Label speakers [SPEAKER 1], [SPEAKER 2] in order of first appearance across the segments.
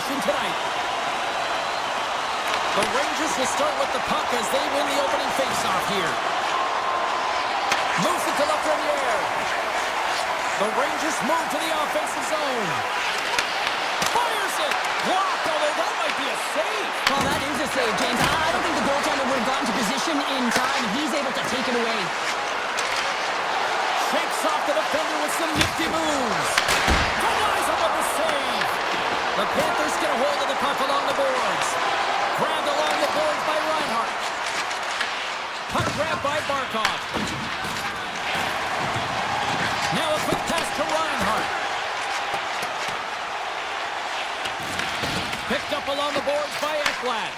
[SPEAKER 1] domination tonight. The Rangers will start with the puck as they win the opening faceoff here. Moves it to Lafreniere. The Rangers move to the offensive zone. Fires it. Blocked, although that might be a save.
[SPEAKER 2] Well, that is a save, James. I don't think the goaltender would have gotten to position in time, and he's able to take it away.
[SPEAKER 1] Shakes off the defender with some nifty moves. Denies him with the save. The Panthers get a hold of the puck along the boards. Grabbed along the boards by Reinhart. Puck grabbed by Barkov. Now a quick pass to Reinhart. Picked up along the boards by Ekblad.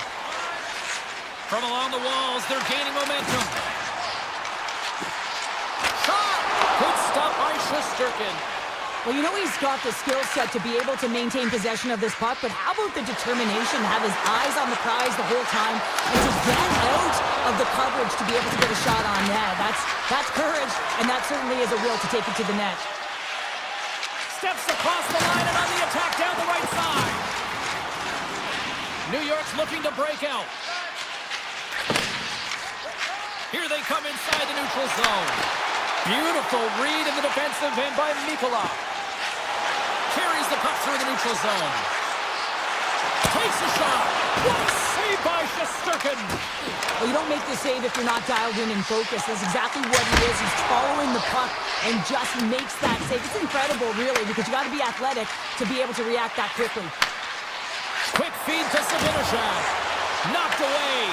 [SPEAKER 1] From along the walls, they're gaining momentum. Shot! Good stop by Shesterkin.
[SPEAKER 2] Well, you know he's got the skill set to be able to maintain possession of this puck, but how about the determination to have his eyes on the prize the whole time and to get out of the coverage to be able to get a shot on net? That's courage, and that certainly is a will to take it to the net.
[SPEAKER 1] Steps across the line and on the attack down the right side. New York's looking to break out. Here they come inside the neutral zone. Beautiful read in the defensive end by Mikula. Carries the puck through the neutral zone. Takes a shot. What a save by Shesterkin.
[SPEAKER 2] Well, you don't make the save if you're not dialed in and focused. That's exactly what he is. He's following the puck and just makes that save. It's incredible, really, because you got to be athletic to be able to react that quickly.
[SPEAKER 1] Quick feed to Savinosha. Knocked away.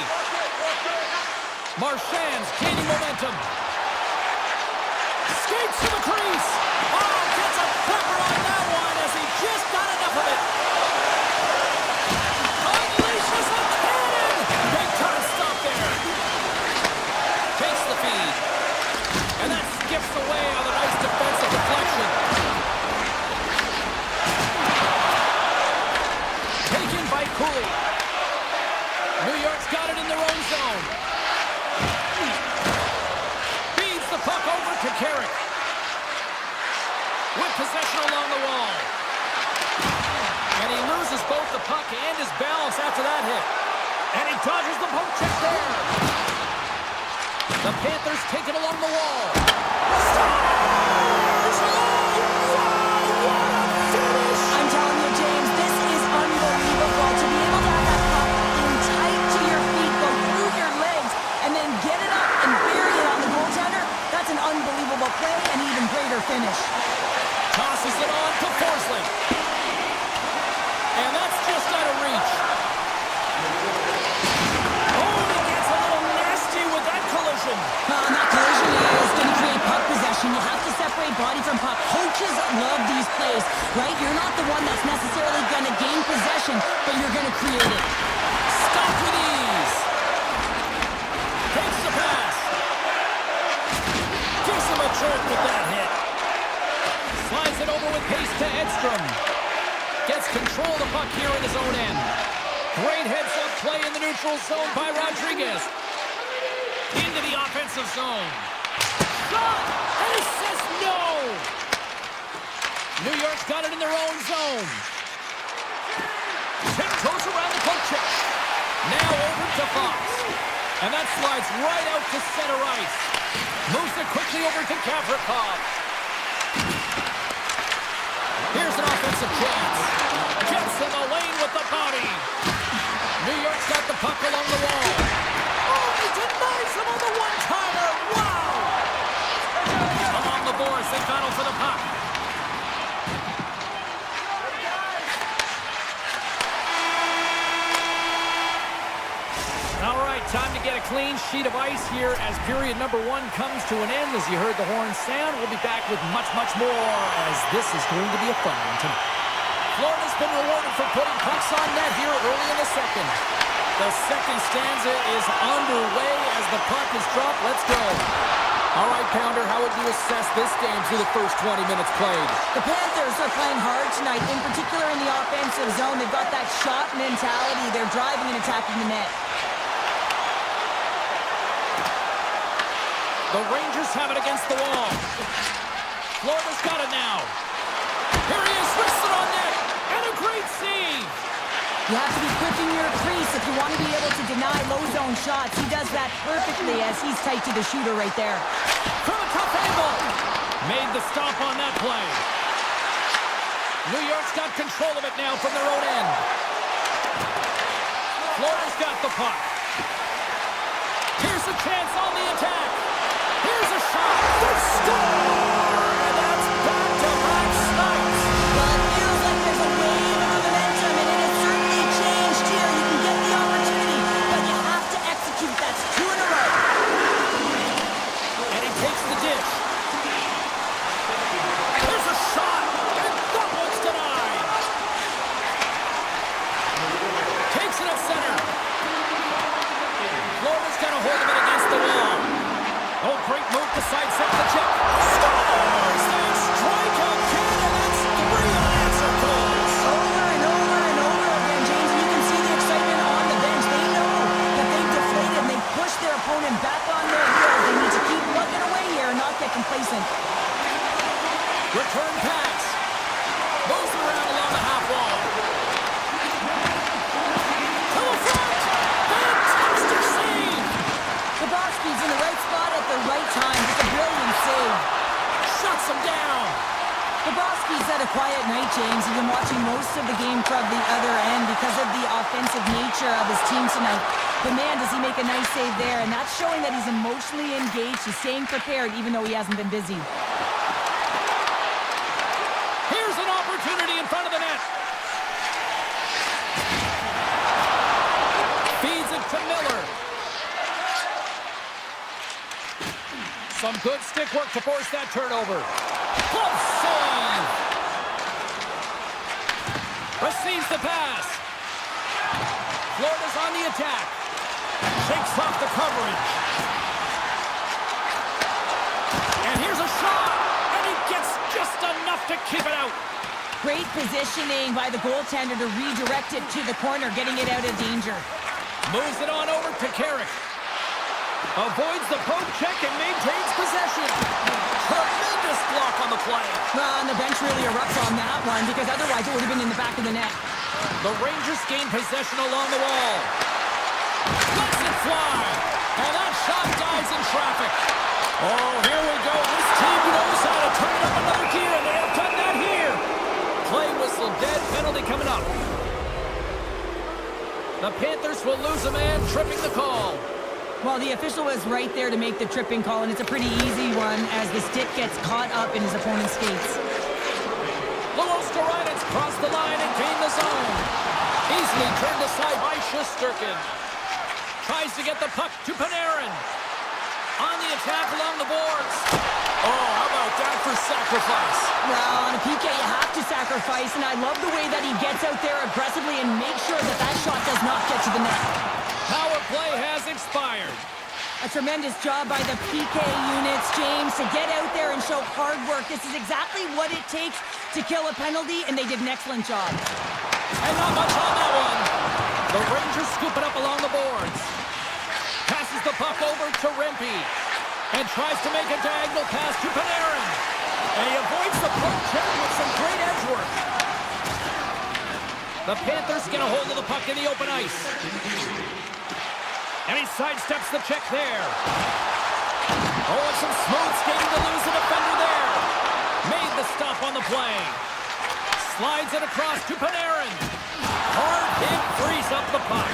[SPEAKER 1] Marchand's gaining momentum. Skates to the crease. Oh, gets a pepper on that one as he just got enough of it. Unleashes a cannon. Big time stop there. Takes the feed. And that skips away on a nice defensive deflection. Taken by Cooley. New York's got it in their own zone. Feeds the puck over to Carrick. With possession along the wall. And he loses both the puck and his balance after that hit. And he dodges the poke check there. The Panthers take it along the wall. Scores! Oh, what a finish!
[SPEAKER 2] I'm telling you, James, this is unbelievable. To be able to have that puck in tight to your feet, go through your legs, and then get it up and bury it on the goaltender, that's an unbelievable play and even greater finish.
[SPEAKER 1] Tosses it on to Forsling. And that's just out of reach. Oh, he gets a little nasty with that collision.
[SPEAKER 2] And that collision is going to create puck possession. You have to separate body from puck. Coaches love these plays, right? You're not the one that's necessarily going to gain possession, but you're going to create it.
[SPEAKER 1] Stop with ease. Takes the pass. Gives him a jerk with that hit. Slides it over with pace to Edstrom. Gets control of the puck here in his own end. Great heads-up play in the neutral zone by Rodriguez. Into the offensive zone. Shot! And he says no! New York's got it in their own zone. Tiptoes around the poke check. Now over to Fox. And that slides right out to center ice. Moves it quickly over to Gavrikov. Here's an offensive chance. Gets in the lane with the body. New York's got the puck along the wall. Oh, he denies him on the one-timer. Wow! Along the boards, they battle for the puck. All right, time to get a clean sheet of ice here as period number 1 comes to an end. As you heard the horn sound, we'll be back with much, much more as this is going to be a fun one tonight. Florida's been rewarded for putting pucks on net here early in the second. The second stanza is underway as the puck is dropped. Let's go. All right, Pounder, how would you assess this game through the first 20 minutes played?
[SPEAKER 2] The Panthers are playing hard tonight, in particular in the offensive zone. They've got that shot mentality. They're driving and attacking the net.
[SPEAKER 1] The Rangers have it against the wall. Florida's got it now. Here he is, wristed on net, and a great save.
[SPEAKER 2] You have to be quick in your crease if you want to be able to deny low zone shots. He does that perfectly as he's tight to the shooter right there.
[SPEAKER 1] From a tough angle. Made the stop on that play. New York's got control of it now from their own end. Florida's got the puck. Here's a chance on the attack. Here's a shot. The score! And that's back-to-back snipes.
[SPEAKER 2] Well, it feels like there's a wave of momentum, and it has certainly changed here. You can get the opportunity, but you have to execute. That's 2 in a row.
[SPEAKER 1] And he takes the dish. There's a shot, and that one's denied. Takes it at center. Florida's got a hold of it against the wall. Oh, great move to sidestep the check. Scores! They strike again, and that's 3 unanswered goals.
[SPEAKER 2] Over and over and over again, James, and you can see the excitement on the bench. They know that they've deflated and they've pushed their opponent back on their heels. They need to keep plugging away here and not get complacent.
[SPEAKER 1] Return pass. Moves it around along the half wall. To the front. Fantastic save.
[SPEAKER 2] Bobrovsky's in the right spot at the right time. Just a brilliant save.
[SPEAKER 1] Shuts him down.
[SPEAKER 2] Bobrovsky's had a quiet night, James. He's been watching most of the game from the other end because of the offensive nature of his team tonight. But man, does he make a nice save there. And that's showing that he's emotionally engaged. He's staying prepared even though he hasn't been busy.
[SPEAKER 1] Here's an opportunity in front of the net. Feeds it to Miller. Some good stick work to force that turnover. Close save. Receives the pass. Florida's on the attack. Shakes off the coverage. And here's a shot. And he gets just enough to keep it out.
[SPEAKER 2] Great positioning by the goaltender to redirect it to the corner, getting it out of danger.
[SPEAKER 1] Moves it on over to Carrick. Avoids the poke check and maintains possession. Tremendous block on the play.
[SPEAKER 2] And the bench really erupts on that one because otherwise it would have been in the back of the net.
[SPEAKER 1] The Rangers gain possession along the wall. Lets it fly. And that shot dies in traffic. Oh, here we go. This team knows how to turn it up another gear, and they have done that here. Play whistle dead. Penalty coming up. The Panthers will lose a man, tripping the call.
[SPEAKER 2] Well, the official was right there to make the tripping call, and it's a pretty easy one as the stick gets caught up in his opponent's skates.
[SPEAKER 1] Luosterainen's crossed the line and gained the zone. Easily turned aside by Shesterkin. Tries to get the puck to Panarin. On the attack along the boards. Oh, how about that for sacrifice?
[SPEAKER 2] Well, on a PK, you have to sacrifice, and I love the way that he gets out there aggressively and makes sure that that shot does not get to the net.
[SPEAKER 1] Power play has expired.
[SPEAKER 2] A tremendous job by the PK units, James, to get out there and show hard work. This is exactly what it takes to kill a penalty, and they did an excellent job.
[SPEAKER 1] And not much on that one. The Rangers scoop it up along the boards. Passes the puck over to Rempe. And tries to make a diagonal pass to Panarin. And he avoids the poke check with some great edge work. The Panthers get a hold of the puck in the open ice. And he sidesteps the check there. Oh, and some smooth skating to lose the defender there. Made the stop on the play. Slides it across to Panarin. Hard hit frees up the puck.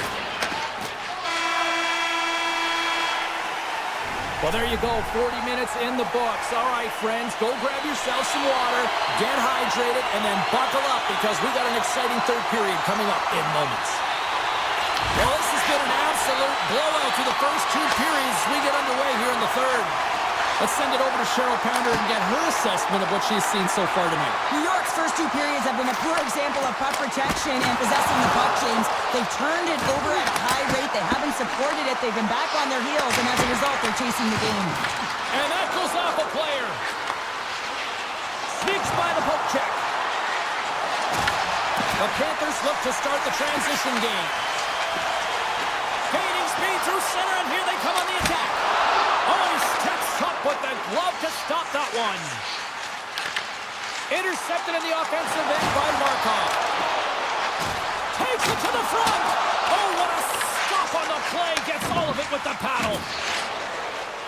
[SPEAKER 1] Well, there you go. 40 minutes in the books. All right, friends, go grab yourself some water, get hydrated, and then buckle up because we got an exciting third period coming up in moments. Well, this has been an absolute blowout through the first 2 periods as we get underway here in the third. Let's send it over to Cheryl Pounder and get her assessment of what she's seen so far tonight.
[SPEAKER 2] New York's first 2 periods have been a poor example of puck protection and possessing the puck, James. They've turned it over at a high rate. They haven't supported it. They've been back on their heels, and as a result, they're chasing the game.
[SPEAKER 1] And that goes off a player. Sneaks by the poke check. The Panthers look to start the transition game. Gaining speed through center, and here they come on the attack. Oh, he steps up with the glove to stop that one. Intercepted in the offensive end by Markov. Takes it to the with the paddle.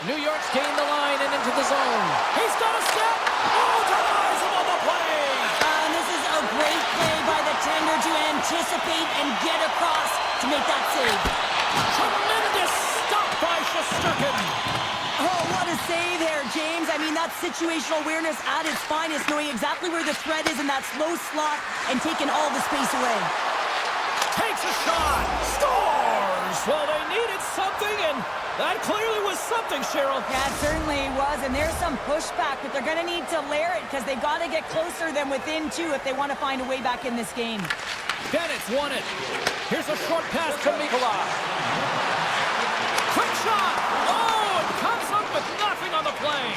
[SPEAKER 1] New York's gained the line and into the zone. He's got a step. Oh, denies him on the play.
[SPEAKER 2] And this is a great play by the tender to anticipate and get across to make that save.
[SPEAKER 1] Tremendous stop by Shesterkin.
[SPEAKER 2] Oh, what a save there, James. I mean, that's situational awareness at its finest, knowing exactly where the threat is in that slow slot and taking all the space away.
[SPEAKER 1] Takes a shot. Scores. Well, they needed something, and that clearly was something, Cheryl.
[SPEAKER 2] Yeah, it certainly was, and there's some pushback, but they're going to need to layer it because they've got to get closer than within two if they want to find a way back in this game.
[SPEAKER 1] Bennett's won it. Here's a short pass to Mikola. Quick shot. Oh, it comes up with nothing on the play.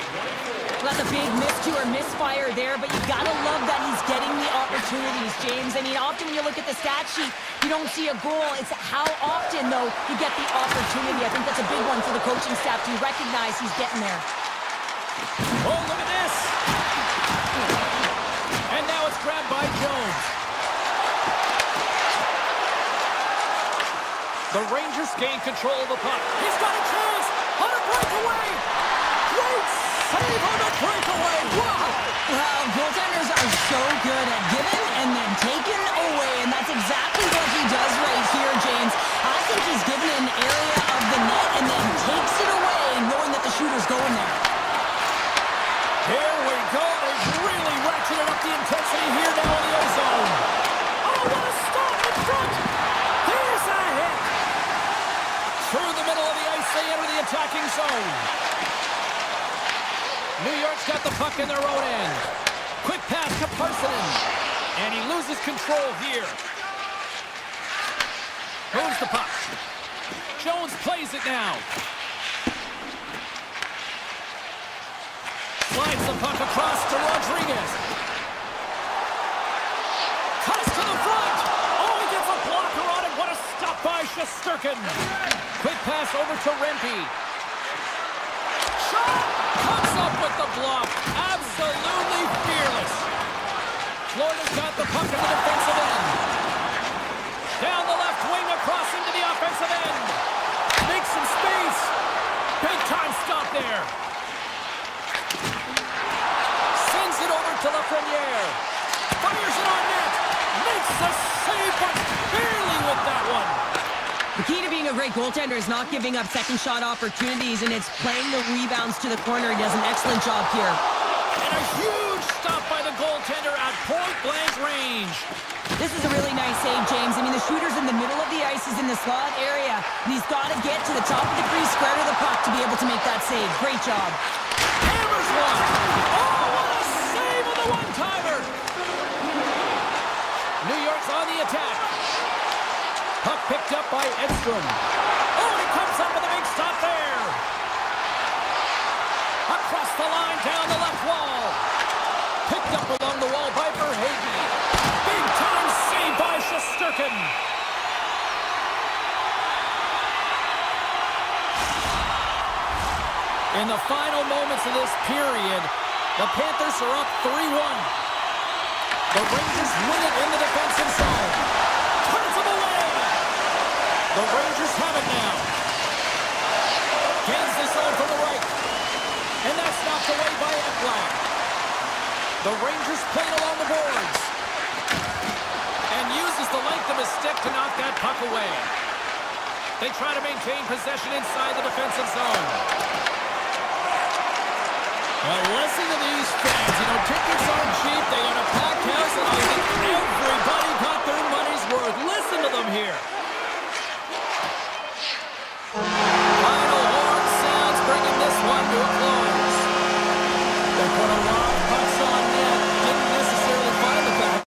[SPEAKER 2] Well, that's a big miscue or misfire there, but you got to love that he's getting the opportunities, James. I mean, often when you look at the stat sheet, you don't see a goal. It's how often, though, you get the opportunity. I think that's a big one for the coaching staff to recognize he's getting there.
[SPEAKER 1] Oh, look at this. And now it's grabbed by Jones. The Rangers gain control of the puck. He's got a chance on a breakaway. Great save on the breakaway. Wow.
[SPEAKER 2] Well, goaltenders are so good at giving and then taking away, and that's exactly what he does right here, James. I think he's given an area of the net and then takes it away, knowing that the shooter's going there.
[SPEAKER 1] Here we go. They've really ratcheted up the intensity here now in the ozone. Oh, what a stop in front. There's a hit. Through the middle of the ice, they enter the attacking zone. New York's got the puck in their own end. Quick pass to Parsonen. And he loses control here. Moves the puck. Jones plays it now. Slides the puck across to Rodriguez. Cuts to the front. Oh, he gets a blocker on it. What a stop by Shesterkin. Quick pass over to Rempe. Shot! Comes up with the block. Absolutely fearless. Florida's got the puck in the defensive end. Down the left wing across into the offensive end. Makes some space. Big time stop there. Sends it over to Lafreniere. Fires it on net. Makes the save, but barely with that one.
[SPEAKER 2] The key to being a great goaltender is not giving up second shot opportunities, and it's playing the rebounds to the corner. He does an excellent job here.
[SPEAKER 1] And a huge stop by the goaltender at point-blank range.
[SPEAKER 2] This is a really nice save, James. I mean, the shooter's in the middle of the ice. He's in the slot area, and he's got to get to the top of the crease, square to the puck to be able to make that save. Great job.
[SPEAKER 1] Hammers one. Oh, what a save on the one-timer. New York's on the attack. Puck picked up by Edstrom. Oh, he comes up with a big stop there. Across the line, down the left wall. Picked up along the wall by Verhaeghe. Big time save by Shesterkin. In the final moments of this period, the Panthers are up 3-1. The Rangers win it in the defensive zone. Turns them away. The Rangers have it now. Gains the zone from the right. And that's knocked away by Ekblad. The Rangers play it along the boards. And uses the length of his stick to knock that puck away. They try to maintain possession inside the defensive zone. Well, listen to these fans. You know, tickets aren't cheap. They got a packed house, and I think everybody got their money's worth. Listen to them here. Final horn sounds, bringing this one to a close. They put a lot of pucks on net. Didn't necessarily find the back.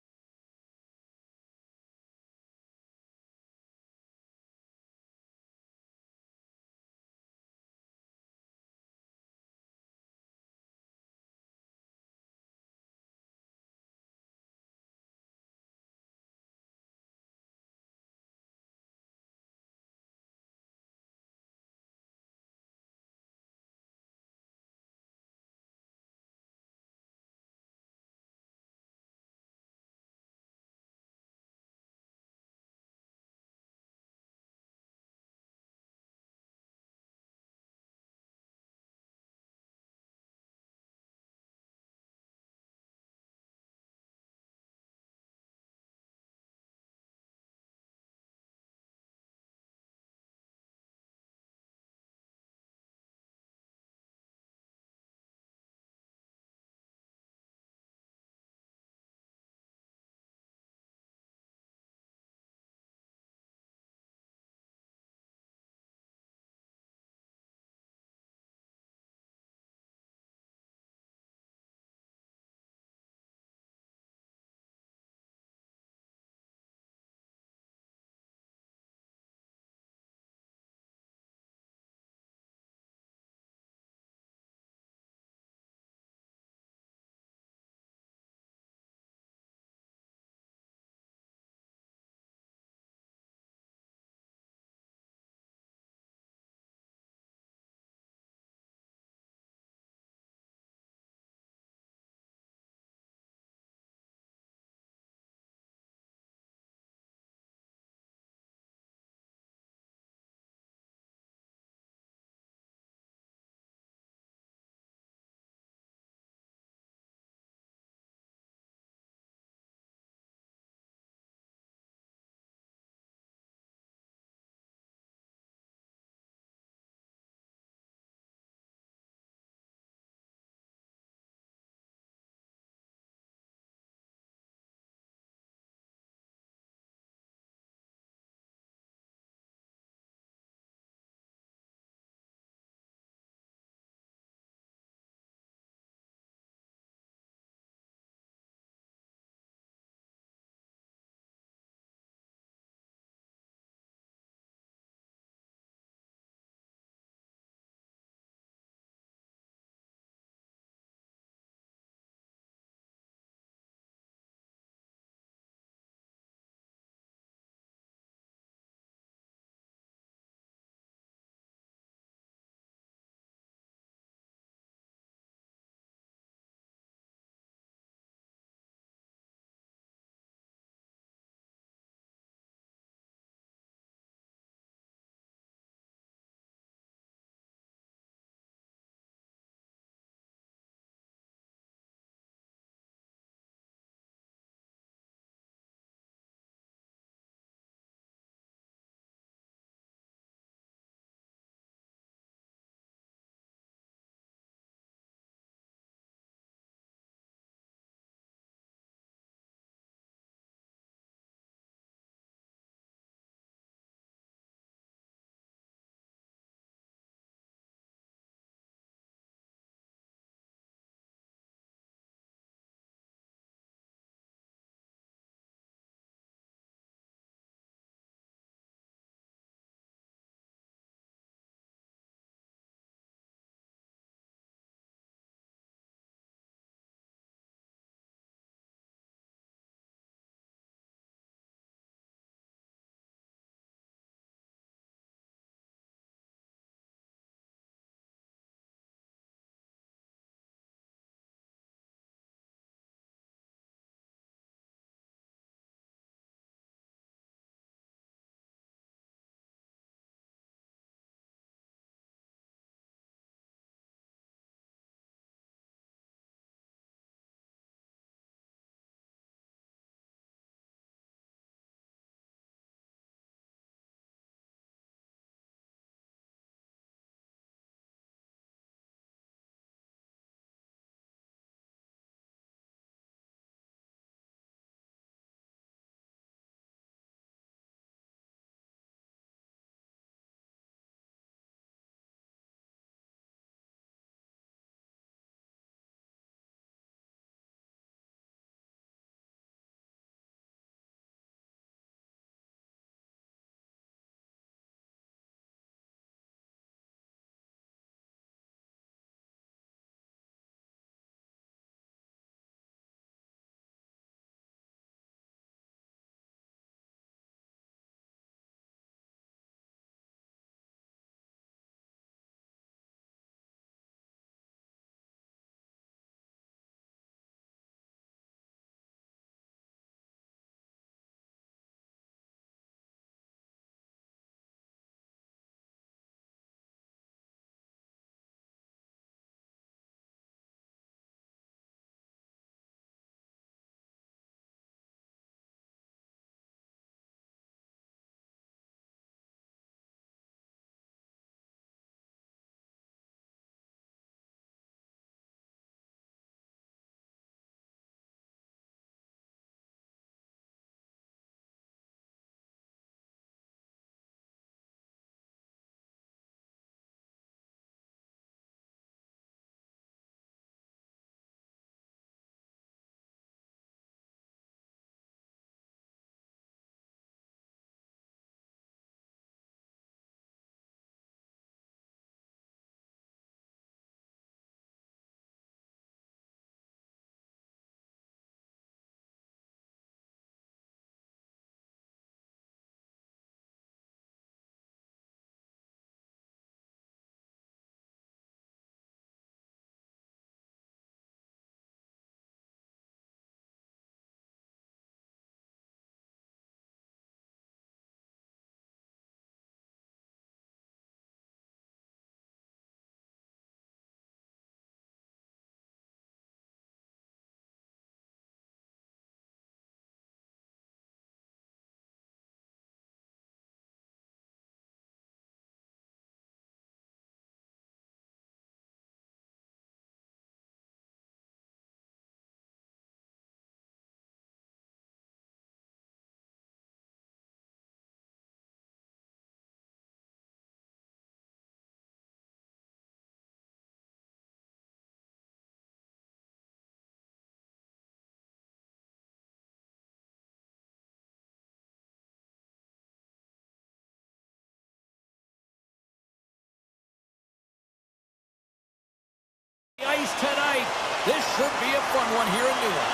[SPEAKER 1] ice tonight. This should be a fun one here in Newark.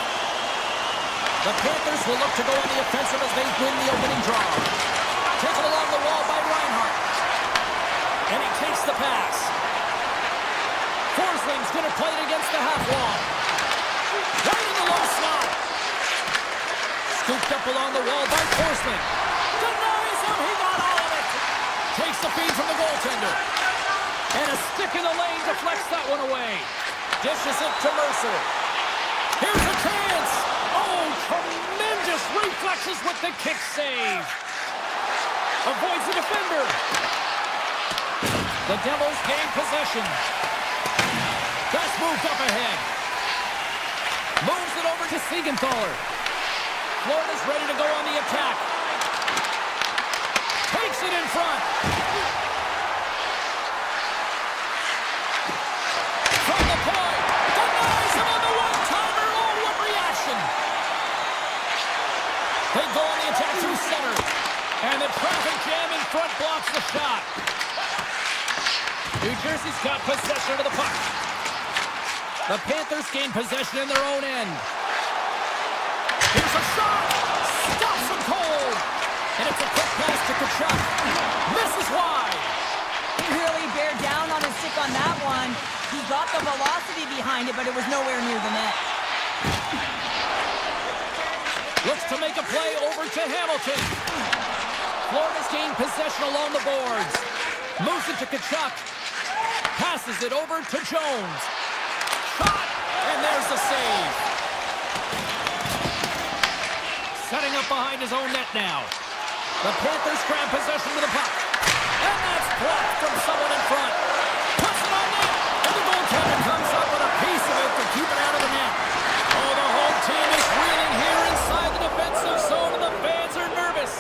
[SPEAKER 1] The Panthers will look to go on the offensive as they win the opening draw. Taken along the wall by Reinhardt. And he takes the pass. Forsling's going to play it against the half wall. Right in the low slot. Scooped up along the wall by Forsling. Denies him. He got all of it. Takes the feed from the goaltender. And a stick in the lane deflects that one away. Dishes it to Mercer. Here's a chance. Oh, tremendous reflexes with the kick save. Avoids the defender. The Devils gain possession. That's moved up ahead. Moves it over to Siegenthaler. Florida's ready to go on the attack. Takes it in front. From the point. Denies him on the one-timer. Oh, what reaction. They go on the attack through center. And the traffic jam in front blocks the shot. New Jersey's got possession of the puck. The Panthers gain possession in their own end. Here's a shot! Stops him cold! And it's a quick pass to Kachuk. Misses wide!
[SPEAKER 2] He really bared down on his stick on that one. He got the velocity behind it, but it was nowhere near the net.
[SPEAKER 1] Looks to make a play over to Hamilton. Florida's gained possession along the boards. Moves it to Kachuk. Passes it over to Jones. Shot! And there's the save. Setting up behind his own net now. The Panthers grab possession with the puck. And that's blocked from someone in front. Puts it on net. And the goaltender comes up with a piece of it to keep it out of the net. Oh, the whole team is reeling here inside the defensive zone, and the fans are nervous.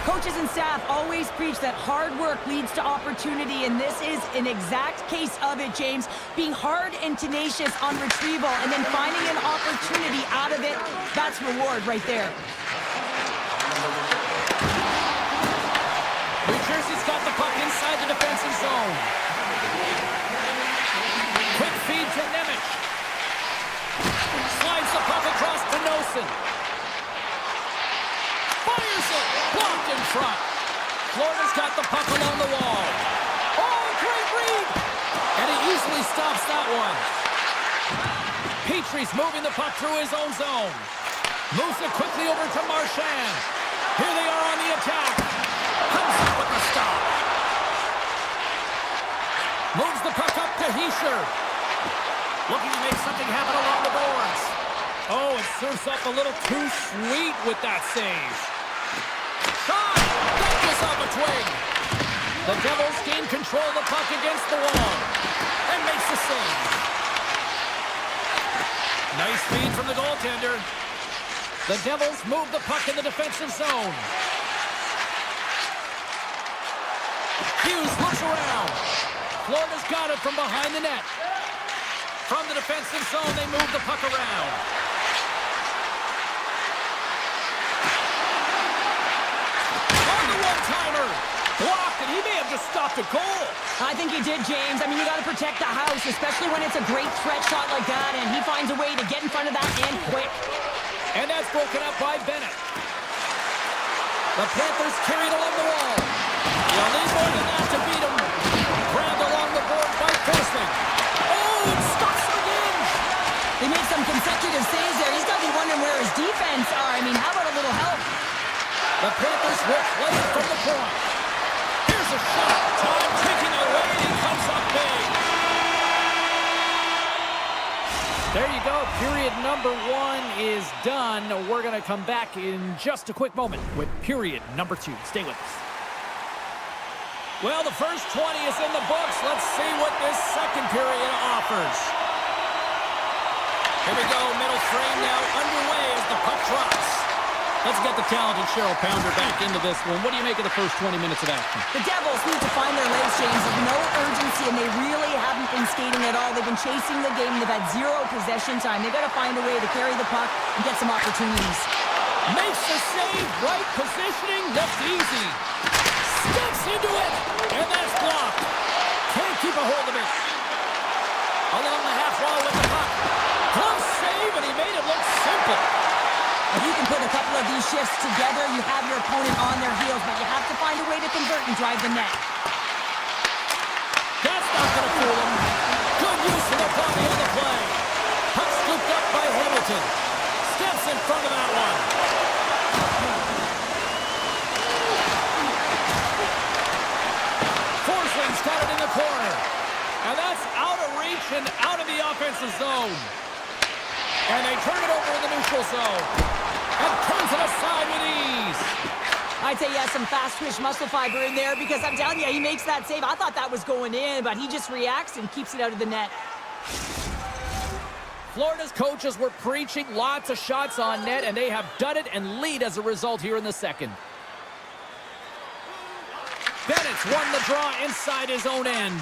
[SPEAKER 2] Coaches and staff always preach that hard work leads to opportunity, and this is an exact case of it, James. Being hard and tenacious on retrieval and then finding an opportunity out of it, that's reward right there.
[SPEAKER 1] New Jersey's got the puck inside the defensive zone. Quick feed to Nemec. Slides the puck across to Nosen. Fires it! Blocked in front. Florida's got the puck along the wall. Oh, great read! And he easily stops that one. Petrie's moving the puck through his own zone. Moves it quickly over to Marchand. Here they are on the attack. Comes up with the stop. Moves the puck up to Hischier. Looking to make something happen along the boards. Oh, it serves up a little too sweet with that save. Shot! That goes off a twig. The Devils gain control of the puck against the wall. And makes the save. Nice feed from the goaltender. The Devils move the puck in the defensive zone. Hughes looks around. Florida's got it from behind the net. From the defensive zone, they move the puck around. On the one-timer. Blocked, and he may have just stopped a goal.
[SPEAKER 2] I think he did, James. I mean, you got to protect the house, especially when it's a great threat shot like that, and he finds a way to get in front of that and quick.
[SPEAKER 1] And that's broken up by Bennett. The Panthers carried along the wall. You'll need more than that to beat him. Grabbed along the board by Forsling. Oh, it stops him again.
[SPEAKER 2] They made some consecutive saves there. He's got to be wondering where his defense are. I mean, how about a little help?
[SPEAKER 1] The Panthers will play it from the point. Here's a shot. Time taking it away, and he comes up big. There you go. Period number 1 is done. We're going to come back in just a quick moment with period number 2. Stay with us. Well, the first 20 is in the books. Let's see what this second period offers. Here we go. Middle frame now underway as the puck drops. Let's get the talented Cheryl Pounder back into this one. What do you make of the first 20 minutes of action?
[SPEAKER 2] The Devils need to find their legs, James. There's no urgency, and they really haven't been skating at all. They've been chasing the game. They've had zero possession time. They've got to find a way to carry the puck and get some opportunities.
[SPEAKER 1] Makes the save, right positioning, left easy. Steps into it, and that's blocked. Can't keep a hold of it. Along the half wall with the puck. Close save, and he made it look simple.
[SPEAKER 2] If you can put a couple of these shifts together, you have your opponent on their heels, but you have to find a way to convert and drive the net.
[SPEAKER 1] That's not going to fool him. Good use of the body on the play. Puck scooped up by Hamilton. Steps in front of that one. Forsling's got it in the corner. And that's out of reach and out of the offensive zone. And they turn it over in the neutral zone. And turns it aside with ease.
[SPEAKER 2] I'd say he has some fast twitch muscle fiber in there because I'm telling you, he makes that save. I thought that was going in, but he just reacts and keeps it out of the net.
[SPEAKER 1] Florida's coaches were preaching lots of shots on net, and they have done it and lead as a result here in the second. Bennett's won the draw inside his own end.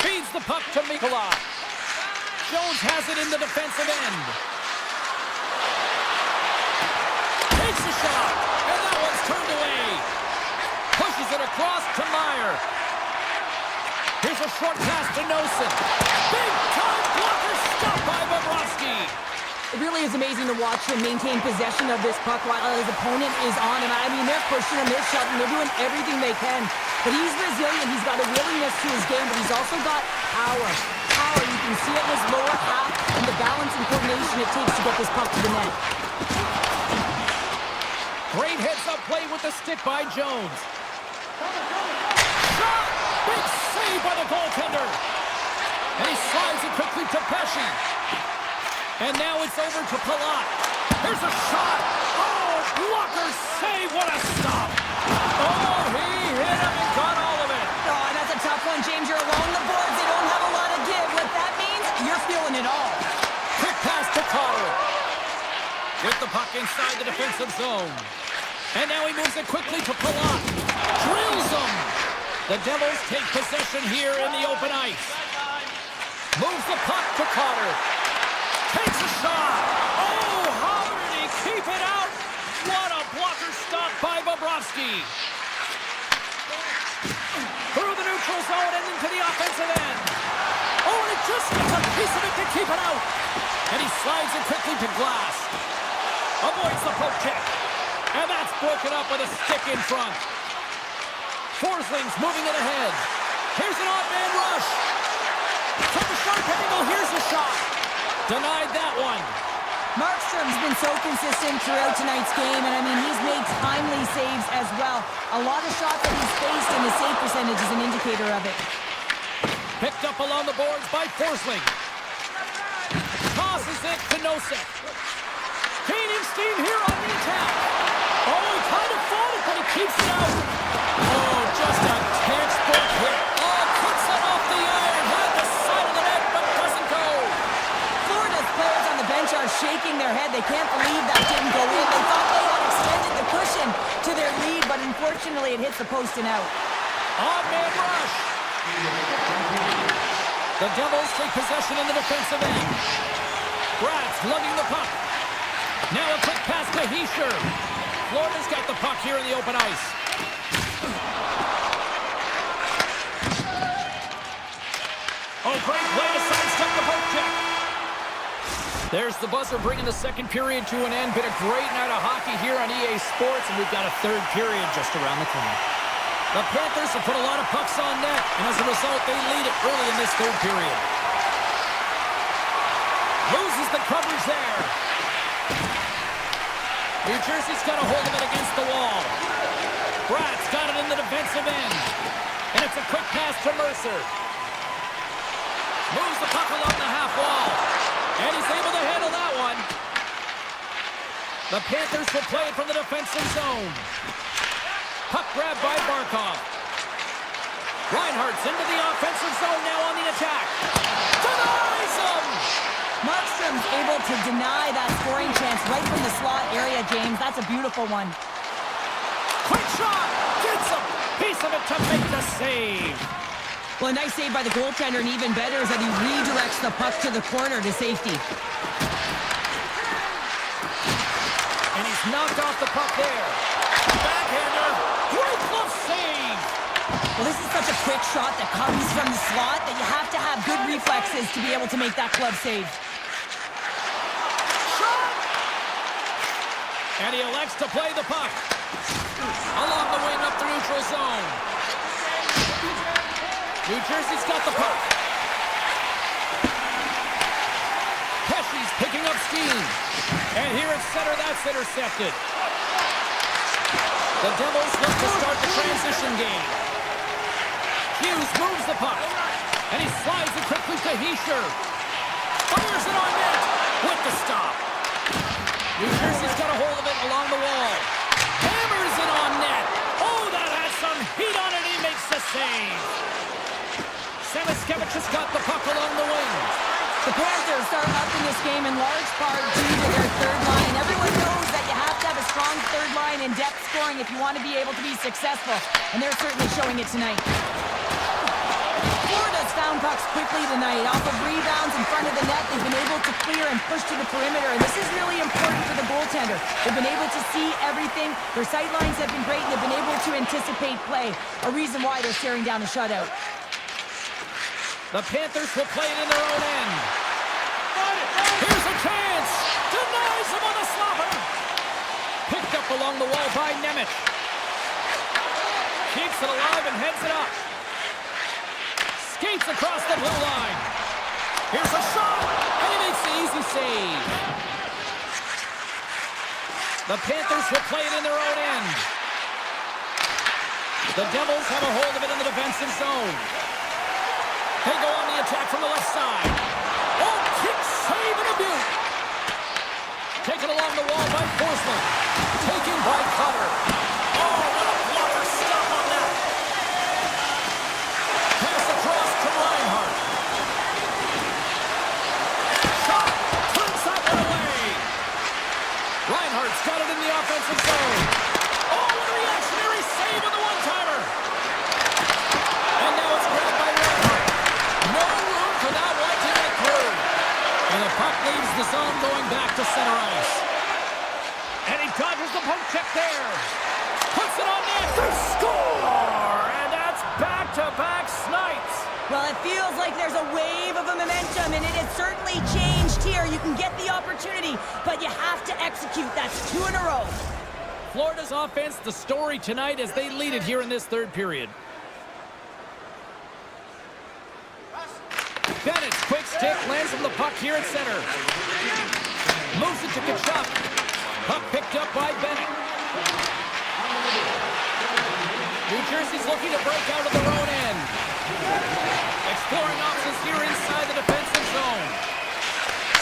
[SPEAKER 1] Feeds the puck to Mikola. Jones has it in the defensive end. Takes a shot, and that one's turned away. Pushes it across to Meyer. Here's a short pass to Nosen. Big time blocker, stopped by Bobrovsky.
[SPEAKER 2] It really is amazing to watch him maintain possession of this puck while his opponent is on him. I mean, they're pushing him, they're shutting, they're doing everything they can. But he's resilient, he's got a willingness to his game, but he's also got power. Power, you can see it in his lower half and the balance and coordination it takes to get this puck to the net.
[SPEAKER 1] Great heads-up play with the stick by Jones. Shot! Big save by the goaltender. And he slides it quickly to Pesci. And now it's over to Palat. Here's a shot. Oh, blocker save. What a stop. Oh, he hit him and got all of it.
[SPEAKER 2] Oh, and that's a tough one, James. You're along the boards. They don't have a lot of give. What that means, you're feeling it all.
[SPEAKER 1] Quick pass to Carter. With the puck inside the defensive zone. And now he moves it quickly to Palat. Drills him. The Devils take possession here in the open ice. Moves the puck to Carter. Takes a shot. Oh, how did he keep it out? What a blocker stop by Bobrovsky. Through the neutral zone and into the offensive end. Oh, and it just gets a piece of it to keep it out. And he slides it quickly to Glass. Avoids the poke check. And that's broken up with a stick in front. Forsling's moving it ahead. Here's an odd man rush. From the sharp angle, here's a shot. Denied that one.
[SPEAKER 2] Markstrom's been so consistent throughout tonight's game, and I mean, he's made timely saves as well. A lot of shots that he's faced, and his save percentage is an indicator of it.
[SPEAKER 1] Picked up along the boards by Forsling. Tosses it to Nosek. Gaining steam here on the attack. Oh, he kind of fought it, but he keeps it out. Oh, just a textbook hit. Oh, cuts it off the iron. Had the side of the net, but doesn't go.
[SPEAKER 2] Florida's players on the bench are shaking their head. They can't believe that didn't go in. They thought they had extended the cushion to their lead, but unfortunately it hits the post and out.
[SPEAKER 1] Odd man rush. The Devils take possession in the defensive end. Brad's lugging the puck. Now a quick pass to Heischer. Florida's got the puck here in the open ice. Oh, great play to sidestep the poke check. There's the buzzer bringing the second period to an end. Been a great night of hockey here on EA Sports, and we've got a third period just around the corner. The Panthers have put a lot of pucks on net, and as a result, they lead it early in this third period. Loses the coverage there. New Jersey's got a hold of it against the wall. Brad's got it in the defensive end. And it's a quick pass to Mercer. Moves the puck along the half wall. And he's able to handle that one. The Panthers will play it from the defensive zone. Puck grabbed by Barkov. Reinhardt's into the offensive zone now on the attack. Denies him!
[SPEAKER 2] Markstrom's able to deny that scoring chance right from the slot area, James. That's a beautiful one.
[SPEAKER 1] Quick shot! Gets a piece of it to make the save.
[SPEAKER 2] Well, a nice save by the goaltender, and even better is that he redirects the puck to the corner to safety.
[SPEAKER 1] And he's knocked off the puck there. Backhander. Great glove save.
[SPEAKER 2] Well, this is such a quick shot that comes from the slot that you have to have good reflexes to be able to make that glove save.
[SPEAKER 1] Shot! And he elects to play the puck. Along the wing up the neutral zone. New Jersey's got the puck. Pesci's picking up steam. And here at center, that's intercepted. The Devils look to start the transition game. Hughes moves the puck. And he slides it quickly to Heischer. Fires it on net with the stop. New Jersey's got a hold of it along the wall. Hammers it on net. Oh, that has some heat on it. He makes the save. Samiskevich has got the puck along the wing.
[SPEAKER 2] The Panthers are up in this game in large part due to their third line. Everyone knows that you have to have a strong third line and depth scoring if you want to be able to be successful, and they're certainly showing it tonight. Florida's found pucks quickly tonight. Off of rebounds in front of the net, they've been able to clear and push to the perimeter, and this is really important for the goaltender. They've been able to see everything. Their sight lines have been great, and they've been able to anticipate play, a reason why they're staring down the shutout.
[SPEAKER 1] The Panthers will play it in their own end. Here's a chance. Denies him on the slobber. Picked up along the wall by Nemeth. Keeps it alive and heads it up. Skates across the blue line. Here's a shot. And he makes the easy save. The Panthers will play it in their own end. The Devils have a hold of it in the defensive zone. They go on the attack from the left side. Oh, kick, save, and a beaut. Taken along the wall by Forsman. Taken by Cutter. Oh, what a blocker stop on that. Pass across to Reinhart. Shot. Turns that one away. Reinhart's got it in the offensive zone. Oh, what a reactionary save on the one-timer. And now it's grabbed by Reinhart. No room for that one to get through. And the puck leaves the zone going back to center ice. And he dodges the poke check there. Puts it on net to score! And that's back-to-back snipes.
[SPEAKER 2] Well, it feels like there's a wave of a momentum, and it has certainly changed here. You can get the opportunity, but you have to execute. That's 2 in a row.
[SPEAKER 1] Florida's offense, the story tonight as they lead it here in this third period. Bennett's quick stick lands from the puck here at center. Moves it to Kachuk. Puck picked up by Bennett. New Jersey's looking to break out of their own end. Exploring options here inside the defensive zone.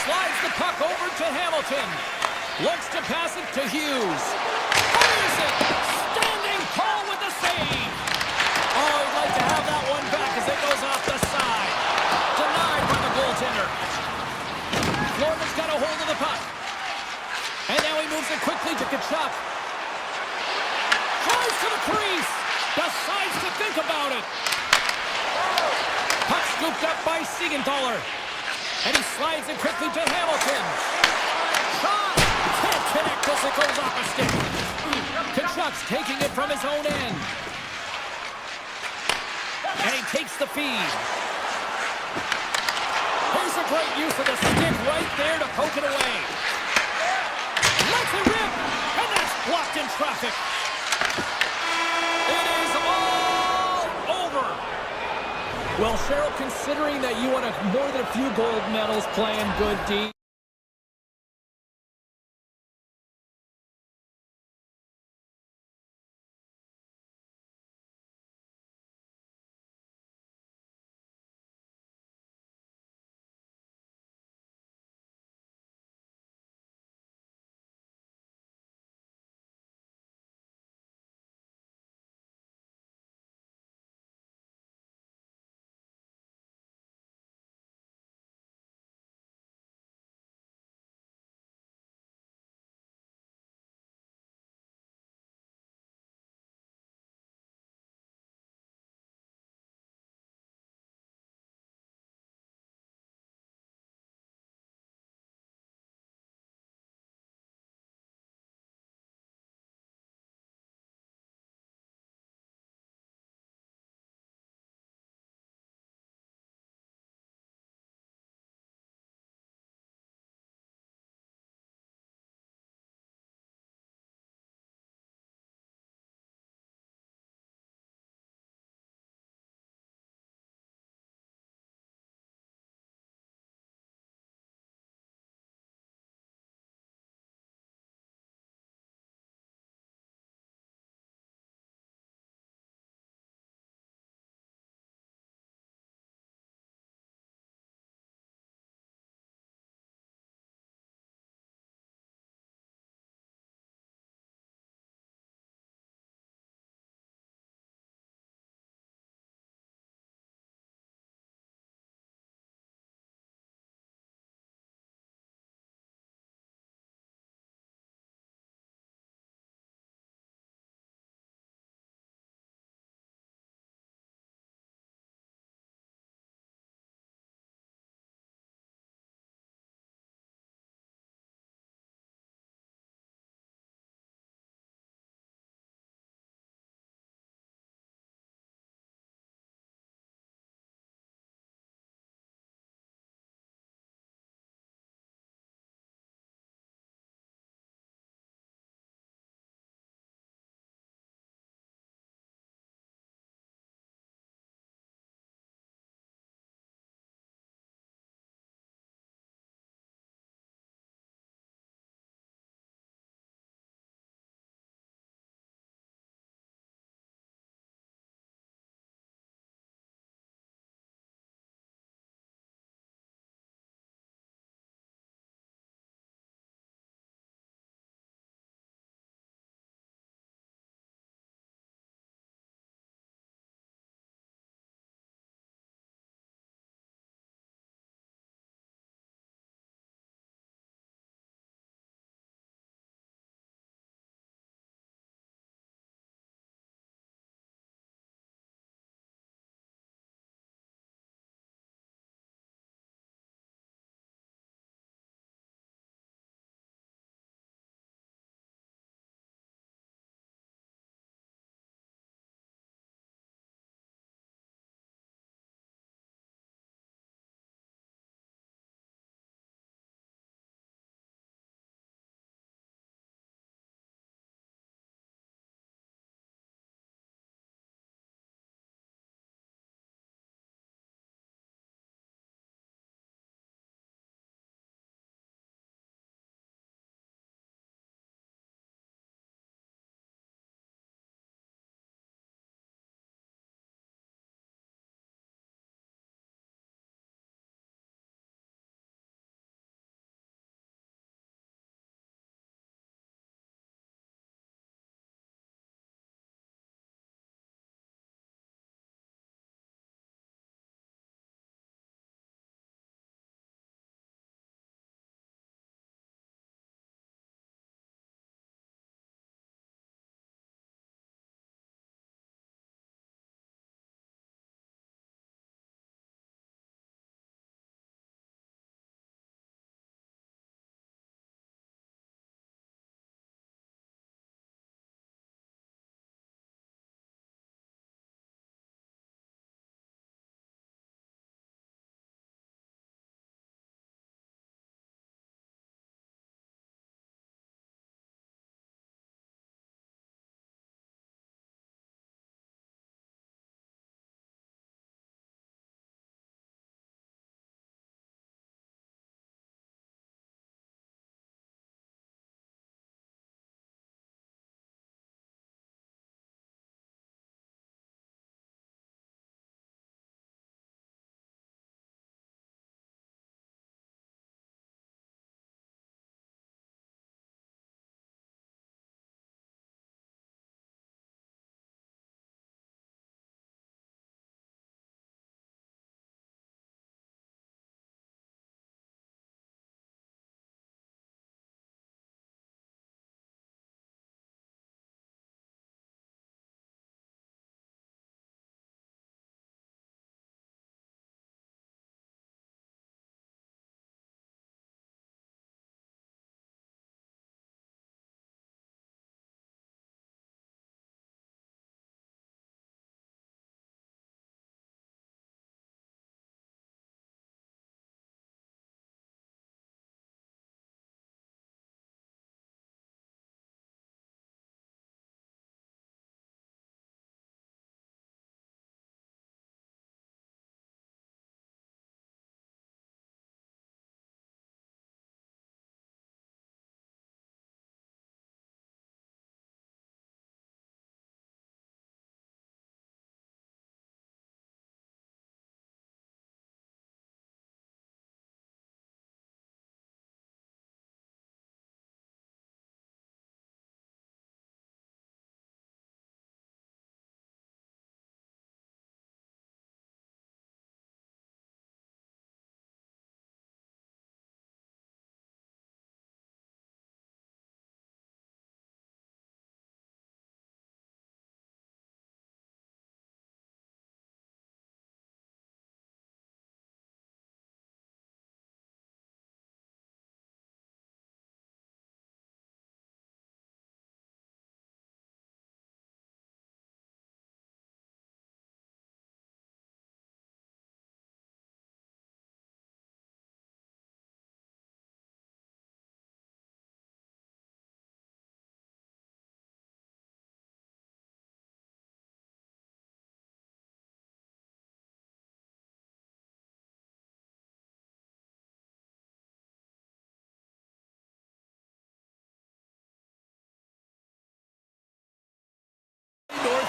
[SPEAKER 1] Slides the puck over to Hamilton. Looks to pass it to Hughes. Fires it! Standing tall with the save! Oh, he'd like to have that one back as it goes off the side. Denied by the goaltender. Florida's got a hold of the puck. And now he moves it quickly to Kachuk. Tries to the crease. Decides to think about it. Puck scooped up by Siegenthaler. And he slides it quickly to Hamilton. Shot! Can't connect as it goes off a stick. Kachuk's taking it from his own end. And he takes the feed. Here's a great use of the stick right there to poke it away. Lets it rip, and that's blocked in traffic. It is all over. Well, Cheryl, considering that you won more than a few gold medals playing good D.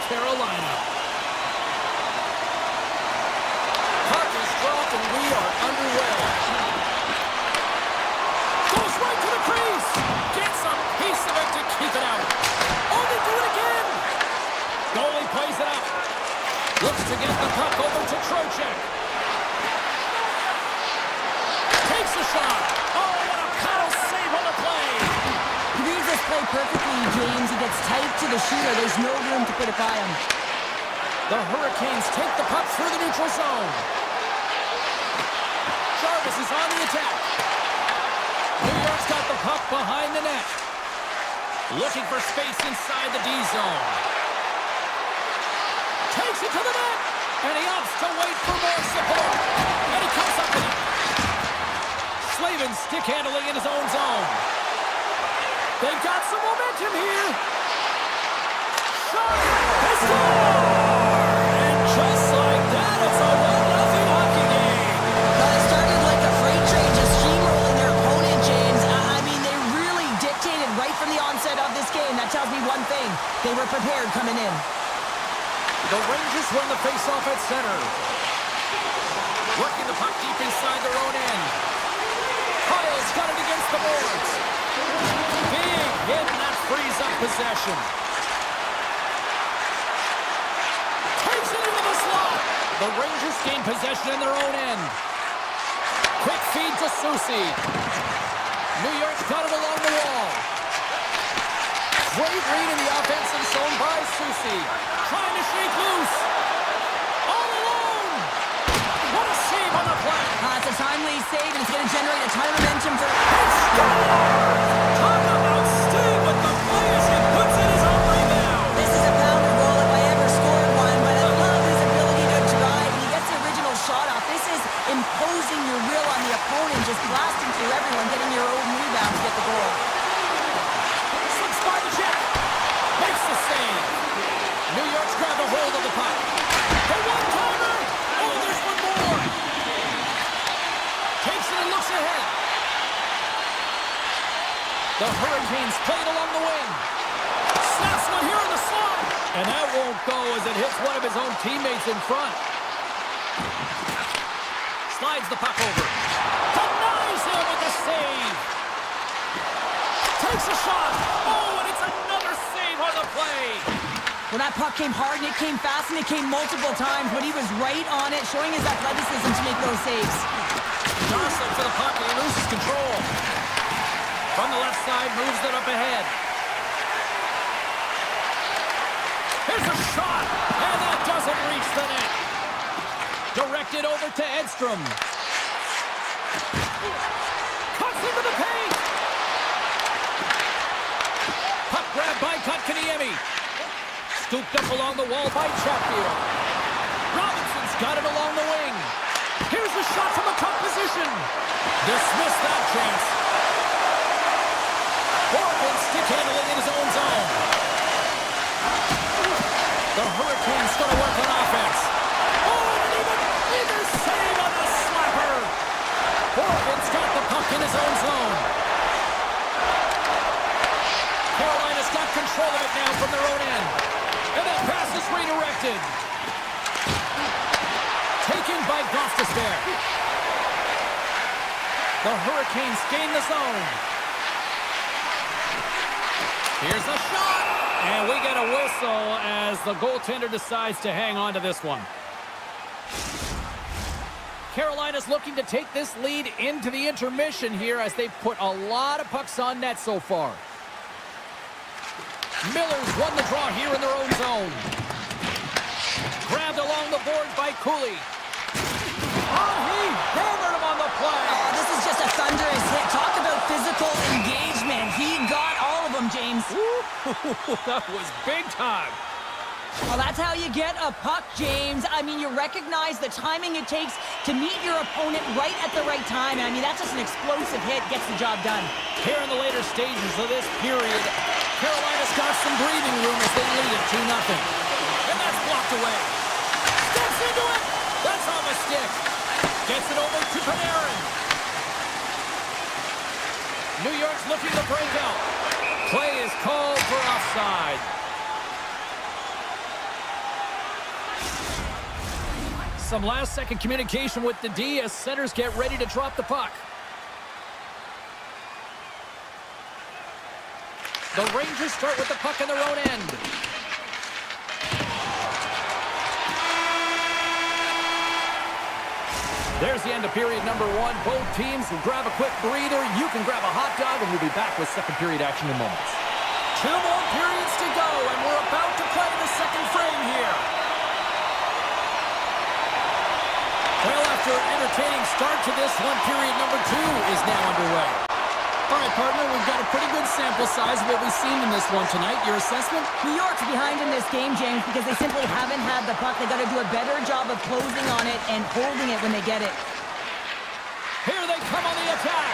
[SPEAKER 1] Carolina. Puck is dropped and we are underway. Goes right to the crease. Gets a piece of it to keep it out. Oh, they do it again. Goalie plays it up. Looks to get the puck over to Trocheck. Takes a shot. Oh, what a paddle save on the play.
[SPEAKER 2] He reads this play perfectly, James. He gets tight to the shooter. There's no room to put it by him.
[SPEAKER 1] The Hurricanes take the puck through the neutral zone. Jarvis is on the attack. New York's got the puck behind the net. Looking for space inside the D zone. Takes it to the net. And he opts to wait for more support. And he comes up with it. Slavin stick handling in his own zone. They've got some momentum here. Shot. They score! And just like that, it's a 1-0 hockey game.
[SPEAKER 2] Well, it started like a freight train just steamrolling their opponent, James. I mean, they really dictated right from the onset of this game. That tells me one thing. They were prepared coming in.
[SPEAKER 1] The Rangers win the faceoff at center. Working the puck deep inside their own end. Kyle's got it against the boards. Big hit, and that frees up possession. Takes it into the slot. The Rangers gain possession in their own end. Quick feed to Susie. New York's got it along the wall. Great read in the offensive zone by Susie. Trying to shake loose. All alone. What a save on the play.
[SPEAKER 2] It's a timely save, and it's going to generate a ton of momentum for...
[SPEAKER 1] Talk about staying with the play as he puts in his own rebound.
[SPEAKER 2] This is a pounder goal if I ever scored one, but I love his ability to drive, and he gets the original shot off. This is imposing your will on the opponent, just blasting through everyone, getting your own rebound to get the goal.
[SPEAKER 1] Slips by the check. Makes the save. New York's grabbed a hold of the puck. The one-timer. Oh, there's one more. Takes it and looks ahead. The Hurricanes play it along the wing. Snaps one here in the slot. And that won't go as it hits one of his own teammates in front. Slides the puck over. Denies him with the save. Takes a shot. Oh, and it's another save on the play.
[SPEAKER 2] Well, that puck came hard, and it came fast, and it came multiple times, but he was right on it, showing his athleticism to make those saves.
[SPEAKER 1] Johnson to the puck, and he loses control. From the left side, moves it up ahead. Here's a shot, and that doesn't reach the net. Directed over to Edstrom. Cuts into the paint. Puck grabbed by Kotkaniemi. Scooped up along the wall by Chatfield. Robinson's got it along the wing. Here's a shot from a tough position. Dismissed that chance. Horgan stick handling in his own zone. The Hurricanes going to work on offense. Oh, and even save on the slapper. Horgan's got the puck in his own zone. Carolina's got control of it now from their own end. And that pass is redirected. Taken by Gostisbehere. The Hurricanes gain the zone. Here's a shot. And we get a whistle as the goaltender decides to hang on to this one. Carolina's looking to take this lead into the intermission here as they've put a lot of pucks on net so far. Miller's won the draw here in their own zone. Grabbed along the boards by Cooley. Oh, he hammered him on the play.
[SPEAKER 2] Oh, this is just a thunderous hit. Talk about physical engagement. He got all of them, James.
[SPEAKER 1] Ooh, that was big time.
[SPEAKER 2] Well, that's how you get a puck, James. I mean, you recognize the timing it takes to meet your opponent right at the right time. I mean, that's just an explosive hit. Gets the job done.
[SPEAKER 1] Here in the later stages of this period, Carolina's got some breathing room as they lead it 2-0. And that's blocked away. Steps into it. That's on the stick. Gets it over to Panarin. New York's looking to break out. Play is called for offside. Some last-second communication with the D as centers get ready to drop the puck. The Rangers start with the puck in their own end. There's the end of period number one. Both teams will grab a quick breather. You can grab a hot dog, and we'll be back with second period action in moments. 2 more periods to go, and we're about to play the second frame here. Well, after an entertaining start to this one, period number 2 is now underway.
[SPEAKER 3] All right, partner, we've got a pretty good sample size of what we've seen in this one tonight. Your assessment?
[SPEAKER 2] New York's behind in this game, James, because they simply haven't had the puck. They got to do a better job of closing on it and holding it when they get it.
[SPEAKER 1] Here they come on the attack.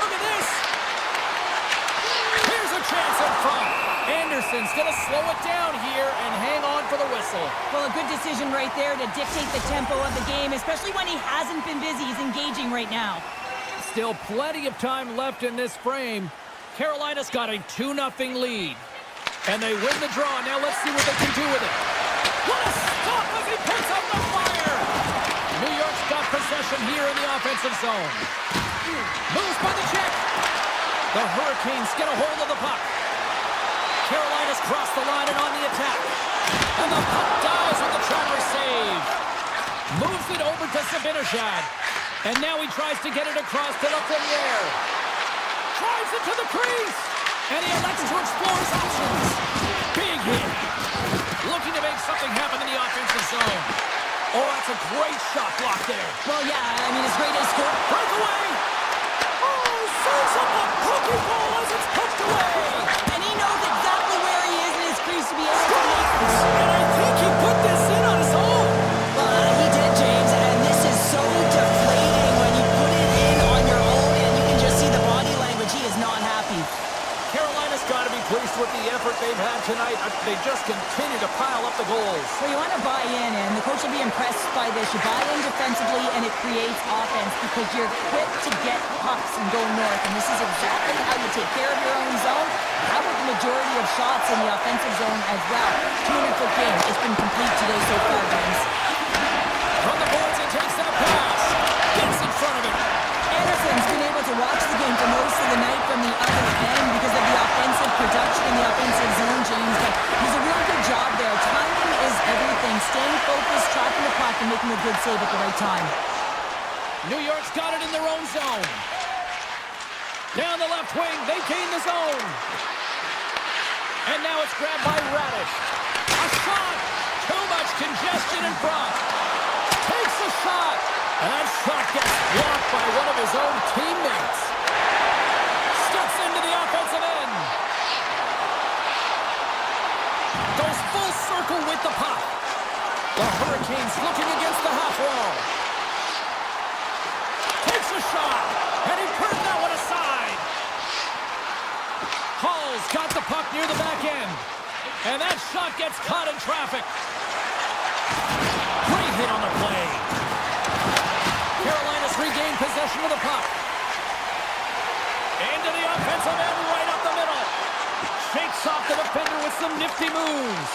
[SPEAKER 1] Look at this. Here's a chance in front. Anderson's going to slow it down here and hang on for the whistle.
[SPEAKER 2] Well, a good decision right there to dictate the tempo of the game, especially when he hasn't been busy. He's engaging right now.
[SPEAKER 1] Still plenty of time left in this frame. Carolina's got a 2-0 lead. And they win the draw. Now let's see what they can do with it. What a stop as he puts out the fire! New York's got possession here in the offensive zone. Moves by the check. The Hurricanes get a hold of the puck. Carolina's crossed the line and on the attack. And the puck dies with the trapper save. Moves it over to Zibanejad. And now he tries to get it across to Lafreniere. Drives it to the crease. And he elects to explore his options. Big hit. Looking to make something happen in the offensive zone. Oh, that's a great shot block there.
[SPEAKER 2] Well, yeah, I mean, it's great to score.
[SPEAKER 1] Breakaway. Oh, serves up a cookie ball as it's poked away.
[SPEAKER 2] And he knows exactly where he is in his crease to be able to make this.
[SPEAKER 1] And I think he put this in on his own.
[SPEAKER 2] He did, James, and this is so deflating when you put it in on your own and you can just see the body language. He is not happy.
[SPEAKER 1] Carolina's got to be pleased with the effort they've had tonight. They just continue to pile up the goals.
[SPEAKER 2] Well, you want to buy in, and the coach will be impressed by this. You buy in defensively, and it creates offense because you're quick to get pucks and go north, and this is exactly how you take care of your own zone. How about the majority of shots in the offensive zone as well? 200-foot game. It's been complete today so far, James.
[SPEAKER 1] From the boards, he takes that pass. Gets in front of him.
[SPEAKER 2] Anderson's been able to watch the game for most of the night from the other end because of the offensive production in the offensive zone, James. But he's a real good job there. Timing is everything. Staying focused, tracking the puck, and making a good save at the right time.
[SPEAKER 1] New York's got it in their own zone. Down the left wing, they gain the zone. And now it's grabbed by Radish. A shot. Too much congestion in front. Takes a shot. And that shot gets blocked by one of his own teammates. Steps into the offensive end. Goes full circle with the puck. The Hurricanes looking against the half wall. Takes a shot. And he put that one aside. Hall's got the puck near the back end. And that shot gets caught in traffic. Great hit on the play. Carolina's regained possession of the puck. Into the offensive end, right up the middle. Shakes off the defender with some nifty moves.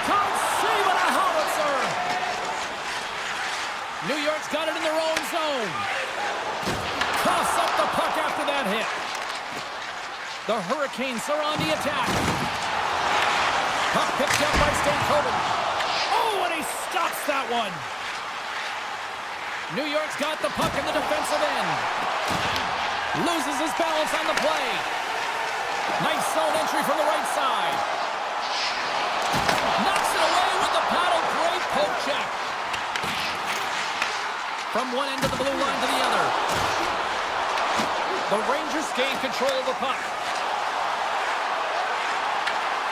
[SPEAKER 1] Can't save it, a howitzer. New York's got it in their own zone. Coughs up the puck after that hit. The Hurricanes are on the attack. Puck picked up by Stankoven. Oh, and he stops that one. New York's got the puck in the defensive end. Loses his balance on the play. Nice zone entry from the right side. Knocks it away with the paddle. Great poke check. From one end of the blue line to the other. The Rangers gain control of the puck.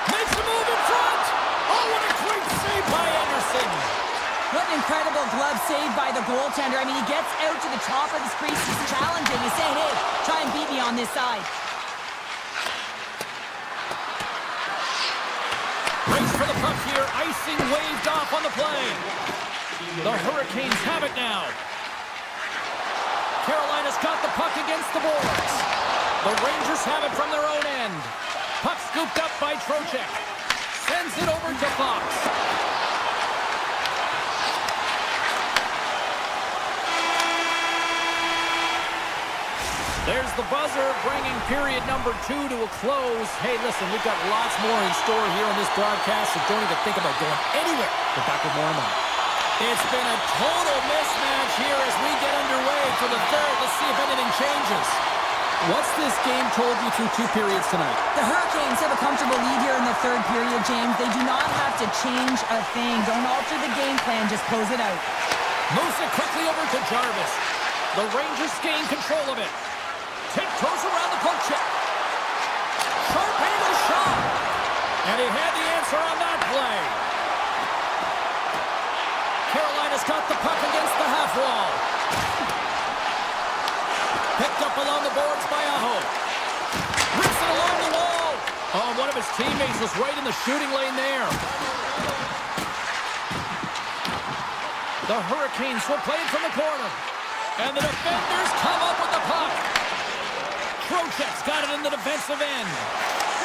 [SPEAKER 1] Makes a move in front. Oh, what a great save by Anderson.
[SPEAKER 2] What an incredible glove save by the goaltender. I mean, he gets out to the top of his crease. He's challenging. He's saying, hey, try and beat me on this side.
[SPEAKER 1] Race for the puck here. Icing waved off on the play. The Hurricanes have it now. Carolina's got the puck against the boards. The Rangers have it from their own end. Puck scooped up by Trocheck. Sends it over to Fox. There's the buzzer, bringing period number 2 to a close. Hey, listen, we've got lots more in store here on this broadcast, so don't even think about going anywhere. We're back with more in a moment. It's been a total mismatch here as we get underway for the third. Let's see if anything changes.
[SPEAKER 3] What's this game told you through 2 periods tonight?
[SPEAKER 2] The Hurricanes have a comfortable lead here in the third period, James. They do not have to change a thing. Don't alter the game plan, just close it out.
[SPEAKER 1] Moves it quickly over to Jarvis. The Rangers gain control of it. Tiptoes around the poke check. Sharp angle shot. And he had the answer on that play. Carolina's got the puck against the half wall. Picked up along the boards by Aho. Rips it along the wall. Oh, one of his teammates was right in the shooting lane there. The Hurricanes will play it from the corner. And the defenders come up with the puck. Trocheck's got it in the defensive end.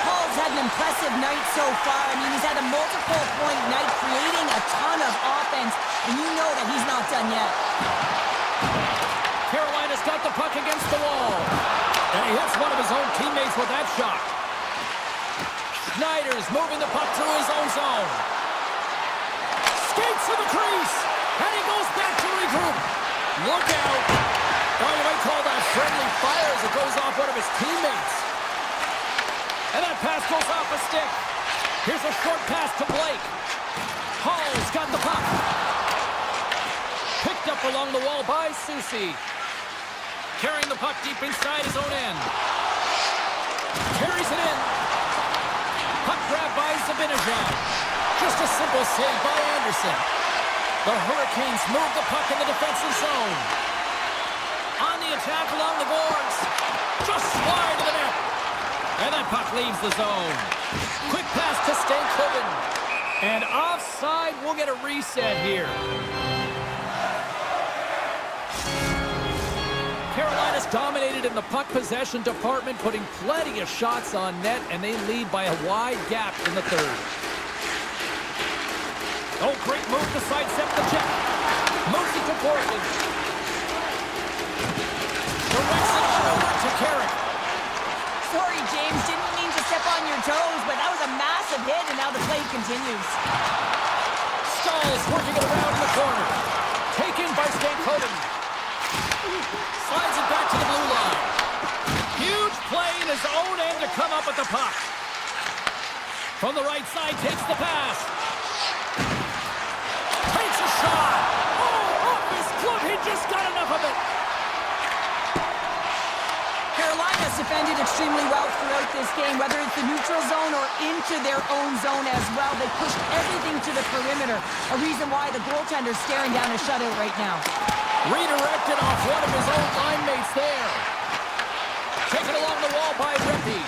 [SPEAKER 2] Paul's had an impressive night so far. I mean, he's had a multiple-point night, creating a ton of offense, and you know that he's not done yet.
[SPEAKER 1] Carolina's got the puck against the wall. And he hits one of his own teammates with that shot. Schneider's moving the puck through his own zone. Skates to the crease. And he goes back to regroup. Look out. Oh, you might call that friendly fire as it goes off one of his teammates. And that pass goes off a stick. Here's a short pass to Blake. Hall's got the puck. Picked up along the wall by Susie. Carrying the puck deep inside his own end. Carries it in. Puck grab by Zabinajad. Just a simple save by Anderson. The Hurricanes move the puck in the defensive zone. On the attack along the boards. Just wide of the net. And that puck leaves the zone. Quick pass to Stankoven. And offside, we'll get a reset here. Carolina's dominated in the puck possession department, putting plenty of shots on net, and they lead by a wide gap in the third. Oh, great move to sidestep the check. Moves it to Portland. Directs it over to Carrick.
[SPEAKER 2] Sorry, James, didn't mean to step on your toes, but that was a massive hit, and now the play continues.
[SPEAKER 1] Stall's working it around in the corner. Taken by Stankoven. Slides it back to the blue line. Huge play in his own end to come up with the puck. From the right side, takes the pass. Takes a shot. Oh, off his glove. He just got enough of it.
[SPEAKER 2] Carolina's defended extremely well throughout this game, whether it's the neutral zone or into their own zone as well. They pushed everything to the perimeter, a reason why the goaltender's staring down a shutout right now.
[SPEAKER 1] Redirected off one of his own line mates there. Taken along the wall by Rippey.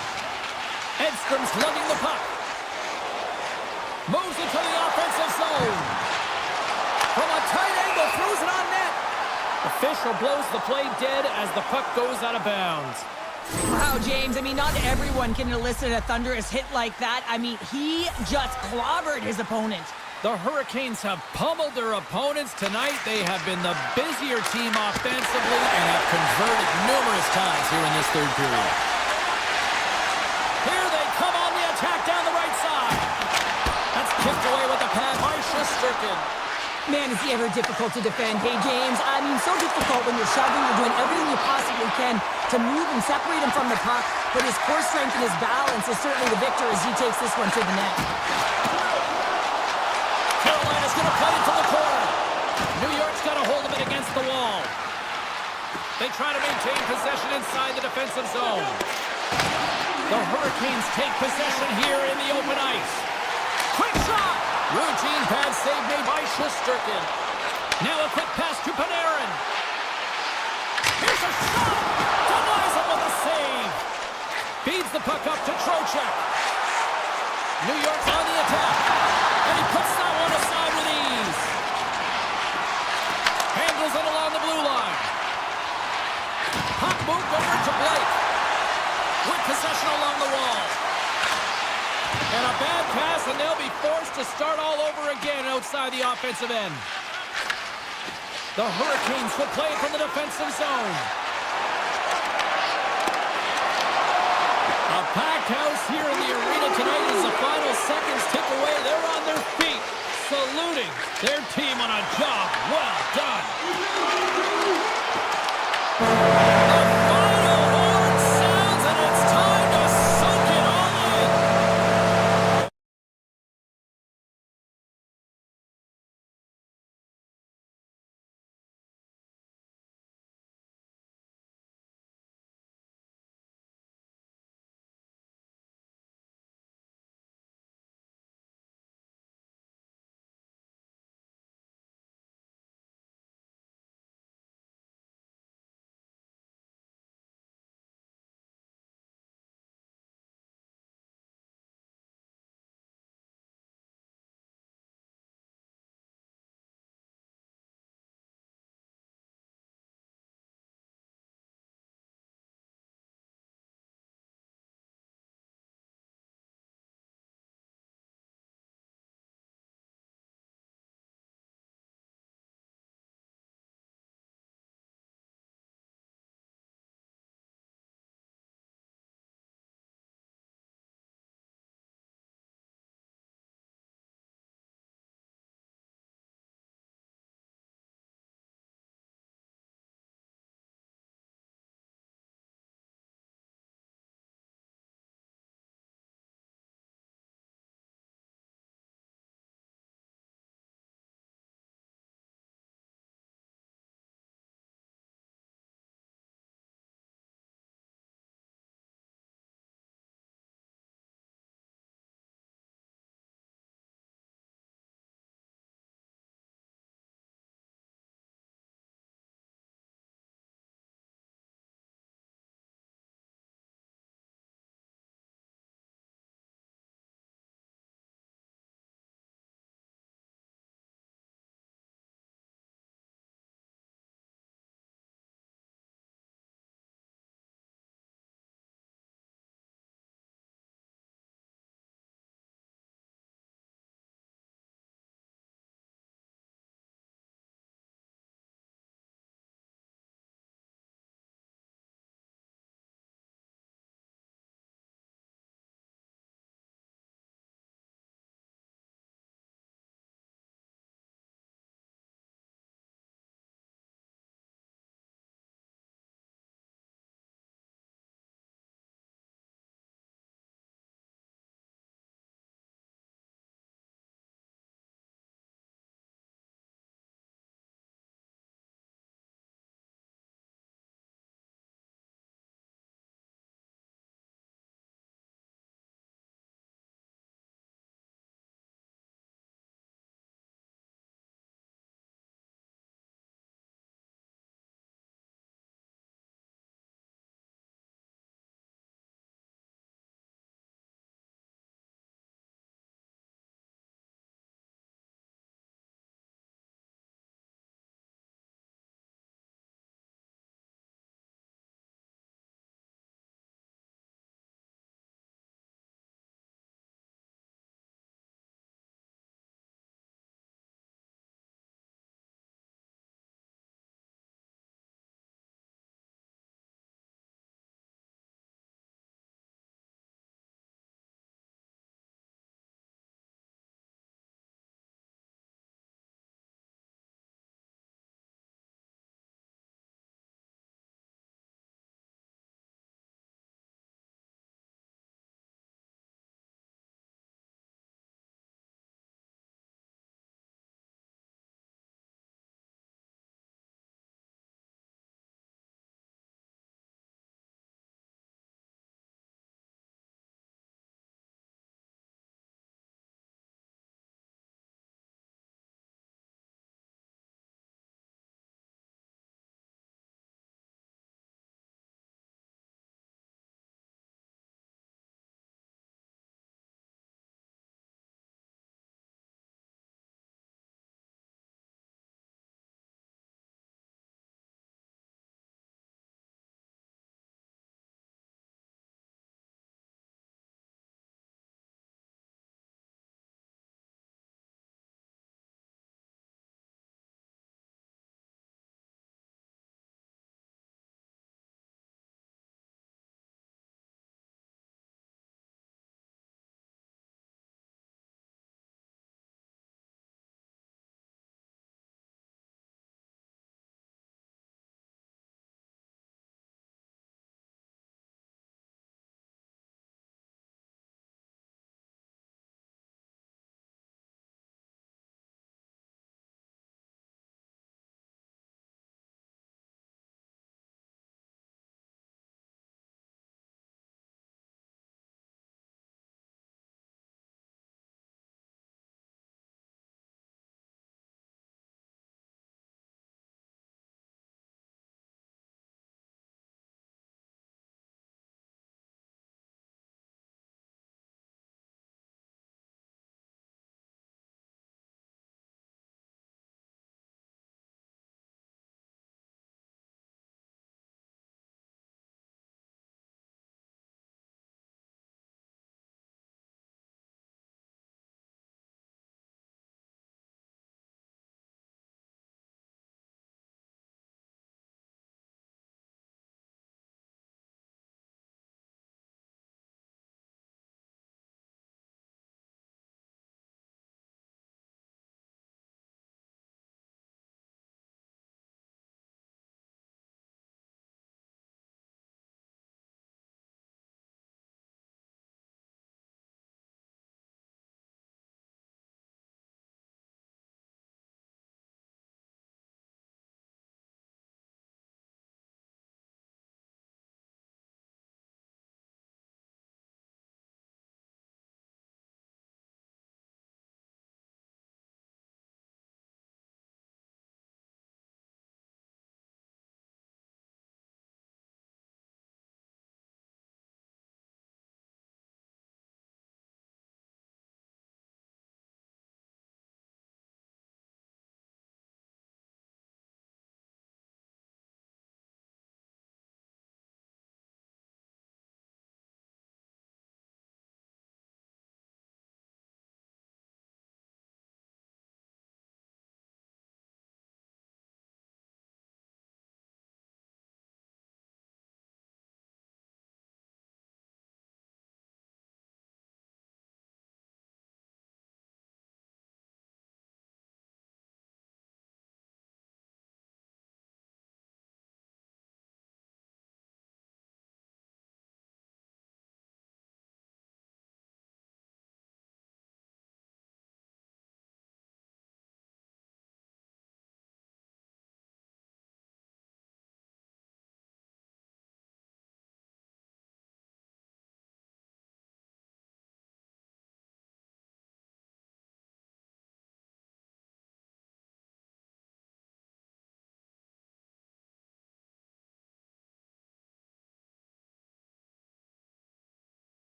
[SPEAKER 1] Edstrom's lugging the puck. Moves it to the offensive zone. From a tight angle, throws it on net. Official blows the play dead as the puck goes out of bounds.
[SPEAKER 2] Wow, James, I mean, not everyone can elicit a thunderous hit like that. I mean, he just clobbered his opponent.
[SPEAKER 1] The Hurricanes have pummeled their opponents tonight. They have been the busier team offensively and have converted numerous times here in this third period. Here they come on the attack down the right side. That's kicked away with the pad by Shesterkin.
[SPEAKER 2] Man, is he ever difficult to defend. Hey, James, I mean, so difficult when you're shoving, you're doing everything you possibly can to move and separate him from the puck, but his core strength and his balance is certainly the victor as he takes this one to the net.
[SPEAKER 1] Carolina's going to play it to the corner. New York's got a hold of it against the wall. They try to maintain possession inside the defensive zone. The Hurricanes take possession here in the open ice. Quick shot! Routine pad save made by Shesterkin. Now a quick pass to Panarin. Here's a shot! Denies him with a save. Feeds the puck up to Trocheck. New York's on the attack. And he puts that one aside with ease. Handles it along the blue line. Puck moved over to Blake. With possession along the wall. And a bad pass, and they'll be forced to start all over again outside the offensive end. The Hurricanes will play it from the defensive zone.
[SPEAKER 3] Packed house here in the arena tonight as the final seconds tick away. They're on their feet, saluting their team on a job well done.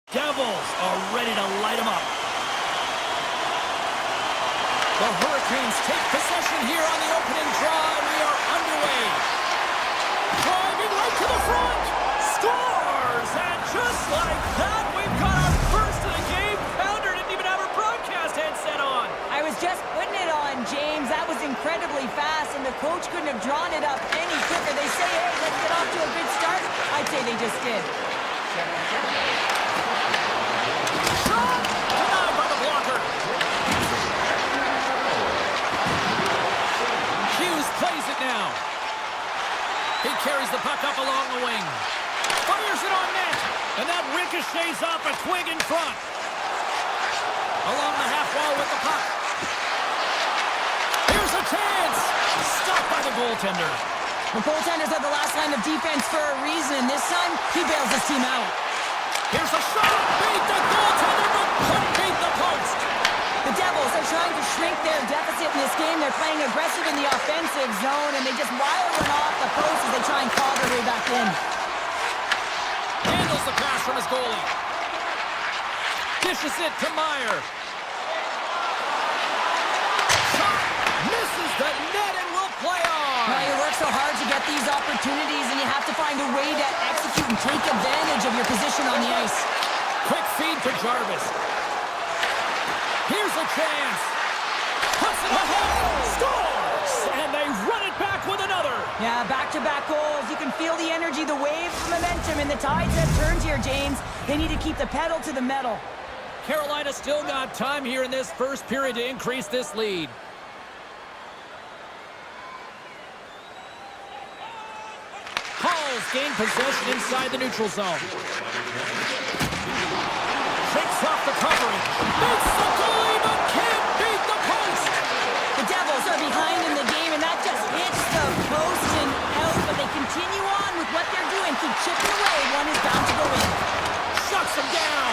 [SPEAKER 3] Devils are ready to light them up.
[SPEAKER 1] The Hurricanes take possession here on the opening draw, and we are underway. Driving right to the front. Scores! And just like that, we've got our first of the game. Pounder didn't even have her broadcast headset on.
[SPEAKER 2] I was just putting it on, James. That was incredibly fast, and the coach couldn't have drawn it up any quicker. They say, hey, let's get off to a good start. I'd say they just did.
[SPEAKER 1] Shot! Denied by the blocker. Hughes plays it now. He carries the puck up along the wing. Fires it on net. And that ricochets off a twig in front. Along the half wall with the puck. Here's a chance. Stopped by the goaltender.
[SPEAKER 2] The goaltenders are the last line of defense for a reason. This time, he bails his team out.
[SPEAKER 1] Here's a shot. Beat the goaltender, but couldn't beat the post.
[SPEAKER 2] The Devils are trying to shrink their deficit in this game. They're playing aggressive in the offensive zone, and they just wire one off the post as they try and claw their way back in.
[SPEAKER 1] Handles the pass from his goalie. Dishes it to Meyer. Shot misses the net and will play on.
[SPEAKER 2] Well, you work so hard to get these opportunities, and you have to find a way to execute and take advantage of your position on the ice.
[SPEAKER 1] Quick feed to Jarvis. Here's a chance. Puts it ahead. Scores! And they run it back with another.
[SPEAKER 2] Yeah, back-to-back goals. You can feel the energy, the waves, the momentum, and the tides have turned here, James. They need to keep the pedal to the metal.
[SPEAKER 1] Carolina still got time here in this first period to increase this lead. Halls gain possession inside the neutral zone. Shakes off the covering. Makes the goalie, but can't beat the post.
[SPEAKER 2] The Devils are behind in the game, and that just hits the post and out, but they continue on with what they're doing. Keep chipping away. One is bound to go in.
[SPEAKER 1] Shuts him down.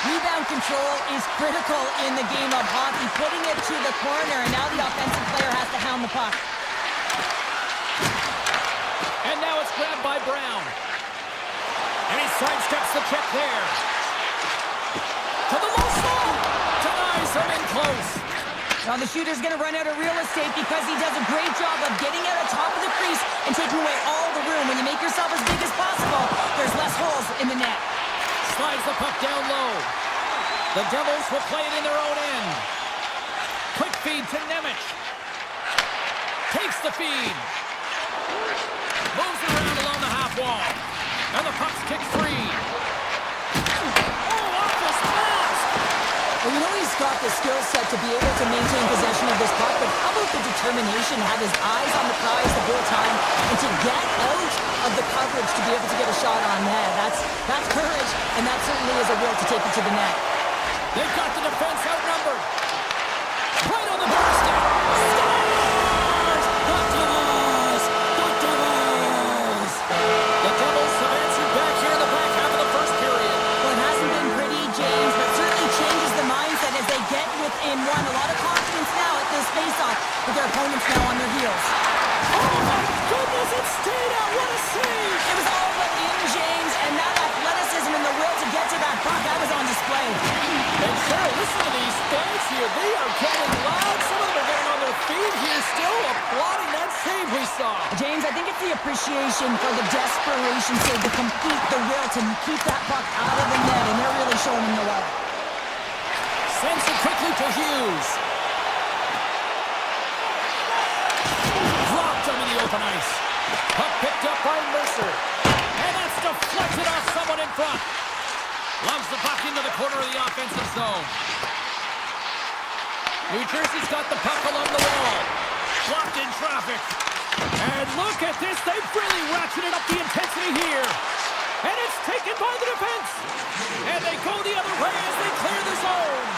[SPEAKER 2] Rebound control is critical in the game of hockey. Putting it to the corner, and now the offensive player has to hound the puck.
[SPEAKER 1] And now it's grabbed by Brown. And he sidesteps the check there. To the low slot. Denies him in close.
[SPEAKER 2] Now the shooter's going to run out of real estate because he does a great job of getting out on top of the crease and taking away all the room. When you make yourself as big as possible, there's less holes in the net.
[SPEAKER 1] Slides the puck down low. The Devils will play it in their own end. Quick feed to Nemec. Takes the feed. Moves around along the half wall. And the puck's kicked free. Oh, off his mask!
[SPEAKER 2] Well, you know he's got the skill set to be able to maintain possession of this puck, but how about the determination, have his eyes on the prize the whole time, and to get out of the coverage to be able to get a shot on net. That's courage, and that certainly is a will to take it to the net.
[SPEAKER 1] They've got the defense outnumbered. Right on the doorstep. Scores! The Devils! The Devils! The Devils have answered back here in the back half of the first period.
[SPEAKER 2] Well, it hasn't been pretty, James, but certainly changes the mindset as they get within one. A lot of confidence now at this face-off with their opponents now on their heels.
[SPEAKER 1] Oh my goodness, it stayed out. What a save!
[SPEAKER 2] It was all but in, James, and that athleticism and the will to get to that puck, that was on display.
[SPEAKER 1] And Cheryl, listen to these fans here. They are getting loud. Some of them are getting on their feet here, still applauding that save we saw.
[SPEAKER 2] James, I think it's the appreciation for the desperation save, to complete the will to keep that puck out of the net, and they're really showing him the way.
[SPEAKER 1] Sends it quickly to Hughes. Dropped him in the open ice. Puck picked up by Mercer. And that's deflected off someone in front. Loves the puck into the corner of the offensive zone. New Jersey's got the puck along the wall. Blocked in traffic. And look at this. They've really ratcheted up the intensity here. And it's taken by the defense. And they go the other way as they clear the zone.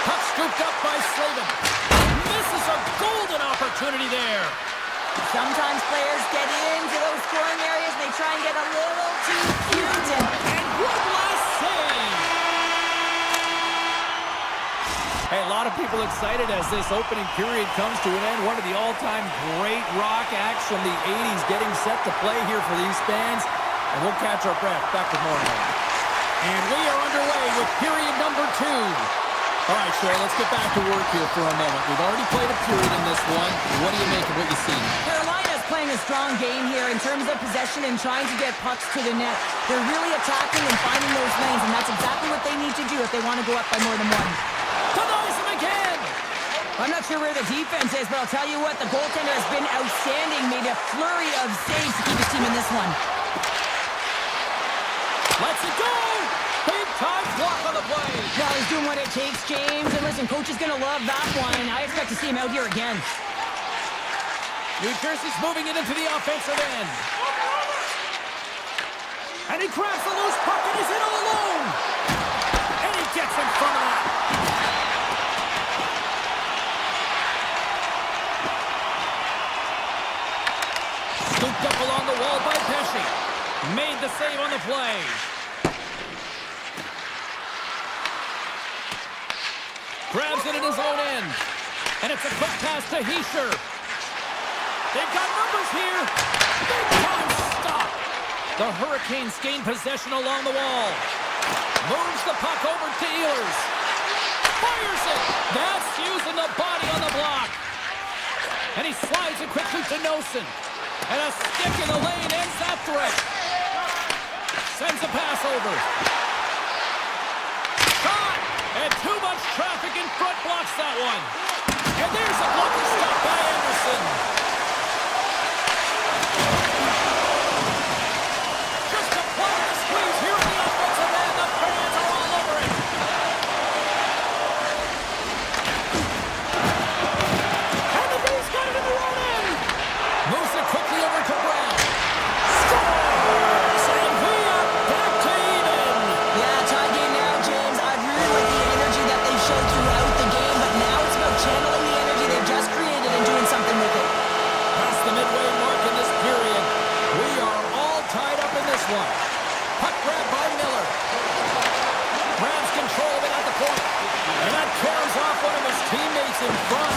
[SPEAKER 1] Puck scooped up by Slavin. Misses a golden opportunity there.
[SPEAKER 2] Sometimes players get into those scoring areas and they try and get a little too cute.
[SPEAKER 1] And one last save. Hey, a lot of people excited as this opening period comes to an end. One of the all-time great rock acts from the 80s getting set to play here for these fans. And we'll catch our breath. Back with more now.
[SPEAKER 3] And we are underway with period number 2.
[SPEAKER 1] All right, Shore, let's get back to work here for a moment. We've already played a period in this one. What do you make of what you see?
[SPEAKER 2] Carolina's playing a strong game here in terms of possession and trying to get pucks to the net. They're really attacking and finding those lanes, and that's exactly what they need to do if they want to go up by more than one.
[SPEAKER 3] Denies him again!
[SPEAKER 2] I'm not sure where the defense is, but I'll tell you what, the goaltender has been outstanding, made a flurry of saves to keep his team in this one.
[SPEAKER 3] Lets it go! Big time block on the play!
[SPEAKER 2] Now he's doing what it takes, James, and listen, coach is going to love that one, and I expect to see him out here again.
[SPEAKER 3] New Jersey's moving it into the offensive end. And he grabs the loose puck and he's in all alone! And he gets in front of that! Scooped up along the wall by Pesci. Made the save on the play. Grabs it in his own end. And it's a quick pass to Hischer. They've got numbers here. Big time stop. The Hurricanes gain possession along the wall. Moves the puck over to Ehlers. Fires it. That's using the body on the block. And he slides it quickly to Nosen. And a stick in the lane ends that threat. Sends a pass over. Shot! And too much traffic in front blocks that one. And there's a blocker stop by Anderson. Just a play and a squeeze here in the offensive end. The fans are all over it. And the B's got it in their own end. Moves it quickly over to Brown. Scores! And we are back to even.
[SPEAKER 2] Yeah, tie game now, James. I really like the energy that they showed throughout the game, but now it's about channeling the energy they've just created and doing something with it.
[SPEAKER 3] Past the midway mark in this period. We are all tied up in this one. Puck grab by Miller. Grabs control of it at the point. And that carries off one of his teammates in front.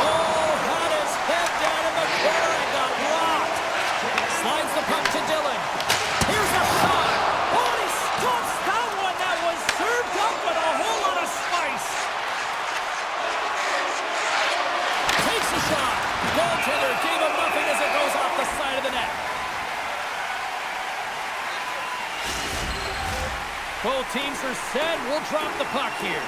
[SPEAKER 3] Oh, had his head down in the corner and got rocked. Slides the puck to Dillon. Here's a shot. Oh, and he stops that one. That was served up with a whole lot of spice. Takes a shot. Goaltender gave him nothing as it goes off the side of the net. Both teams are set. We'll drop the puck here.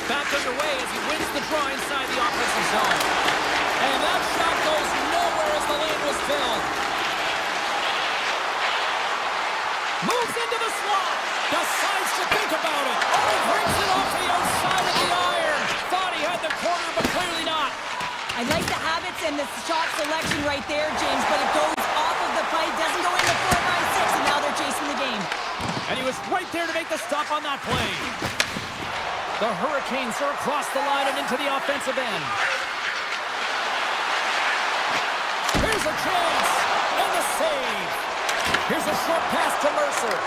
[SPEAKER 3] Back underway as he wins the draw inside the offensive zone. And that shot goes nowhere as the lane was filled. Moves into the slot. Decides to think about it. Oh, brings it off the outside of the iron. Thought he had the corner, but clearly not.
[SPEAKER 2] I like the habits and the shot selection right there, James, but it goes off of the pipe, doesn't go into 4-5-6, and now they're chasing the game.
[SPEAKER 3] And he was right there to make the stop on that play. The Hurricanes are across the line and into the offensive end. Here's a chance, and the save. Here's a short pass to Mercer.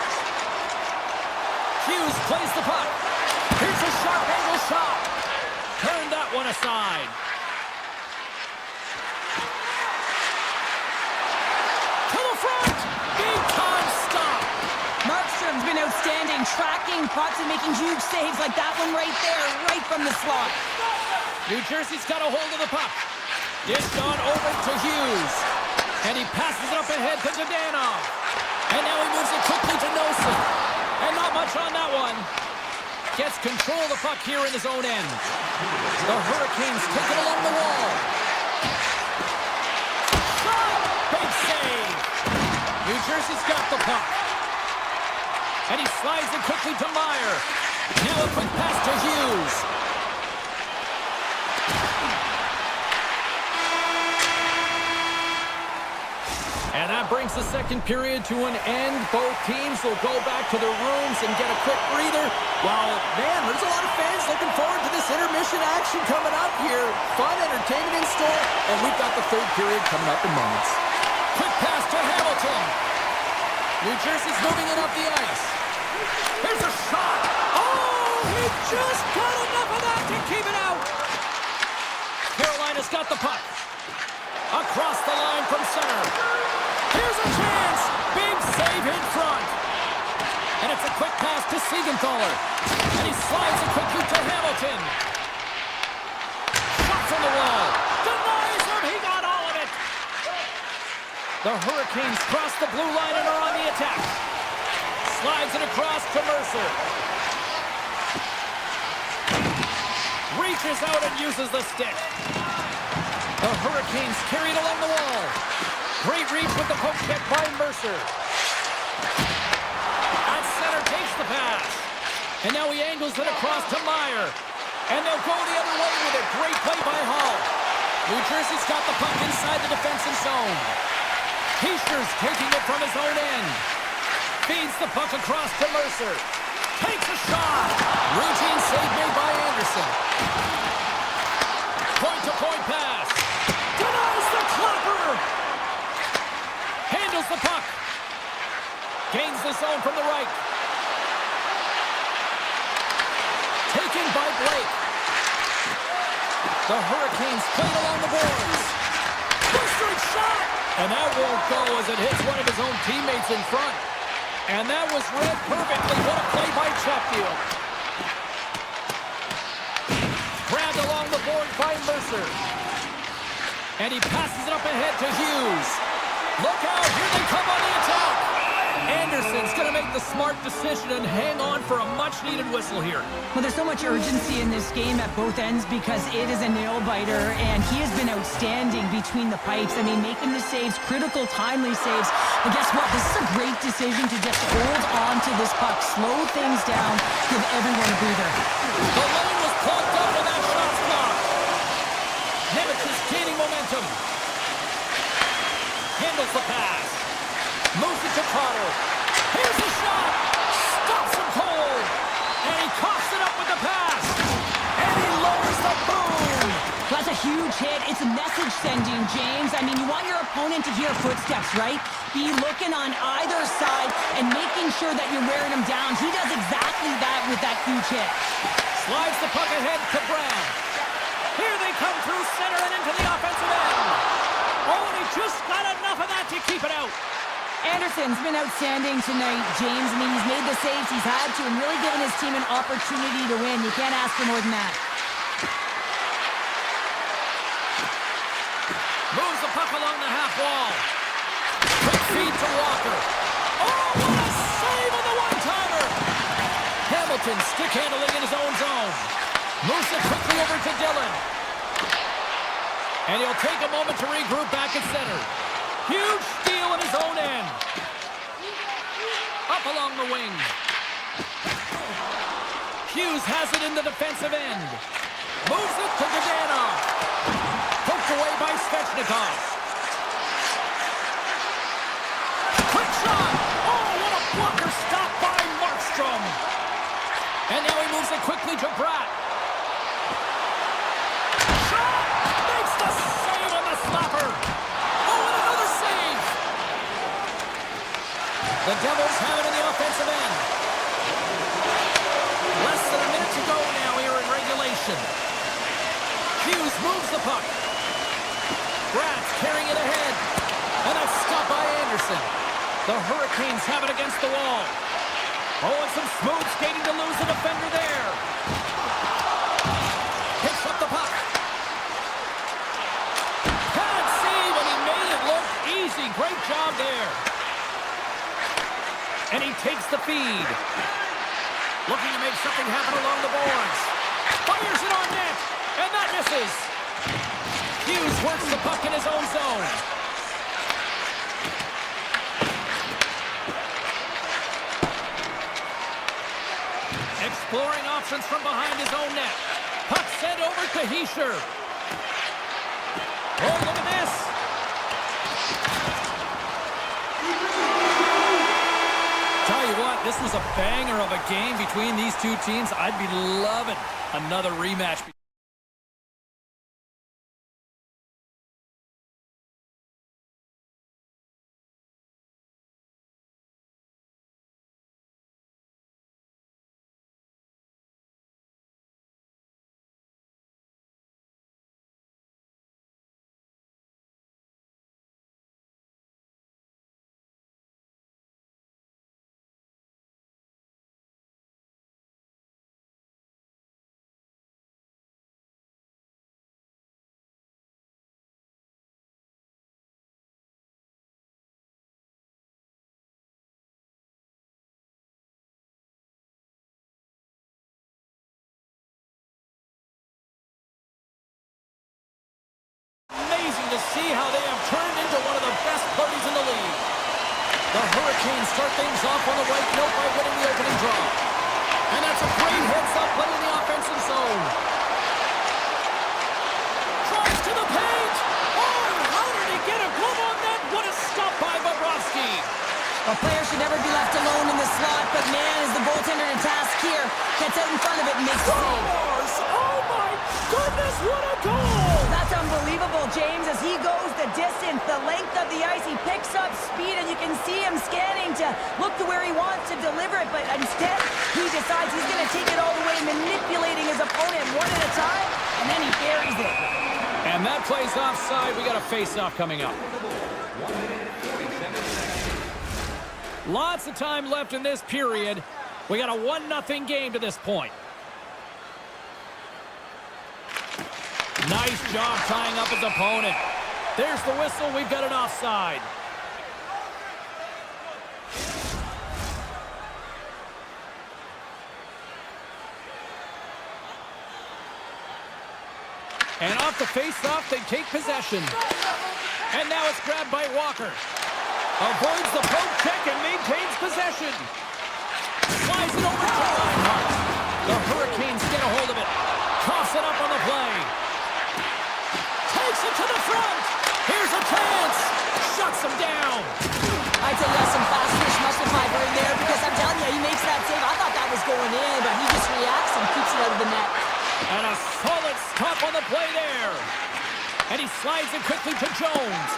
[SPEAKER 3] Hughes plays the puck. Here's a sharp angle shot. Turned that one aside. To the front. Big time stop.
[SPEAKER 2] Markstrom's been outstanding, tracking pucks and making huge saves like that one right there, right from the slot.
[SPEAKER 3] New Jersey's got a hold of the puck. Dished on over to Hughes. And he passes it up ahead to Zhdanov. And now he moves it quickly to Nosen. And not much on that one. Gets control of the puck here in his own end. The Hurricanes take it along the wall. Shot! Big save. New Jersey's got the puck. And he slides it quickly to Meyer. Now a quick pass to Hughes. And that brings the second period to an end. Both teams will go back to their rooms and get a quick breather.
[SPEAKER 1] Wow, man, there's a lot of fans looking forward to this intermission action coming up here. Fun entertainment in store, and we've got the third period coming up in moments.
[SPEAKER 3] Quick pass to Hamilton. New Jersey's moving it up the ice. Here's a shot. Oh, he just got enough of that to keep it out. Carolina He's got the puck. Across the line from center. Here's a chance. Big save in front. And it's a quick pass to Siegenthaler. And he slides it quickly to Hamilton. Shot from the wall. Denies him. He got all of it. The Hurricanes cross the blue line and are on the attack. Slides it across to Mercer. Reaches out and uses the stick. The Hurricanes carried along the wall. Great reach with the poke check by Mercer. At center takes the pass. And now he angles it across to Meyer. And they'll go the other way with it. Great play by Hall. New Jersey's got the puck inside the defensive zone. Heischer's taking it from his own end. Feeds the puck across to Mercer. Takes a shot. Routine save made by Anderson. Point-to-point pass. Denies the clapper. Handles the puck. Gains the zone from the right. Taken by Blake. The Hurricanes played along the boards. Blistering shot. And that won't go as it hits one of his own teammates in front. And that was read perfectly. What a play by Chatfield. Grabbed along the board by Mercer. And he passes it up ahead to Hughes. Look out, here they come on the attack. Anderson's going to make the smart decision and hang on for a much-needed whistle here.
[SPEAKER 2] Well, there's so much urgency in this game at both ends because it is a nail-biter, and he has been outstanding between the pipes. I mean, making the saves, critical, timely saves. But guess what? This is a great decision to just hold on to this puck, slow things down, give everyone a breather.
[SPEAKER 3] The lane was clogged up with that shot clock. Nemec is gaining momentum. Handles the pass. Moves it to Carter. Here's the shot. Stops him cold. And he coughs it up with the pass. And he lowers the boom.
[SPEAKER 2] That's a huge hit. It's a message sending, James. I mean, you want your opponent to hear footsteps, right? Be looking on either side and making sure that you're wearing him down. He does exactly that with that huge hit.
[SPEAKER 3] Slides the puck ahead to Brown. Here they come through center and into the offensive end. Oh, and he just got enough of that to keep it out.
[SPEAKER 2] Anderson's been outstanding tonight, James. I mean, he's made the saves he's had to and really given his team an opportunity to win. You can't ask for more than that.
[SPEAKER 3] Moves the puck along the half wall. Quick feed to Walker. Oh, what a save on the one-timer! Hamilton stick handling in his own zone. Moves it quickly over to Dillon. And he'll take a moment to regroup back at center. Huge steal in his own end. Up along the wing. Hughes has it in the defensive end. Moves it to Gaganov. Poked away by Svechnikov. Quick shot. Oh, what a blocker stop by Markstrom. And now he moves it quickly to Bratt. Shot. Makes the save on the slapper. The Devils have it in the offensive end. Less than a minute to go now here in regulation. Hughes moves the puck. Bratt's carrying it ahead. And that's stopped by Anderson. The Hurricanes have it against the wall. Oh, and some smooth skating to lose the defender there. Picks up the puck. Pad save, and he made it look easy. Great job there. And he takes the feed. Looking to make something happen along the boards. Fires it on net. And that misses. Hughes works the puck in his own zone. Exploring options from behind his own net. Puck sent over to Hischier. Oh, look at this. Tell you what, this was a banger of a game between these two teams. I'd be loving another rematch. amazing to see how they have turned into one of the best parties in the league. The Hurricanes start things off on the right note by winning the opening draw. And that's a great heads-up play in the offensive zone. Tries to the paint. Oh, how did he get a glove on that? What a stop by Bobrovsky.
[SPEAKER 2] A player should never be left alone in the slot, but man, is the goaltender in task here. Gets out in front of it and makes the save.
[SPEAKER 3] Oh my goodness, what a goal!
[SPEAKER 2] That's unbelievable, James, as he goes the distance, the length of the ice. He picks up speed, and you can see him scanning to look to where he wants to deliver it, but instead, he decides he's going to take it all the way, manipulating his opponent one at a time, and then he buries it.
[SPEAKER 3] And that play's offside. We got a face-off coming up. Lots of time left in this period. We got a 1-0 game to this point. Nice job tying up his opponent. There's the whistle. We've got an offside. And off the face-off, they take possession. And now it's grabbed by Walker. Avoids the poke check and maintains possession. Slides it over to Reinhart. The Hurricanes get a hold of it. Toss it up on the play. Takes it to the front. Here's a chance. Shuts him down.
[SPEAKER 2] I'd say yes, some fast fish must have fired right there, because I'm telling you, he makes that save. I thought that was going in, but he just reacts and keeps it out of the net.
[SPEAKER 3] And a solid stop on the play there. And he slides it quickly to Jones.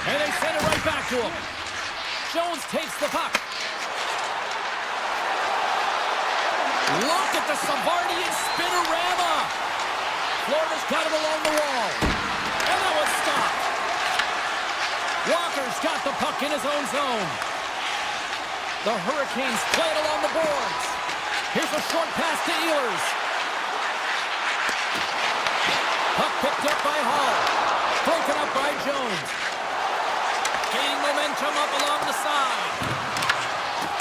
[SPEAKER 3] And they send it right back to him. Jones takes the puck. Look at the Savardian spinorama. Florida's got him along the wall. And that was stopped. Walker's got the puck in his own zone. The Hurricanes play it along the boards. Here's a short pass to Ehlers. Puck picked up by Hall. Broken up by Jones. Gaining momentum up along the side.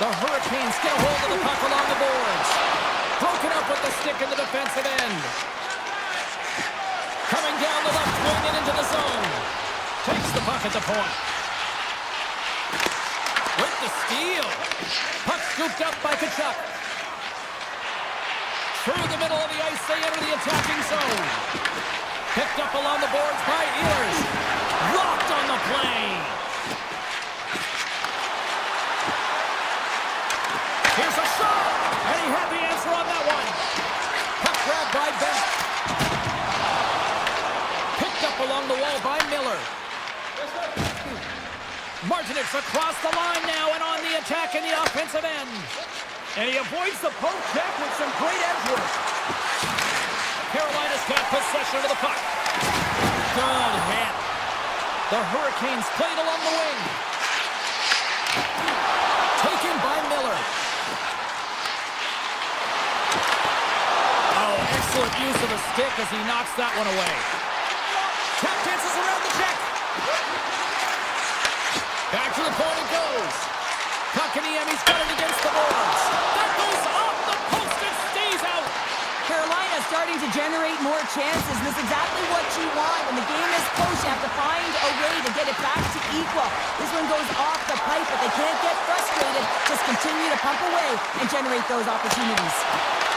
[SPEAKER 3] The Hurricanes get a hold of the puck along the boards. Broken up with the stick in the defensive end. Coming down the left wing and into the zone. Takes the puck at the point. With the steal. Puck scooped up by Kachuk. Through the middle of the ice, they enter the attacking zone. Picked up along the boards by Ehlers. Rocked on the play. Here's a shot. And he had the answer on that one. Puck grabbed by Bennett. Picked up along the wall by Miller. Martinez across the line now and on the attack in the offensive end. And he avoids the poke check with some great edge work. Carolina's got possession of the puck. Good hit. The Hurricanes played along the wing. Taken by Miller. Oh, excellent use of the stick as he knocks that one away. Tap dances around the check. Back to the point it goes. Kotkaniemi's got it against the boards. That goes off the post and stays out.
[SPEAKER 2] Carolina starting to generate more chances. This is exactly what you want. When the game is close, you have to find a way to get it back to equal. This one goes off the pipe, but they can't get frustrated. Just continue to pump away and generate those opportunities.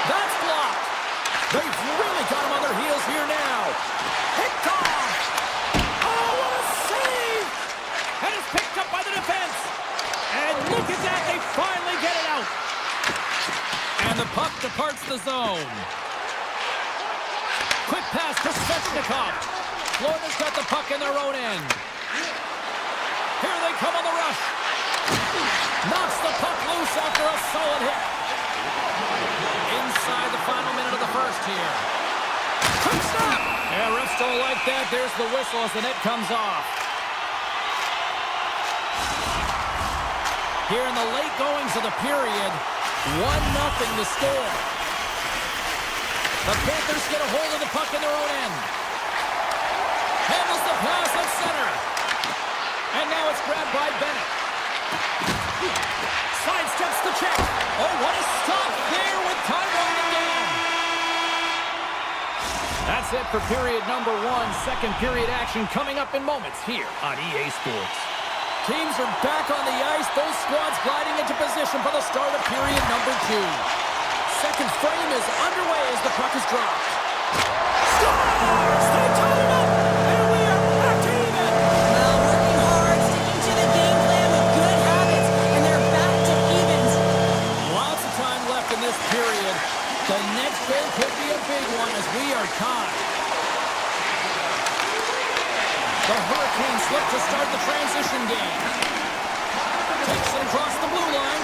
[SPEAKER 3] That's blocked. They've really got him on their heels here now. Picked off. Oh, what a save. And it's picked up by the defense. And look at that, they finally get it out. And the puck departs the zone. Quick pass to Svechnikov. Florida's got the puck in their own end. Here they come on the rush. Knocks the puck loose after a solid hit. Inside the final minute of the first here. Quick stop. Yeah, refs don't like that. There's the whistle as the net comes off. Here in the late goings of the period, 1-0 to score. The Panthers get a hold of the puck in their own end. Handles the pass at center. And now it's grabbed by Bennett. Sidesteps the check. Oh, what a stop there with time winding down. That's
[SPEAKER 1] that's it for period number one. Second period action coming up in moments here on EA Sports. Teams are back on the ice. Both squads gliding into position for the start of period number two. Second frame is underway as the puck is dropped. Scores! They tie it up! And we are back to even!
[SPEAKER 2] Well, working hard, sticking to the game plan with good habits, and they're back to evens.
[SPEAKER 1] Lots of time left in this period. The next goal could be a big one as we are tied. The Hurricanes look to start the transition game. Takes it across the blue line.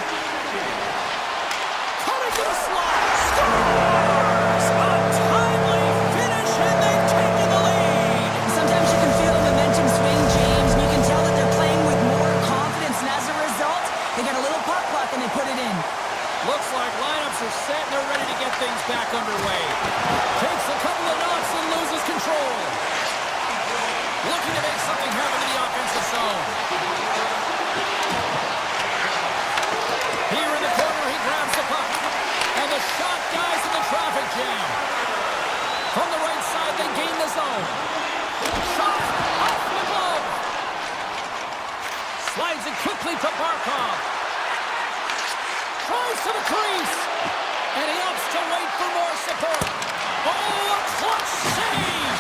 [SPEAKER 1] Cut it to the slot. Scores! A timely finish, and they've taken the lead.
[SPEAKER 2] Sometimes you can feel the momentum swing, James, and you can tell that they're playing with more confidence, and as a result, they got a little puck and they put it in.
[SPEAKER 1] Looks like lineups are set and they're ready to get things back underway. Takes a couple of knocks and loses control. Looking to make something happen in the offensive zone. Here in the corner, he grabs the puck. And the shot dies in the traffic jam. From the right side, they gain the zone. Shot off the glove. Slides it quickly to Barkov. Tries to the crease. And he opts to wait for more support. Oh, a clutch save!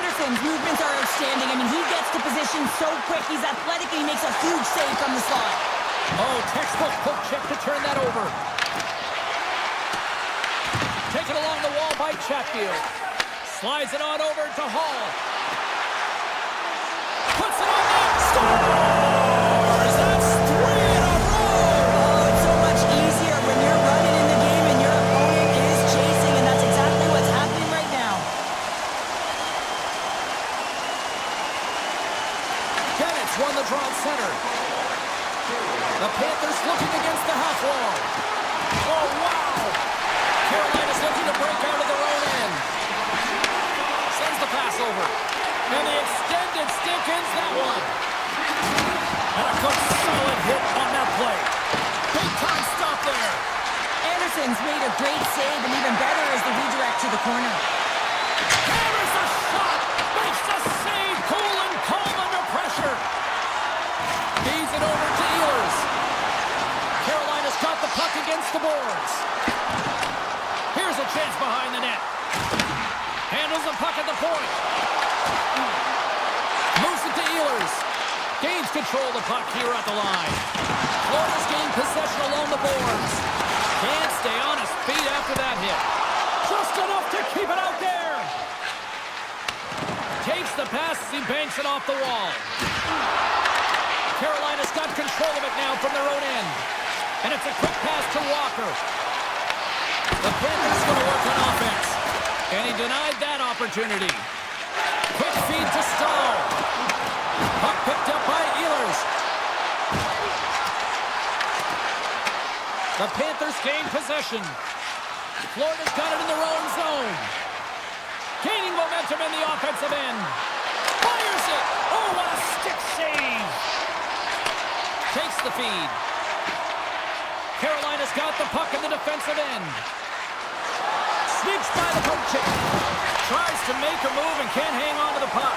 [SPEAKER 2] Anderson's movements are outstanding. I mean, he gets to position so quick. He's athletic and he makes a huge save from the slot.
[SPEAKER 1] Oh, textbook poke check to turn that over. Taken along the wall by Chatfield. Slides it on over to Hall. Puts it on net. Scores! That's 3 in a row!
[SPEAKER 2] Oh, it's so much easier when you're running in the game and your opponent is chasing, and that's exactly what's happening right now.
[SPEAKER 1] Bennett's won the draw center. The Panthers looking against the half wall. Oh, wow! Carolina's looking to break out of their own end. Sends the pass over. And the extended stick ends that one. And a good solid hit on that play. Big time stop there.
[SPEAKER 2] Anderson's made a great save, and even better is the redirect to the corner.
[SPEAKER 1] Hammers a shot. Makes the save. Cool and calm under pressure. Feeds it over to Ehlers. Carolina's got the puck against the boards. Here's a chance behind the net. Handles the puck at the point. Moves it to Ehlers. Gains control of the puck here at the line. Florida's gained possession along the boards. Can't stay on his feet after that hit. Just enough to keep it out there. Takes the pass as he banks it off the wall. Carolina's got control of it now from their own end. And it's a quick pass to Walker. The Panthers going to work on offense. And he denied that opportunity. Quick feed to Stahl. Puck picked up by Ehlers. The Panthers gain possession. Florida's got it in their own zone. Gaining momentum in the offensive end. Fires it. Oh, what a stick save. Takes the feed. Carolina's got the puck in the defensive end. Sneaks by the poke check. Tries to make a move and can't hang on to the puck.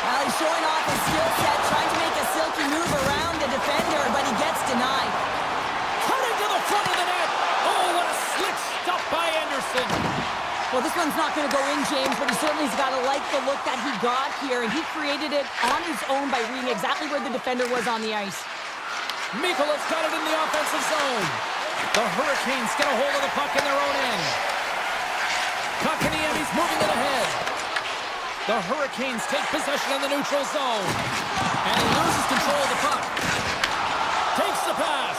[SPEAKER 2] Well, he's showing off his skill set, trying to make a silky move around the defender, but he gets denied.
[SPEAKER 1] Cutting to the front of the net. Oh, what a slick stop by Anderson.
[SPEAKER 2] Well, this one's not going to go in, James, but he certainly's got to like the look that he got here, and he created it on his own by reading exactly where the defender was on the ice.
[SPEAKER 1] Mikola's got it in the offensive zone. The Hurricanes get a hold of the puck in their own end. Kotkaniemi's moving it ahead. The Hurricanes take possession in the neutral zone. And he loses control of the puck. Takes the pass.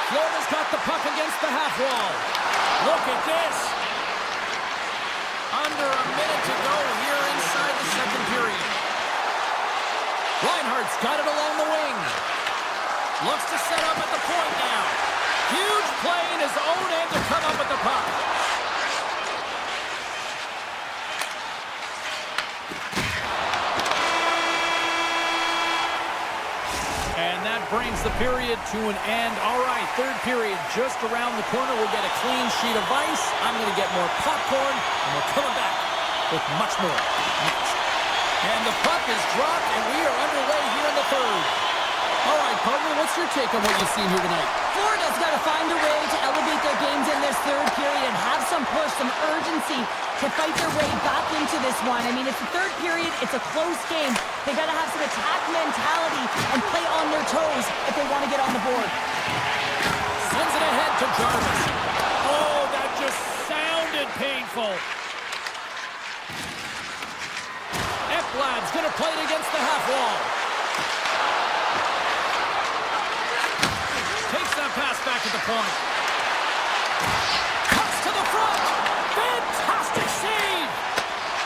[SPEAKER 1] Florida's got the puck against the half wall. Look at this. Under a minute to go here inside the second period. Reinhardt's got it along the wing. Looks to set up at the point now. Huge play in his own end to come up with the puck. And that brings the period to an end. All right, third period just around the corner. We'll get a clean sheet of ice. I'm going to get more popcorn, and we're coming back with much more next.
[SPEAKER 3] And the puck is dropped, and we are underway here in the third. All right, partner, what's your take on what you've seen here tonight?
[SPEAKER 2] Florida's got to find a way to elevate their games in this third period and have some push, some urgency to fight their way back into this one. I mean, it's the third period. It's a close game. They got to have some attack mentality and play on their toes if they want to get on the board.
[SPEAKER 3] Sends it ahead to Jarvis. Oh, that just sounded painful. Ekblad's going to play it against the half wall. Takes that pass back at the point. Cuts to the front. Fantastic save.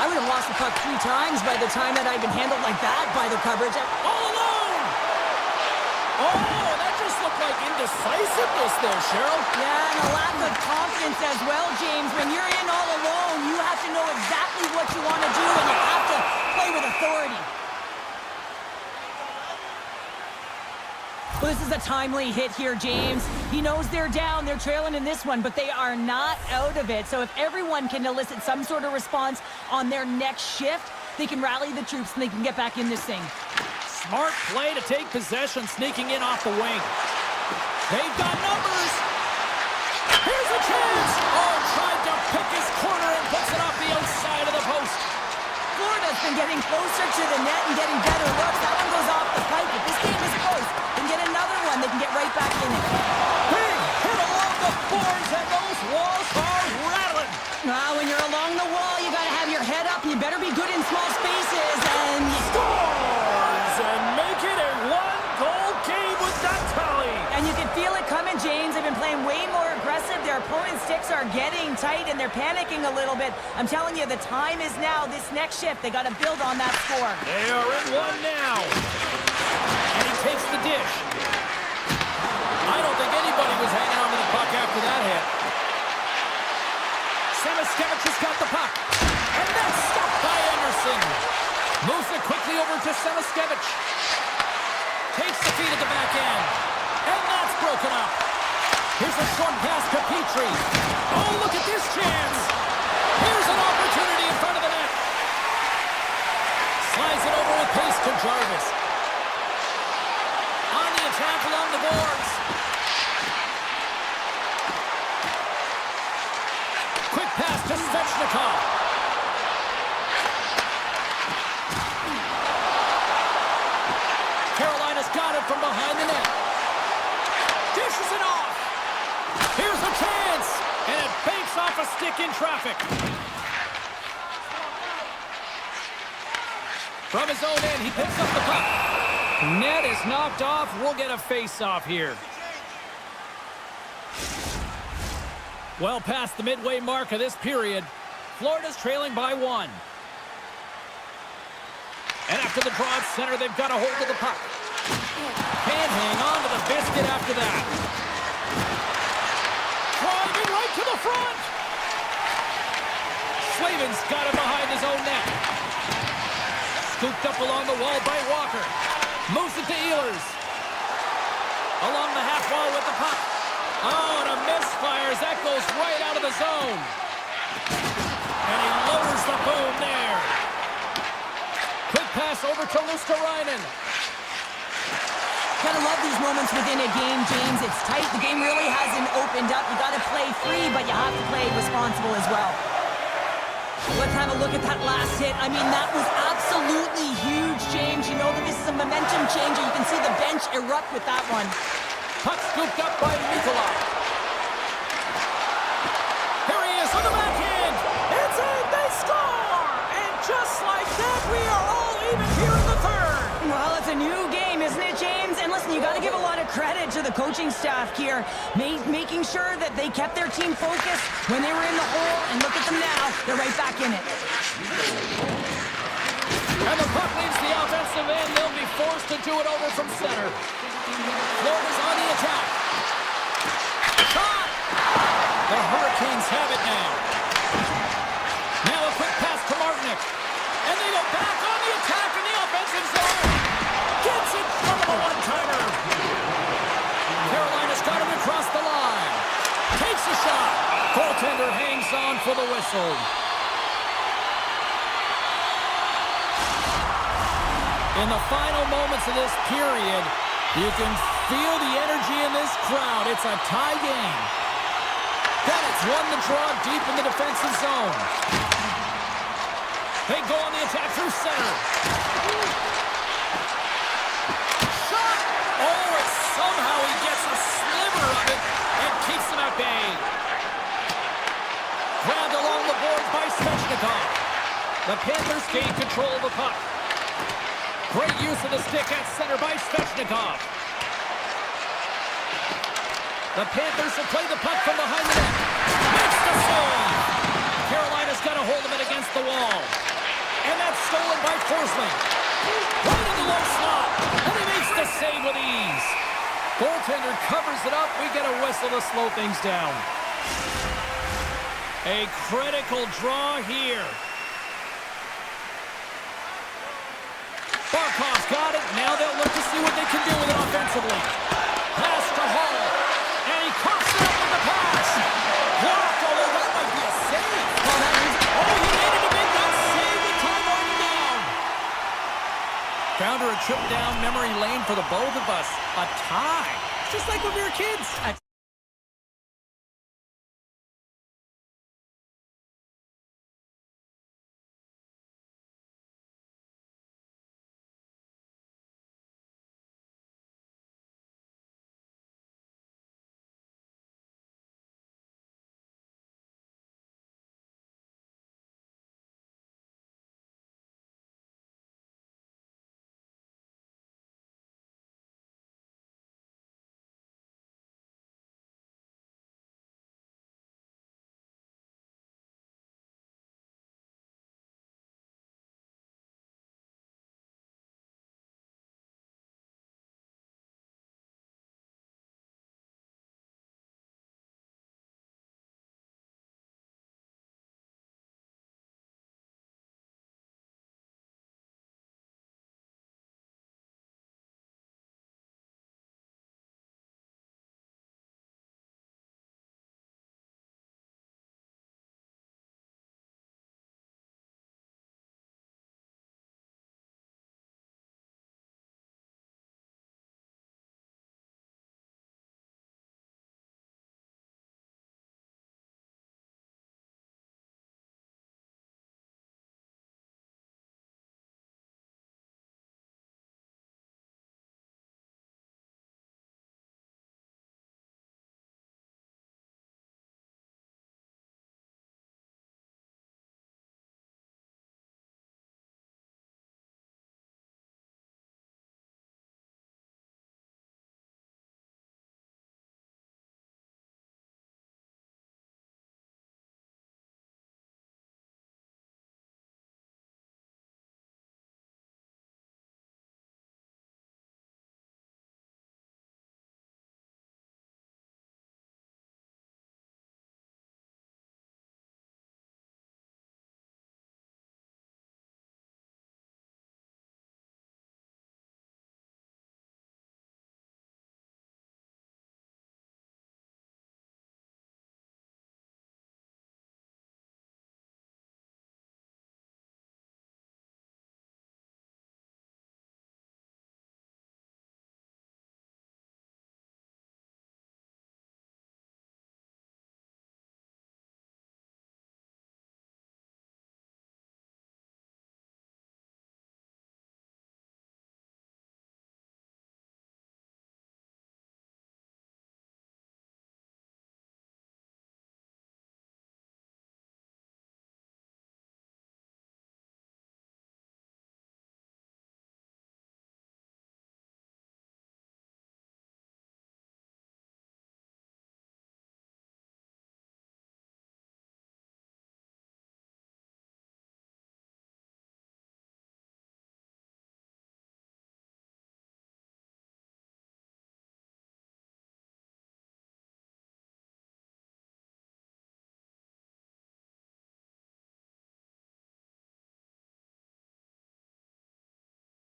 [SPEAKER 2] I would have lost the puck 3 times by the time that I'd been handled like that by the coverage.
[SPEAKER 3] All alone. Oh, that just looked like indecisiveness there, Cheryl.
[SPEAKER 2] Yeah, and a lack of confidence as well, James. When you're in all alone, you have to know exactly what you want to do, and you have to play with authority. Well, this is a timely hit here, James. He knows they're down, they're trailing in this one, but they are not out of it. So if everyone can elicit some sort of response on their next shift, they can rally the troops and they can get back in this thing.
[SPEAKER 3] Smart play to take possession, sneaking in off the wing. They've got numbers. Here's a chance. Oh, tried to pick his corner and puts it off the outside of the post.
[SPEAKER 2] Florida's been getting closer to the net and getting better looks. That one goes off the pipe. If this game is close, then get another one. They can get right back in it.
[SPEAKER 3] Big hit along the boards, and those walls are rattling.
[SPEAKER 2] When you're along the wall, you got to have your head up. You better be good in small spaces. And
[SPEAKER 3] Scores and make it a one-goal game with that tally.
[SPEAKER 2] And you can feel it coming, James. They've been playing way more aggressive. Their opponent's sticks are getting tight, and they're panicking a little bit. I'm telling you, the time is now. This next shift, they got to build on that score.
[SPEAKER 3] They are in one now. And he takes the dish. I don't think anybody was hanging on to the puck after that hit. Semiskevich has got the puck. And that's stopped by Anderson. Moves it quickly over to Semiskevich. Takes the feed at the back end. And that's broken up. Here's a short pass to Petrie. Oh, look at this chance. Here's an opportunity in front of the net. Slides it over with pace to Jarvis. On the attack along the boards. Quick pass to Svechnikov. Carolina's got it from behind the net. Dishes it off. Here's a chance. And it banks off a stick in traffic. From his own end, he picks up the puck. Net is knocked off. We'll get a face-off here. Well past the midway mark of this period, Florida's trailing by 1. And after the draw at center, they've got a hold of the puck. Can't hang on to the biscuit after that. Driving right to the front. Slavin's got it behind his own net. Scooped up along the wall by Walker. Moves it to Ehlers. Along the half wall with the puck. Oh, and a misfires. That goes right out of the zone. And he lowers the boom there. Quick pass over to Luskarainen.
[SPEAKER 2] Gotta love these moments within a game, James. It's tight. The game really hasn't opened up. You gotta play free, but you have to play responsible as well. Let's have a look at that last hit. I mean, that was absolutely huge, James. You know that this is a momentum changer. You can see the bench erupt with that one.
[SPEAKER 3] Puck scooped up by Nikolai. Here he is on the backhand. It's in. They score. And just like that, we are all even here in the third.
[SPEAKER 2] Well, it's a new game, isn't it, James? And listen, you got to give a lot of credit to the coaching staff here, making sure that they kept their team focused when they were in the hole. And look at them now. They're right back in it.
[SPEAKER 3] And the puck leaves the offensive end. They'll be forced to do it over from center. Florida's on the attack. Shot! The Hurricanes have it now. Now a quick pass to Martinick. And they go back on the attack in the offensive zone. Gets it from a one-timer. Carolina's got him across the line. Takes a shot. Goaltender hangs on for the whistle. In the final moments of this period, you can feel the energy in this crowd. It's a tie game. Bennett's won the draw deep in the defensive zone. They go on the attack through center. Shot! Oh, and somehow he gets a sliver of it and keeps him at bay. Grabbed along the boards by Svechnikov. The Panthers gain control of the puck. Great use of the stick at center by Svechnikov. The Panthers have played the puck from behind the net. Makes the save! Carolina's got a hold of it against the wall. And that's stolen by Forsling. Right in the low slot. And he makes the save with ease. Goaltender covers it up. We get a whistle to slow things down. A critical draw here. Barkov's got it. Now they'll look to see what they can do with it offensively. Pass to Hall. And he coughs it up with the pass. Blocked, although that might be a save. Oh, he needed to make that save with time running down. Found her a trip down memory lane for the both of us. A tie. Just like when we were kids.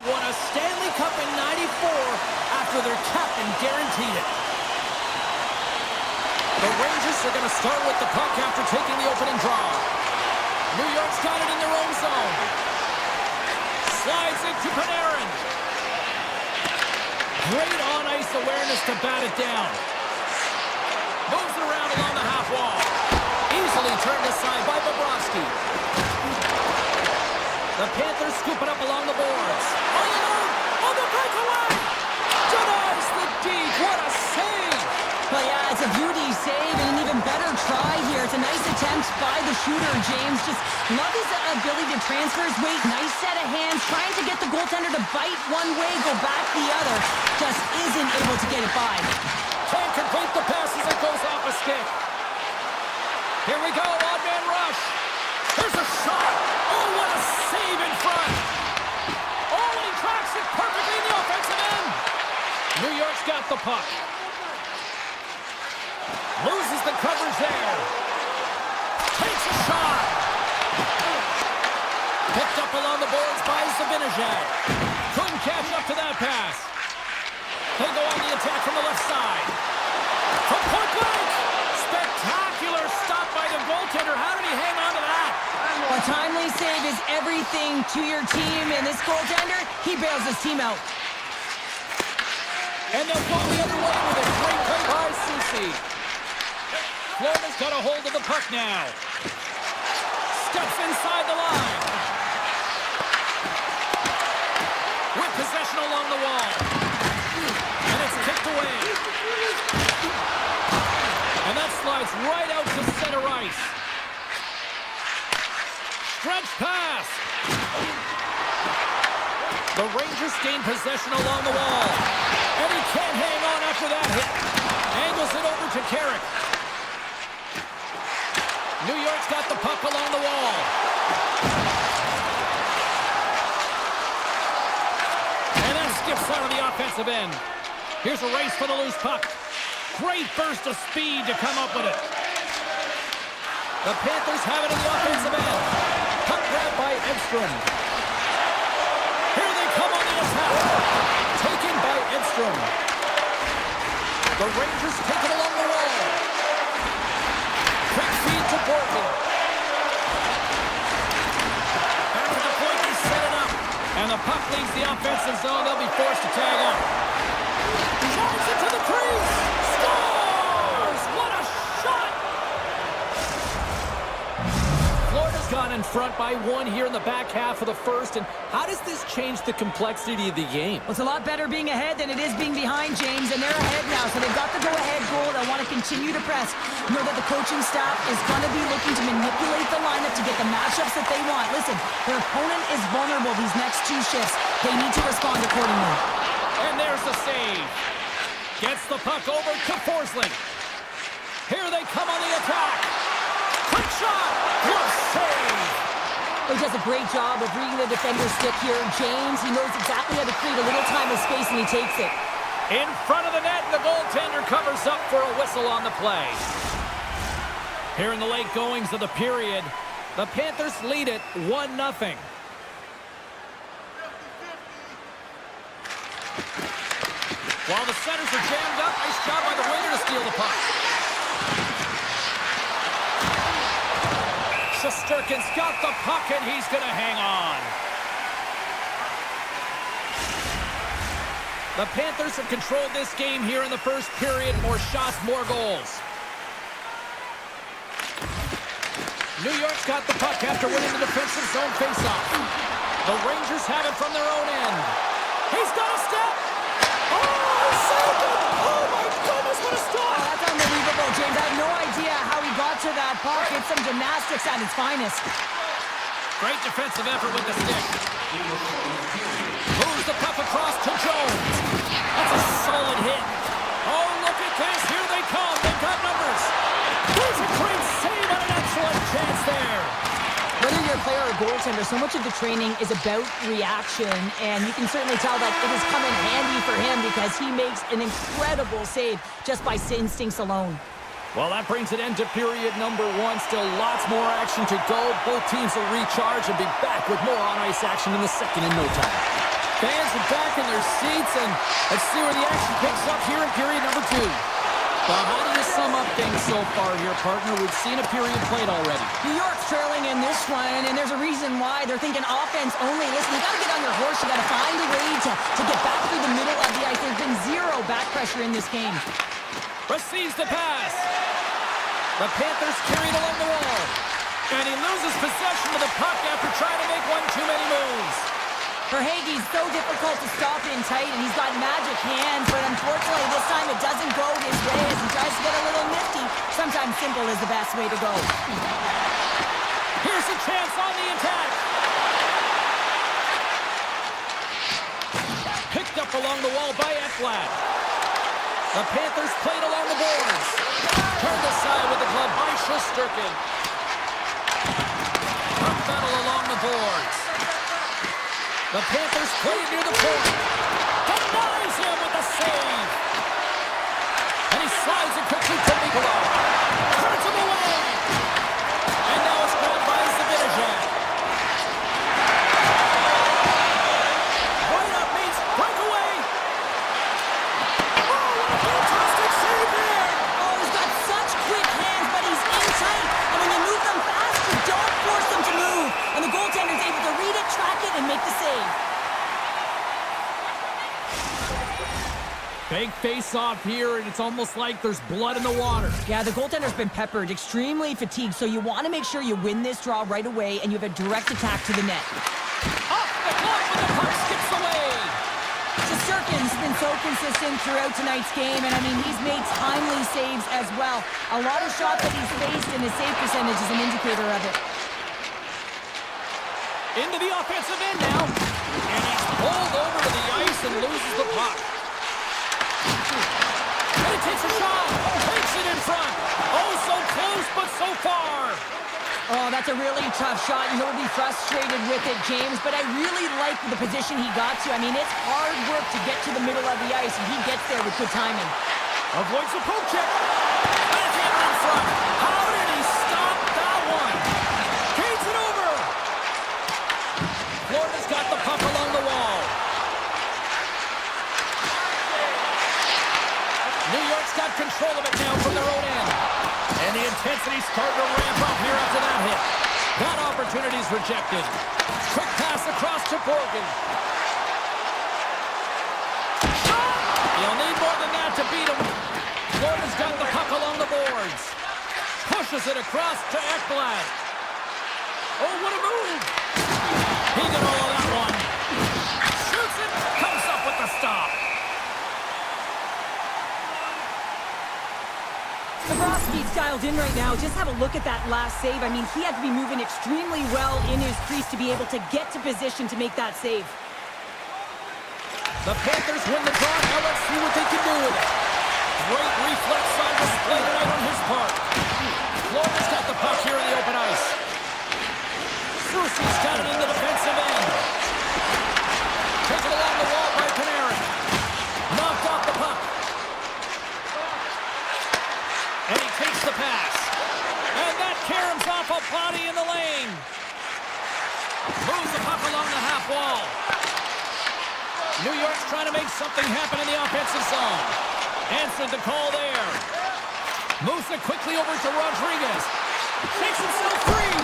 [SPEAKER 3] Won a Stanley Cup in '94 after their captain guaranteed it. The Rangers are going to start with the puck after taking the opening draw. New York's got it in their own zone. Slides it to Panarin. Great on-ice awareness to bat it down. Moves it around along the half wall. Easily turned aside by Bobrovsky. The Panthers scoop it up along the boards. Oh, the breakaway! Denies the deep. What a save!
[SPEAKER 2] Well, yeah, it's a beauty save and an even better try here. It's a nice attempt by the shooter, James. Just love his ability to transfer his weight. Nice set of hands, trying to get the goaltender to bite one way, go back the other. Just isn't able to get it by.
[SPEAKER 3] Can't complete the pass as it goes off a stick. Here we go, odd man rush. Here's a shot. Oh, what a save in front. Oh, and he tracks it perfectly in the offensive end. New York's got the puck. Loses the coverage there. Takes a shot. Picked up along the boards by Zibanejad. Couldn't catch up to that pass. They go on the attack from the left side. From point blank. Spectacular stop by the goaltender. How did he hang on to that?
[SPEAKER 2] A timely save is everything to your team, and this goaltender, he bails his team out.
[SPEAKER 3] And they'll go the other way with a great play by Ceci. Florida's got a hold of the puck now. Steps inside the line. With possession along the wall. And it's kicked away. And that slides right out to center ice. Stretch pass. The Rangers gain possession along the wall. And he can't hang on after that hit. Angles it over to Carrick. New York's got the puck along the wall. And that skips out of the offensive end. Here's a race for the loose puck. Great burst of speed to come up with it. The Panthers have it in the offensive end. Puck grab by Edstrom. Here they come on the attack. Taken by Edstrom. The Rangers take it along the wall. Quick feed to Portland. After the point, they set it up. And the puck leaves the offensive zone. They'll be forced to tag up. Drives it to the crease. Scores! What a shot! Florida's gone in front by one here in the back half of the first. And how does this change the complexity of the game?
[SPEAKER 2] Well, it's a lot better being ahead than it is being behind, James, and they're ahead now, so they've got the go-ahead goal. They want to continue to press. Know that the coaching staff is going to be looking to manipulate the lineup to get the matchups that they want. Listen, their opponent is vulnerable these next two shifts. They need to respond accordingly.
[SPEAKER 3] And there's the save. Gets the puck over to Forsling. Here they come on the attack. Quick shot. Good save.
[SPEAKER 2] He does a great job of reading the defender's stick here. James, he knows exactly how to create a little time and space, and he takes it.
[SPEAKER 3] In front of the net, the goaltender covers up for a whistle on the play. Here in the late goings of the period, the Panthers lead it 1-0. While the centers are jammed up, nice job by the winger to steal the puck. Shesterkin's got the puck, and he's going to hang on. The Panthers have controlled this game here in the first period. More shots, more goals. New York's got the puck after winning the defensive zone faceoff. The Rangers have it from their own end. He's got a step. Oh, he saved it. Oh, my goodness, what a stop.
[SPEAKER 2] That's unbelievable, James. I have no idea how he got to that puck. It's some gymnastics at its finest.
[SPEAKER 3] Great defensive effort with the stick. Moves the puck across to Jones. That's a solid hit. Oh, look at this. Here they come. They've got numbers. There's a great save and an excellent chance there.
[SPEAKER 2] Whether you're a player or a goaltender, so much of the training is about reaction, and you can certainly tell that it has come in handy for him because he makes an incredible save just by instincts alone.
[SPEAKER 3] Well, that brings it into period number one. Still lots more action to go. Both teams will recharge and be back with more on-ice action in the second in no time. Fans are back in their seats, and let's see where the action picks up here in period number two. Well, how do you sum up things so far here, partner? We've seen a period played already.
[SPEAKER 2] New York's trailing in this one, and there's a reason why. They're thinking offense only. Listen, you got to get on your horse. You got to find a way to get back through the middle of the ice. There's been zero back pressure in this game.
[SPEAKER 3] Receives the pass. The Panthers carried along the wall. And he loses possession of the puck after trying to make one too many moves.
[SPEAKER 2] Verhaeghe's so difficult to stop in tight, and he's got magic hands, but unfortunately this time it doesn't go his way as he tries to get a little nifty. Sometimes simple is the best way to go.
[SPEAKER 3] Here's a chance on the attack. Picked up along the wall by Ekblad. The Panthers played along the boards. Turned aside with the glove by Shesterkin. Puck battle along the boards. The Panthers play near the point. Denies him with the save. And he slides it quickly to Nikolai. Turns him away. And now it's grabbed by Zibanejad. Right up means breakaway. Oh, what a fantastic save here.
[SPEAKER 2] Oh, he's got such quick hands, but he's in tight. And when you move them fast, you don't force them to move. And the goaltender's able to read it, track it, and make the save.
[SPEAKER 3] Big face-off here, and it's almost like there's blood in the water.
[SPEAKER 2] Yeah, the goaltender's been peppered, extremely fatigued, so you want to make sure you win this draw right away, and you have a direct attack to the net.
[SPEAKER 3] Off the glove, but the puck skips away.
[SPEAKER 2] Shesterkin's been so consistent throughout tonight's game, and I mean, he's made timely saves as well. A lot of shots that he's faced, and his save percentage is an indicator of it.
[SPEAKER 3] Into the offensive end now. And he's pulled over to the ice and loses the puck. And he takes a shot. Takes it in front. Oh, so close, but so far.
[SPEAKER 2] Oh, that's a really tough shot, and he'll be frustrated with it, James, but I really like the position he got to. I mean, it's hard work to get to the middle of the ice, and he gets there with good timing.
[SPEAKER 3] Avoids the poke check. Backhand in front. How did he stop that one? Feeds it over. Florida's got the puck along the wall. New York's got control of it now from their own end. And the intensity's starting to ramp up here after that hit. That opportunity's rejected. Quick pass across to Borgen. You'll need more than that to beat him. Florida's got the puck along the boards. Pushes it across to Ekblad. Oh, what a move. He did all of that one. Shoots it. Comes up with the stop.
[SPEAKER 2] Bobrovsky's dialed in right now. Just have a look at that last save. I mean, he had to be moving extremely well in his crease to be able to get to position to make that save.
[SPEAKER 3] The Panthers win the draw. Now let's see what they can do with it. Great reflex on display tonight on his part. Florida's got the puck here in the open ice. Soucy's got it in the defensive end. Taken along the wall by Panarin. Knocked off the puck. And he takes the pass. And that caroms off a body in the lane. Moves the puck along the half wall. New York's trying to make something happen in the offensive zone. Answered the call there. Moves it quickly over to Rodriguez. Shakes himself free.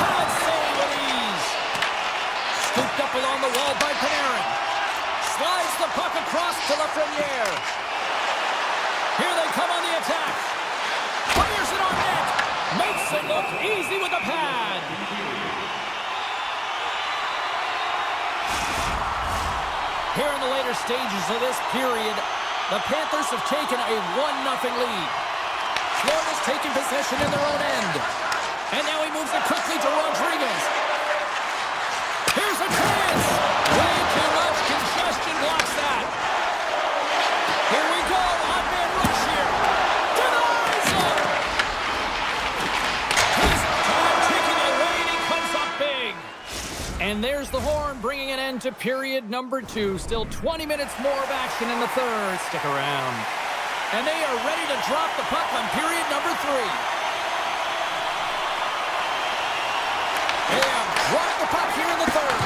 [SPEAKER 3] Hard save with ease. Scooped up along the wall by Panarin. Slides the puck across to Lafreniere. Here they come on the attack. Fires it on net. Makes it look easy with the pad. Here in the later stages of this period, the Panthers have taken a 1-0 lead. Florida's taking possession in their own end. And now he moves it quickly to Rodriguez. Here's a chance. Way too much congestion blocks that. Here we go. Odd-man rush here. Denies him. He's taking it away and he comes up big. And there's the horn bringing an end to period number 2. Still 20 minutes more of action in the third. Stick around. And they are ready to drop the puck on period number 3. They have dropped the puck here in the third.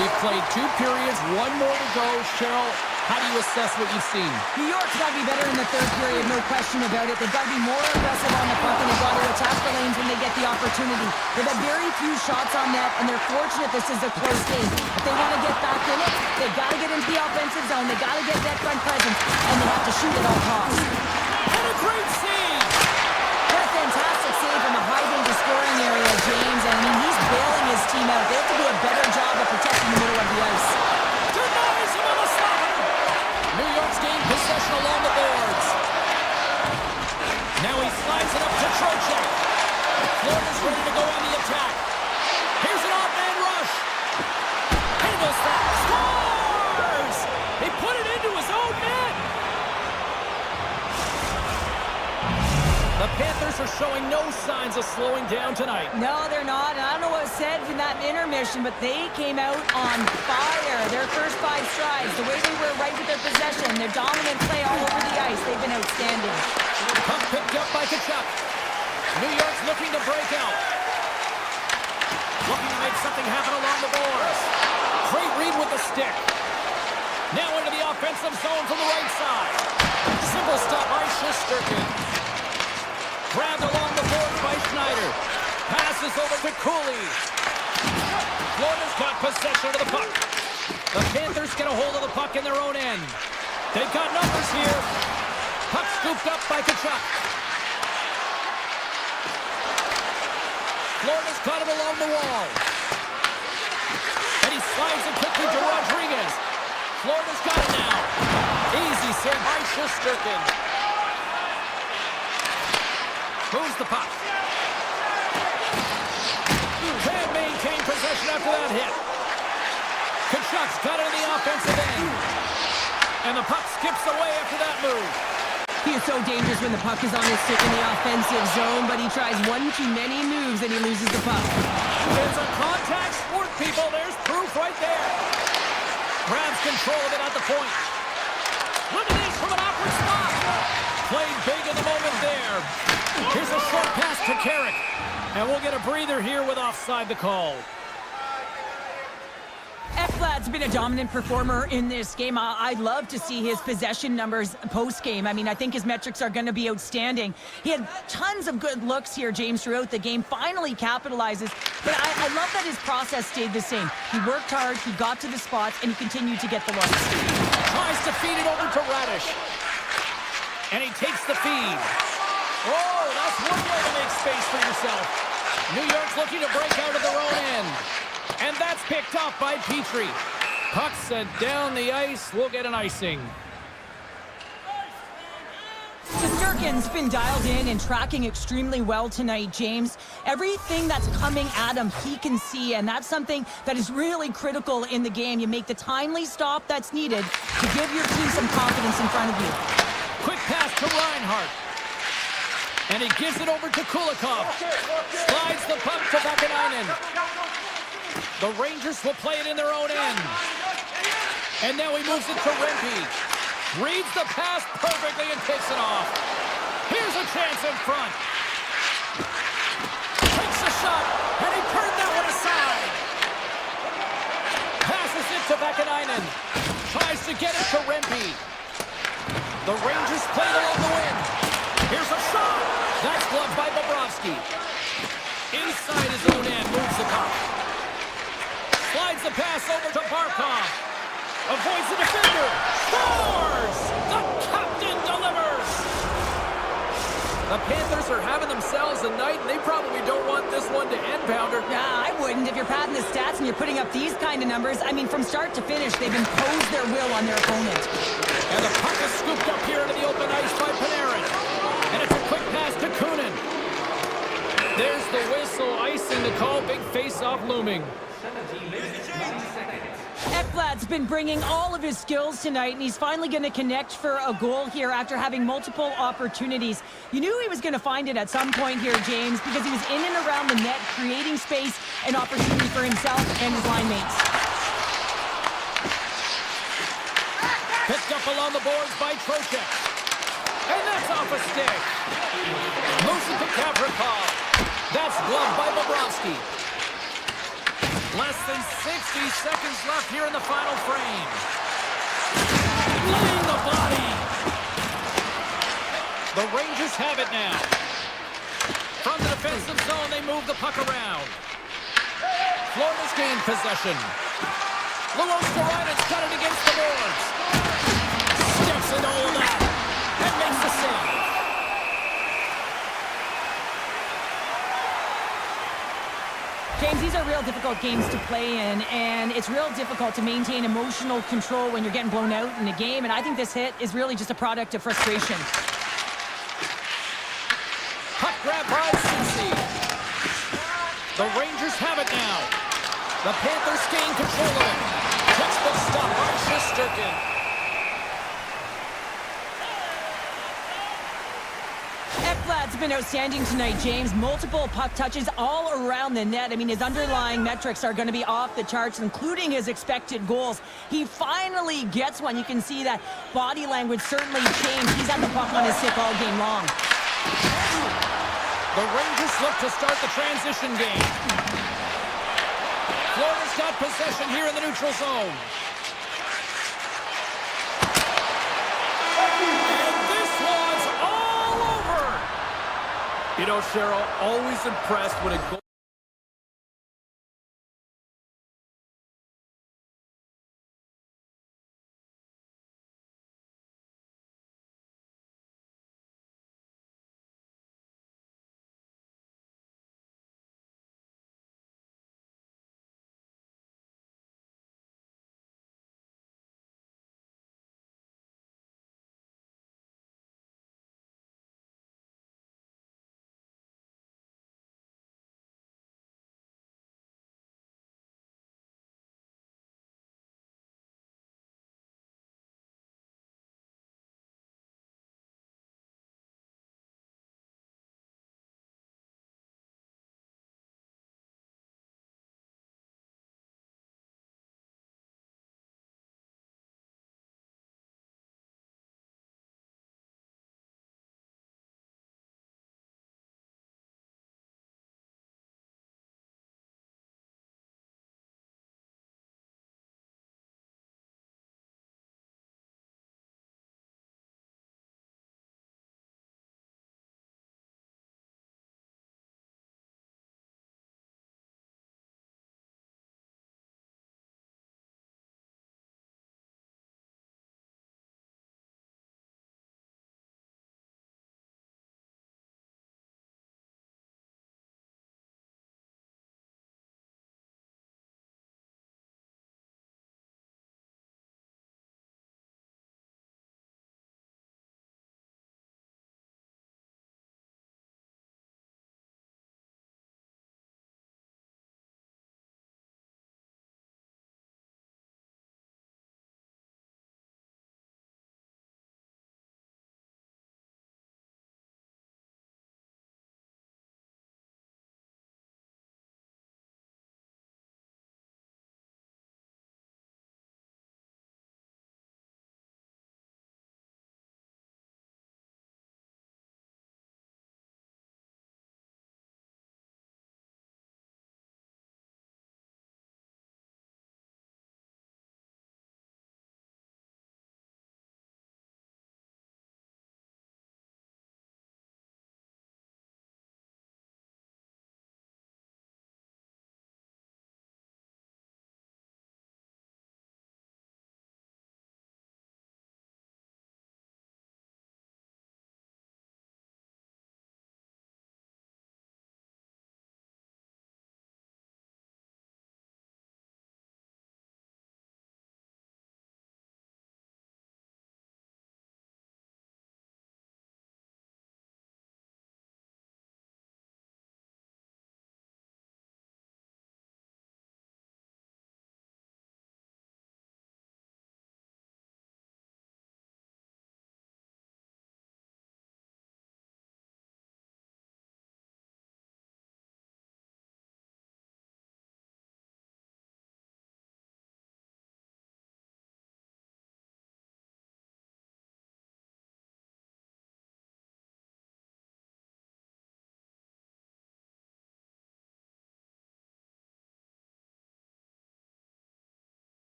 [SPEAKER 3] We've played 2 periods, 1 more to go. Cheryl,
[SPEAKER 1] How do you assess what you've seen?
[SPEAKER 2] New York's got to be better in the third period, no question about it. They've got to be more aggressive on the puck, and they've got to attack the lanes when they get the opportunity. They've had very few shots on net, and they're fortunate this is a close game. If they want to get back in it, they've got to get into the offensive zone. They've got to get net front presence, and they have to shoot at all costs.
[SPEAKER 1] And a great save!
[SPEAKER 2] What a fantastic save from a high danger scoring area, James. I mean, he's bailing his team out. They have to do a better job of protecting the middle of the ice.
[SPEAKER 1] Denies him on the slap! New York's gained possession along the boards. Now he slides it up to Trocheck. Florida's ready to go on the attack. Here's an off-man rush. Handles that. Scores! He put it into his own net. The Panthers are showing no signs of slowing down tonight.
[SPEAKER 2] No, they're not. And I don't know what was said in that intermission, but they came out on fire. Their first 5 strides, the way they were right with their possession, their dominant play all over the ice, they've been outstanding.
[SPEAKER 1] Puck picked up by Tkachuk. New York's looking to break out. Looking to make something happen along the boards. Great read with the stick. Now into the offensive zone from the right side. Simple stop by Shesterkin. Grabbed along the board by Schneider. Passes over to Cooley. Florida's got possession of the puck. The Panthers get a hold of the puck in their own end. They've got numbers here. Puck scooped up by Tkachuk. Florida's got it along the wall. And he slides it quickly to Rodriguez. Florida's got it now. Easy save by Shesterkin. Moves the puck. Can't maintain possession after that hit. Tkachuk's got it in the offensive end. And the puck skips away after that move.
[SPEAKER 2] He is so dangerous when the puck is on his stick in the offensive zone, but he tries one too many moves and he loses the puck.
[SPEAKER 1] It's a contact sport, people. There's proof right there. Grabs control of it at the point. Look at this from an awkward spot. Played big in the moment there. Here's a short pass to Carrick. And we'll get a breather here with offside the call.
[SPEAKER 2] Ekblad's been a dominant performer in this game. I'd love to see his possession numbers post-game. I mean, I think his metrics are going to be outstanding. He had tons of good looks here, James, throughout the game. Finally capitalizes. But I love that his process stayed the same. He worked hard, he got to the spots, and he continued to get the looks.
[SPEAKER 1] Tries to feed it over to Radish. And he takes the feed. Oh, that's one way to make space for yourself. New York's looking to break out of their own end. And that's picked off by Petrie. Puck sent down the ice. We'll get an icing.
[SPEAKER 2] Shesterkin's been dialed in and tracking extremely well tonight, James. Everything that's coming at him, he can see, and that's something that is really critical in the game. You make the timely stop that's needed to give your team some confidence in front of you.
[SPEAKER 1] Quick pass to Reinhardt. And he gives it over to Kulikov. Slides the puck to Vakanainen. The Rangers will play it in their own end. And now he moves it to Rempe. Reads the pass perfectly and takes it off. Here's a chance in front. Takes a shot, and he turned that one aside. Passes it to Vakanainen. Tries to get it to Rempe. The Rangers play it along the wing. Here's a shot. That's gloved by Bobrovsky. Inside his own end, moves the puck. Slides the pass over to Barkov. Avoids the defender. Scores! The captain delivers! The Panthers are having themselves a night, and they probably don't want this one to end, Pounder.
[SPEAKER 2] Nah, I wouldn't. If you're padding the stats and you're putting up these kind of numbers, I mean, from start to finish, they've imposed their will on their opponent.
[SPEAKER 1] And the puck is scooped up here into the open ice by Panarin. And it's a quick pass to Kunin. There's the whistle, icing the call, big face-off looming.
[SPEAKER 2] Ekblad's been bringing all of his skills tonight, and he's finally going to connect for a goal here after having multiple opportunities. You knew he was going to find it at some point here, James, because he was in and around the net, creating space and opportunity for himself and his line mates.
[SPEAKER 1] Picked up along the boards by Trocheck. And that's off a stick. Moves it to Gavrikov. That's gloved by Bobrovsky. Less than 60 seconds left here in the final frame.
[SPEAKER 3] laying the body.
[SPEAKER 1] The Rangers have it now. From the defensive zone, they move the puck around. Florida's gained possession. Luos Storina's got it against the boards. Steps into all that and makes the save.
[SPEAKER 2] James, these are real difficult games to play in, and it's real difficult to maintain emotional control when you're getting blown out in a game, and I think this hit is really just a product of frustration.
[SPEAKER 1] Puck grab by Cici. The Rangers have it now. The Panthers gain control of it. Textbook stop by Shesterkin.
[SPEAKER 2] Ekblad's been outstanding tonight, James. Multiple puck touches all around the net. I mean, his underlying metrics are going to be off the charts, including his expected goals. He finally gets one. You can see that body language certainly changed. He's had the puck on his stick all game long.
[SPEAKER 1] The Rangers look to start the transition game. Florida's got possession here in the neutral zone. And this one's all over.
[SPEAKER 3] You know, Cheryl, always impressed when it goes.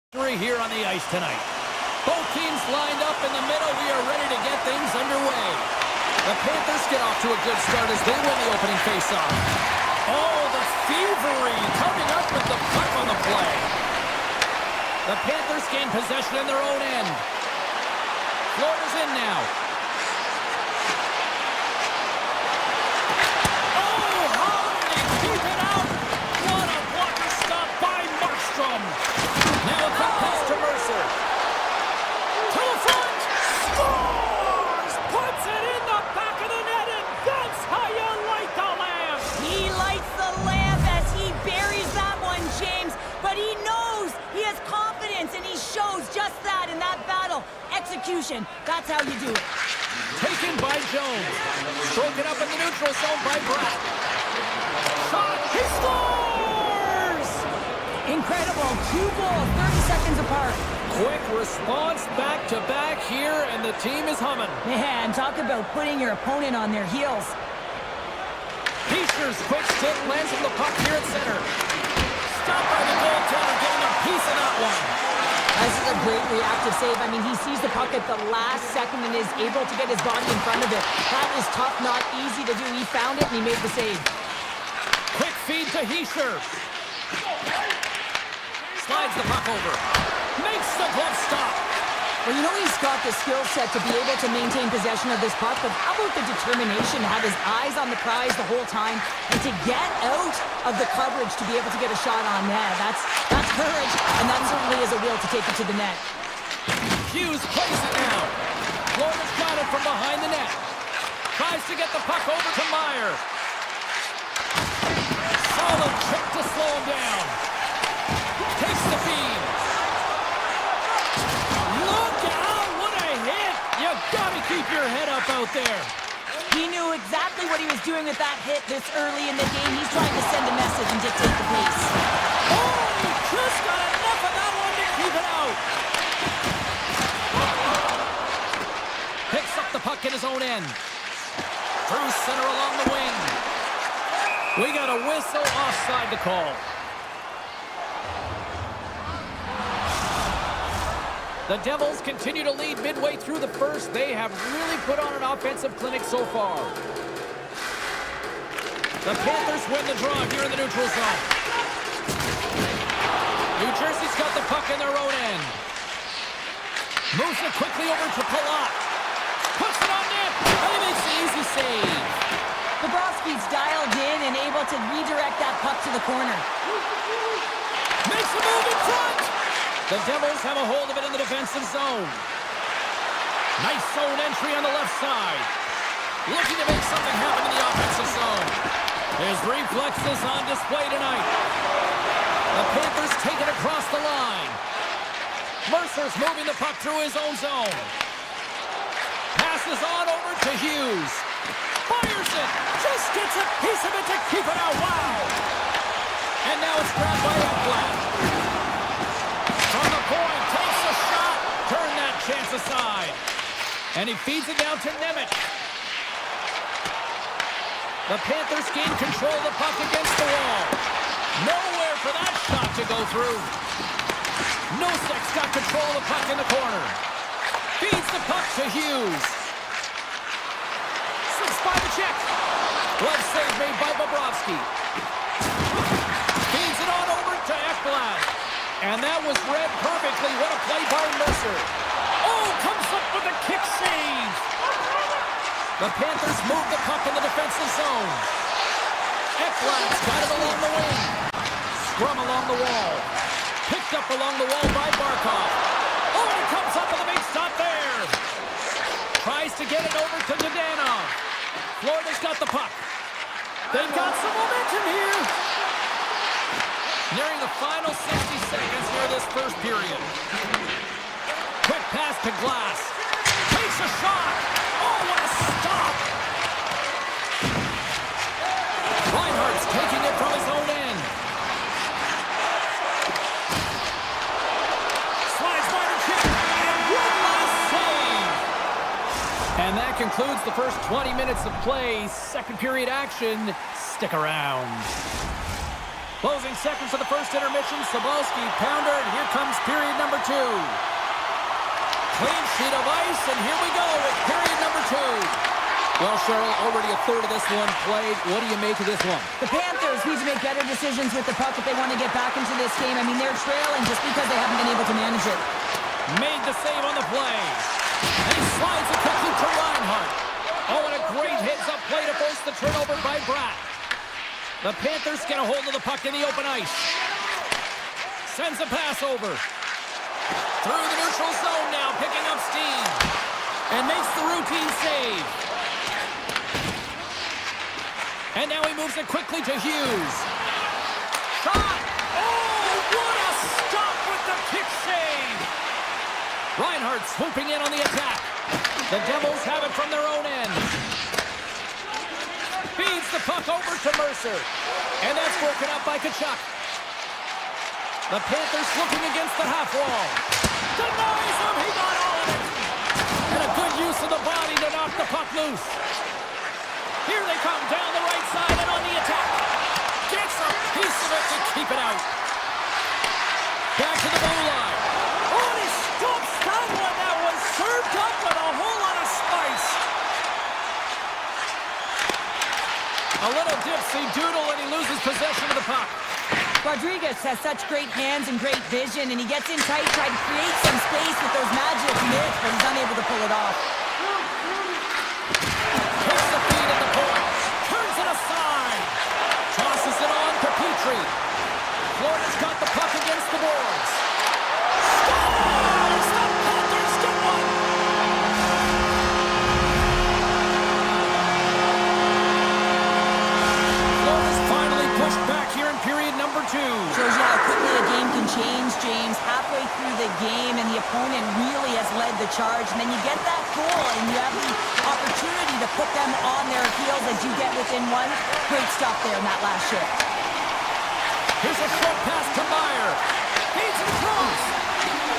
[SPEAKER 1] Here on the ice tonight. Both teams lined up in the middle. We are ready to get things underway. The Panthers get off to a good start as they win the opening faceoff. Oh, the thievery coming up with the puck on the play. The Panthers gain possession in their own end. Florida's in now. Oh, how did he keep it out? What a blocker stop by Markstrom. Now a quick pass to Mercer. To the front. Scores! Puts it in the back of the net, and that's how you light the lamp.
[SPEAKER 2] He lights the lamp as he buries that one, James. But he knows he has confidence, and he shows just that in that battle. Execution. That's how you do it.
[SPEAKER 1] Taken by Jones. Broken up in the neutral zone by Pratt. Shot. He scores!
[SPEAKER 2] Incredible. 2 goals, 30 seconds apart.
[SPEAKER 1] Quick response back-to-back here, and the team is humming.
[SPEAKER 2] Man, talk about putting your opponent on their heels.
[SPEAKER 1] Heischer's quick stick lands from the puck here at center. Stopped by the goaltender, getting a piece of that one.
[SPEAKER 2] This is a great reactive save. I mean, he sees the puck at the last second and is able to get his body in front of it. That is tough, not easy to do. He found it and he made the save.
[SPEAKER 1] Quick feed to Hischer. Slides the puck over. Makes the glove stop.
[SPEAKER 2] Well, you know he's got the skill set to be able to maintain possession of this puck, but how about the determination to have his eyes on the prize the whole time and to get out of the coverage to be able to get a shot on net? That's courage, and that certainly is a will to take it to the net.
[SPEAKER 1] Hughes plays it now. Florida's got it from behind the net. Tries to get the puck over to Meyer. Solid trick to slow him down. Takes the feed. Look out, what a hit! You gotta keep your head up out there.
[SPEAKER 2] He knew exactly what he was doing with that hit this early in the game. He's trying to send a message and dictate the pace.
[SPEAKER 1] Oh, he just got enough of that one to keep it out. Picks up the puck in his own end. Through center along the wing. We got a whistle offside to call. The Devils continue to lead midway through the first. They have really put on an offensive clinic so far. The Panthers win the draw here in the neutral zone. New Jersey's got the puck in their own end. Moves it quickly over to Palat. Puts it on net, and he makes an easy save.
[SPEAKER 2] Bobrovsky's dialed in and able to redirect that puck to the corner.
[SPEAKER 1] Makes a move in front. The Devils have a hold of it in the defensive zone. Nice zone entry on the left side. Looking to make something happen in the offensive zone. His reflexes on display tonight. The Panthers take it across the line. Mercer's moving the puck through his own zone. Passes on over to Hughes. Fires it. Just gets a piece of it to keep it out. Wow. And now it's grabbed by Ekblad. From the point, takes a shot. Turn that chance aside. And he feeds it down to Nemec. The Panthers gain control of the puck against the wall. Nowhere for that shot to go through. Nosek's got control of the puck in the corner. Feeds the puck to Hughes. Slips by the check. Glove save made by Bobrovsky. Feeds it on over to Ekblad. And that was read perfectly. What a play by Mercer. Oh, comes up with a kick save. The Panthers move the puck in the defensive zone. Ekblad's got it along the wing. Scrum along the wall. Picked up along the wall by Barkov. Oh, and it comes up with a big stop there. Tries to get it over to Dadonov. Florida's got the puck. They've got some momentum here. Nearing the final 60 seconds here this first period. Quick pass to Glass. Takes a shot. Oh, what a stop. Reinhardt's taking it from his own end. Slides by the kick. And one last save. And that concludes the first 20 minutes of play. Second period action. Stick around.
[SPEAKER 3] Closing seconds of the first intermission. Sobolski, pounder, and here comes period number 2. Clean sheet of ice, and here we go with period number 2. Well, Cheryl, already a third of this one played. What do you make of this one?
[SPEAKER 2] The Panthers need to make better decisions with the puck if they want to get back into this game. I mean, they're trailing just because they haven't been able to manage it.
[SPEAKER 3] Made the save on the play. And he slides it quickly to Reinhardt. Oh, and a great heads-up play to force the turnover by Bratt. The Panthers get a hold of the puck in the open ice. Sends a pass over. Through the neutral zone now, picking up steam. And makes the routine save. And now he moves it quickly to Hughes. Shot! Oh, what a stop with the kick save! Reinhardt swooping in on the attack. The Devils have it from their own end. Feeds the puck over to Mercer. And that's broken up by Tkachuk. The Panthers looking against the half wall. Denies him, he got all of it. And a good use of the body to knock the puck loose. Here they come down the right side and on the attack. Gets a piece of it to keep it out. Back to the blue line. Oh, he stops that one. That was served up with a whole lot of spice. A little dipsy doodle and he loses possession of the puck.
[SPEAKER 2] Rodriguez has such great hands and great vision, and he gets in tight, trying to create some space with those magic mitts, but he's unable to pull it off.
[SPEAKER 3] Takes the feed at the point. Turns it aside. Tosses it on to Petrie. Florida's got the puck against the boards. Scores! The Panthers get one! Florida's finally pushed back here in period number 2.
[SPEAKER 2] Shows you how quickly a game can change, James. Halfway through the game, and the opponent really has led the charge, and then you get that goal, and you have the opportunity to put them on their heels as you get within one. Great stuff there in that last shift.
[SPEAKER 3] Here's a short pass to Meyer. Feeds it across.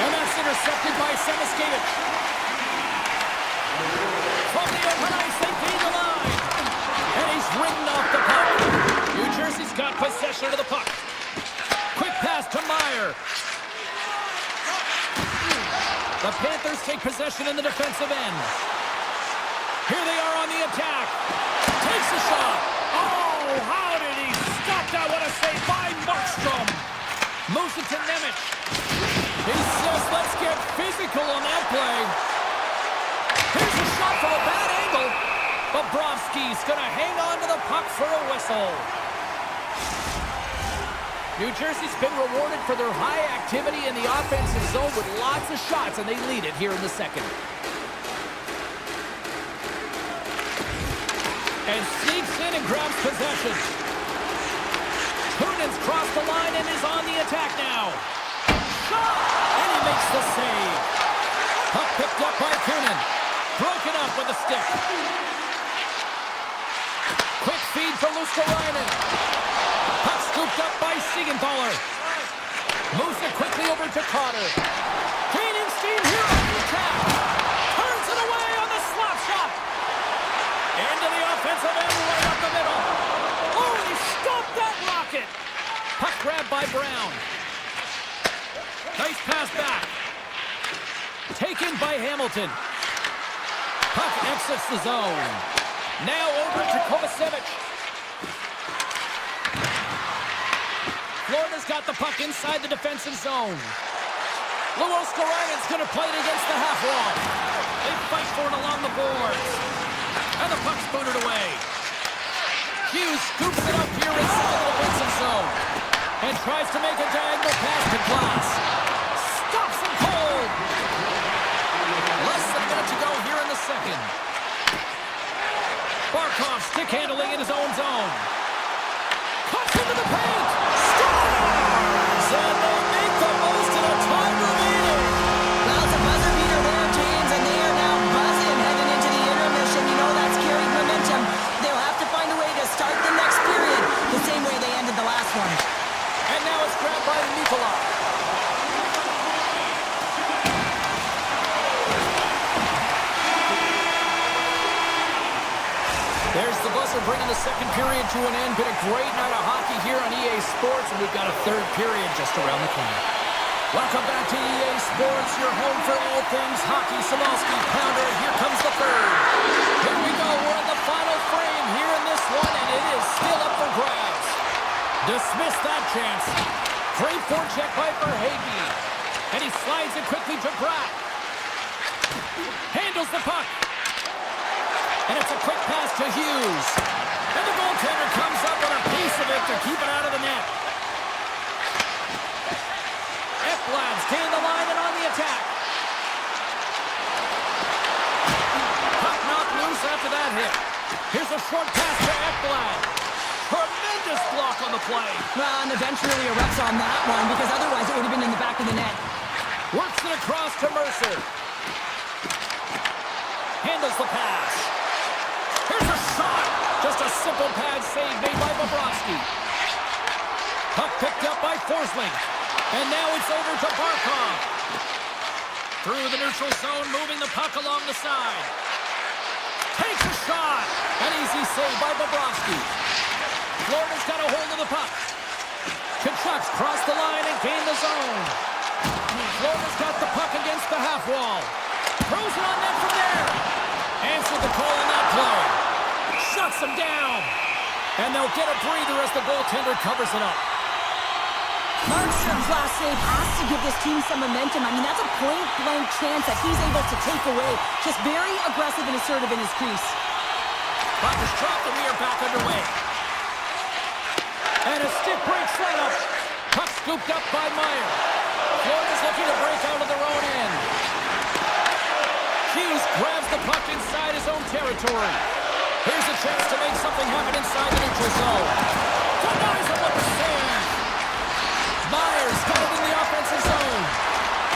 [SPEAKER 3] And that's intercepted by Semiskevich. From the open ice, they feed the line. And he's ridden off the puck. New Jersey's got possession of the puck. Quick pass to Meyer. The Panthers take possession in the defensive end. Here they are on the attack. Takes a shot. Oh, how did he stop that? What a save by Markstrom. Moves it to Nemec. He says, let's get physical on that play. Here's a shot from a bad angle. Bobrovsky's going to hang on to the puck for a whistle. New Jersey's been rewarded for their high activity in the offensive zone with lots of shots, and they lead it here in the second. And sneaks in and grabs possession. Kunin's crossed the line and is on the attack now. Shot! And he makes the save. Puck picked up by Kunin. Broken up with a stick. Quick feed to Luskarainen. Puck scooped up by Siegenthaler. Moves it quickly over to Carter. Gaining steam here on the attack. Turns it away on the slap shot. Into the offensive end, right up the middle. Oh, he stopped that rocket. Puck grabbed by Brown. Nice pass back. Taken by Hamilton. Puck exits the zone. Now over to Kovacevic. Florida's got the puck inside the defensive zone. Luoskarainen's going to play it against the half wall. They fight for it along the boards. And the puck's booted away. Hughes scoops it up here inside the defensive zone. And tries to make a diagonal pass to Glass. Stops him cold. Less than a minute to go here in the second. Barkov stick handling in his own zone. Cuts into the paint. Scores! And they make the most of the time remaining.
[SPEAKER 2] Well, it's a buzzer beater there, James, and they are now buzzing heading into the intermission. You know that's carrying momentum. They'll have to find a way to start the next period the same way they ended the last one.
[SPEAKER 3] And now it's grabbed by Nikolai. There's the buzzer bringing the
[SPEAKER 1] second period to an end. Been a great night of hockey here on EA Sports, and we've got a third period just around the corner. Welcome back to EA Sports, your home for all things hockey. Samolsky, Pounder, here comes the third. Here we go, we're in the final frame here in this one, and it is still up for grabs. Dismiss that chance. Great forecheck by Verhaeghe. And he slides it quickly to Bratt. Handles the puck. And it's a quick pass to Hughes. And the goaltender comes up with a piece of it to keep it out of the net. Ekblad's gain the line and on the attack. Puck knocked loose after that hit. Here's a short pass to Ekblad. Tremendous block on the play.
[SPEAKER 2] Well, and the bench really erupts on that one because otherwise it would have been in the back of the net.
[SPEAKER 1] Works it across to Mercer. Handles the pass. Here's a shot. Just a simple pad save made by Bobrovsky. Puck picked up by Forsling. And now it's over to Barkov. Through the neutral zone, moving the puck along the side. Takes a shot. An easy save by Bobrovsky. Florida's got a hold of the puck. Kachuk's crossed the line and gained the zone. Florida's got the puck against the half wall. Throws it on net from there. Answered the call on that play. Shuts him down. And they'll get a breather as the goaltender covers it up.
[SPEAKER 2] Markstrom's last save has to give this team some momentum. I mean, that's a point-blank chance that he's able to take away. Just very aggressive and assertive in his crease.
[SPEAKER 1] Puck is dropped and we are back underway. And a stick break setup. Puck scooped up by Meyer. Florida's looking to break out of their own end. Hughes grabs the puck inside his own territory. Here's a chance to make something happen inside the neutral zone. Denies him with the save. Myers got it in the offensive zone.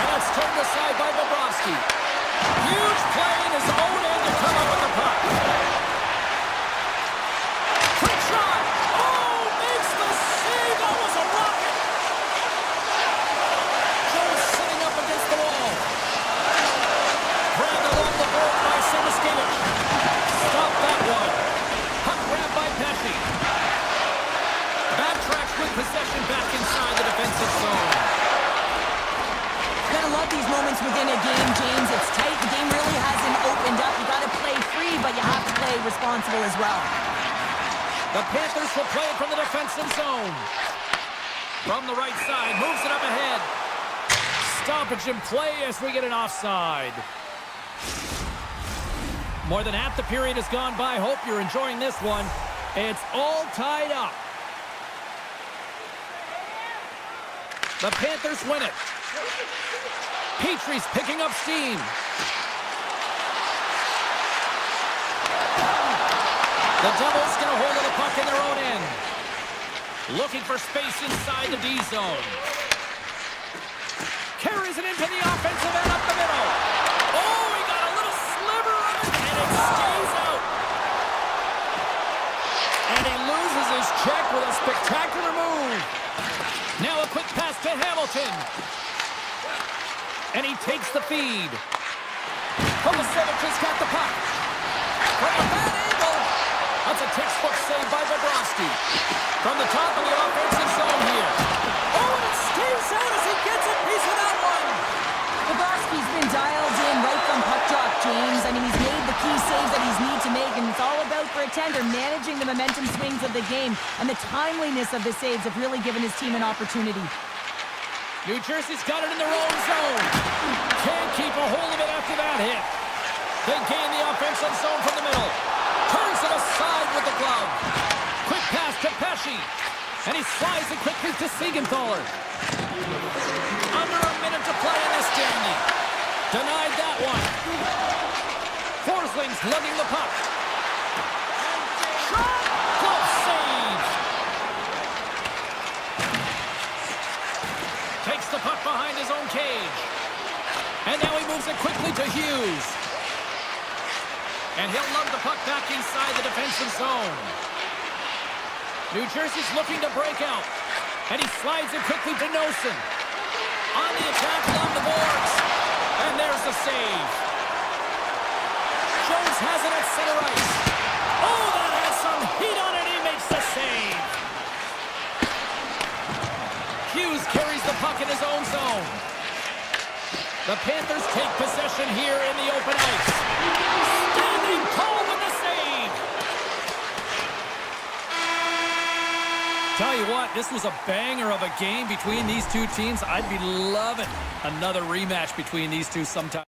[SPEAKER 1] And that's turned aside by Bobrovsky. Huge play in his own end to come up with the puck. Quick shot. Oh, makes the save. That was a rocket. Jones sitting up against the wall. Grabbed along the board by Samaskevich. Stop that one. Puck grabbed by Pesci. Backtracks with possession back inside the defensive zone.
[SPEAKER 2] Gotta love these moments within a game, James. It's tight. The game really hasn't opened up. You gotta play free, but you have to play responsible as well.
[SPEAKER 1] The Panthers will play it from the defensive zone. From the right side, moves it up ahead. Stoppage in play as we get an offside. More than half the period has gone by. Hope you're enjoying this one. It's all tied up. The Panthers win it. Petrie's picking up steam. The Devils get a hold of the puck in their own end. Looking for space inside the D zone. Carries it into the offensive end up the middle. Oh, he got a little sliver of it, and it stays out. And he loses his check with a spectacular move. Now a quick pass to Hamilton. And he takes the feed. Kovacevic has got the puck. From a bad angle. That's a textbook save by Bobrovsky. From the top of the offensive zone here. Oh, and it stays out as he gets a piece of that one.
[SPEAKER 2] Bobrovsky's been dialed in right from puck drop, James. I mean, he's made the key saves that he's need to make, and it's all about for a tender managing the momentum swings of the game, and the timeliness of the saves have really given his team an opportunity.
[SPEAKER 1] New Jersey's got it in their own zone. Can't keep a hold of it after that hit. They gain the offensive zone from the middle. Turns it aside with the glove. Quick pass to Pesci. And he slides it quickly to Siegenthaler. Under a minute to play in this game. Denied that one. Forsling's lugging the puck. Shot! Glove save! Takes the puck behind his own cage. And now he moves it quickly to Hughes. And he'll lug the puck back inside the defensive zone. New Jersey's looking to break out. And he slides it quickly to Nosen. On the attack along the boards. And there's the save. Jones has it at center ice. Oh, that has some heat on it.
[SPEAKER 3] The Panthers take possession here in the open ice. Standing tall with the save. Tell you what, this was a banger of a game between these two teams. I'd be loving another rematch between these two sometime.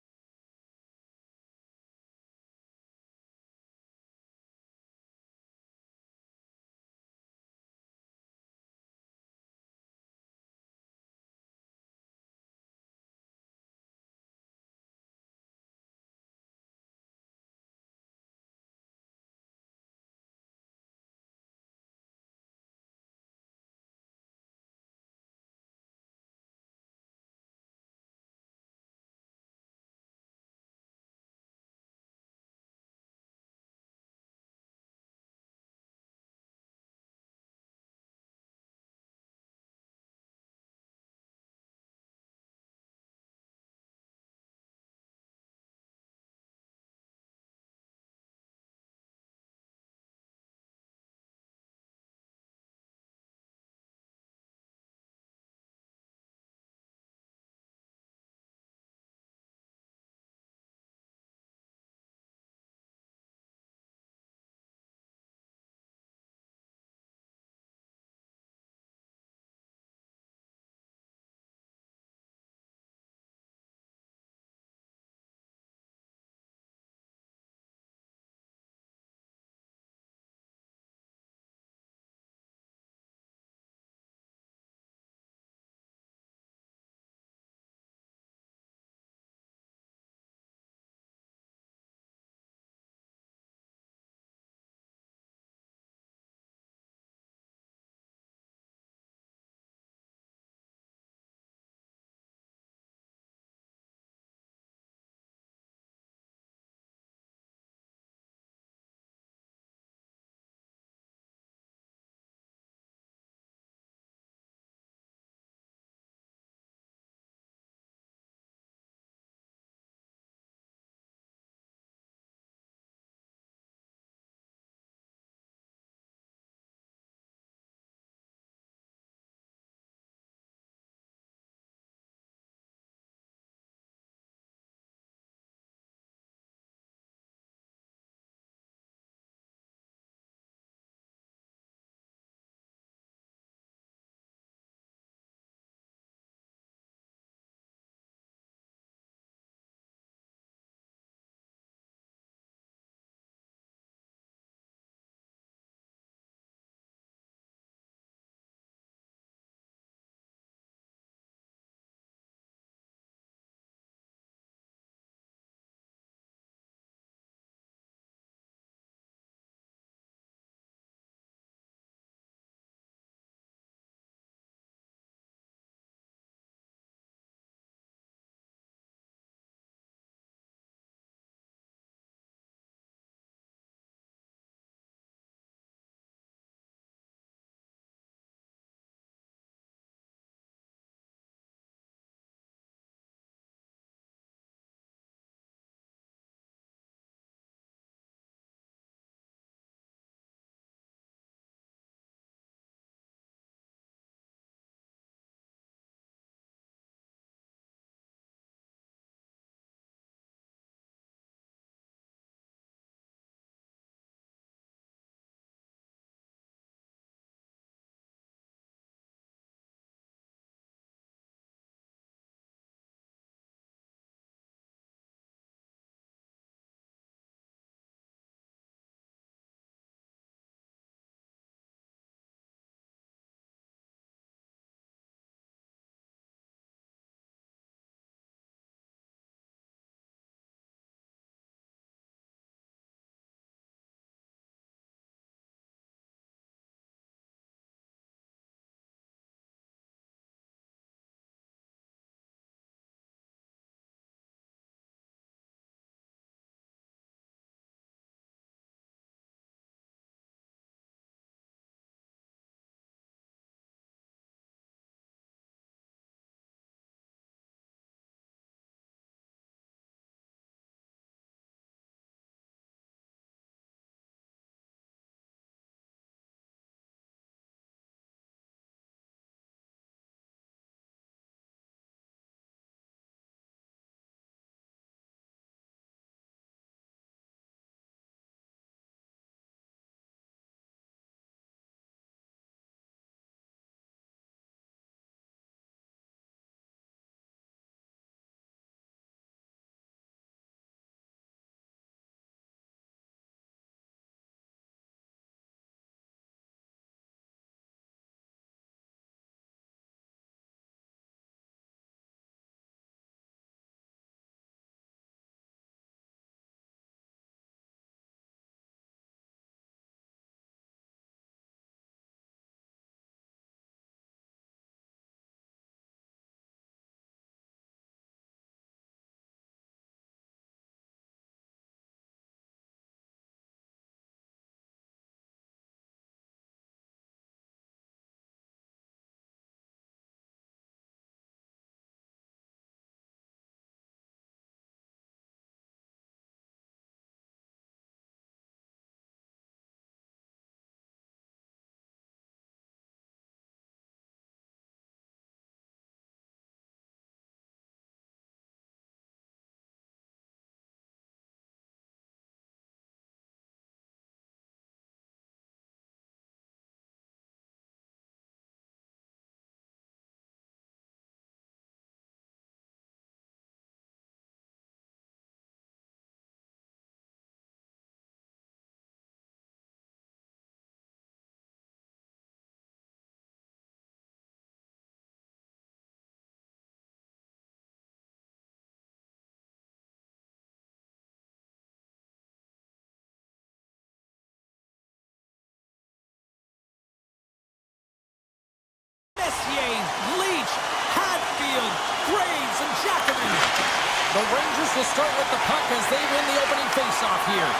[SPEAKER 3] The Rangers will start with the puck as they win the opening faceoff here.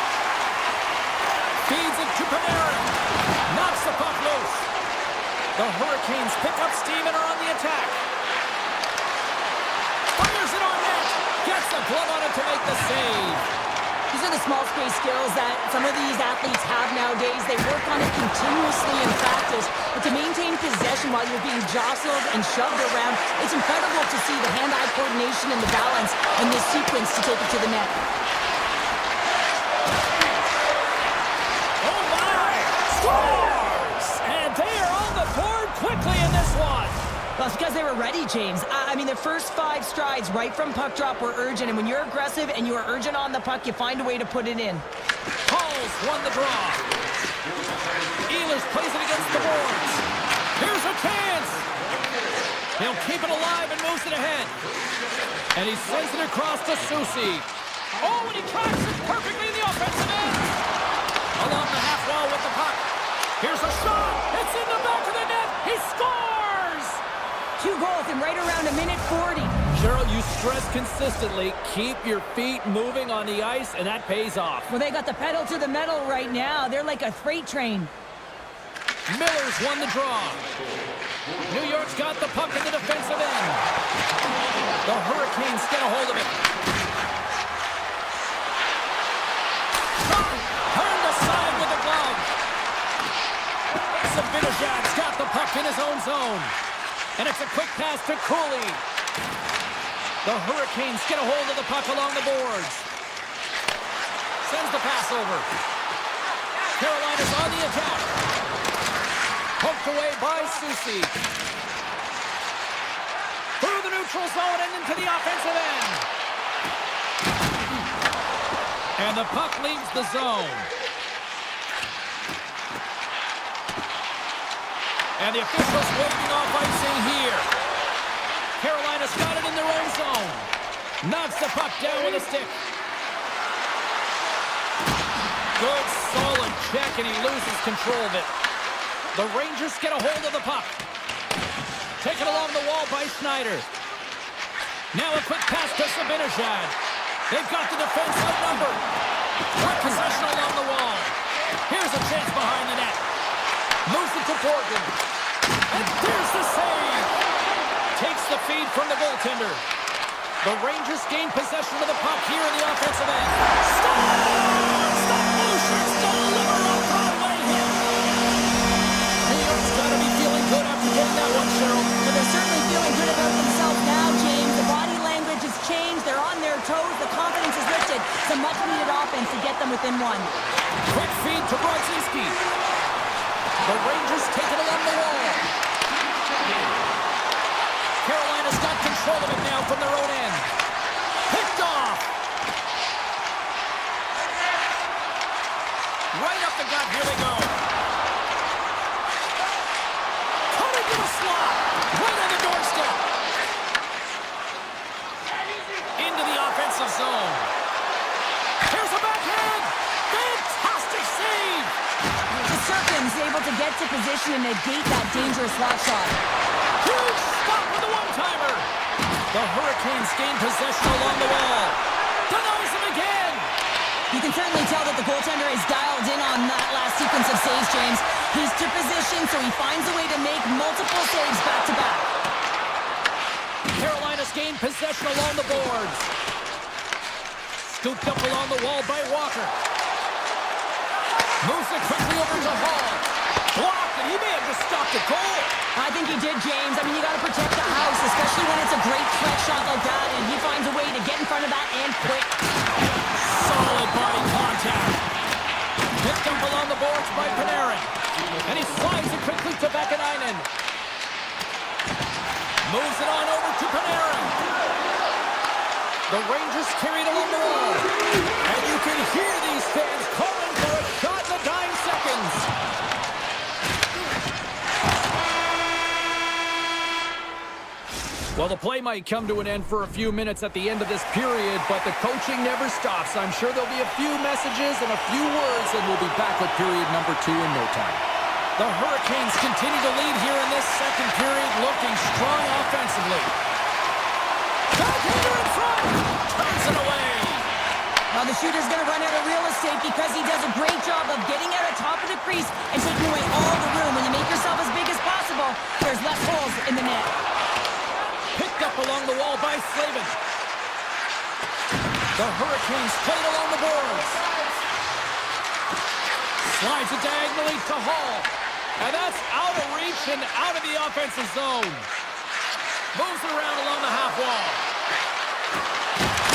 [SPEAKER 3] Feeds it to Panarin. Knocks the puck loose. The Hurricanes pick up steam and are on the attack. Fires it on net. Gets a glove on it to make the save.
[SPEAKER 2] These are the small space skills that some of these athletes have nowadays. They work on it continuously in practice. But to maintain possession while you're being jostled and shoved around, it's incredible to see the hand-eye coordination and the balance in this sequence to take it to the net.
[SPEAKER 3] Oh my! Scores! And they are on the board quickly in this one.
[SPEAKER 2] Well, it's because they were ready, James. I mean, their first 5 strides right from puck drop were urgent, and when you're aggressive and you are urgent on the puck, you find a way to put it in.
[SPEAKER 3] Halls won the draw. Ehlers plays it against the boards. Here's a chance. He'll keep it alive and moves it ahead. And he sends it across to Susie. Oh, and he tracks it perfectly in the offensive end. Along the half wall with the puck. Here's a shot. It's in the back of the net. He scores!
[SPEAKER 2] 2 goals in right around a minute 40.
[SPEAKER 3] Cheryl, you stress consistently, keep your feet moving on the ice, and that pays off.
[SPEAKER 2] Well, they got the pedal to the metal right now. They're like a freight train.
[SPEAKER 3] Miller's won the draw. New York's got the puck in the defensive end. The Hurricanes get a hold of it. Turned aside with the glove. Sabinajad's got the puck in his own zone. And it's a quick pass to Cooley. The Hurricanes get a hold of the puck along the boards. Sends the pass over. Carolina's on the attack. Poked away by Susie. Through the neutral zone and into the offensive end. And the puck leaves the zone. And the officials waving off icing here. Carolina's got it in their own zone. Knocks the puck down with a stick. Good, solid check, and he loses control of it. The Rangers get a hold of the puck. Taken along the wall by Schneider. Now a quick pass to Sabinajad. They've got the defense outnumbered. Quick possession along the wall. Here's a chance behind the net. Moves it to Borgen. And there's the save. Takes the feed from the goaltender. The Rangers gain possession of the puck here in the offensive end. Scores! The Blueshirts deliver a Broadway hit. New York's got to be feeling good after getting that one, Cheryl.
[SPEAKER 2] But they're certainly feeling good about themselves now, James. The body language has changed. They're on their toes. The confidence is lifted. Some much-needed offense to get them within 1.
[SPEAKER 3] Quick feed to Brodzinski. The Rangers take it along the wall. Carolina's got control of it now from their own end. Picked off. Right up the gut. Here they go. Cut into the slot. Right on the doorstep. Into the offensive zone. Here's a backhand. Fantastic save.
[SPEAKER 2] Sirkin's able to get to position and negate that dangerous slot shot.
[SPEAKER 3] Huge stop with the one-timer. The Hurricanes gain possession along the wall. Denies him again.
[SPEAKER 2] You can certainly tell that the goaltender is dialed in on that last sequence of saves, James. He's to position, so he finds a way to make multiple saves back-to-back.
[SPEAKER 3] Carolina's gained possession along the boards. Scooped up along the wall by Walker. Moves it quickly over to Hall. Blocked, and he may have just stopped the goal.
[SPEAKER 2] I think he did, James. I mean, you got to protect the house, especially when it's a great threat shot like that, and he finds a way to get in front of that and quick.
[SPEAKER 3] Solid body contact. Picked up along the boards by Panarin. And he slides it quickly to Vakanainen. Moves it on over to Panarin. The Rangers carried along the wall. And you can hear these fans calling for a shot in the dying seconds. Well, the play might come to an end for a few minutes at the end of this period, but the coaching never stops. I'm sure there'll be a few messages and a few words, and we'll be back with period number 2 in no time. The Hurricanes continue to lead here in this second period, looking strong offensively. Backhander in front!
[SPEAKER 2] Now the shooter's going to run out of real estate because he does a great job of getting out on top of the crease and taking away all the room. When you make yourself as big as possible, there's less holes in the net.
[SPEAKER 3] Picked up along the wall by Slavin. The Hurricanes played along the boards. Slides it diagonally to Hall. And that's out of reach and out of the offensive zone. Moves it around along the half wall.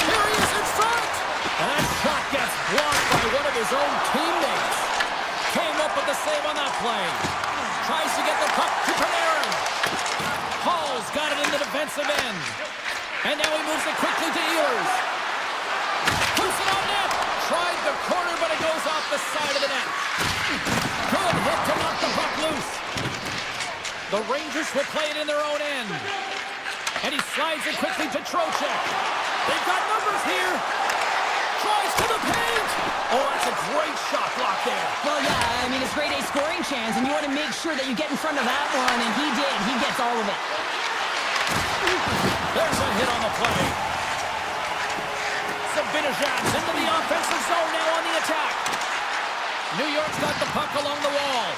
[SPEAKER 3] Here he is in front. And that shot gets blocked by one of his own teammates. Came up with the save on that play. Tries to get the puck to Panarin. Hall's got it in the defensive end. And now he moves it quickly to Ehlers. Puts it on net. Tried the corner, but it goes off the side of the net. Good hit to knock the puck loose. The Rangers will play it in their own end. And he slides it quickly to Trocheck. They've got numbers here. Tries to the paint. Oh, that's a great shot block there.
[SPEAKER 2] Well, yeah, I mean, it's grade A scoring chance, and you want to make sure that you get in front of that one, and he did. He gets all of it.
[SPEAKER 3] There's a hit on the play. Sabinajad's into the offensive zone now on the attack. New York's got the puck along the wall.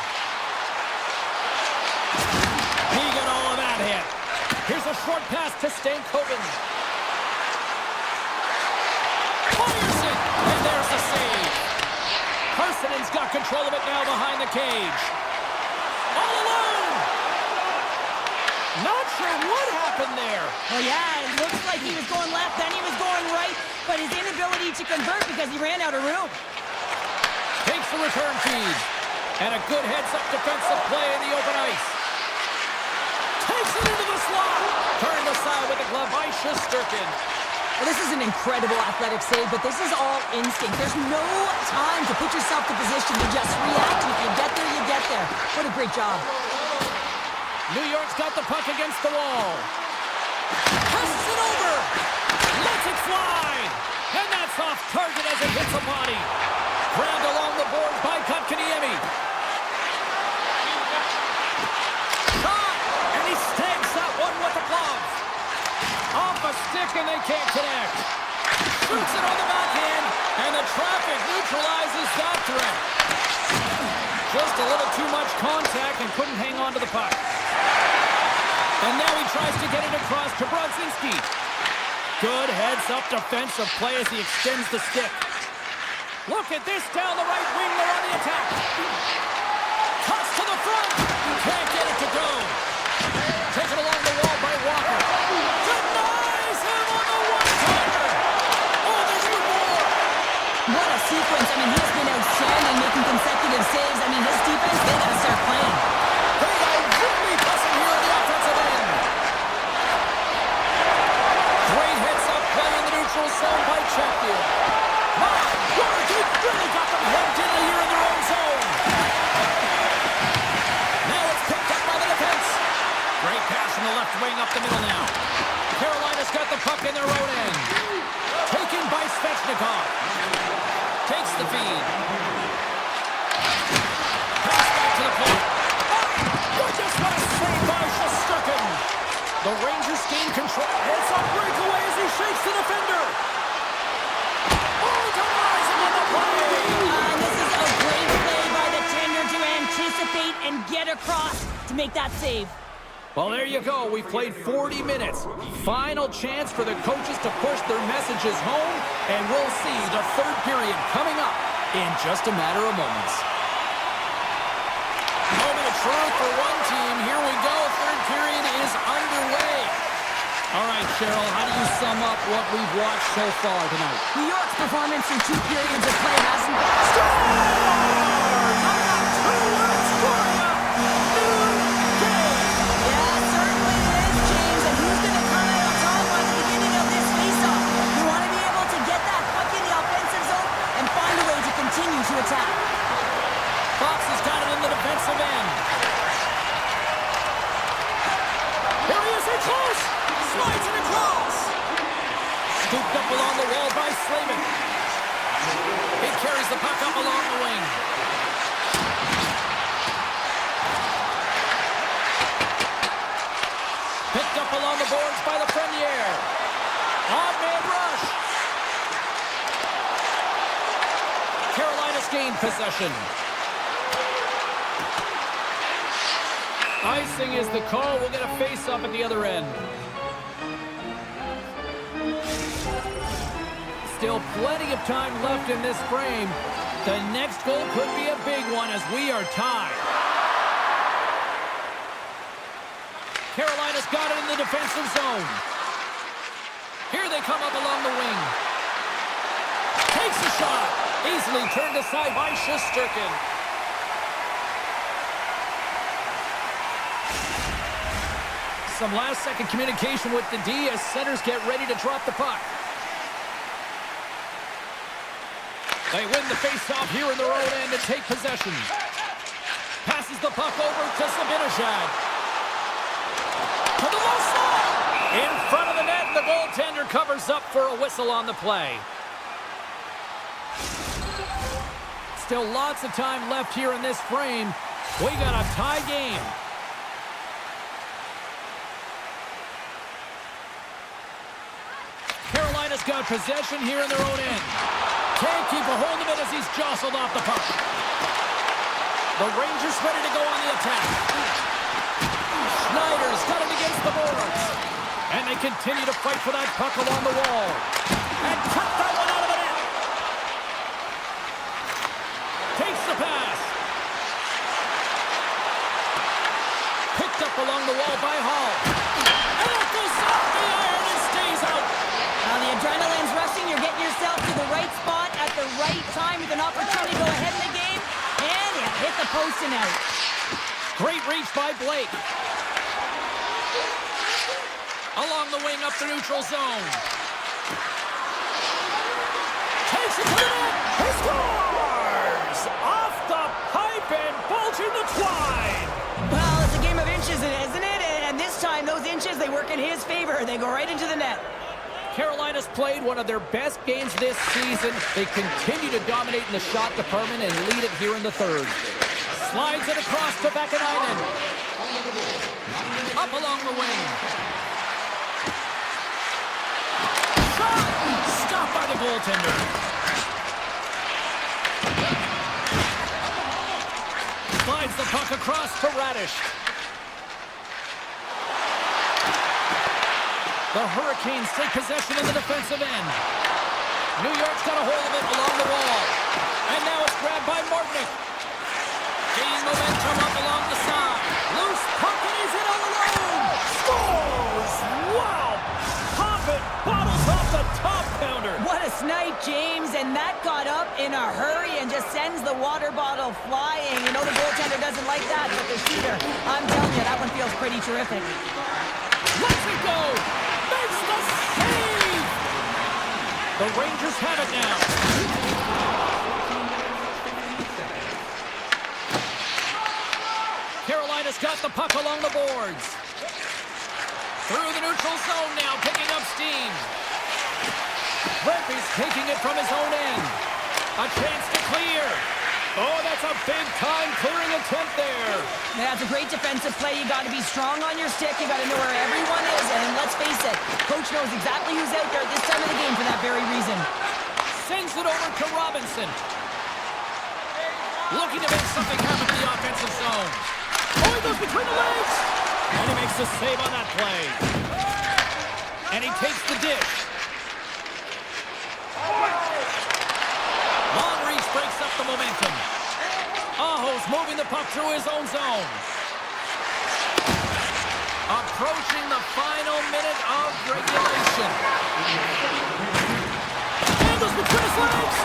[SPEAKER 3] He got all of that hit. Here's a short pass to Stankoven. Fires it, and there's the save. Harsenen's got control of it now behind the cage. All alone. Not sure what happened there.
[SPEAKER 2] Well, yeah, it looks like he was going left, then he was going right, but his inability to convert because he ran out of room.
[SPEAKER 3] Takes the return feed. And a good heads-up defensive play in the open ice. Takes it into the slot. Turned aside with the glove by Shesterkin.
[SPEAKER 2] Well, this is an incredible athletic save, but this is all instinct. There's no time to put yourself to position. You just react, and if you get there, you get there. What a great job.
[SPEAKER 3] New York's got the puck against the wall. Passes it over. Lets it fly. And that's off target as it hits a body. Grabbed along the board by Kotkaniemi. Shot. And he snags that one with the glove. Off a stick and they can't connect. Shoots it on the backhand. And the traffic neutralizes that threat. Just a little too much contact and couldn't hang on to the puck. And now he tries to get it across to Brodzinski. Good heads-up defensive play as he extends the stick. Look at this down the right wing. They're on the attack. Cuts to the front. Can't get it to go. Taken along the wall by Walker. Denies him on the one-timer. Oh, there's one more.
[SPEAKER 2] What a sequence. I mean, he has been outstanding making consecutive saves. I mean, his defense, they got to start playing.
[SPEAKER 3] They are really pressing here on the offensive end. Great heads-up play in the neutral zone by Chatfield. My word, they really got them hemmed in here in their own zone. Now it's picked up by the defense. Great pass from the left wing up the middle now. Carolina's got the puck in their own end. Taken by Svechnikov. Takes the feed. Pass back to the point. Goodness, what a save by Shesterkin. The Rangers gain control. It's a breakaway as he shakes the defender. Oh, denies him on the play.
[SPEAKER 2] This is a great play by the tender to anticipate and get across to make that save.
[SPEAKER 3] Well, there you go. We've played 40 minutes. Final chance for the coaches to push their messages home, and we'll see the third period coming up in just a matter of moments. Moment of truth for one team. Here we go. Third period is underway. All right, Cheryl, how do you sum up what we've watched so far tonight?
[SPEAKER 2] New York's performance in 2 periods of play hasn't been... Yeah, certainly is, James. And who's going to come out on top at the beginning of this faceoff? You want to be able to get that puck in the offensive zone and find a way to continue to attack.
[SPEAKER 3] Fox has got it in the defensive end. Here he is in close. Slides it across. Scooped up along the wall by Slavin. He carries the puck up along the wing. Picked up along the boards by Lafreniere. Odd man rush. gained possession. Icing is the call. We'll get a face-off at the other end. Still plenty of time left in this frame. The next goal could be a big one as we are tied. Carolina's got it in the defensive zone. Here they come up along the wing. Takes a shot. Easily turned aside by Shesterkin. Some last-second communication with the D as centers get ready to drop the puck. They win the face-off here in their own end to take possession. Passes the puck over to Sabinashad. To the low slot. In front of the net, the goaltender covers up for a whistle on the play. Still lots of time left here in this frame. We got a tie game. Carolina's got possession here in their own end. Can't keep a hold of it as he's jostled off the puck. The Rangers ready to go on the attack. Schneider's got it against the boards. And they continue to fight for that puck along the wall. And cut that one out of the net. Takes the pass. Picked up along the wall by Hall. And it goes off the iron and stays out.
[SPEAKER 2] Now the adrenaline's rushing. You're getting yourself to the right spot at the right time with an opportunity to go ahead in the game. And you hit the post and out.
[SPEAKER 3] Great reach by Blake. Along the wing up the neutral zone. Takes it to the net. He scores! Off the pipe and bulging the twine.
[SPEAKER 2] Well, it's a game of inches, isn't it? And this time, those inches, they work in his favor. They go right into the net.
[SPEAKER 3] Carolina's played one of their best games this season. They continue to dominate in the shot department and lead it here in the third. Slides it across to Vakanainen. Up along the wing. Shot! Stopped by the goaltender. Slides the puck across to Radish. The Hurricanes take possession in the defensive end. New York's got a hold of it along the wall. And now it's grabbed by Martinick. Gaining momentum up along the side. Loose puck and he's in all alone. Scores! Wow! Pop it! Bottles off the top pounder.
[SPEAKER 2] What a snipe, James. And that got up in a hurry and just sends the water bottle flying. You know the goaltender doesn't like that, but the shooter, I'm telling you, that one feels pretty terrific.
[SPEAKER 3] Let's it go! Makes the save! The Rangers have it now. Carolina's got the puck along the boards. Through the neutral zone now, picking up steam. Murphy's taking it from his own end. A chance to clear. Oh, that's a big-time clearing attempt there.
[SPEAKER 2] That's a great defensive play. You got to be strong on your stick. You got to know where everyone is. And let's face it, coach knows exactly who's out there at this time of the game for that very reason.
[SPEAKER 3] Sends it over to Robinson. Looking to make something happen in the offensive zone. Oh, he goes between the legs. And he makes the save on that play. And he takes the dish. Long reach breaks up the momentum. Aho's moving the puck through his own zone. Approaching the final minute of regulation. Handles between his legs.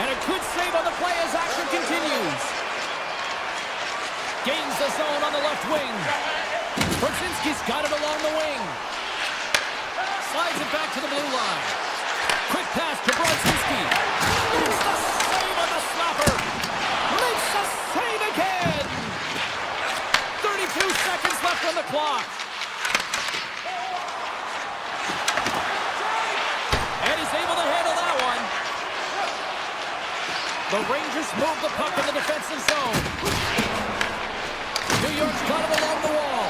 [SPEAKER 3] And a good save on the play as action continues. Gains the zone on the left wing. Brzezinski's got it along the wing. Slides it back to the blue line. Quick pass to Brzezinski. Makes the save on the slapper. Makes the save again. 32 seconds left on the clock. And he's able to handle that one. The Rangers move the puck in the defensive zone. New York's got it along the wall.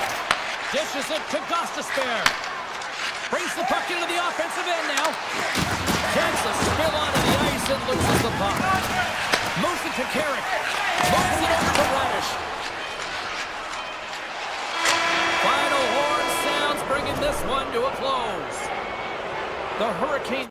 [SPEAKER 3] Dishes it to Gostisbehere. Brings the puck into the offensive end now. Gets a spill onto the ice and loses the puck. Moves it to Carrick. Moves it over to Reddish. Final horn sounds, bringing this one to a close. The Hurricane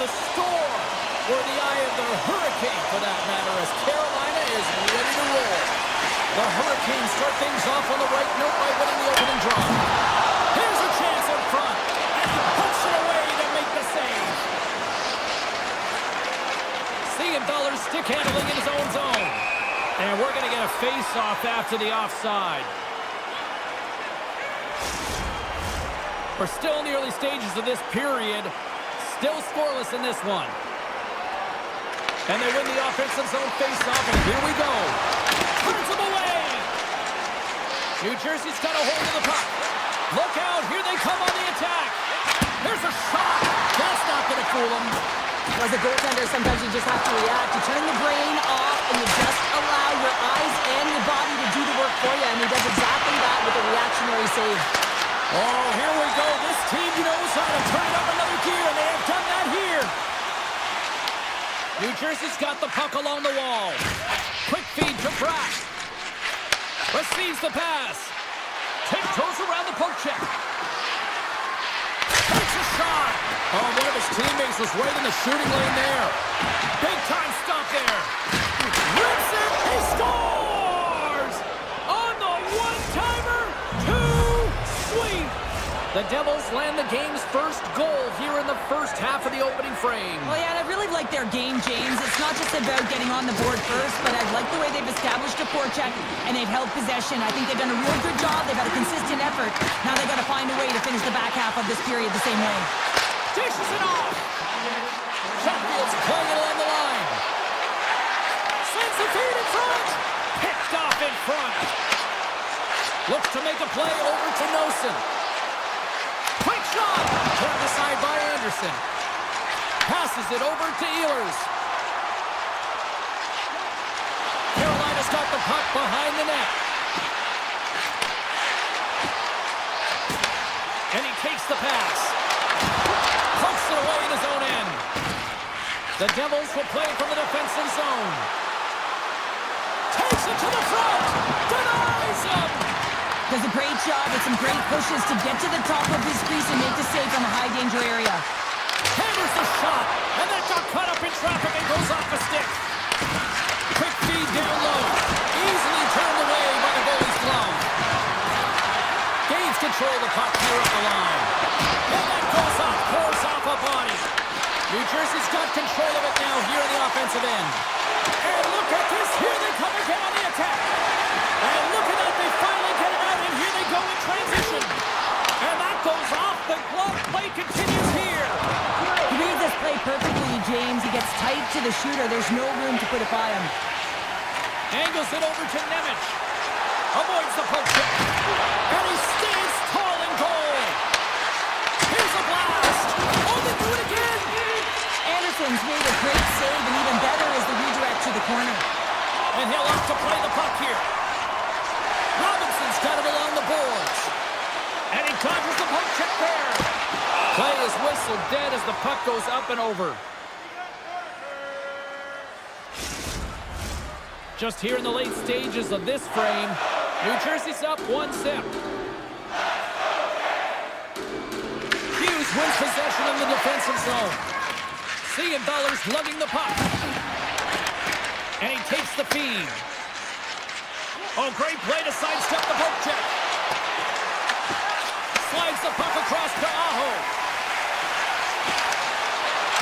[SPEAKER 3] the storm, or the eye of the hurricane, for that matter, as Carolina is ready to roll. The Hurricanes start things off on the right note by winning the opening draw. Here's a chance in front, and he puts it away to make the save. Dollar stick handling in his own zone. And we're going to get a face-off after the offside. We're still in the early stages of this period. Still scoreless in this one. And they win the offensive zone face-off, and here we go. Turns him away. New Jersey's got a hold of the puck. Look out, here they come on the attack. There's a shot. That's not going to fool them.
[SPEAKER 2] As a goaltender, sometimes you just have to react. You turn the brain off, and you just allow your eyes and your body to do the work for you, and he does exactly that with a reactionary save.
[SPEAKER 3] Oh, here we go. This team knows how to turn it up another gear, and they have done that here. New Jersey's got the puck along the wall. Quick feed to Brack. Receives the pass. Tiptoes around the poke check. Takes a shot. Oh, one of his teammates was right in the shooting lane there. Big time stop there. Rips it. He scores! On the one-timer. Too sweet. The Devils land the game's first goal here in the first half of the opening frame.
[SPEAKER 2] Well, yeah, and I really like their game, James. It's not just about getting on the board first, but I like the way they've established a forecheck and they've held possession. I think they've done a real good job. They've had a consistent effort. Now they've got to find a way to finish the back half of this period the same way.
[SPEAKER 3] Dishes it off. Sheffield's playing it along the line. Sends the feed in front. Picked off in front. Looks to make a play over to Nosen. Quick shot! Turned aside by Anderson. Passes it over to Ehlers. Carolina's got the puck behind the net. And he takes the pass. Pokes it away in his own end. The Devils will play from the defensive zone. Takes it to the front. Denies him.
[SPEAKER 2] Does a great job with some great pushes to get to the top of his crease and make the save from a high-danger area.
[SPEAKER 3] Hammers the shot, and that got caught up in traffic and goes off the stick. Quick feed down low. Easily turned away by the goalie's glove. Gains control of the puck here up the line. And that goes off, pours off a body. New Jersey's got control of it now here in the offensive end. And look at this, here they come again on the attack. And look at that, they finally get it out, and here they go in transition. And that goes off, the glove play continues here.
[SPEAKER 2] He reads this play perfectly, James. He gets tight to the shooter. There's no room to put it by him.
[SPEAKER 3] Angles it over to Nemec. Avoids the poke check. And he stands tall in goal. Here's a blast. Oh, they do it again.
[SPEAKER 2] Anderson's made a great save, and even better is the redirect to the corner.
[SPEAKER 3] And he'll have to play the puck here. Robinson's got it along the boards. And he dodges the poke check there. Play is whistled dead as the puck goes up and over. Just here in the late stages of this frame, New Jersey's up 1-0. Hughes wins possession in the defensive zone. Dollar's lugging the puck. And he takes the feed. Oh, great play to sidestep the poke check. Slides the puck across to Aho.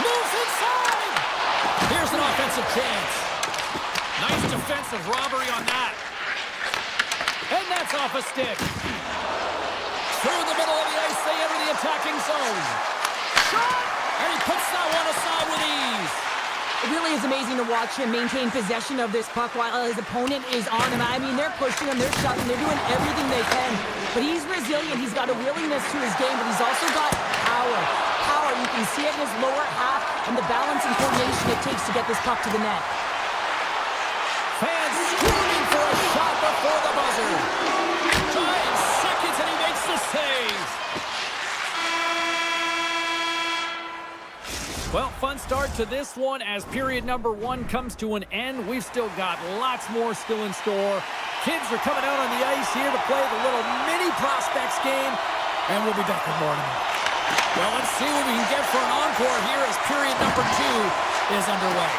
[SPEAKER 3] Moves inside. Here's an offensive chance. Nice defensive robbery on that. And that's off a stick. Through the middle of the ice, they enter the attacking zone. Shot! And he puts that one aside with ease.
[SPEAKER 2] It really is amazing to watch him maintain possession of this puck while his opponent is on him. I mean, they're pushing him, they're shoving, they're doing everything they can. But he's resilient, he's got a willingness to his game, but he's also got power. Power, you can see it in his lower half and the balance and coordination it takes to get this puck to the net.
[SPEAKER 3] Fans screaming for a shot before the buzzer. 5 seconds and he makes the save. Well, fun start to this one as period number 1 comes to an end. We've still got lots more still in store. Kids are coming out on the ice here to play the little mini prospects game, and we'll be back with more in a minute. Well, let's see what we can get for an encore here as period number 2 is underway.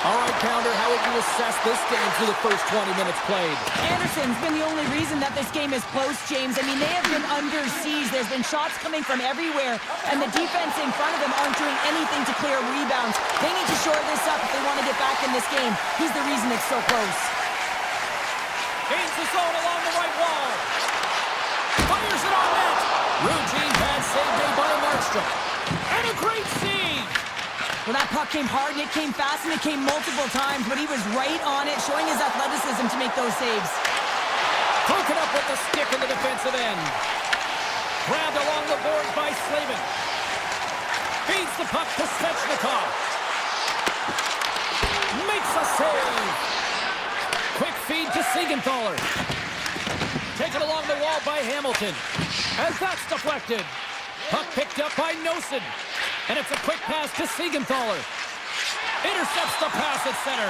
[SPEAKER 3] All right, Pounder, how would you assess this game through the first 20 minutes played?
[SPEAKER 2] Anderson's been the only reason that this game is close, James. I mean, they have been under siege. There's been shots coming from everywhere, and the defense in front of them aren't doing anything to clear rebounds. They need to shore this up if they want to get back in this game. He's the reason it's so close.
[SPEAKER 3] Gains the zone along the right wall. Fires it on net. Routine pad save made by Markstrom. And a great save.
[SPEAKER 2] Well, that puck came hard, and it came fast, and it came multiple times, but he was right on it, showing his athleticism to make those saves.
[SPEAKER 3] Broken up with the stick in the defensive end. Grabbed along the boards by Slavin. Feeds the puck to Svechnikov. Makes a save. Quick feed to Siegenthaler. Taken along the wall by Hamilton. As that's deflected. Puck picked up by Nosen. And it's a quick pass to Siegenthaler. Intercepts the pass at center.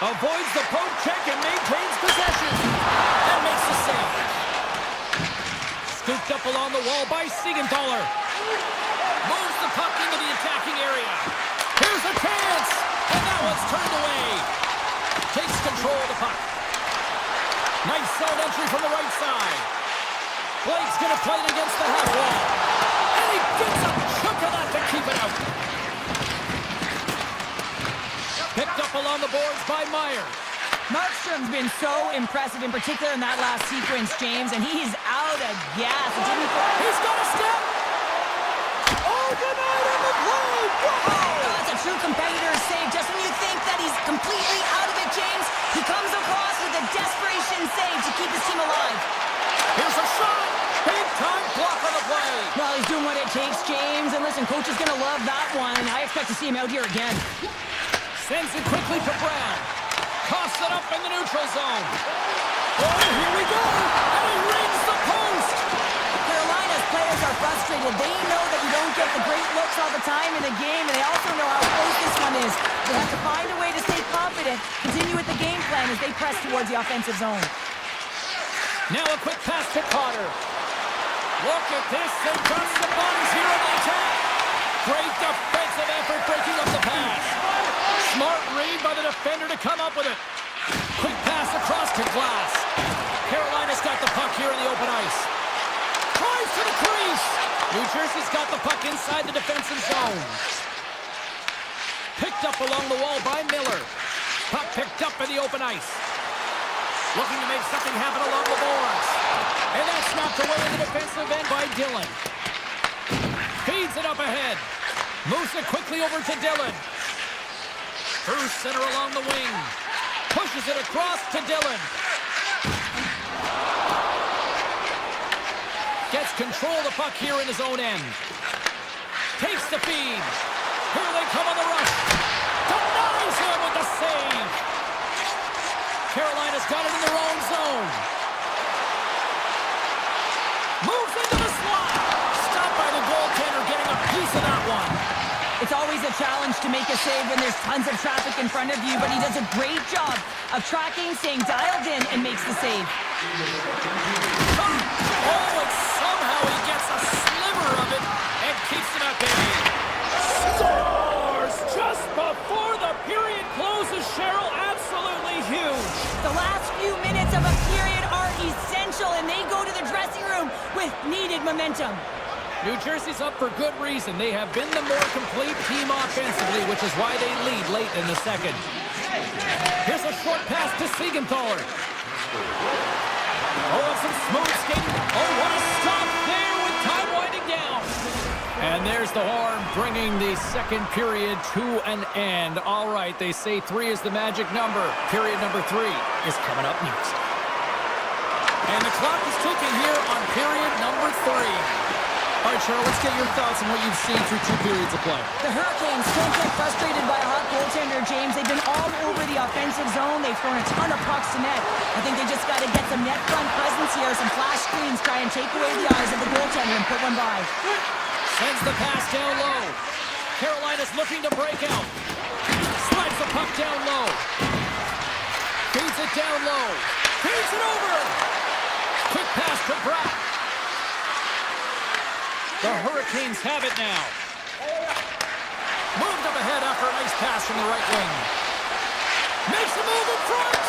[SPEAKER 3] Avoids the poke check and maintains possession. And makes the save. Scooped up along the wall by Siegenthaler. Moves the puck into the attacking area. Here's a chance. And that one's turned away. Takes control of the puck. Nice zone entry from the right side. Blake's going to play it against the half wall. And he gets a chunk of that to keep it out. Picked up along the boards by Meyer.
[SPEAKER 2] Markstrom's been so impressive, in particular in that last sequence, James, and he's out of gas.
[SPEAKER 3] He's got a step. Oh, denied on the play. Whoa!
[SPEAKER 2] That's a true competitor's save. Just when you think that he's completely out of it, James, he comes across with a desperation save to keep his team alive.
[SPEAKER 3] Here's a shot. Big time block on the play.
[SPEAKER 2] Well, he's doing what it takes, James. And listen, coach is going to love that one. I expect to see him out here again.
[SPEAKER 3] Sends it quickly to Brown. Toss it up in the neutral zone. Oh, here we go. And he rings the post.
[SPEAKER 2] Carolina's players are frustrated. They know that you don't get the great looks all the time in a game, and they also know how close this one is. They have to find a way to stay confident, continue with the game plan as they press towards the offensive zone.
[SPEAKER 3] Now a quick pass to Carter. Look at this. They've got some bodies here on the attack. Great defensive effort breaking up the pass. Smart read by the defender to come up with it. Quick pass across to Glass. Carolina's got the puck here in the open ice. Tries to the crease. New Jersey's got the puck inside the defensive zone. Picked up along the wall by Miller. Puck picked up in the open ice. Looking to make something happen along the boards. And that's knocked away in the defensive end by Dillon. Feeds it up ahead. Moves it quickly over to Dillon. Through center along the wing. Pushes it across to Dillon. Gets control of the puck here in his own end. Takes the feed. Here they come on the rush. Denies him with the save. Carolina's got it in their own zone. Moves into the slot. Stopped by the goaltender, getting a piece of that one.
[SPEAKER 2] It's always a challenge to make a save when there's tons of traffic in front of you, but he does a great job of tracking, staying dialed in, and makes the save.
[SPEAKER 3] Oh, and somehow he gets a sliver of it and keeps it at bay. Scores just before the period closes, Cheryl. Absolutely huge.
[SPEAKER 2] The last few minutes of a period are essential, and they go to the dressing room with needed momentum.
[SPEAKER 3] New Jersey's up for good reason. They have been the more complete team offensively, which is why they lead late in the second. Here's a short pass to Siegenthaler. Oh, some smooth skating. Oh, what a stop there with time winding down. And there's the horn, bringing the second period to an end. All right, they say 3 is the magic number. Period number 3 is coming up next. And the clock is ticking here on period number 3. All right, Cheryl, let's get your thoughts on what you've seen through 2 periods of play.
[SPEAKER 2] The Hurricanes still get frustrated by a hot goaltender, James. They've been all over the offensive zone. They've thrown a ton of pucks to net. I think they just got to get some net front presence here, some flash screens, try and take away the eyes of the goaltender and put one by.
[SPEAKER 3] Sends the pass down low. Carolina's looking to break out. Slides the puck down low. Feeds it down low. Feeds it over. Quick pass to Bratt. The Hurricanes have it now. Moved up ahead after a nice pass from the right wing. Makes a move in front.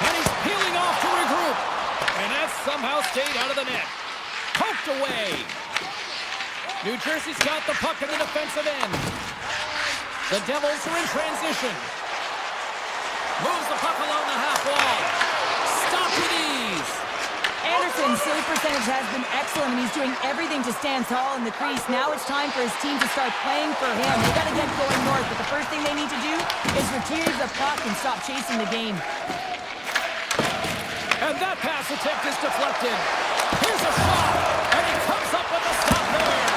[SPEAKER 3] And he's peeling off to regroup. And that somehow stayed out of the net. Poked away. New Jersey's got the puck in the defensive end. The Devils are in transition. Moves the puck along the half wall. Stopped with ease.
[SPEAKER 2] Anderson's save percentage has been excellent, and he's doing everything to stand tall in the crease. Now it's time for his team to start playing for him. They got to get going north, but the first thing they need to do is retrieve the puck and stop chasing the game.
[SPEAKER 3] And that pass attempt is deflected. Here's a shot, and he comes up with a stop there.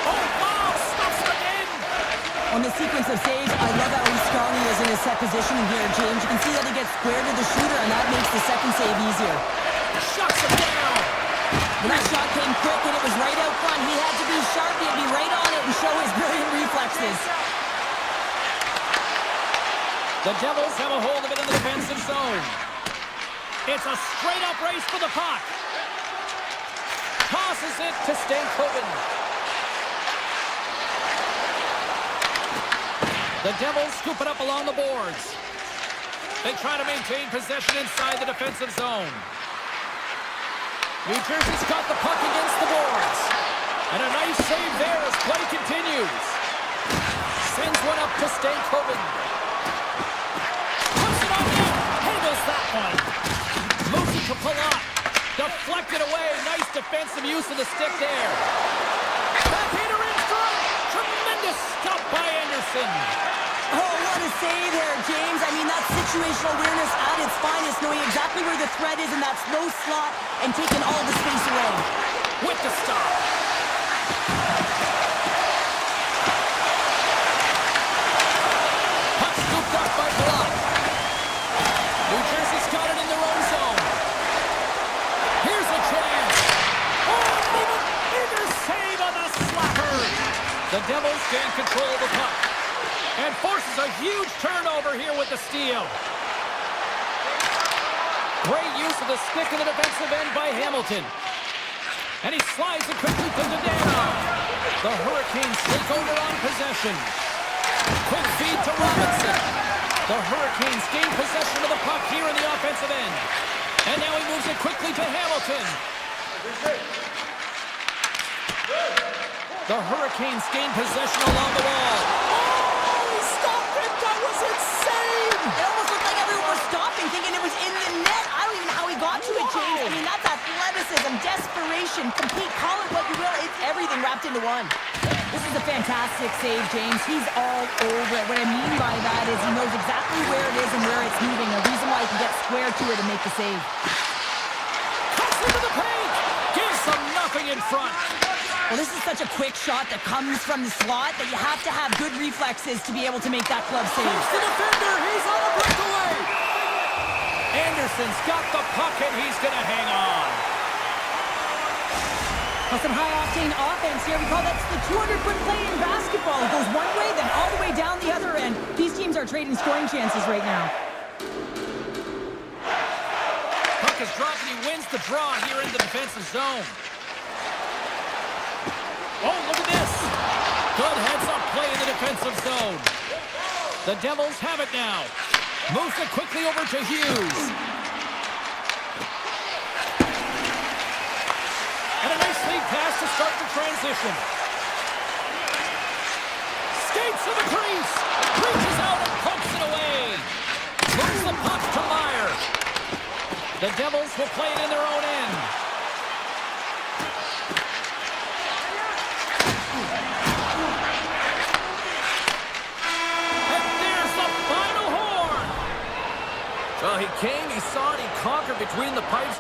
[SPEAKER 3] Oh, wow, stops the game.
[SPEAKER 2] On the sequence of saves, I love how strong he is in his set positioning here, James. You can see that he gets square to the shooter, and that makes the second save easier.
[SPEAKER 3] Shuts him down.
[SPEAKER 2] When that shot came quick and it was right out front, he had to be sharp, he had to be right on it and show his brilliant reflexes.
[SPEAKER 3] The Devils have a hold of it in the defensive zone. It's a straight-up race for the puck. Tosses it to Stankoven. The Devils scoop it up along the boards. They try to maintain possession inside the defensive zone. New Jersey's got the puck against the boards. And a nice save there as play continues. Sends one up to Stankoven. Puts it on net. Handles that one. Moves it to Palat. Deflected away. Nice defensive use of the stick there. Backhander in front. Tremendous stop by Anderson.
[SPEAKER 2] Oh, what a save there, James. I mean, that's situational awareness at its finest, knowing exactly where the threat is in that slow slot and taking all the space away.
[SPEAKER 3] With the stop. Puck scooped up by Block. New Jersey's got it in their own zone. Here's a chance. Oh, either save on the slapper. The Devils gain control of the puck and forces a huge turnover here with the steal. Great use of the stick in the defensive end by Hamilton. And he slides it quickly to Zdeno. The Hurricanes take over on possession. Quick feed to Robinson. The Hurricanes gain possession of the puck here in the offensive end. And now he moves it quickly to Hamilton. The Hurricanes gain possession along the wall.
[SPEAKER 2] It almost looked like everyone was stopping, thinking it was in the net. I don't even know how he got to it, James. I mean, that's athleticism, desperation, complete, call it what you will. It's everything wrapped into one. This is a fantastic save, James. He's all over it. What I mean by that is he knows exactly where it is and where it's moving. A reason why he can get square to it and make the save.
[SPEAKER 3] Cuts into the paint. Gives them nothing in front.
[SPEAKER 2] Well, this is such a quick shot that comes from the slot that you have to have good reflexes to be able to make that club save.
[SPEAKER 3] Here's the defender. He's on a breakaway. Anderson's got the puck, and he's going to hang on.
[SPEAKER 2] Well, some high-octane offense here. We call that the 200-foot play in basketball. It goes one way, then all the way down the other end. These teams are trading scoring chances right now.
[SPEAKER 3] Puck is dropped, and he wins the draw here in the defensive zone. Oh, look at this. Good heads-up play in the defensive zone. The Devils have it now. Moves it quickly over to Hughes. And a nice lead pass to start the transition. Skates to the crease. Reaches out and pokes it away. Moves the puck to Meyer. The Devils will play it in their own end. Well, he came, he saw it, he conquered between the pipes.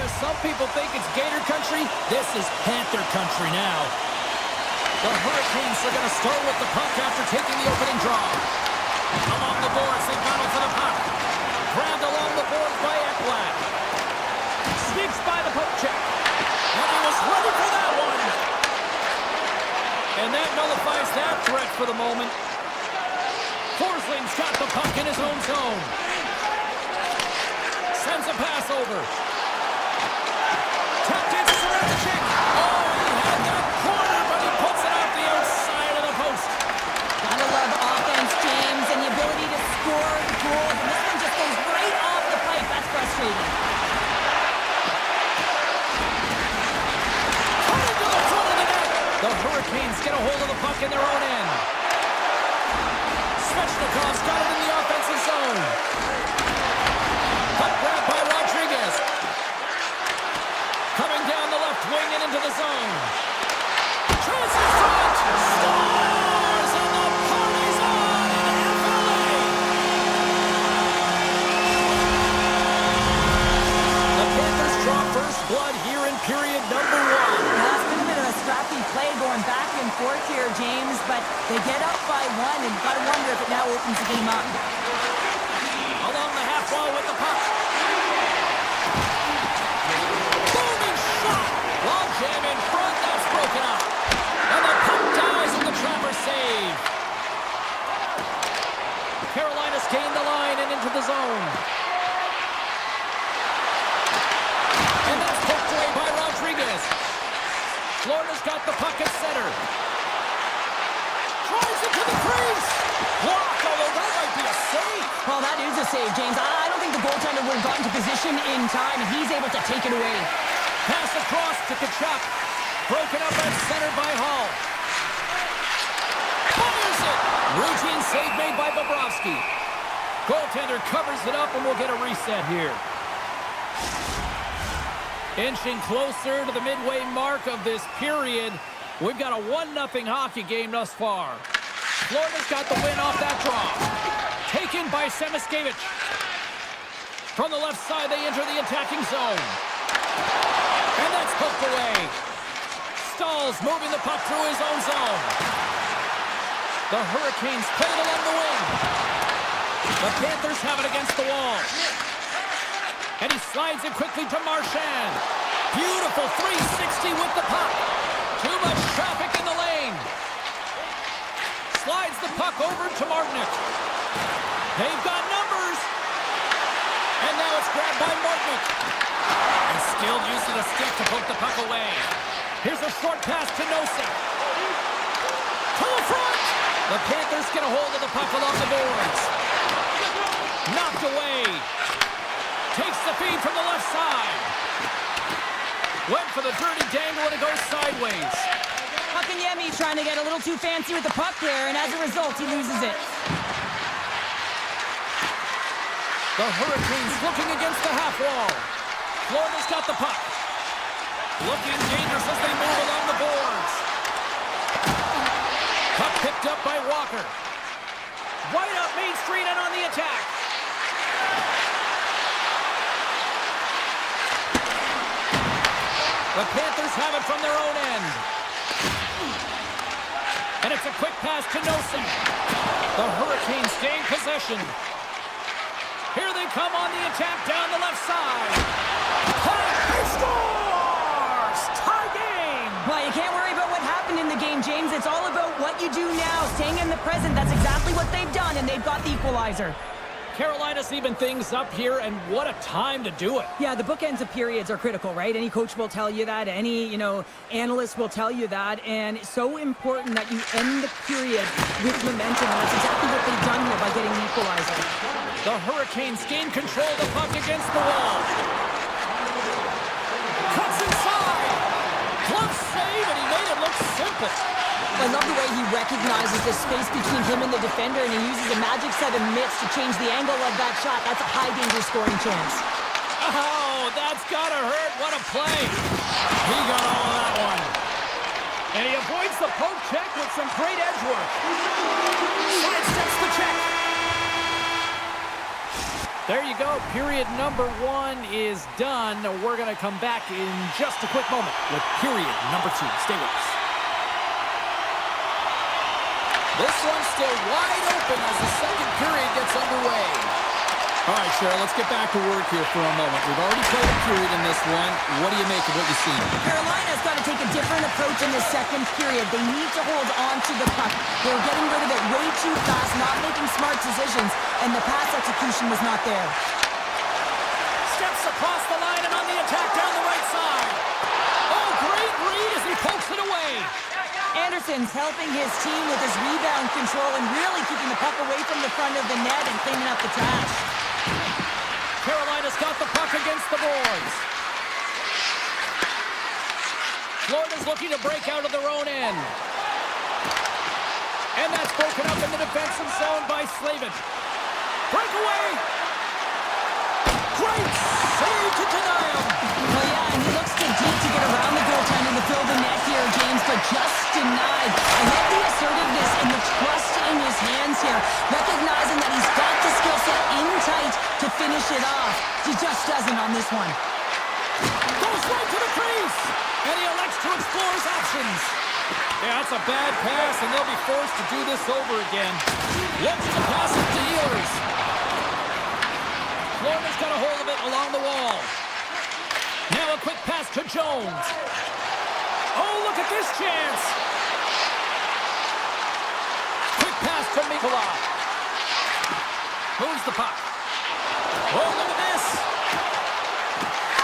[SPEAKER 3] Whereas some people think it's Gator country, this is Panther country now. The Hurricanes are going to start with the puck after taking the opening draw. Along the boards, they battle for the puck. Grabbed along the boards by Ekblad. Sneaks by the poke check. And he was ready for that one. And that nullifies that threat for the moment. Forsling's got the puck in his own zone. Sends a pass over. Tapped in to Sarachik. Oh, he had that corner, but he puts it off the outside of the post.
[SPEAKER 2] Gotta love offense, James, and the ability to score goals. And this one just goes right off the pipe. That's frustrating.
[SPEAKER 3] Cutting to the front of the net. The Hurricanes get a hold of the puck in their own end. Svechnikov's got it in the offensive zone. Puck grabbed by Rodriguez. Coming down the left wing and into the zone. Chance in front. Scores! And the party's on in FLA. The Panthers draw first blood here in period number 1.
[SPEAKER 2] That's been a bit of a scrappy play going back and forth here, James, but they get up by 1, and you gotta wonder if it now opens the game up.
[SPEAKER 3] Along the half wall with the puck. Booming shot! Long jam in front, that's broken up. And the puck dies in the trapper save. Carolina's gained the line and into the zone. And that's poked away by Rodriguez. Florida's got the puck at center. Drives into the crease. Blocked, although that might be a save.
[SPEAKER 2] Well, that is a save, James. I don't think the goaltender would have gotten to position in time, and he's able to take it away.
[SPEAKER 3] Pass across to Tkachuk. Broken up at center by Hall. Fires it. Routine save made by Bobrovsky. Goaltender covers it up, and we'll get a reset here. Inching closer to the midway mark of this period. We've got a 1-0 hockey game thus far. Florida's got the win off that draw. Taken by Semiskevich. From the left side, they enter the attacking zone. And that's poked away. Stahls moving the puck through his own zone. The Hurricanes play it along the wing. The Panthers have it against the wall. And he slides it quickly to Marchand. Beautiful 360 with the puck. Too much traffic in the lane. Slides the puck over to Martinic. They've got numbers. And now it's grabbed by Martinic. And still using a stick to poke the puck away. Here's a short pass to Nosek. To the front. The Panthers get a hold of the puck along the boards. Knocked away. Takes the feed from the left side. Went for the dirty dangle and it goes sideways.
[SPEAKER 2] Puckanyemi's trying to get a little too fancy with the puck there, and as a result, he loses it.
[SPEAKER 3] The Hurricanes looking against the half wall. Florida's got the puck. Looking dangerous as they move along the boards. Puck picked up by Walker. Right up Main Street and on the attack. The Panthers have it from their own end. And it's a quick pass to Nosek. The Hurricanes gain possession. Here they come on the attack down the left side. He scores! Tie game!
[SPEAKER 2] Well, you can't worry about what happened in the game, James. It's all about what you do now, staying in the present. That's exactly what they've done, and they've got the equalizer.
[SPEAKER 3] Carolina's even things up here, and what a time to do it.
[SPEAKER 2] Yeah, the bookends of periods are critical, right? Any coach will tell you that. Any, analyst will tell you that. And it's so important that you end the period with momentum. And that's exactly what they've done here by getting the equalizer.
[SPEAKER 3] The Hurricanes gain control of the puck against the wall. Cuts inside. Glove save, and he made it look simple.
[SPEAKER 2] I love the way he recognizes the space between him and the defender, and he uses a magic set of mitts to change the angle of that shot. That's a high-danger scoring chance.
[SPEAKER 3] Oh, that's gotta hurt. What a play. He got all of that one. And he avoids the poke check with some great edge work. Sidesteps the check.
[SPEAKER 1] There you go. Period number 1 is done. We're going to come back in just a quick moment with period number 2. Stay with us.
[SPEAKER 3] This one's still wide open as the second period gets underway. All right, Cheryl, let's get back to work here for a moment. We've already played a period in this one. What do you make of what you see?
[SPEAKER 2] Carolina's got to take a different approach in the second period. They need to hold on to the puck. They're getting rid of it way too fast, not making smart decisions, and the pass execution was not there.
[SPEAKER 1] Steps across the line and on the attack down the right side. Oh, great read as he pokes it away.
[SPEAKER 2] Anderson's helping his team with his rebound control and really keeping the puck away from the front of the net and cleaning up the trash.
[SPEAKER 1] Carolina's got the puck against the boards. Florida's looking to break out of their own end. And that's broken up in the defensive zone by Slavin. Breakaway! Great save to deny him!
[SPEAKER 2] Well, yeah, and he looks too deep to get around the goaltender to fill the net here, James, but just denied. I love the assertiveness and the trust in his hands here, recognizing that he's got the skill set in tight to finish it off. He just doesn't on this one.
[SPEAKER 1] Goes right to the crease! And he elects to explore his options. Yeah, that's a bad pass, and they'll be forced to do this over again. Looks to pass it to Ehlers. Florida's got a hold of it along the wall. Now a quick pass to Jones. Oh, look at this chance. Quick pass to Mikola. Moves the puck. Oh, look at this.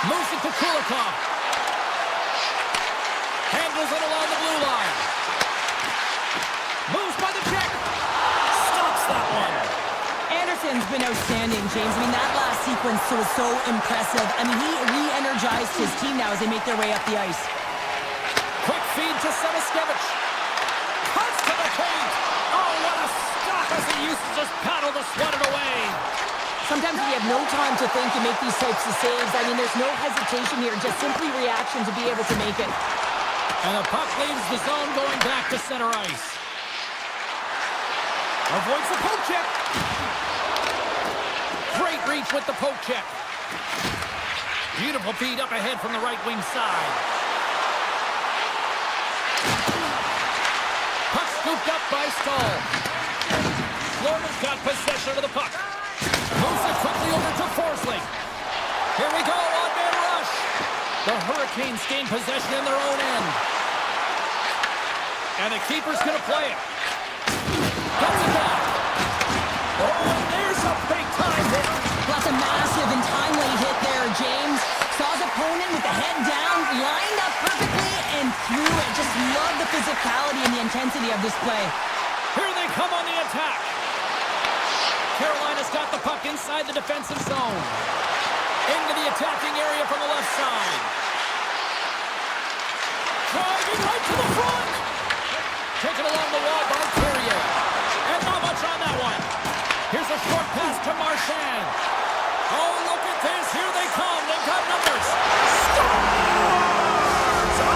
[SPEAKER 1] Moves it to Kulikov. Handles it along the blue line. Moves by the check. Stops that one.
[SPEAKER 2] Anderson's been outstanding, James. I mean, that last sequence was so impressive. I mean, he re-energized his team now as they make their way up the ice.
[SPEAKER 1] Quick feed to Sevaskevich. Cuts to the paint. Oh, what a stop as he uses his paddle to swat it away.
[SPEAKER 2] Sometimes we have no time to think and make these types of saves. I mean, there's no hesitation here, just simply reaction to be able to make it.
[SPEAKER 1] And the puck leaves the zone going back to center ice. Avoids the poke check. Great reach with the poke check. Beautiful feed up ahead from the right wing side. Puck scooped up by Stahl. Florida's got possession of the puck. Moves it quickly over to Forsling. Here we go, on-man rush. The Hurricanes gain possession in their own end. And the keeper's going to play it. Gets it back. Oh, and there's a big-time hit.
[SPEAKER 2] That's a massive and timely hit there, James. Saw his opponent with the head down, lined up perfectly, and threw it. Just love the physicality and the intensity of this play.
[SPEAKER 1] Here they come on the attack. Carolina's got the puck inside the defensive zone. Into the attacking area from the left side. Driving right to the front. Taken along the wall by Courier. And not much on that one. Here's a short pass to Marchand. Oh, look at this. Here they come. They've got numbers. Scores! A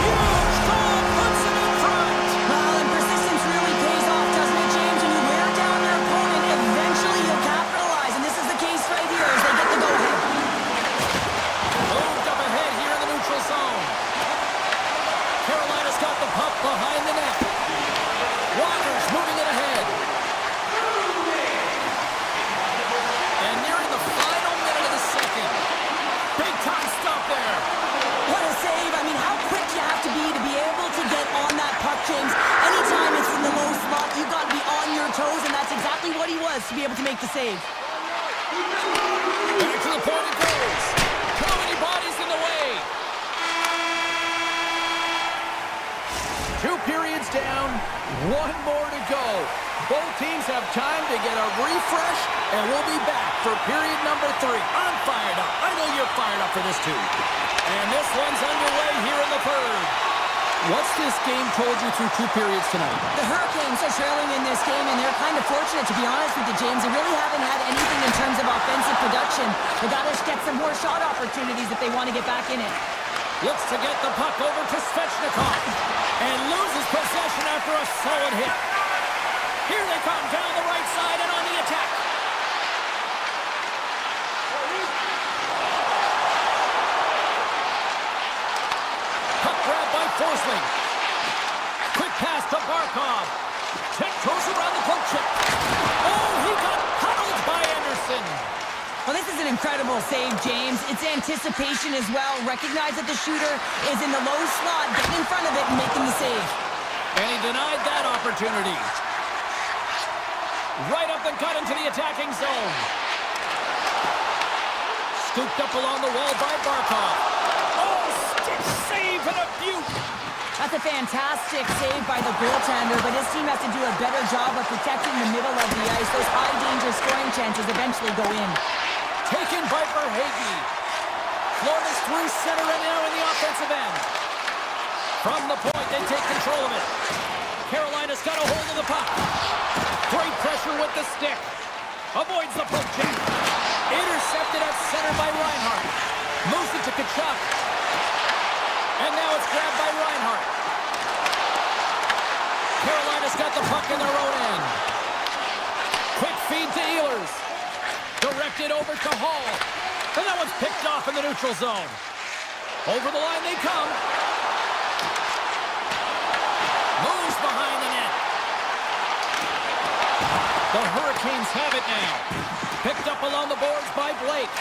[SPEAKER 1] huge goal puts them in front.
[SPEAKER 2] Well, and persistence really pays off, doesn't it, James? When you wear down your opponent, eventually you'll capitalize. And this is the case right here as they get the go-ahead.
[SPEAKER 1] Moved up ahead here in the neutral zone. Carolina's got the puck behind the net. Walker's moving it ahead. And nearing the final minute of the second. Big time stop there.
[SPEAKER 2] What a save. I mean, how quick you have to be able to get on that puck, James. Anytime it's in the low slot, you've got to be on your toes, and that's exactly what he was to be able to make the save.
[SPEAKER 1] Back to the point it goes. How many bodies in the way? 2 periods down, 1 more to go. Both teams have time to get a refresh, and we'll be back for period number 3. I'm fired up. I know you're fired up for this too. And this one's underway here in the third. What's this game told you through 2 periods tonight?
[SPEAKER 2] The Hurricanes are trailing in this game, and they're kind of fortunate, to be honest with you, James. They really haven't had anything in terms of offensive production. They got to get some more shot opportunities if they want to get back in it.
[SPEAKER 1] Looks to get the puck over to Svechnikov and loses possession after a solid hit. Here they come down the right side and on the attack.
[SPEAKER 3] Forsling. Quick pass to Barkov. Tiptoes around the poke chip. Oh, he got huddled by Anderson.
[SPEAKER 2] Well, this is an incredible save, James. It's anticipation as well. Recognize that the shooter is in the low slot, getting in front of it and making the save.
[SPEAKER 3] And he denied that opportunity. Right up the gut into the attacking zone. Scooped up along the wall by Barkov. Oh, stick save and a beaut.
[SPEAKER 2] That's a fantastic save by the goaltender, but his team has to do a better job of protecting the middle of the ice. Those high-danger scoring chances eventually go in.
[SPEAKER 3] Taken by Verhaeghe. Florida's through center and now in the offensive end. From the point, they take control of it. Carolina's got a hold of the puck. Great pressure with the stick. Avoids the poke check. Intercepted at center by Reinhart. Moves it to Kachuk. And now it's grabbed by Reinhart. Carolina's got the puck in their own end. Quick feed to Ehlers. Directed over to Hall. And that one's picked off in the neutral zone. Over the line they come. Moves behind the net. The Hurricanes have it now. Picked up along the boards by Blake.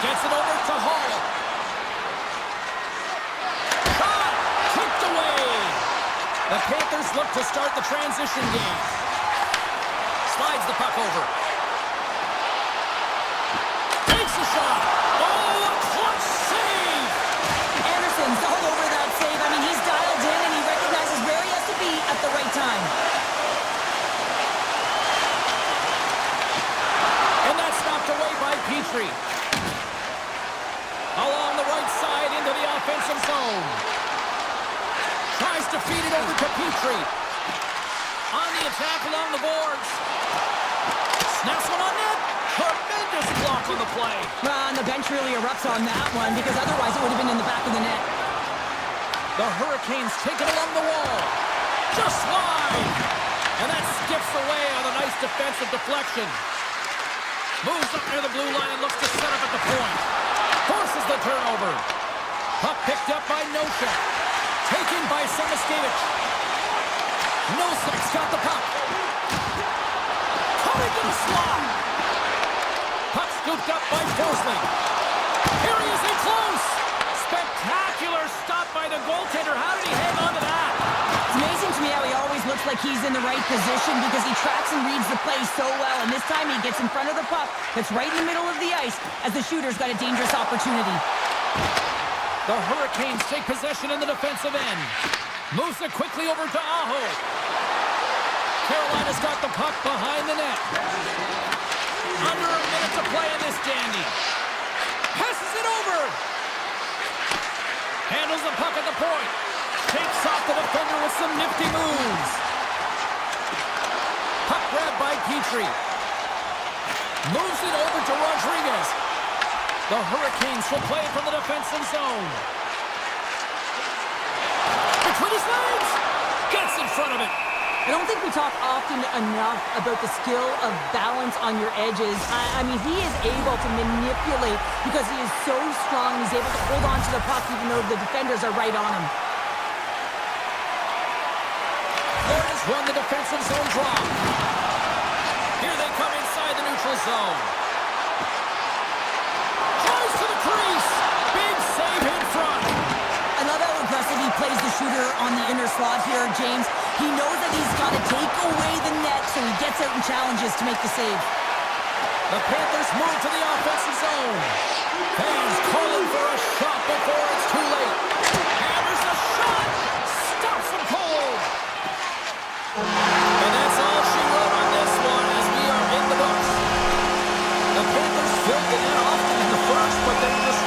[SPEAKER 3] Gets it over to Hall. Shot! Kicked away. The Panthers look to start the transition game. Slides the puck over. Takes a shot. Oh, a clutch save!
[SPEAKER 2] Anderson's all over that save. I mean, he's dialed in and he recognizes where he has to be at the right time.
[SPEAKER 3] And that's knocked away by Petrie. Along the right side into the offensive zone. Tries to feed it over to Petrie. On the attack along the boards. Snaps one on net. Tremendous block on the play.
[SPEAKER 2] And the bench really erupts on that one because otherwise it would have been in the back of the net.
[SPEAKER 3] The Hurricanes take it along the wall. Just wide. And that skips away on a nice defensive deflection. Moves up near the blue line and looks to set up at the point. Forces the turnover. Puck picked up by Nosek. Taken by Samaskevich. Nosek's got the puck. Coming to the slot. Puck scooped up by Forsling. Here he is in close. Spectacular stop by the goaltender. How did he hang on to that?
[SPEAKER 2] It's amazing to me how he always looks like he's in the right position because he tracks and reads the play so well. And this time he gets in front of the puck that's right in the middle of the ice as the shooter's got a dangerous opportunity.
[SPEAKER 3] The Hurricanes take possession in the defensive end. Moves it quickly over to Aho. Carolina's got the puck behind the net. Under a minute to play in this dandy. Passes it over. Handles the puck at the point. Takes off the defender with some nifty moves. Puck grabbed by Petrie. Moves it over to Rodriguez. The Hurricanes will play from the defensive zone. Between his legs. Gets in front of it.
[SPEAKER 2] I don't think we talk often enough about the skill of balance on your edges. I mean, he is able to manipulate because he is so strong. He's able to hold on to the puck even though the defenders are right on him.
[SPEAKER 3] Florida's won the defensive zone draw. Here they come inside the neutral zone. Tries to the crease. Big save in front.
[SPEAKER 2] I love how aggressive he plays the shooter on the inner slot here, James. He knows that he's got to take away the net, so he gets out and challenges to make the save.
[SPEAKER 3] The Panthers move to the offensive zone. Fans calling for a shot before it's too late. Hammers the shot. Stops him cold. And that's all she wrote on this one as we are in the books. The Panthers filled the net often in the first, but they just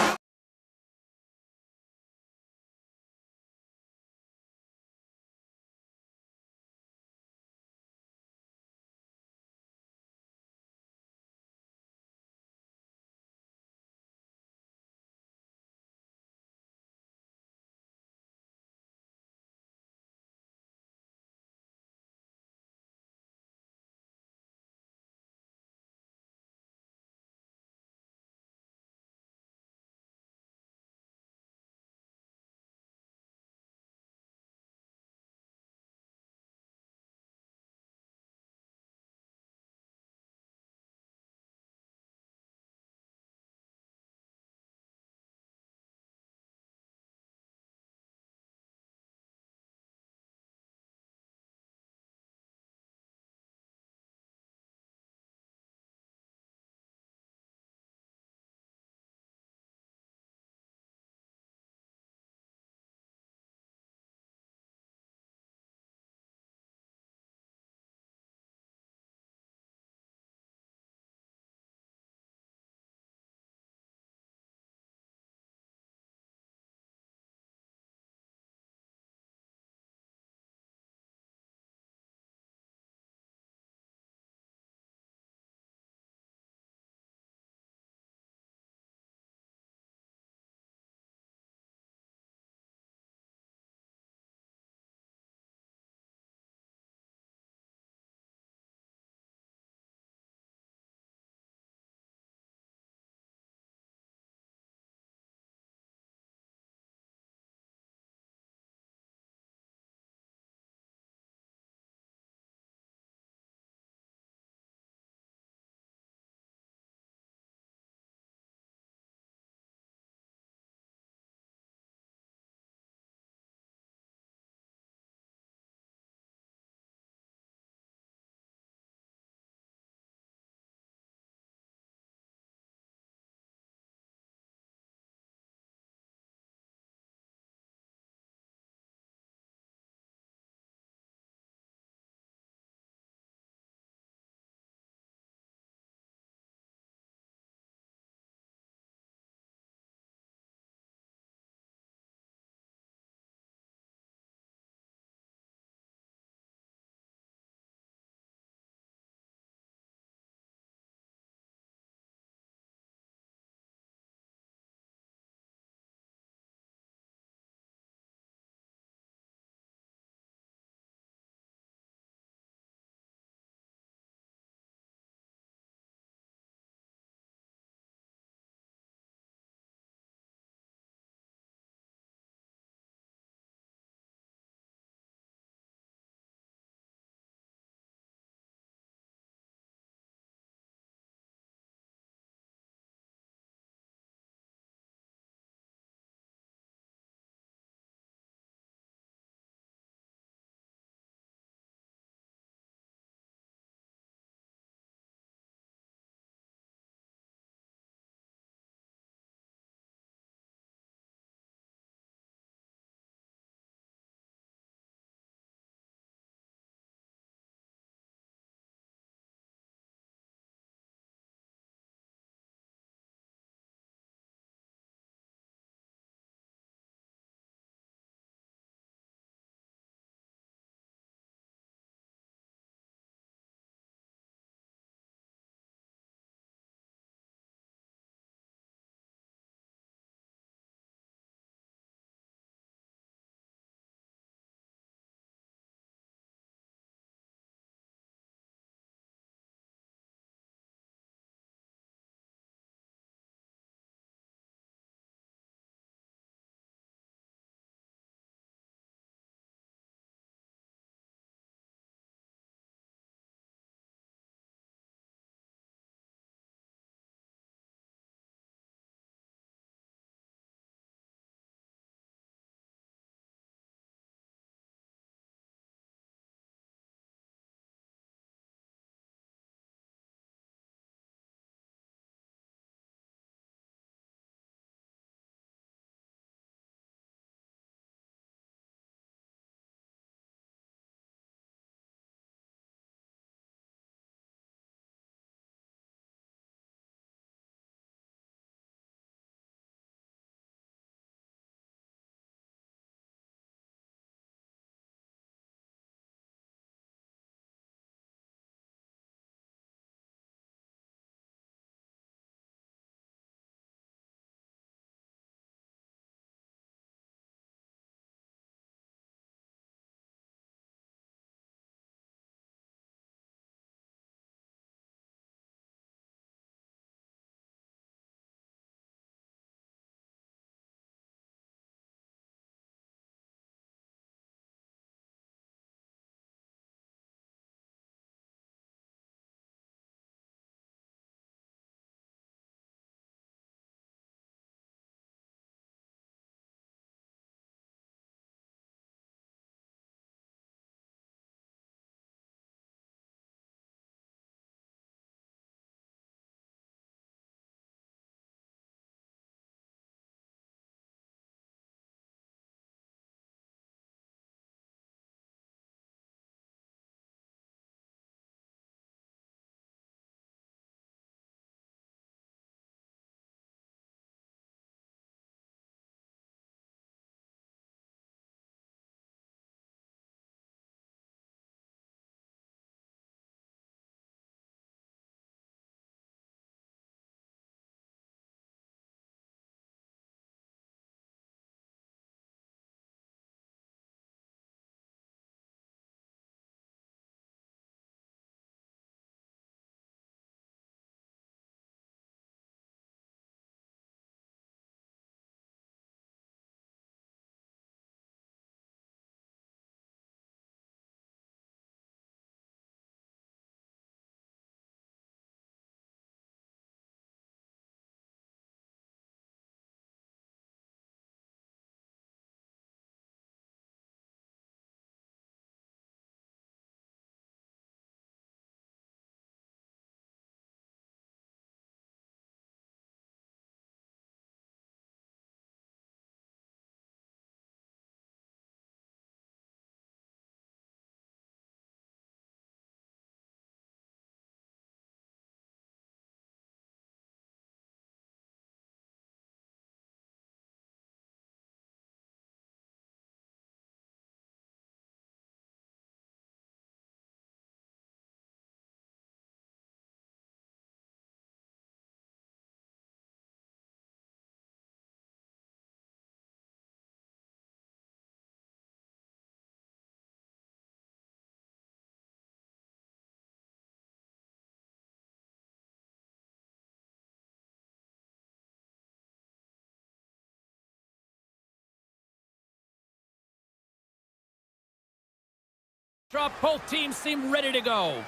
[SPEAKER 3] Drop. Both teams seem ready to go.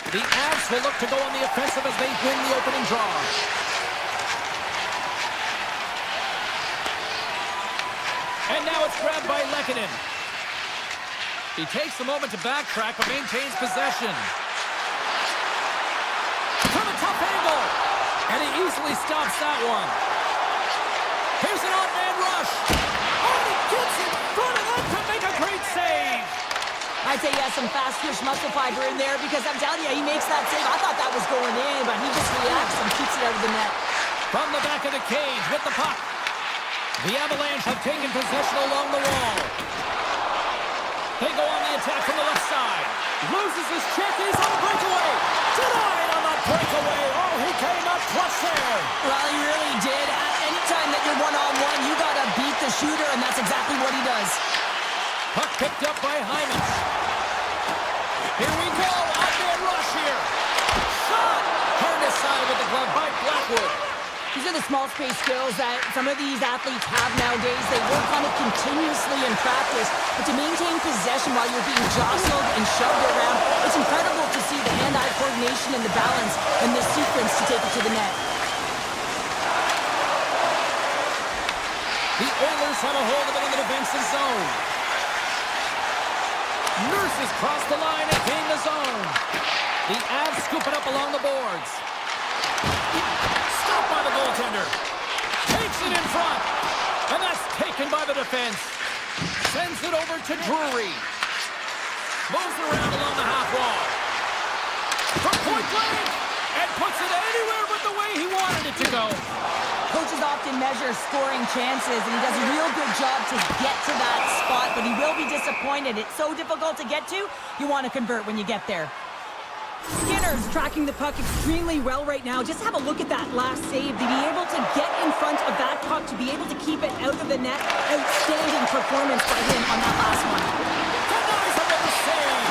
[SPEAKER 3] The Avs will look to go on the offensive as they win the opening draw. And now it's grabbed by Lehkonen. He takes a moment to backtrack but maintains possession. From a tough angle. And he easily stops that one. Here's an odd-man rush. Oh, he gets in front of that to make a great save.
[SPEAKER 2] I'd say he has some fast twitch muscle fiber in there because I'm telling you, he makes that save. I thought that was going in, but he just reacts and keeps it out of the net.
[SPEAKER 3] From the back of the cage with the puck. The Avalanche have taken possession along the wall. They go on the attack from the left side. Loses his check. He's on a breakaway. Denied on that breakaway. Oh, he came up clutch there.
[SPEAKER 2] Well, he really did. Anytime that you're one-on-one, you got to beat the shooter, and that's exactly what he does.
[SPEAKER 3] Puck picked up by Hyman. Here we go. Odd-man rush here. Shot. Turned aside with the glove by Blackwood.
[SPEAKER 2] These are the small space skills that some of these athletes have nowadays. They work on it continuously in practice, but to maintain possession while you're being jostled and shoved around, it's incredible to see the hand-eye coordination and the balance in this sequence to take it to the net.
[SPEAKER 3] The Oilers have a hold of it in the defensive zone. Nurses cross the line and gain the zone. The Avs scoop it up along the boards. Stopped by the goaltender. Takes it in front. And that's taken by the defense. Sends it over to Drury. Moves it around along the half wall. From point blank. And puts it anywhere but the way he wanted it to go.
[SPEAKER 2] Coaches often measure scoring chances, and he does a real good job to get to that spot, but he will be disappointed. It's so difficult to get to, you want to convert when you get there. Skinner's tracking the puck extremely well right now. Just have a look at that last save. To be able to get in front of that puck, to be able to keep it out of the net, outstanding performance by him on that last one.
[SPEAKER 3] Denies him with the save.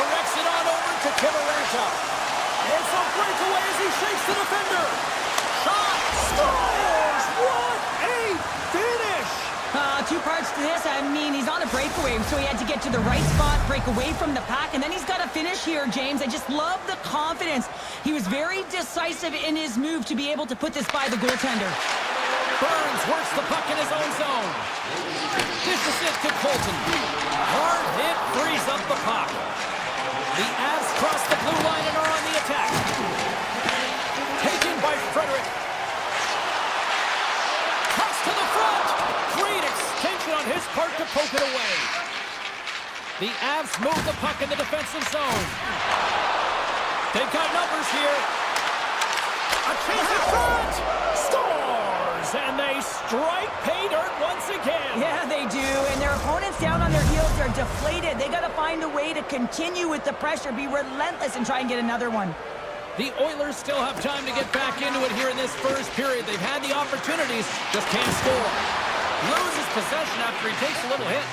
[SPEAKER 3] Directs it on over to Kivaranta. It's a breakaway as he shakes the defender. Shot. Scores. What a finish.
[SPEAKER 2] Two parts to this. I mean, he's on a breakaway, so he had to get to the right spot, break away from the pack, and then he's got to finish here, James. I just love the confidence. He was very decisive in his move to be able to put this by the goaltender.
[SPEAKER 3] Burns works the puck in his own zone. Dishes it to Colton. Hard hit frees up the puck. The Avs cross the blue line and are on the attack. Taken by Frederick. Cross to the front. Great extension on his part to poke it away. The Avs move the puck in the defensive zone. They've got numbers here. A chance in front. Scores! And they strike pay dirt once again.
[SPEAKER 2] Yeah, they do. And their opponents down on their heels are deflated. They got to find a way to continue with the pressure, be relentless, and try and get another one.
[SPEAKER 3] The Oilers still have time to get back into it here in this first period. They've had the opportunities, just can't score. Loses possession after he takes a little hit.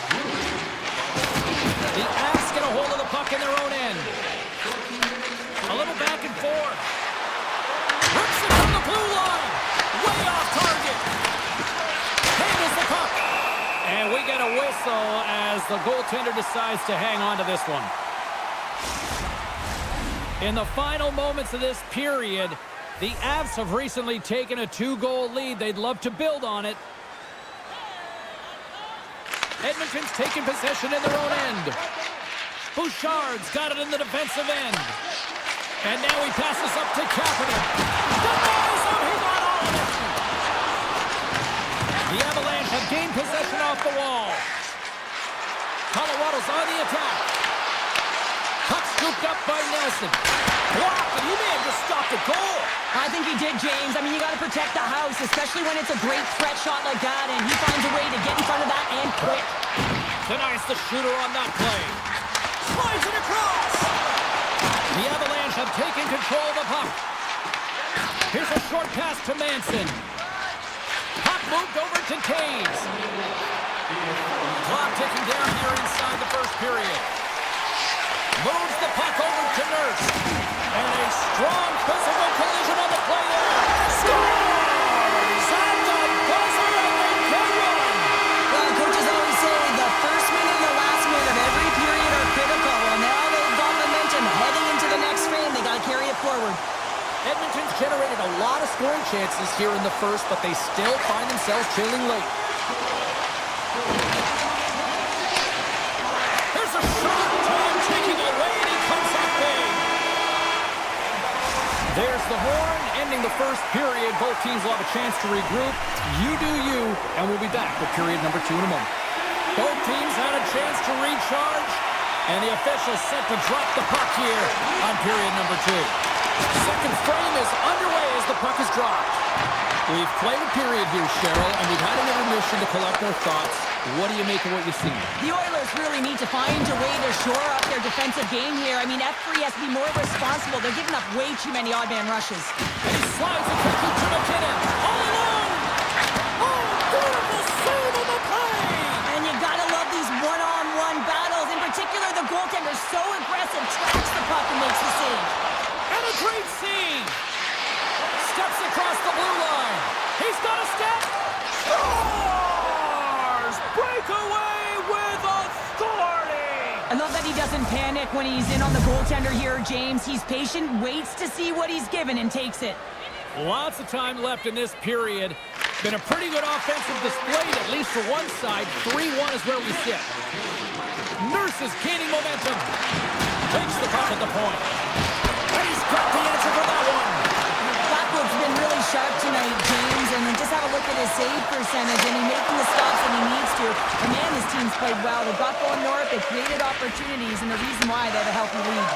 [SPEAKER 3] The Avs get a hold of the puck in their own end. A little back and forth. Rips it from the blue line. Way off target. Handles the puck. And we get a whistle as the goaltender decides to hang on to this one. In the final moments of this period, the Avs have recently taken a 2-goal lead. They'd love to build on it. Edmonton's taken possession in their own end. Bouchard's got it in the defensive end. And now he passes up to Kapanen. Denies him, he's on all of it. The Avalanche have gained possession off the wall. Colorado's on the attack. Puck scooped up by Nelson. Blocked, and he may have just stopped a goal.
[SPEAKER 2] I think he did, James. I mean, you got to protect the house, especially when it's a great threat shot like that, and he finds a way to get in front of that and quick.
[SPEAKER 3] Denies the shooter on that play. Slides it across. The Avalanche have taken control of the puck. Here's a short pass to Manson. Puck moved over to Taves. Clock ticking down here inside the first period. Moves the puck over to Nurse. And a strong physical collision on the play there. Scores! At the buzzer, and they get one!
[SPEAKER 2] Well, coaches always say the first minute and the last
[SPEAKER 1] here in the first, but they still find themselves trailing late. Here's a shot. Time taking away, and he comes up big. There's the horn, ending the first period. Both teams will have a chance to regroup. You do you, and we'll be back with period number 2 in a moment. Both teams had a chance to recharge, and the official set to drop the puck here on period number 2. Second frame is underway as the puck is dropped. We've played a period here, Cheryl, and we've had an intermission to collect our thoughts. What do you make of what you see?
[SPEAKER 2] The Oilers really need to find a way to shore up their defensive game here. I mean, F3 has to be more responsible. They're giving up way too many odd man rushes.
[SPEAKER 1] And he slides it quickly to McKinnon. All alone! Oh, beautiful save of the play!
[SPEAKER 2] And you gotta love these one-on-one battles. In particular, the goaltender so aggressive, tracks the puck and makes the save.
[SPEAKER 1] And a great save! Steps across the blue line. He's got a step. Scores! Breakaway with authority!
[SPEAKER 2] I love that he doesn't panic when he's in on the goaltender here, James. He's patient, waits to see what he's given, and takes it.
[SPEAKER 1] Lots of time left in this period. Been a pretty good offensive display, at least for one side. 3-1 is where we sit. Nurse is gaining momentum. Takes the puck at the point. And he's got the answer for that one.
[SPEAKER 2] Blackwood's been really sharp tonight, James, and just have a look at his save percentage, and he's making the stops that he needs to. And man, his team's played well. They got going north, they created opportunities, and the reason why they have a healthy lead.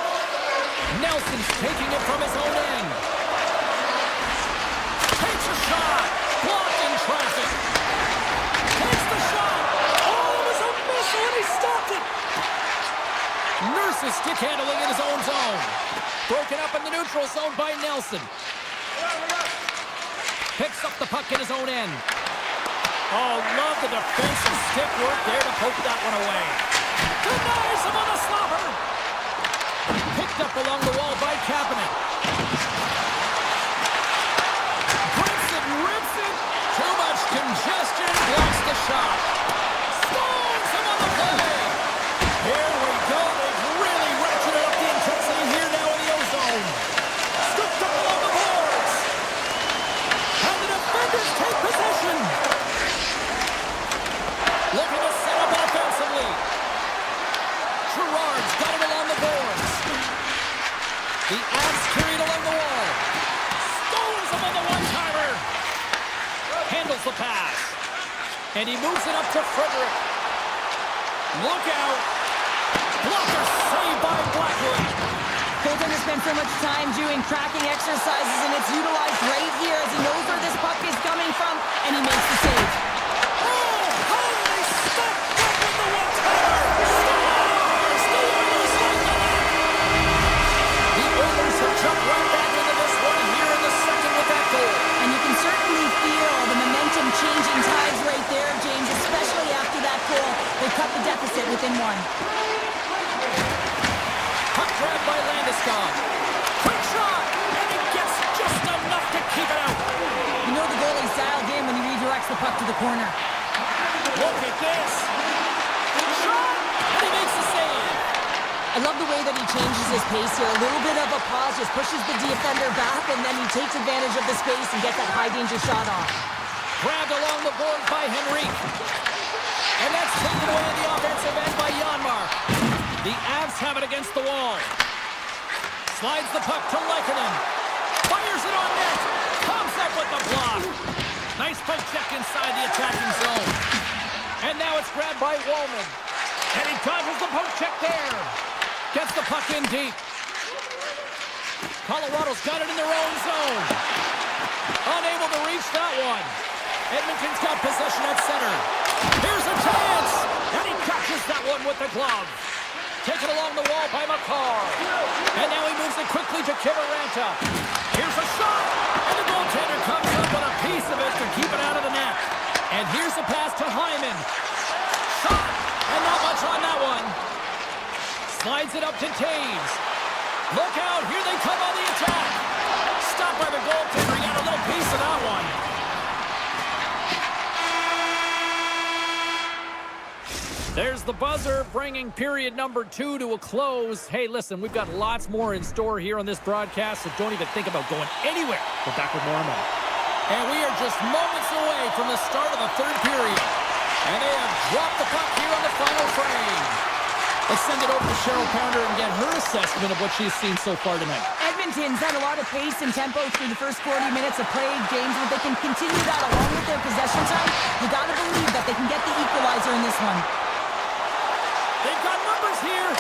[SPEAKER 1] Nelson's taking it from his own end. Takes a shot. Blocking traffic. Takes the shot. Oh, it was a missile, and he stopped it. Nurse's stick handling in his own zone. Broken up in the neutral zone by Nelson. Picks up the puck in his own end. Oh, love the defensive stick work there to poke that one away. Denies him on the slobber. Picked up along the wall by Kapanen. Grips it, rips it. Too much congestion. Blocks the shot. Stones him on the play. Here we go. They've really ratcheted up the intensity here now in the O-zone. Scooped up along the boards. And the defenders take possession. Looking to set up offensively. Gerard's got it along the boards. The Avs carried along the wall. Stones him on the one-timer. Handles the pass. And he moves it up to Frederick. Look out. Blocker saved by Blackwood.
[SPEAKER 2] Goaltender spent so much time doing tracking exercises, and it's utilized right here as he knows where this puck is coming from, and he makes the save.
[SPEAKER 1] Oh, how did they stop that with the one-timer? Stars! The Oilers like that! The Oilers have jumped right back into this one here in the second with that goal.
[SPEAKER 2] And you can certainly feel the momentum changing tides right there, James, especially after that goal. They cut the deficit within one.
[SPEAKER 1] Puck grabbed by Landeskog. Quick shot! And he gets just enough to keep it out.
[SPEAKER 2] You know the goalie's dialed in when he redirects the puck to the corner.
[SPEAKER 1] Look at this. Shot! And he makes the save.
[SPEAKER 2] I love the way that he changes his pace here. A little bit of a pause, just pushes the defender back, and then he takes advantage of the space and gets that high-danger shot off.
[SPEAKER 1] Grabbed along the board by Henrique. And that's taken away in the offensive end by Janmark. The Avs have it against the wall. Slides the puck to Lehkonen. Fires it on net. Comes up with the block. Nice poke check inside the attacking zone. And now it's grabbed by Wallman. And he dodges the poke check there. Gets the puck in deep. Colorado's got it in their own zone. Unable to reach that one. Edmonton's got possession at center. Here's a chance. And he catches that one with the glove. Taken along the wall by McCarr. And now he moves it quickly to Kiviranta. Here's a shot. And the goaltender comes up with a piece of it to keep it out of the net. And here's the pass to Hyman. Shot. And not much on that one. Slides it up to Taves. Look out. Here they come on the attack. Stopped by the goaltender. He got a little piece of that one. There's the buzzer, bringing period number 2 to a close. Hey, listen, we've got lots more in store here on this broadcast, so don't even think about going anywhere. We're back with more in a moment.
[SPEAKER 3] And we are just moments away from the start of the third period. And they have dropped the puck here on the final frame. Let's send it over to Cheryl Pounder and get her assessment of what she's seen so far tonight.
[SPEAKER 2] Edmonton's had a lot of pace and tempo through the first 40 minutes of play. James, if they can continue that along with their possession time, you got to believe that they can get the equalizer in this one.
[SPEAKER 3] They've got numbers here.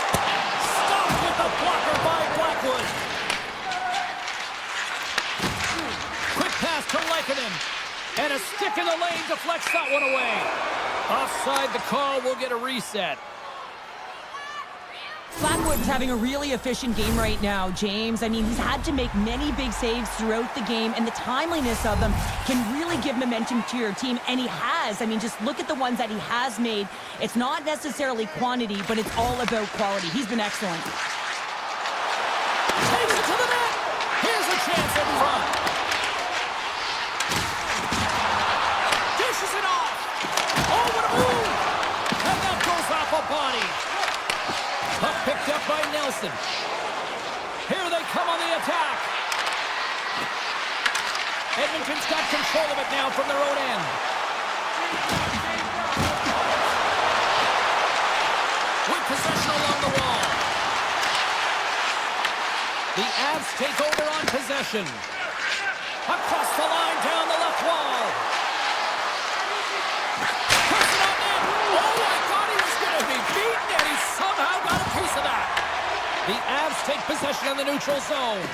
[SPEAKER 3] Stopped with the blocker by Blackwood. Quick pass to Lekanen. And a stick in the lane deflects that one away. Offside the call, will get a reset.
[SPEAKER 2] Blackwood's having a really efficient game right now, James. I mean, he's had to make many big saves throughout the game, and the timeliness of them can really give momentum to your team, and he has. I mean, just look at the ones that he has made. It's not necessarily quantity, but it's all about quality. He's been excellent.
[SPEAKER 3] Takes it to the net. Here's a chance in front. Dishes it off. Oh, what a move. And that goes off a body. Puck picked up by Nelson. Here they come on the attack. Edmonton's got control of it now from their own end. With possession along the wall. The Avs take over on possession. Across the line down the left wall. Person on net. Oh, I thought he was going to be beaten, and he somehow got a piece of that. The Avs take possession in the neutral zone.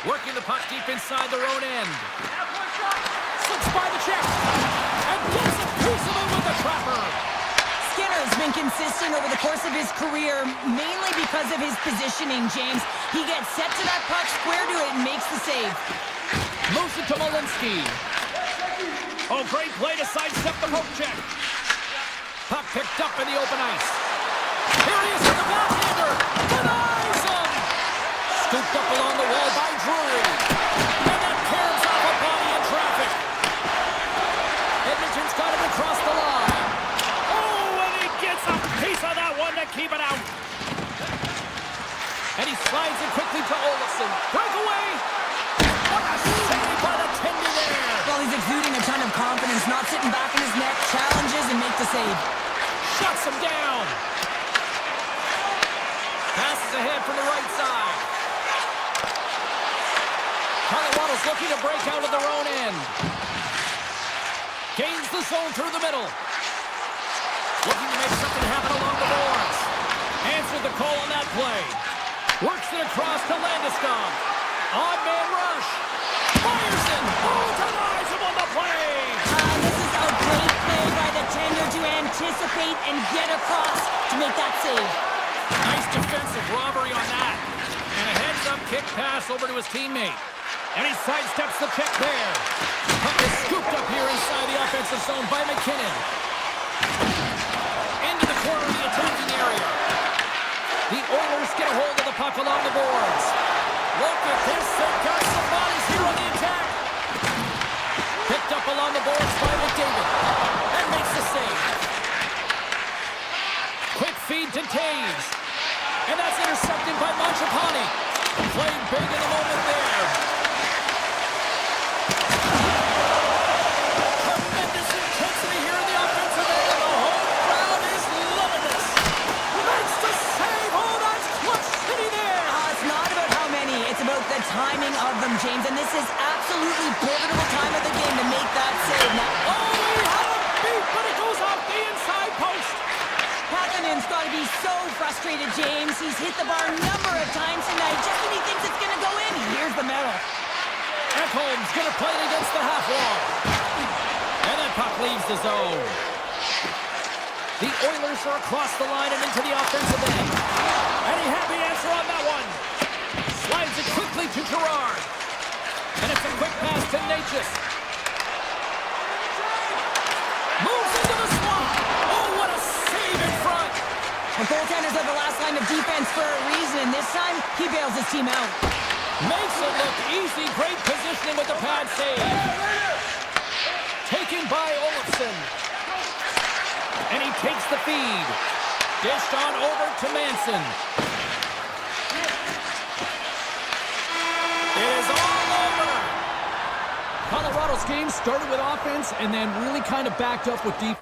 [SPEAKER 3] Working the puck deep inside their own end. Slips by the check. And gets a piece of it with the trapper.
[SPEAKER 2] Skinner's been consistent over the course of his career, mainly because of his positioning, James. He gets set to that puck, square to it, and makes the save.
[SPEAKER 3] Moves it to Malinsky. Oh, great play to sidestep the poke check. Puck picked up in the open ice. Here he is with the backhander. Denies him. Scooped up along the wall by Drury. And that caroms off a body in traffic. Edmonton's got him across the line. Oh, and he gets a piece of that one to keep it out. And he slides it quickly to Olofsson. Breakaway. What a save by the Tendy there.
[SPEAKER 2] Well, he's exuding a ton of confidence, not sitting back in his net, challenges and makes the save.
[SPEAKER 3] Shuts him down. Passes ahead from the right side. Colorado's looking to break out of their own end. Gains the zone through the middle. Looking to make something happen along the boards. Answered the call on that play. Works it across to Landeskog. Odd man rush. Fires in. Oh, denies him on the play.
[SPEAKER 2] This is a great play by the tender to anticipate and get across to make that save.
[SPEAKER 3] Nice defensive robbery on that. And a heads-up kick pass over to his teammate. And he sidesteps the check there. Puck is scooped up here inside the offensive zone by McKinnon. Into the corner of the attacking area. The Oilers get a hold of the puck along the boards. Look at this. They've got some bodies here on the attack. Picked up along the boards by McDavid. And makes the save. Quick feed to Taves. And that's intercepted by Mangiapane. Playing big in the moment there. Tremendous intensity here in the offensive end. The home crowd is loving this. Makes the save. Oh, that's clutch city there.
[SPEAKER 2] It's not about how many. It's about the timing of them, James. And this is absolutely pivotal time of the game to make that save. Now,
[SPEAKER 3] Oh, he had a beat, but it goes off the inside post.
[SPEAKER 2] Pattonen's got to be so frustrated, James. He's hit the bar a number of times tonight. Just when he thinks it's going to go in, here's the medal.
[SPEAKER 3] Ekholm's going to play it against the half wall. And that puck leaves the zone. The Oilers are across the line and into the offensive end. And he had the answer on that one. Slides it quickly to Gerard. And it's a quick pass to Natchez. Moves into the swamp. Oh, what a save in front.
[SPEAKER 2] The goaltenders are the last line of defense for a reason, and this time, he bails his team out.
[SPEAKER 3] Makes it look easy. Great positioning with the pad save. Taken by Olofsson. And he takes the feed. Dished on over to Manson. It is all over.
[SPEAKER 1] Colorado's game started with offense and then really kind of backed up with defense.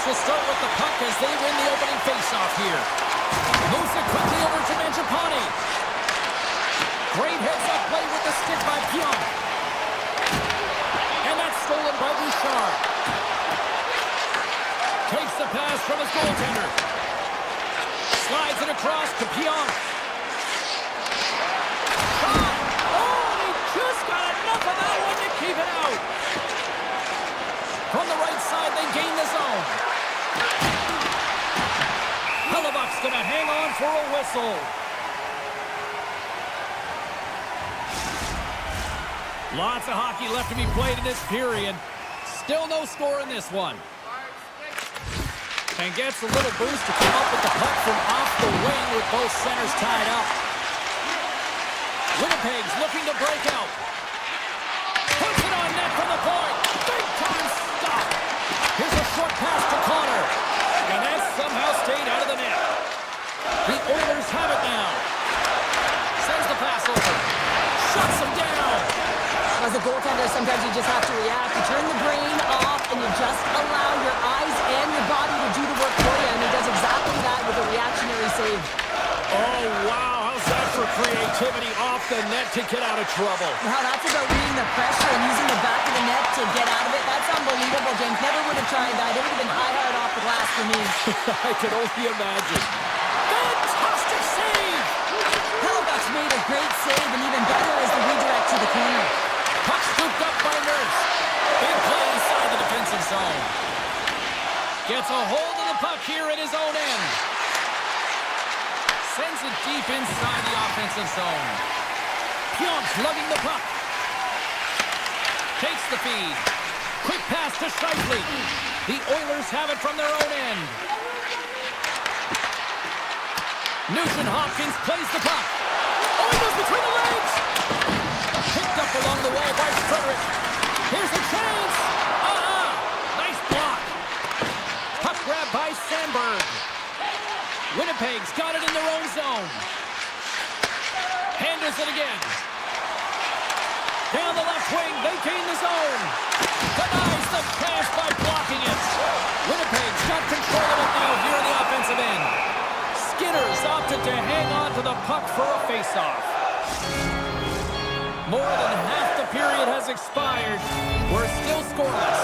[SPEAKER 3] esports will start with the puck as they win the opening faceoff here. Moves it quickly over to Mangiapane. Great heads-up play with the stick by Pionk. And that's stolen by Bouchard. Takes the pass from his goaltender. Slides it across to Pionk. Shot! Oh, he just got enough of that one to keep it out. From the right side, they gain the zone. Hellebuck's going to hang on for a whistle. Lots of hockey left to be played in this period. Still no score in this one. And gets a little boost to come up with the puck from off the wing with both centers tied up. Winnipeg's looking to break out. Puts it on net from the point. Big time stop. Here's a short pass to Connor. And that somehow stayed out of the net. The Oilers have it now. Sends the pass over. Shuts him down.
[SPEAKER 2] As a goaltender, sometimes you just have to react. You turn the brain off and you just allow your eyes and your body to do the work for you. And he does exactly that with a reactionary save.
[SPEAKER 3] Oh, wow. How's that for creativity off the net to get out of trouble?
[SPEAKER 2] Wow, that's about reading the pressure and using the back of the net to get out of it. That's unbelievable, James. Never would have tried that. It would have been hard off the glass for me.
[SPEAKER 3] I can only imagine. Fantastic save!
[SPEAKER 2] Hellebuck's made a great save, and even better is the redirect to the corner.
[SPEAKER 3] Puck scooped up by Nurse. Big play inside the defensive zone. Gets a hold of the puck here at his own end. Sends it deep inside the offensive zone. Pionk's lugging the puck. Takes the feed. Quick pass to Scheifele. The Oilers have it from their own end. Nugent-Hopkins plays the puck. Oh, he goes between the legs. Picked up along the wall by Frederick. Here's a chance. Nice block. Puck grab by Sandberg. Winnipeg's got it in their own zone. Handles it again. Down the left wing, they gain the zone. Denies the pass by blocking it. Winnipeg's got control of it now here in the offensive end. Skinner's opted to hang on to the puck for a face-off. More than half the period has expired. We're still scoreless.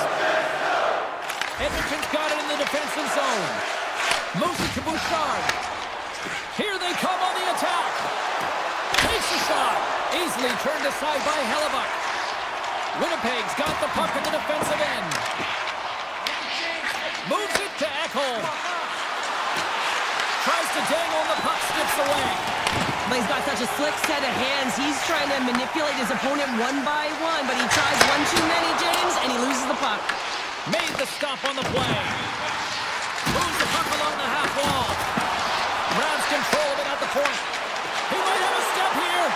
[SPEAKER 3] Edmonton's got it in the defensive zone. Moves it to Bouchard. Here they come on the attack. Takes a shot. Easily turned aside by Hellebuck. Winnipeg's got the puck at the defensive end. Moves it to Ekholm. Tries to dangle and the puck skips away.
[SPEAKER 2] But he's got such a slick set of hands. He's trying to manipulate his opponent one by one, but he tries one too many, James, and he loses the puck.
[SPEAKER 3] Made the stop on the play. Moves the puck along the half wall. Grabs control of it at the point. He might have a step here.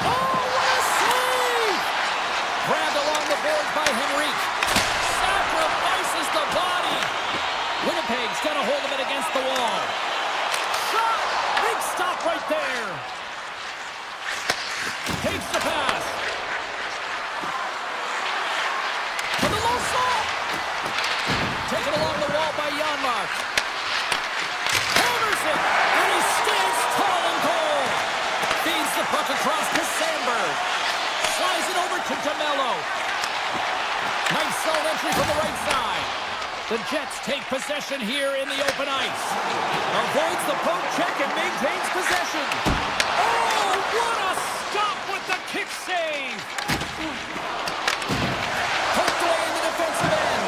[SPEAKER 3] Oh, what a save! Grabbed along the boards by Henrique. Sacrifices the body. Winnipeg's got a hold of it against the wall. Shot! Big stop right there. Takes the pass. To the low slot. Taken along the wall by Janmark. Counters it, and he stands tall and cold. Feeds the puck across to Sandberg. Slides it over to DeMello. Nice zone entry from the right side. The Jets take possession here in the open ice. Avoids the poke check and maintains possession. Oh, what a stop with the kick save. Poked away in the defensive end.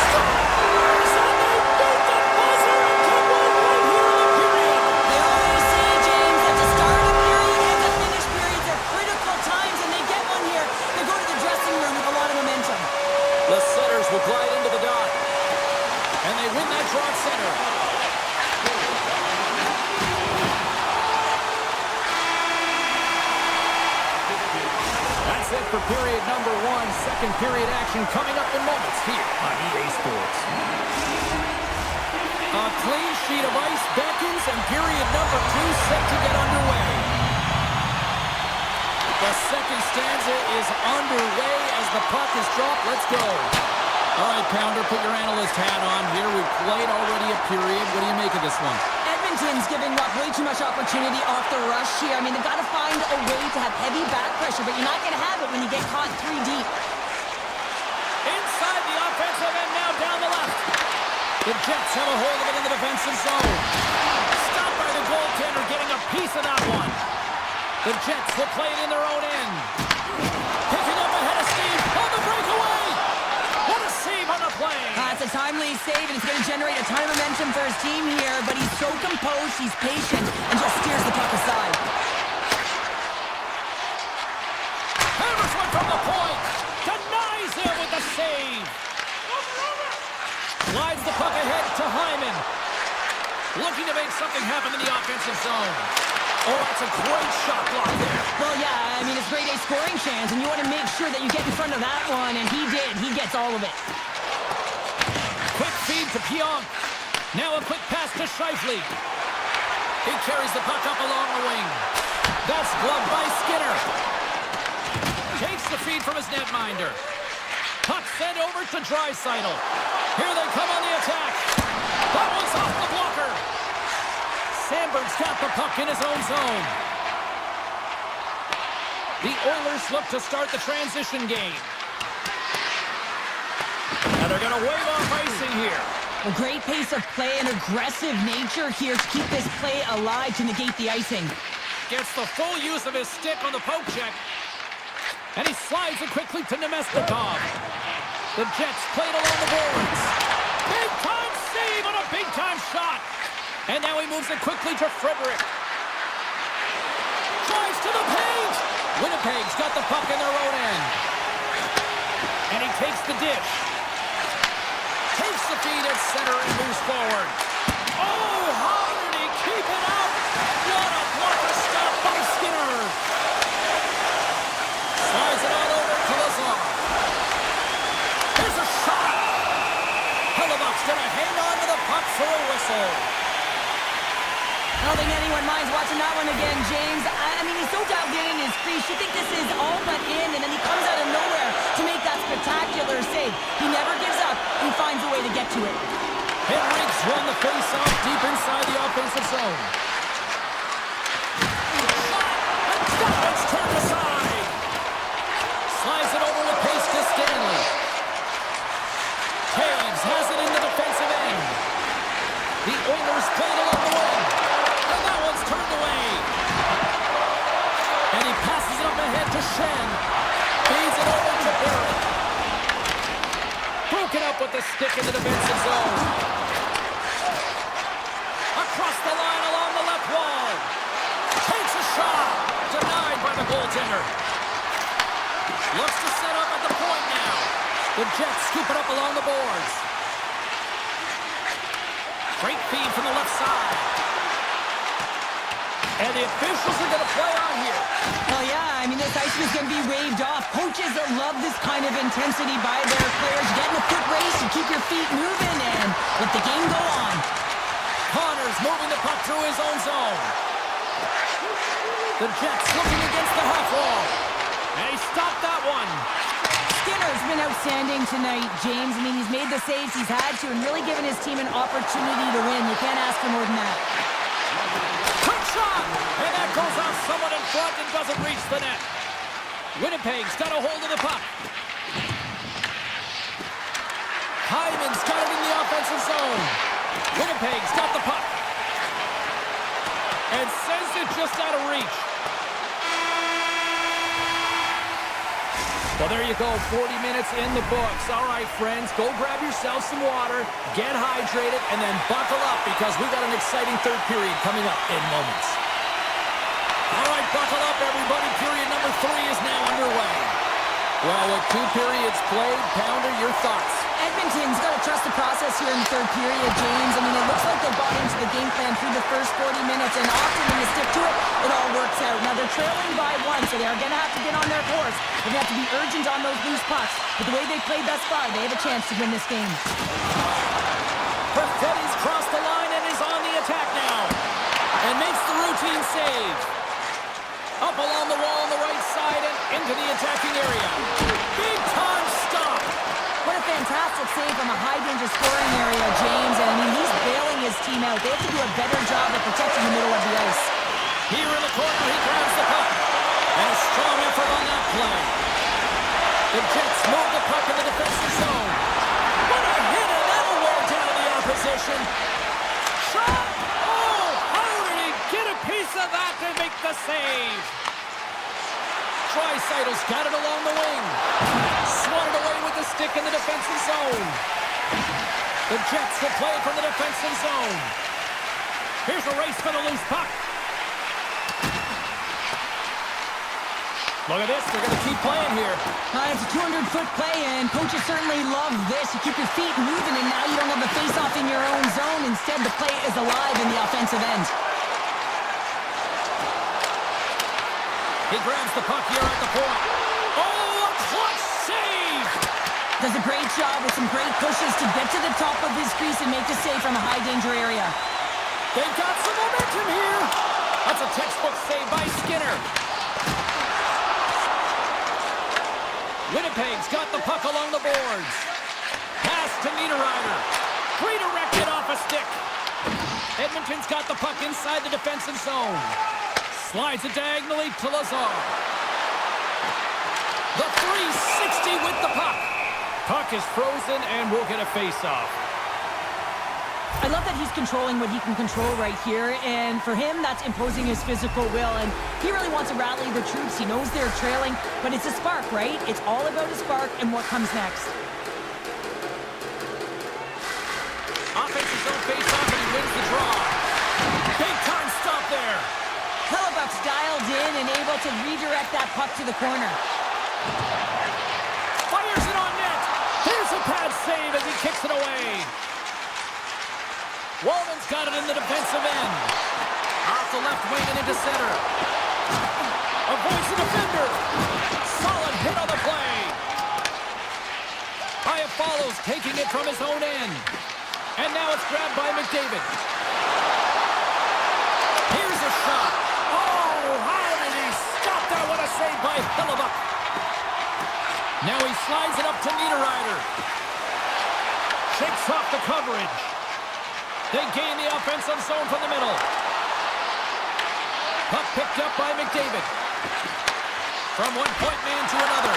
[SPEAKER 3] Scores! And they beat the buzzer to win right here in the period.
[SPEAKER 2] They always say, James, that the start of the period and the finish periods are critical times, and they get one here. They go to the dressing room with a lot of momentum.
[SPEAKER 3] The setters will glide into the dot. And they win that draw at center. That's it for period number one. Second period action coming up in moments here on EA Sports. A clean sheet of ice beckons and period number two set to get underway. The second stanza is underway as the puck is dropped. Let's go. All right, Pounder, put your analyst hat on here. We've played already a period. What do you make of this one?
[SPEAKER 2] Edmonton's giving up way too much opportunity off the rush here. I mean, they've got to find a way to have heavy back pressure, but you're not going to have it when you get caught 3 deep.
[SPEAKER 3] Inside the offensive end now down the left. The Jets have a hold of it in the defensive zone. Stopped by the goaltender, getting a piece of that one. The Jets will play it in their own end. Picking up ahead of steam on the breakaway. What a save on the play.
[SPEAKER 2] It's a timely save, and it's going to generate a ton of momentum for his team here, but he's so composed, he's patient, and just steers the puck aside.
[SPEAKER 3] Hammers one from the point. Denies him with the save. Slides the puck ahead to Hyman. Looking to make something happen in the offensive zone. Oh, that's a great shot block there.
[SPEAKER 2] Well, yeah, I mean, it's grade A scoring chance, and you want to make sure that you get in front of that one, and he did. He gets all of it.
[SPEAKER 3] Quick feed to Pionk. Now a quick pass to Scheifele. He carries the puck up along the wing. That's gloved by Skinner. Takes the feed from his netminder. Puck sent over to Draisaitl. Here they come on the attack. That one's off the blocker. Sandberg's got the puck in his own zone. The Oilers look to start the transition game. And they're going to wave off icing here.
[SPEAKER 2] A great pace of play and aggressive nature here to keep this play alive to negate the icing.
[SPEAKER 3] Gets the full use of his stick on the poke check. And he slides it quickly to Nemestikov. The Jets played along the boards. Big-time save on a big-time shot. And now he moves it quickly to Frederick. Drives to the paint. Winnipeg's got the puck in their own end. And he takes the dish. Takes the feed at center and moves forward. Oh, how did he keep it out? What a blocker stop by Skinner. Slides it on over to Lazar. Here's a shot. Hellebuck's going to hang on to the puck for a whistle.
[SPEAKER 2] I don't think anyone minds watching that one again, James. I mean, he's so dialed in his crease. You think this is all but in, and then he comes out of nowhere to make that spectacular save. He never gives up. He finds a way to get to it.
[SPEAKER 3] Henriks won the face-off deep inside the offensive zone. It's turned aside. Slides it over with pace to Stanley. Taves has it in the defensive end. The Oilers played along the wing. And that one's turned away. And he passes it up ahead to Shen. Feeds it over to Barrett. Broken up with the stick in the defensive zone. Across the line along the left wall. Takes a shot. Denied by the goaltender. Looks to set up at the point now. The Jets scoop it up along the boards. Great feed from the left side. And the officials are going to play on here.
[SPEAKER 2] Well, yeah, I mean, this ice is going to be waved off. Coaches love this kind of intensity by their players. You get in a foot race, you keep your feet moving, and let the game go on.
[SPEAKER 3] Connors moving the puck through his own zone. The Jets looking against the half wall. And he stopped that one.
[SPEAKER 2] Skinner's been outstanding tonight, James. I mean, he's made the saves he's had to and really given his team an opportunity to win. You can't ask for more than that.
[SPEAKER 3] Quick shot! And that goes off someone in front and doesn't reach the net. Winnipeg's got a hold of the puck. Hyman's got it in the offensive zone. Winnipeg's got the puck. And sends it just out of reach. Well, there you go, 40 minutes in the books. All right, friends, go grab yourself some water, get hydrated, and then buckle up because we got an exciting third period coming up in moments. All right, buckle up, everybody. Period number 3 is now underway. Well, with 2 periods played, Pounder, your thoughts?
[SPEAKER 2] Edmonton's got to trust the process here in the third period, James. I mean, it looks like they bought into the game plan through the first 40 minutes, and often when you stick to it, it all works out. Now, they're trailing by 1, so they are going to have to get on their course. They're going to have to be urgent on those loose pucks. But the way they played thus far, they have a chance to win this game.
[SPEAKER 3] Perfetti's crossed the line and is on the attack now. And makes the routine save. Up along the wall on the right side and into the attacking area. Big time stop.
[SPEAKER 2] What a fantastic better job of protecting the middle of the ice.
[SPEAKER 3] Here in the corner, he grabs the puck. And a strong effort on that play. The Jets move the puck in the defensive zone. What a hit, and that'll wear down the opposition. Shot! Oh, how did he get a piece of that to make the save? Tricytle's got it along the wing. Swatted away with the stick in the defensive zone. The Jets will play from the defensive zone. Here's a race for the loose puck. Look at this, they're going to keep playing here.
[SPEAKER 2] It's a 200-foot play, and coaches certainly love this. You keep your feet moving, and now you don't have the face-off in your own zone. Instead, the play is alive in the offensive end.
[SPEAKER 3] He grabs the puck here at the point. Oh, a clutch save!
[SPEAKER 2] Does a great job with some great pushes to get to the top of his crease and make the save from a high-danger area.
[SPEAKER 3] They've got some momentum here. That's a textbook save by Skinner. Winnipeg's got the puck along the boards. Pass to Niederreiter. Redirected off a stick. Edmonton's got the puck inside the defensive zone. Slides it diagonally to Lazar. The 360 with the puck. Puck is frozen and we'll get a face-off.
[SPEAKER 2] I love that he's controlling what he can control right here, and for him, that's imposing his physical will, and he really wants to rally the troops. He knows they're trailing, but it's a spark, right? It's all about a spark and what comes next.
[SPEAKER 3] Offensive zone face-off, and he wins the draw. Big time stop there.
[SPEAKER 2] Hellebuck's dialed in and able to redirect that puck to the corner.
[SPEAKER 3] Fires it on net. Here's a pad save as he kicks it away. Walden's got it in the defensive end. Off the left wing and into center. Avoids the defender. Solid hit on the play. Hyatt follows, taking it from his own end. And now it's grabbed by McDavid. Here's a shot. Oh, how did he stop that? What a save by Hellebuck. Now he slides it up to Niederreiter. Shakes off the coverage. They gain the offensive zone from the middle. Puck picked up by McDavid. From one point man to another.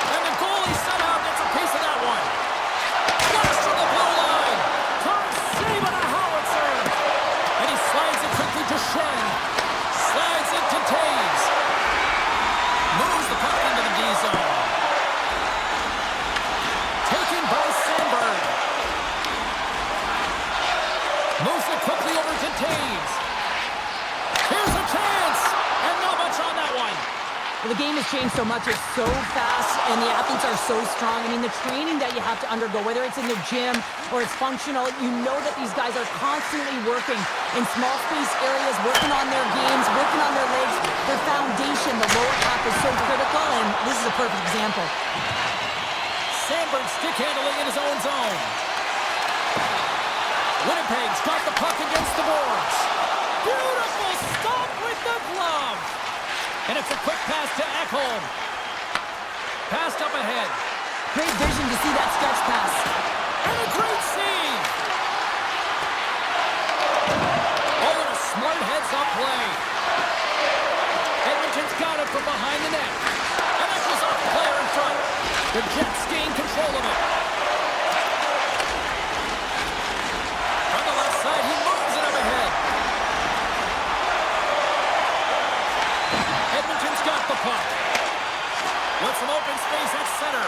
[SPEAKER 3] And the goalie somehow gets a piece of that one. Flash from the blue line. Tom save on a howitzer. And he slides it quickly to Shen. Slides it to Taves. Moves the puck into the D zone. Taken by Sandberg. Moves it quickly over to Taves. Here's a chance! And not much on that one.
[SPEAKER 2] Well, the game has changed so much. It's so fast, and the athletes are so strong. I mean, the training that you have to undergo, whether it's in the gym or it's functional, you know that these guys are constantly working in small space areas, working on their games, working on their legs. Their foundation, the lower half, is so critical, and this is a perfect example.
[SPEAKER 3] Sandberg stick handling in his own zone. Winnipeg's got the puck against the boards. Beautiful stop with the glove. And it's a quick pass to Ekholm. Passed up ahead.
[SPEAKER 2] Great vision to see that stretch pass.
[SPEAKER 3] And a great save. Oh, and a smart heads-up play. Edmonton's got it from behind the net. And that goes off the player in front. The Jets gain control of it. He moves it up ahead. Edmonton's got the puck. With some open space at center.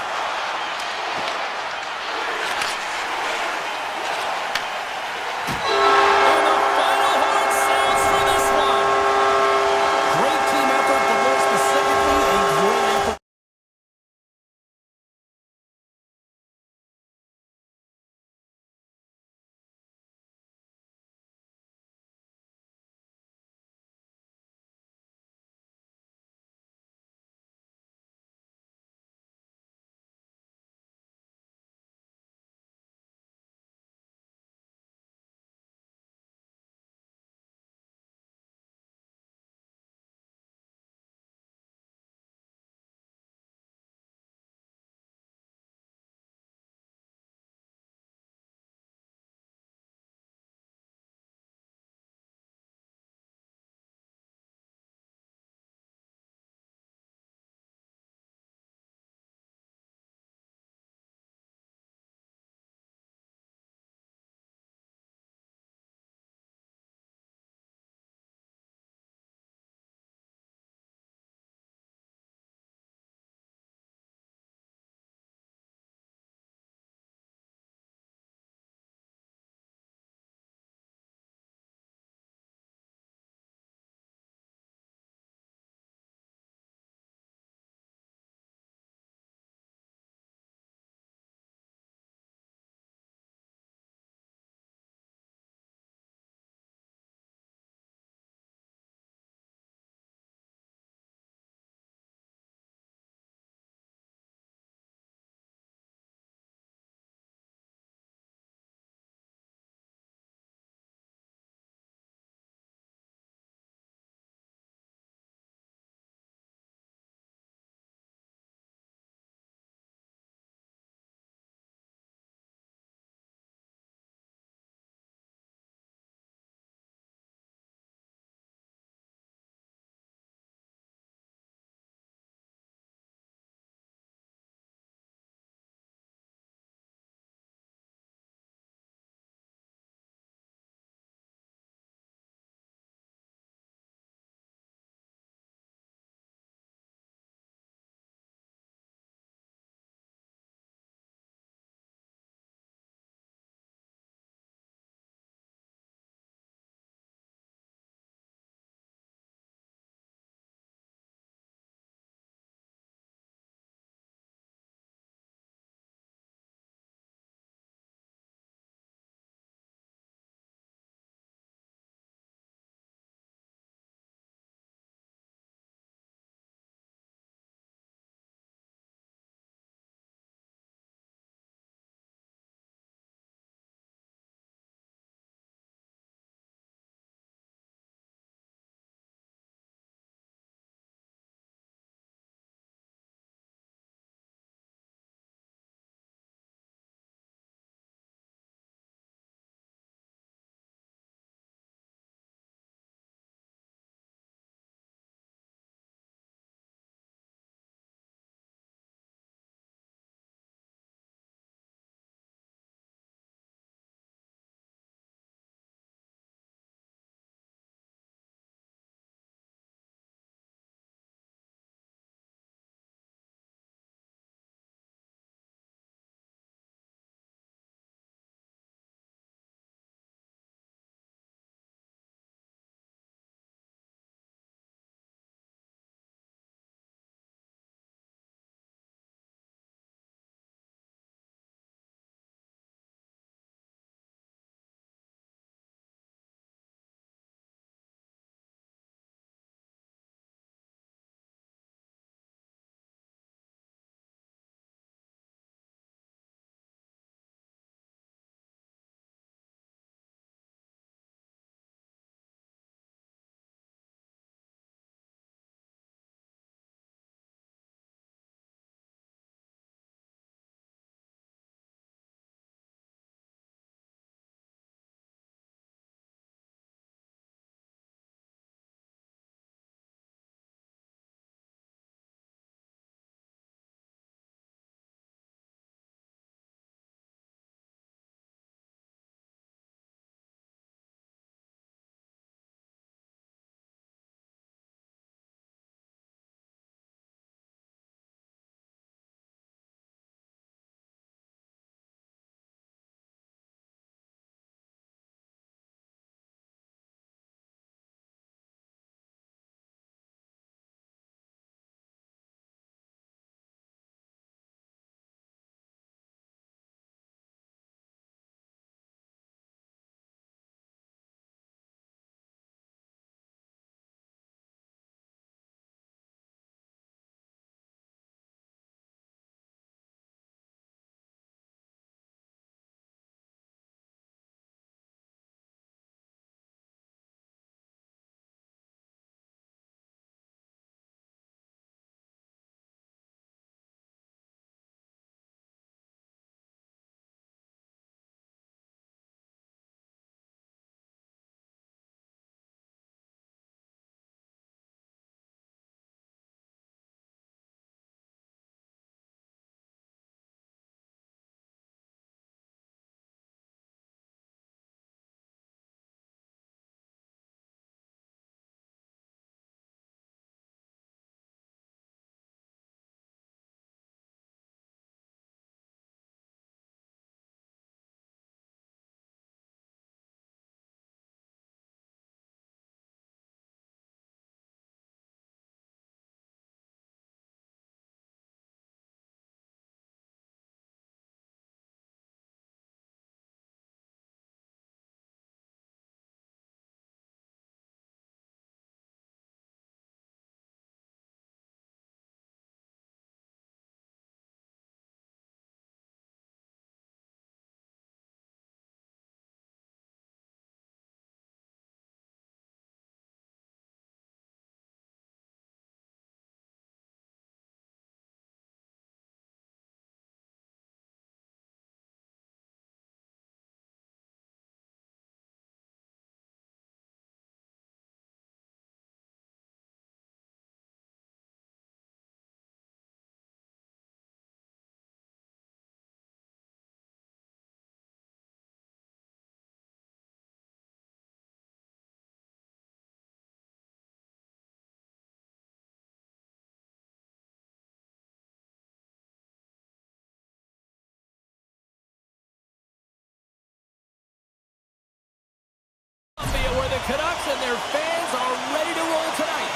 [SPEAKER 3] the Canucks and their fans are ready to roll tonight.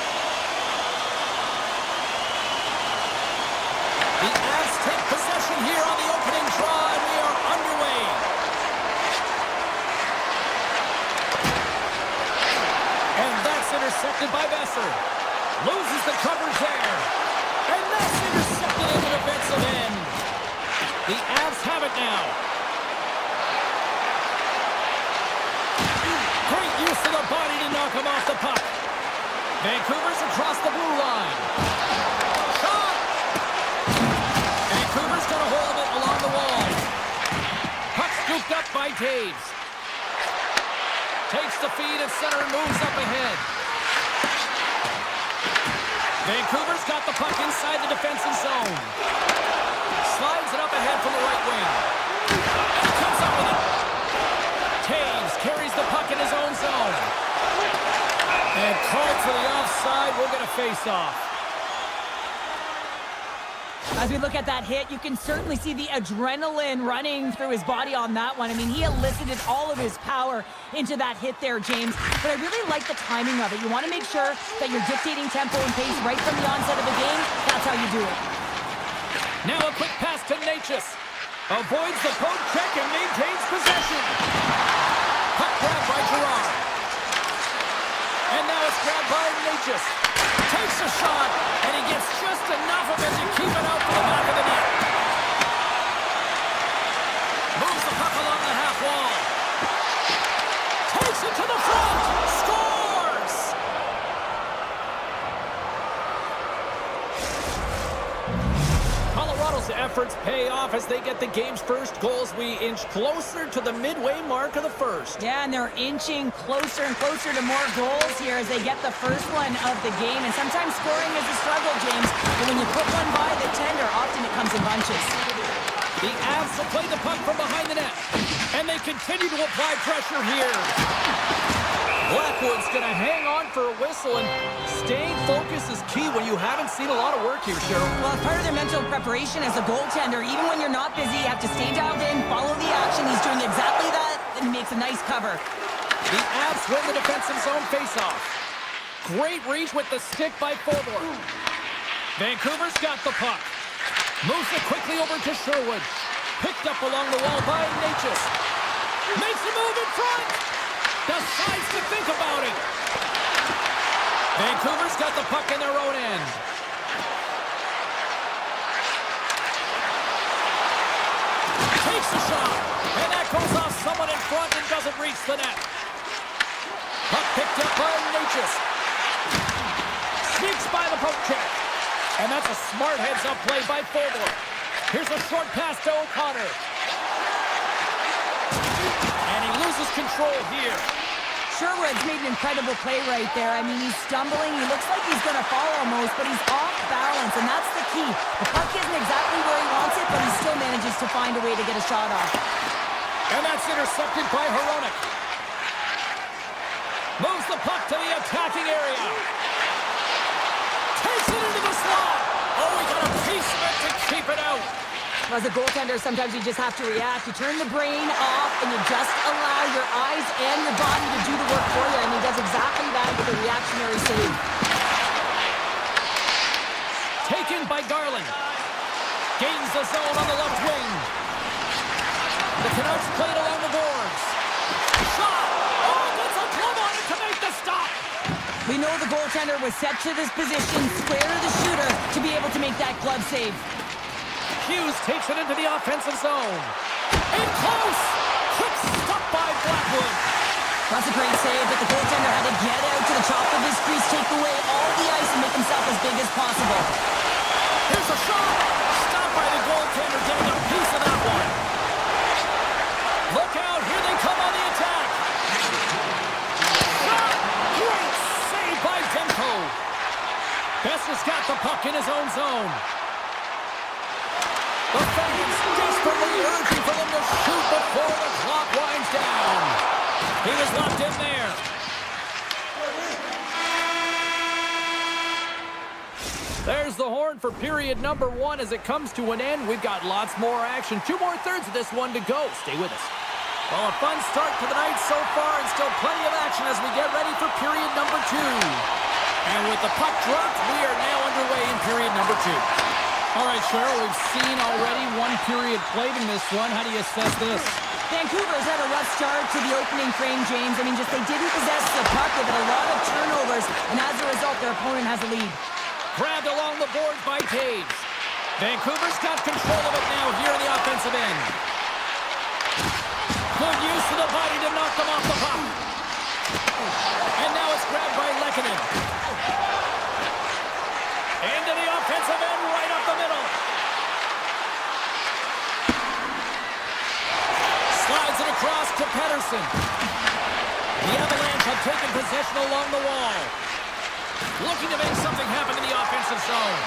[SPEAKER 3] The Avs take possession here on the opening draw, and we are underway. And that's intercepted by Besser. Loses the coverage there. And that's intercepted in the defensive end. The Avs have it now. Great use of the body to knock him off the puck. Vancouver's across the blue line. Shot! Vancouver's going to hold it along the wall. Puck scooped up by Taves. Takes the feed at center and moves up ahead. Vancouver's got the puck inside the defensive zone. Slides it up ahead from the right wing. Comes up with it. Taves carries the puck in his own zone. And called for the offside. We'll get a face-off.
[SPEAKER 2] As we look at that hit, you can certainly see the adrenaline running through his body on that one. I mean, he elicited all of his power into that hit there, James. But I really like the timing of it. You want to make sure that you're dictating tempo and pace right from the onset of the game. That's how you do it.
[SPEAKER 3] Now a quick pass to Natchez. Avoids the poke check and maintains possession. Puck grab by Gerard. And now it's grabbed by Natchez. Takes a shot, and he gets just enough of it to keep it out to the back of the net. Moves the puck along the half wall. Takes it to the front. Scores! Colorado's efforts pay off as they get the game's first goals. We inch closer to the midway mark of the first.
[SPEAKER 2] Yeah, and they're inching closer and closer to more goals here as they get the first one of the game. And sometimes scoring is a struggle, James. But when you put one by the tender, often it comes in bunches.
[SPEAKER 3] The Avs will play the puck from behind the net. And they continue to apply pressure here. Blackwood's going to hang on for a whistle, and staying focused is key when you haven't seen a lot of work here, Cheryl.
[SPEAKER 2] Well, it's part of their mental preparation as a goaltender. Even when you're not busy, you have to stay dialed in, follow the action. He's doing exactly that, and he makes a nice cover.
[SPEAKER 3] The Avs win the defensive zone faceoff. Great reach with the stick by Fodor. Vancouver's got the puck. Moves it quickly over to Sherwood. Picked up along the wall by Natchez. Makes a move in front. Decides to think about it. Vancouver's got the puck in their own end. Takes a shot. And that goes off someone in front and doesn't reach the net. Puck picked up by Natchez. Sneaks by the poke check. And that's a smart heads-up play by Fodor. Here's a short pass to O'Connor. And he loses control here.
[SPEAKER 2] Sherwood's made an incredible play right there. I mean, he's stumbling. He looks like he's going to fall almost, but he's off balance, and that's the key. The puck isn't exactly where he wants it, but he still manages to find a way to get a shot off.
[SPEAKER 3] And that's intercepted by Hronek. Moves the puck to the attacking area. Takes it into the slot. Oh, he got a piece of it to keep it out.
[SPEAKER 2] As a goaltender, sometimes you just have to react. You turn the brain off, and you just allow your eyes and your body to do the work for you, and he does exactly that with a reactionary save.
[SPEAKER 3] Taken by Garland. Gains the zone on the left wing. The Canucks played along the boards. Shot! Oh, gets a glove on it to make the stop!
[SPEAKER 2] We know the goaltender was set to this position, square to the shooter, to be able to make that glove save.
[SPEAKER 3] Hughes takes it into the offensive zone. In close! Quick stop by Blackwood.
[SPEAKER 2] That's a great save, but the goaltender had to get out to the top of his crease, take away all the ice, and make himself as big as possible.
[SPEAKER 3] Here's a shot! Stopped by the goaltender, getting a piece of that one. Look out, here they come on the attack. Shot! Great save by Demko. Besser's got the puck in his own zone. The fans desperately urging for them to shoot before the clock winds down. He was locked in there. There's the horn for period number 1 as it comes to an end. We've got lots more action. 2 more thirds of this one to go. Stay with us.
[SPEAKER 1] Well, a fun start to the night so far, and still plenty of action as we get ready for period number 2. And with the puck dropped, we are now underway in period number 2.
[SPEAKER 3] All right, Cheryl, we've seen already one period played in this one. How do you assess this?
[SPEAKER 2] Vancouver's had a rough start to the opening frame, James. I mean, just they didn't possess the puck. They've had a lot of turnovers, and as a result, their opponent has a lead.
[SPEAKER 1] Grabbed along the boards by Taves. Vancouver's got control of it now here in the offensive end. Good use of the body to knock them off the puck. And now it's grabbed by Lehkonen. Into the offensive end, right up the middle. Slides it across to Pettersson. The Avalanche have taken possession along the wall. Looking to make something happen in the offensive zone.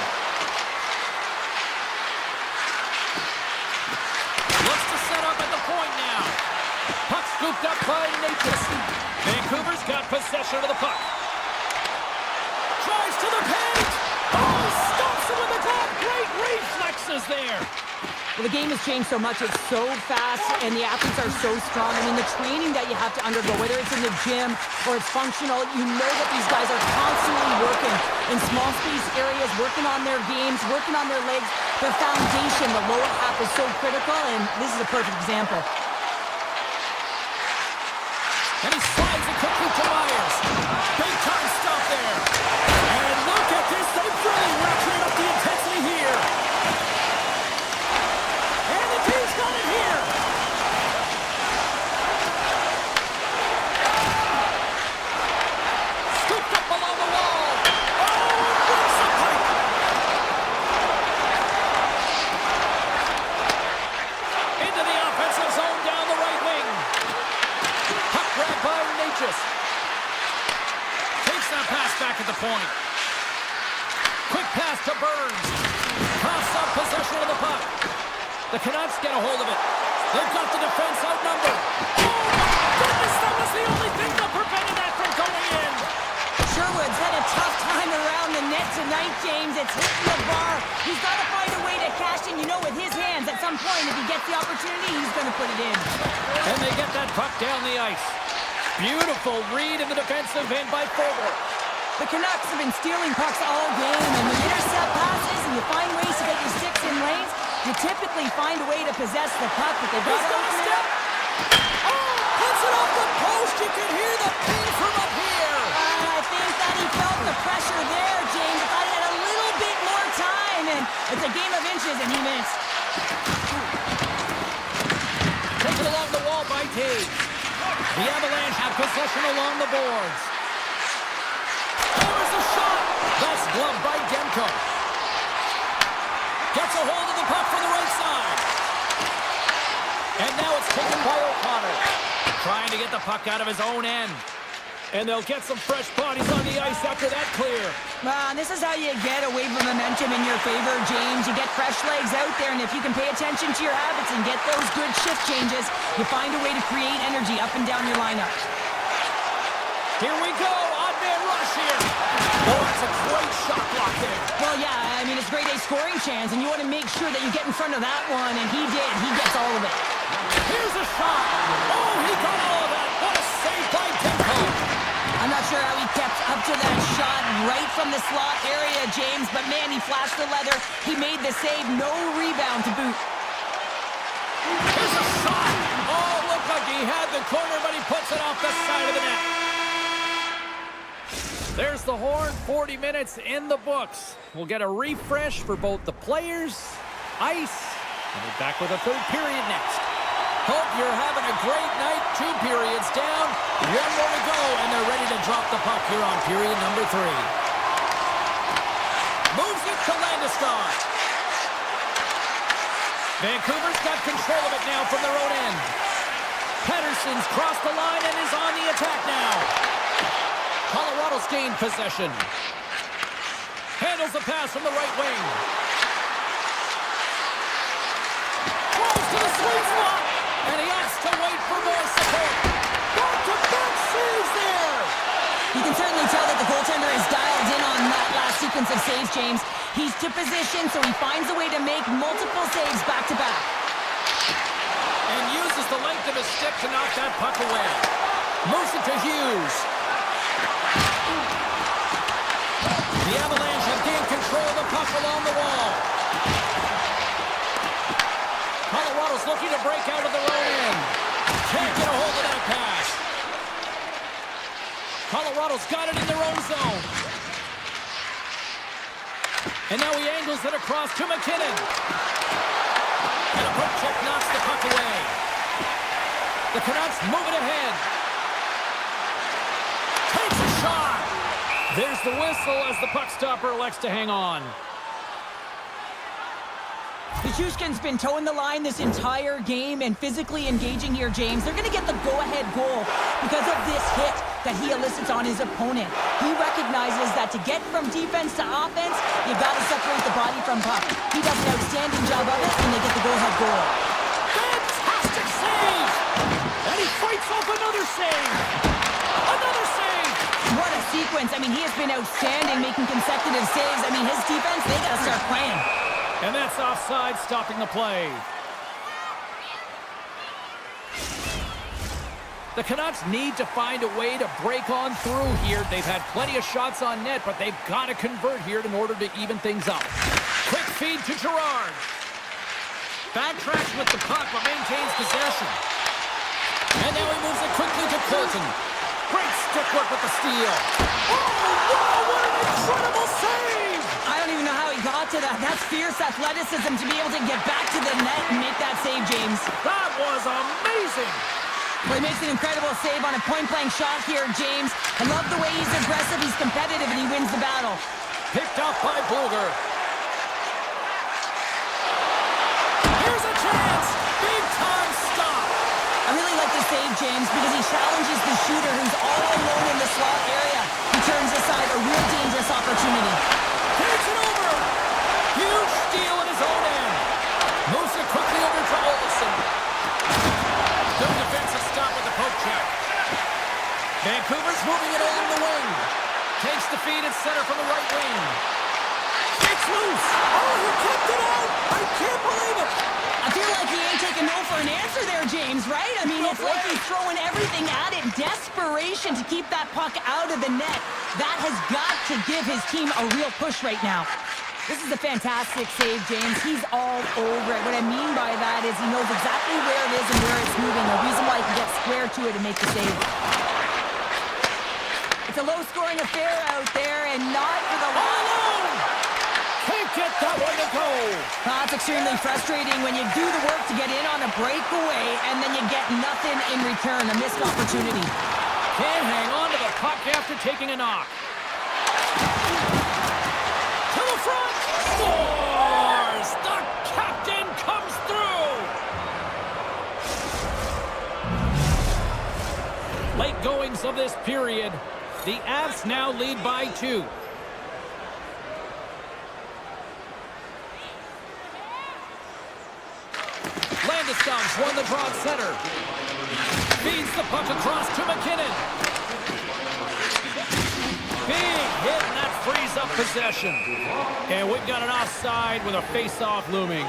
[SPEAKER 1] Looks to set up at the point now. Puck scooped up by Natchez. Vancouver's got possession of the puck. Drives to the paint. Oh, stops it with the glove. Great reflexes there.
[SPEAKER 2] Well, the game has changed so much. It's so fast, and the athletes are so strong. I mean, the training that you have to undergo, whether it's in the gym or it's functional, you know that these guys are constantly working in small space areas, working on their games, working on their legs. Their foundation, the lower half, is so critical, and this is a perfect example.
[SPEAKER 1] And he slides it quickly to Myers. Big time stop there. And look at this. They've really ratcheted up the intensity here. And the team's got it here. Scooped up along the wall. Oh, breaks the pipe. Into the offensive zone down the right wing. Puck grabbed by Natchez. Takes that pass back at the point. Quick pass to Burns. Coughs up possession of the puck. The Canucks get a hold of it. They've got the defense outnumbered. Oh, my goodness, that was the only thing that prevented that from going in.
[SPEAKER 2] Sherwood's had a tough time around the net tonight, James. It's hitting the bar. He's got to find a way to cash in, you know, with his hands. At some point, if he gets the opportunity, he's going to put it in.
[SPEAKER 1] And they get that puck down the ice. Beautiful read in the defensive end by Fogle.
[SPEAKER 2] The Canucks have been stealing pucks all game, and when you intercept passes and you find ways to get your sticks in lanes, you typically find a way to possess the puck, but they've got to open it up.
[SPEAKER 1] Oh, puts it off the post. You can hear the ping from up here.
[SPEAKER 2] I think that he felt the pressure there, James. If I had a little bit more time, and it's a game of inches, and he missed.
[SPEAKER 1] Taken along the wall by Taves. The Avalanche have possession along the boards. There's a shot. That's gloved by Demko. Gets a hold of the puck from the right side. And now it's taken by O'Connor. Trying to get the puck out of his own end. And they'll get some fresh bodies on the ice after that clear.
[SPEAKER 2] This is how you get a wave of momentum in your favor, James. You get fresh legs out there, and if you can pay attention to your habits and get those good shift changes, you find a way to create energy up and down your lineup.
[SPEAKER 1] Here we go. Odd man rush here. Oh, that's a great shot block there.
[SPEAKER 2] Well, yeah, I mean, it's grade A scoring chance, and you want to make sure that you get in front of that one, and he did. He gets all of it.
[SPEAKER 1] Here's a shot. Oh, he got all of that. What a save by Demko.
[SPEAKER 2] I'm not sure how he kept up to that shot right from the slot area, James, but man, he flashed the leather. He made the save. No rebound to boot.
[SPEAKER 1] Here's a shot. Oh, looked like he had the corner, but he puts it off the side of the net. There's the horn. 40 minutes in the books. We'll get a refresh for both the players, ice, and we're back with a third period next. Hope you're having a great night. 2 periods down, 1 more to go, and they're ready to drop the puck here on period number 3. Moves it to Landeskog. Vancouver's got control of it now from their own end. Pettersson's crossed the line and is on the attack now. Colorado's gained possession. Handles the pass from the right wing. Throws to the sweet spot. And he has to wait for more support. Back-to-back saves there.
[SPEAKER 2] You can certainly tell that the goaltender is dialed in on that last sequence of saves, James. He's to position, so he finds a way to make multiple saves back-to-back.
[SPEAKER 1] And uses
[SPEAKER 3] the length of his stick to knock that puck away. Moves it to Hughes. The Avalanche have gained control of the puck along the wall. Colorado's looking to break out of their own end. Can't get a hold of that pass. Colorado's got it in their own zone. And now he angles it across to McKinnon. And a poke check knocks the puck away. The Canucks move it ahead. Takes a shot. There's the whistle as the puck stopper elects to hang on.
[SPEAKER 2] Nichushkin's been towing the line this entire game and physically engaging here, James. They're going to get the go-ahead goal because of this hit that he elicits on his opponent. He recognizes that to get from defense to offense, you got to separate the body from puck. He does an outstanding job of it, and they get the go-ahead goal.
[SPEAKER 3] Fantastic save! And he fights off another save! Another save!
[SPEAKER 2] What a sequence. I mean, he has been outstanding, making consecutive saves. I mean, his defense, they got to start playing.
[SPEAKER 3] And that's offside, stopping the play. The Canucks need to find a way to break on through here. They've had plenty of shots on net, but they've got to convert here in order to even things up. Quick feed to Girard. Backtracks with the puck, but maintains possession. And now he moves it quickly to Colton. Great stick work with the steal. Oh, wow, what an incredible save!
[SPEAKER 2] I don't even know how he got to that. That's fierce athleticism to be able to get back to the net and make that save, James.
[SPEAKER 3] That was amazing!
[SPEAKER 2] Well, he makes an incredible save on a point-blank shot here, James. I love the way he's aggressive, he's competitive, and he wins the battle.
[SPEAKER 3] Picked up by Bluger. Here's a chance! Big-time stop!
[SPEAKER 2] I really like the save, James, because he challenges the shooter who's all alone in the slot area. He turns aside a real dangerous opportunity.
[SPEAKER 3] Takes it over! Huge steal in his own end. Moves it quickly over to Olsen. No defensive stop with the poke check. Vancouver's moving it along the wing. Takes the feed at center from the right wing. It's loose! Oh, he kept it out! I can't believe it!
[SPEAKER 2] I feel like he ain't taking no for an answer there, James, right? I mean, it's like he's throwing everything at it. Desperation to keep that puck out of the net. That has got to give his team a real push right now. This is a fantastic save, James. He's all over it. What I mean by that is he knows exactly where it is and where it's moving. A reason why he can get square to it and make the save. It's a low-scoring affair out there and not for the long.
[SPEAKER 3] Can't get that one to go.
[SPEAKER 2] That's extremely frustrating when you do the work to get in on a breakaway and then you get nothing in return, a missed opportunity.
[SPEAKER 3] Can't hang on to the puck after taking a knock. To the front. Scores! The captain comes through. Late goings of this period. The Avs now lead by 2. Landeskog's won the draw at center. Feeds the puck across to McKinnon. Big hit, and that frees up possession. And we've got an offside with a face-off looming.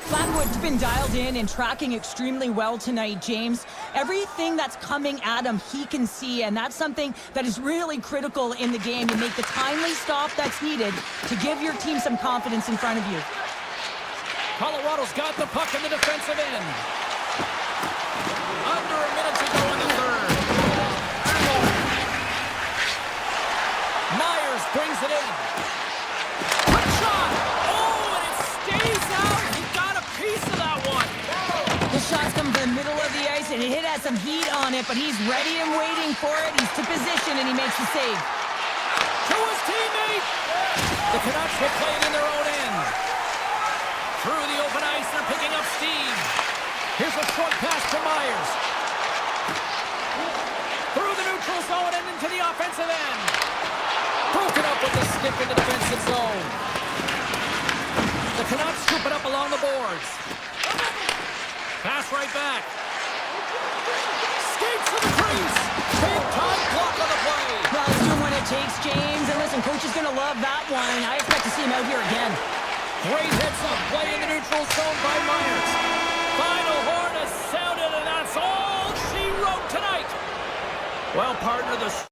[SPEAKER 2] Flatwood's been dialed in and tracking extremely well tonight, James. Everything that's coming at him, he can see, and that's something that is really critical in the game. You make the timely stop that's needed to give your team some confidence in front of you.
[SPEAKER 3] Colorado's got the puck in the defensive end. Under a minute to go in the third. Myers brings it in. Quick shot! Oh, and it stays out! He got a piece of that one.
[SPEAKER 2] The shot's come from the middle of the ice, and it has some heat on it, but he's ready and waiting for it. He's to position, and he makes the save.
[SPEAKER 3] To his teammate! The Canucks will play it in their own end. Through the open ice, they're picking up steam. Here's a short pass to Myers. Through the neutral zone and into the offensive end. Broken up with the stick in the defensive zone. The Canucks scoop it up along the boards. Pass right back. Skates to the crease. Big time block on the play.
[SPEAKER 2] Well, he's doing what it takes, James. And listen, coach is going to love that one. I expect to see him out here again.
[SPEAKER 3] Great hits up play in the neutral zone by Myers. Final Well, partner, the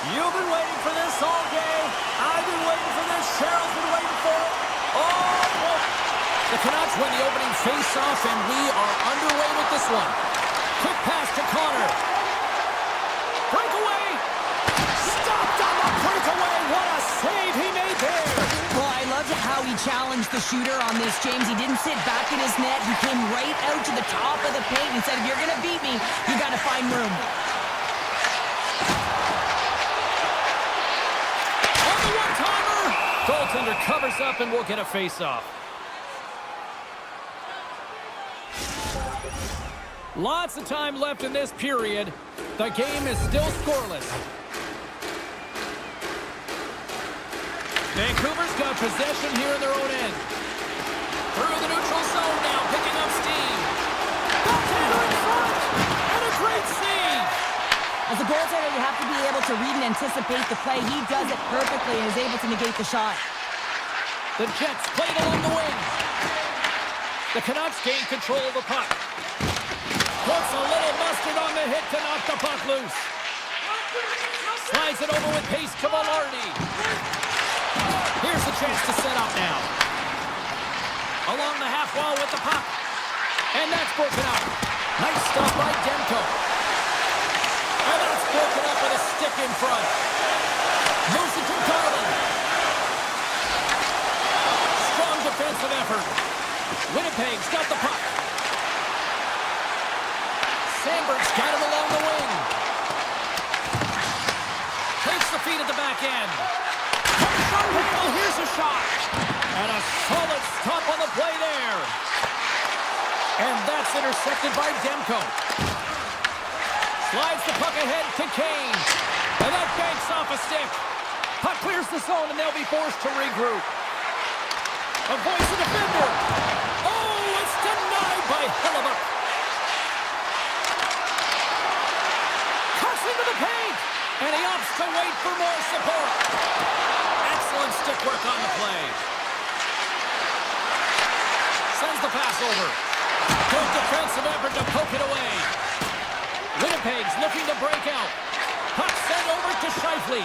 [SPEAKER 3] You've been waiting for this all day. I've been waiting for this. Cheryl's been waiting for it. Oh!
[SPEAKER 1] The Canucks win the opening face-off, and we are underway with this one. Quick pass to Connor. Breakaway! Stopped on the breakaway. What a save he made there.
[SPEAKER 2] Well, I loved how he challenged the shooter on this, James. He didn't sit back in his net. He came right out to the top of the paint and said, if you're going to beat me, you got to find room.
[SPEAKER 3] On the one-timer! Goaltender covers up and we'll get a face-off. Lots of time left in this period. The game is still scoreless. Vancouver's got possession here in their own end. Through the neutral zone now, picking up steam. Goaltender in front! And a great save!
[SPEAKER 2] As a goaltender, you have to be able to read and anticipate the play. He does it perfectly and is able to negate the shot.
[SPEAKER 3] The Jets played along the wing. The Canucks gain control of the puck. Puts a little mustard on the hit to knock the puck loose. Slides it over with pace to Velarde. Here's a chance to set up now. Along the half wall with the puck. And that's broken up. Nice stop by Demko. And that's broken up with a stick in front. Moves it to Garland. Strong defensive effort. Winnipeg's got the puck. Sandberg's got him along the wing. Takes the feed at the back end. Oh, here's a shot. And a solid stop on the play there. And that's intercepted by Demko. Slides the puck ahead to Kane. And that banks off a stick. Puck clears the zone and they'll be forced to regroup. Avoids the defender. Oh, it's denied by Hellebuyck. Cuts into the paint. And he opts to wait for more support. Excellent stick work on the play. Sends the pass over. Good defensive effort to poke it away. Winnipeg's looking to break out. Puck sent over to Scheifele.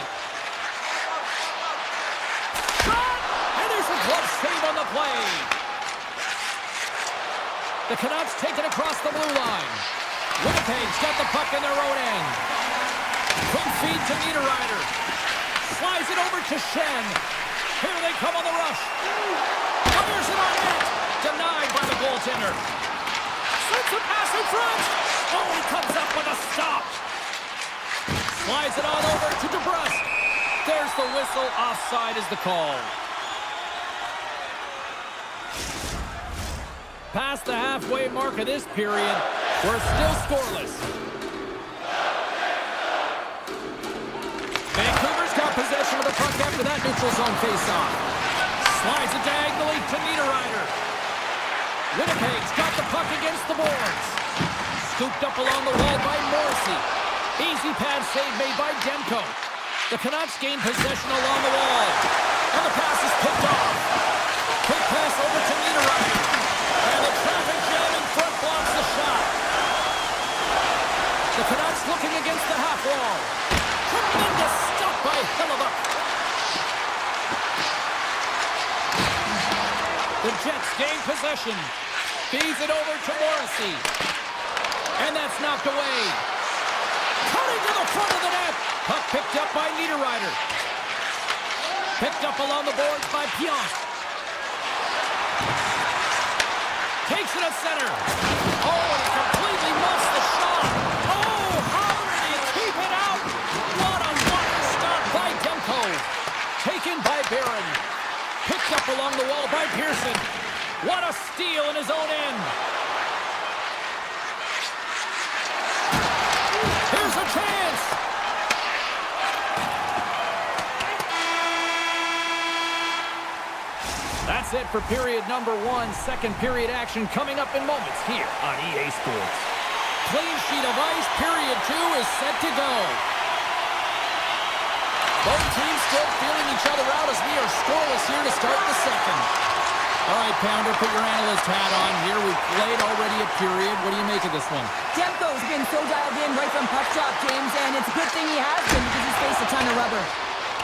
[SPEAKER 3] Shot! And there's a glove save on the play. The Canucks take it across the blue line. Winnipeg's got the puck in their own end. Quick feed to Niederreiter. Slides it over to Shen. Here they come on the rush. Fires it on net. Denied by the goaltender. Sends a pass in front. Oh, he comes up with a stop. Slides it on over to DeBrusque. There's the whistle. Offside is the call. Past the halfway mark of this period, we're still scoreless. Vancouver's got possession of the puck after that neutral zone face-off. Slides it diagonally to Niederreiter. Winnipeg's got the puck against the boards. Scooped up along the wall by Morrissey. Easy pad save made by Demko. The Canucks gain possession along the wall. And the pass is picked off. Quick pass over to Niederreiter. And the traffic jam in front blocks the shot. The Canucks looking against the half wall. Tremendous stop by Hellebuyck. The Jets gain possession. Feeds it over to Morrissey. And that's knocked away. Cutting to the front of the net. Puck picked up by Niederreiter. Picked up along the boards by Pionk. Takes it at center. Oh, and he completely missed the shot. Oh, how did he keep it out? What a wonder stop by Demko. Taken by Barron. Picked up along the wall by Pearson. What a steal in his own end. Here's a chance. That's it for period number one. Second period action coming up in moments here on EA Sports. Clean sheet of ice. Period two is set to go. Both teams still feeling each other out as we are scoreless here to start the second. All right, Pounder, put your analyst hat on here. We've played already a period. What do you make of this one?
[SPEAKER 2] Demko's been so dialed in right from puck drop, James, and it's a good thing he has been because he's faced a ton of rubber.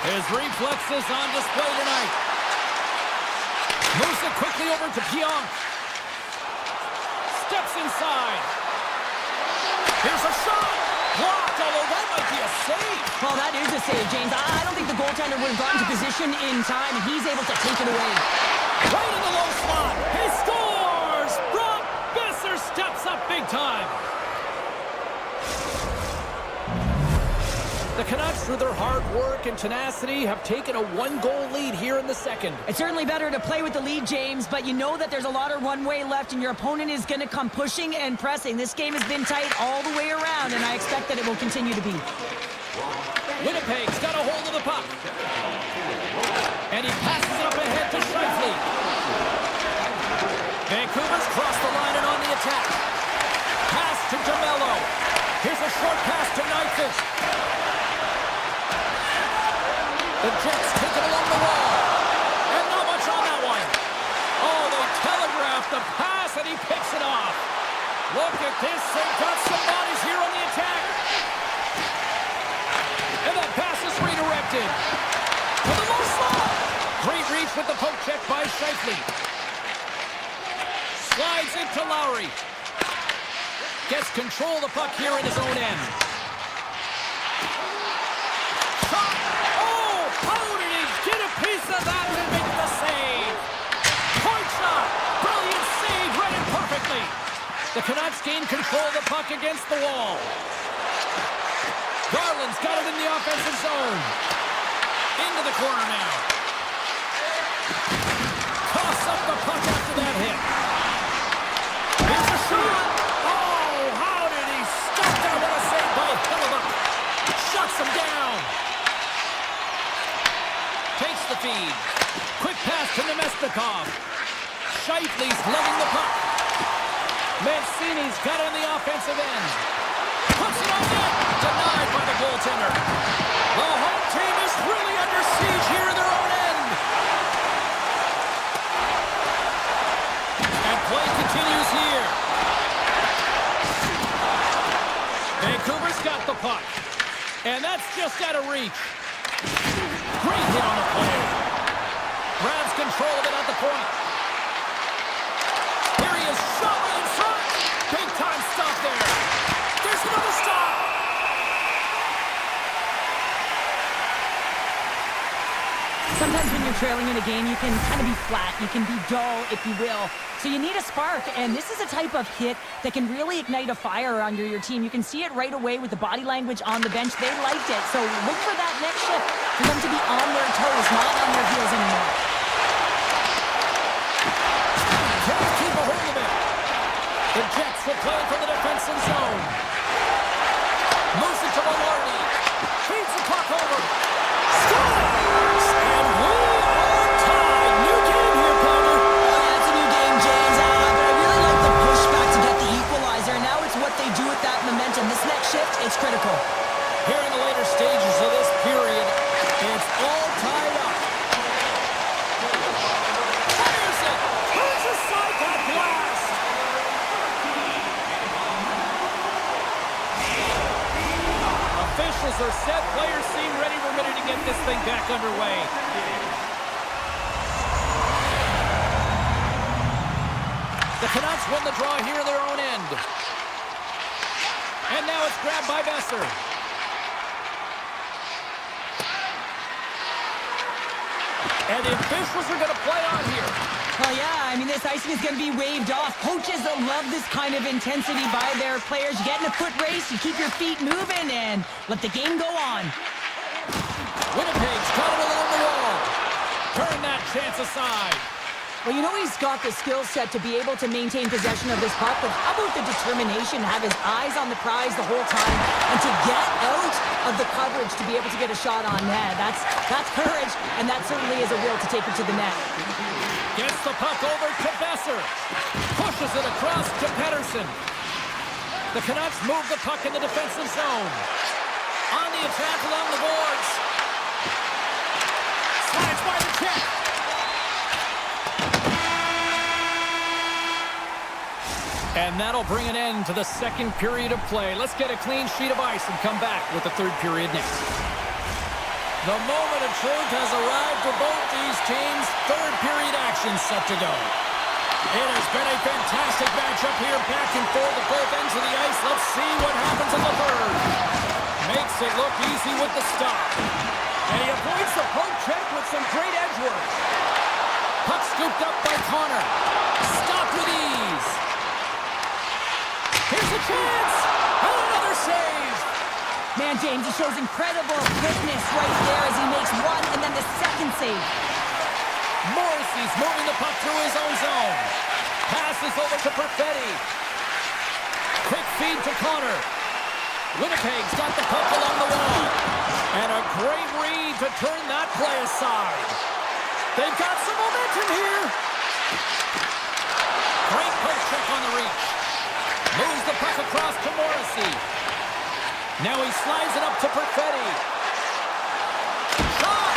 [SPEAKER 3] His reflexes on display tonight. Moves it quickly over to Pionk. Steps inside. Here's a shot. Blocked, although that might be a save.
[SPEAKER 2] Well, that is a save, James. I don't think the goaltender would have gotten to position in time, and he's able to take it away.
[SPEAKER 3] Right in the low slot. He scores! Brock Besser steps up big time. The Canucks, through their hard work and tenacity, have taken a one-goal lead here in the second.
[SPEAKER 2] It's certainly better to play with the lead, James, but you know that there's a lot of runway left, and your opponent is going to come pushing and pressing. This game has been tight all the way around, and I expect that it will continue to be.
[SPEAKER 3] Winnipeg's got a hold of the puck. And he passes it up ahead to Scheifele. Vancouver's crossed the line and on the attack. Pass to DeMello. Here's a short pass to Nyquist. The Jets take it along the wall. And not much on that one. Oh, they telegraphed the pass and he picks it off. Look at this. They've got some bodies here on the attack. And that pass is redirected. To the low slot. Great reach with the poke check by Scheifele. Slides it to Lowry. Gets control of the puck here in his own end. Shot! Oh! How did he get a piece of that and make the save? Point shot! Brilliant save, read it perfectly. The Canucks gain control of the puck against the wall. Garland's got it in the offensive zone. Into the corner now. Toss up the puck after that hit. Here's a shot! Oh, how did he stop that? What a save by Hellebuyck. Shuts him down. Takes the feed. Quick pass to Nemestikov. Scheifele's lugging the puck. Mancini's got it on the offensive end. Puts it on net. Denied by the goaltender. The home team is really under siege here in their own end. And play continues here. Vancouver's got the puck. And that's just out of reach. Great hit on the play. Grabs control of it at the point. Here he is, shot in front. Big time stop there. There's another stop.
[SPEAKER 2] Sometimes when you're trailing in a game, you can kind of be flat. You can be dull, if you will. So you need a spark, and this is a type of hit that can really ignite a fire under your team. You can see it right away with the body language on the bench. They liked it. So look for that next shift for them to be on their toes, not on their heels anymore.
[SPEAKER 3] Can't keep a hold of it. The Jets will play from the defensive zone. Moves it to Maloney. Feeds the puck over. Scores! And we are tied. New game here, Palmer.
[SPEAKER 2] Yeah, it's a new game, James. But I really like the pushback to get the equalizer. Now it's what they do with that momentum. This next shift, it's critical.
[SPEAKER 3] Here in the later stages of this period, it's all tied up. Fires it! Turns aside that blast! Officials are set. Players seem ready. We're ready to get this thing back underway. The Canucks won the draw here in their own end. And now it's grabbed by Besser. And the officials are going to play on here.
[SPEAKER 2] Well, yeah, I mean, this icing is going to be waved off. Coaches love this kind of intensity by their players. You get in a foot race, you keep your feet moving, and let the game go on.
[SPEAKER 3] Winnipeg's got it along the wall. Turn that chance aside.
[SPEAKER 2] Well, you know he's got the skill set to be able to maintain possession of this puck, but how about the determination, have his eyes on the prize the whole time, and to get out of the coverage to be able to get a shot on net. That's courage, and that certainly is a will to take it to the net.
[SPEAKER 3] Gets the puck over to Besser. Pushes it across to Pettersson. The Canucks move the puck in the defensive zone. On the attack along the boards. Slides by the check. And that'll bring an end to the second period of play. Let's get a clean sheet of ice and come back with the third period next. The moment of truth has arrived for both these teams. Third period action set to go. It has been a fantastic matchup here, back and forth at both ends of the ice. Let's see what happens in the third. Makes it look easy with the stop.
[SPEAKER 1] And he avoids the poke check with some great edge work.
[SPEAKER 3] Puck scooped up by Connor. Stopped with ease. Here's a chance. And another save.
[SPEAKER 2] Man, James, he shows incredible fitness right there as he makes one and then the second save.
[SPEAKER 3] Morrissey's moving the puck through his own zone. Passes over to Perfetti. Quick feed to Connor. Winnipeg's got the puck along the wall. And a great read to turn that play aside. They've got some momentum here. Great poke check on the reach. Moves the puck across to Morrissey. Now he slides it up to Perfetti. Shot!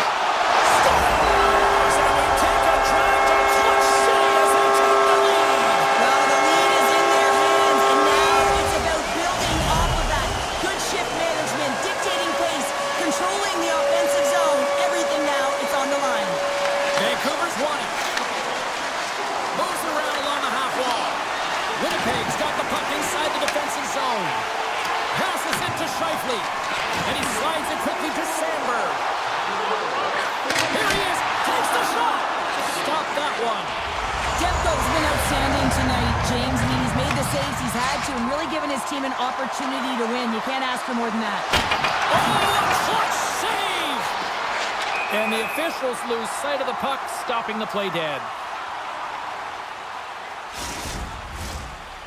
[SPEAKER 3] Scores! And we take a drive to Clutch City as they take the lead.
[SPEAKER 2] Well, the lead is in their hands, and now it's about building off of that. Good shift management, dictating pace, controlling the offensive zone. Everything now, it's on the line.
[SPEAKER 3] Vancouver's won it. Moves around along the half wall. Winnipeg's got the puck inside the defensive zone. Passes it to Scheifele. And he slides it quickly to Sandberg. Here he is. Takes the shot. Stop that one.
[SPEAKER 2] Demko's been outstanding tonight, James. I mean, he's made the saves he's had to and really given his team an opportunity to win. You can't ask for more than that.
[SPEAKER 3] Oh, a clutch save! And the officials lose sight of the puck, stopping the play dead.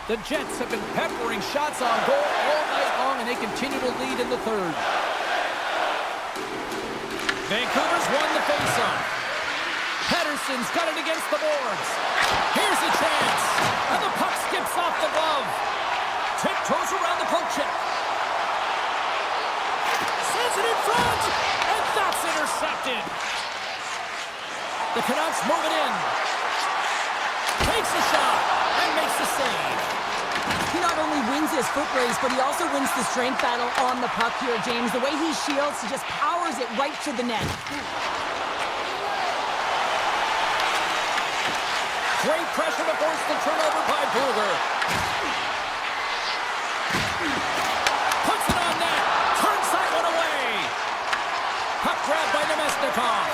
[SPEAKER 3] The Jets have been peppering shots on goal all night long, and they continue to lead in the third. Vancouver's won the faceoff. Pettersson's got it against the boards. Here's a chance. And the puck skips off the glove. Tiptoes around the poke check. Sends it in front. And that's intercepted. The Canucks move it in. Takes a shot and makes the save.
[SPEAKER 2] He not only wins his foot race, but he also wins the strength battle on the puck here, James. The way he shields, he just powers it right to the net.
[SPEAKER 3] Great pressure to force the turnover by Bluger. Puts it on net. Turns that one away. Puck grab by Nemesnikov.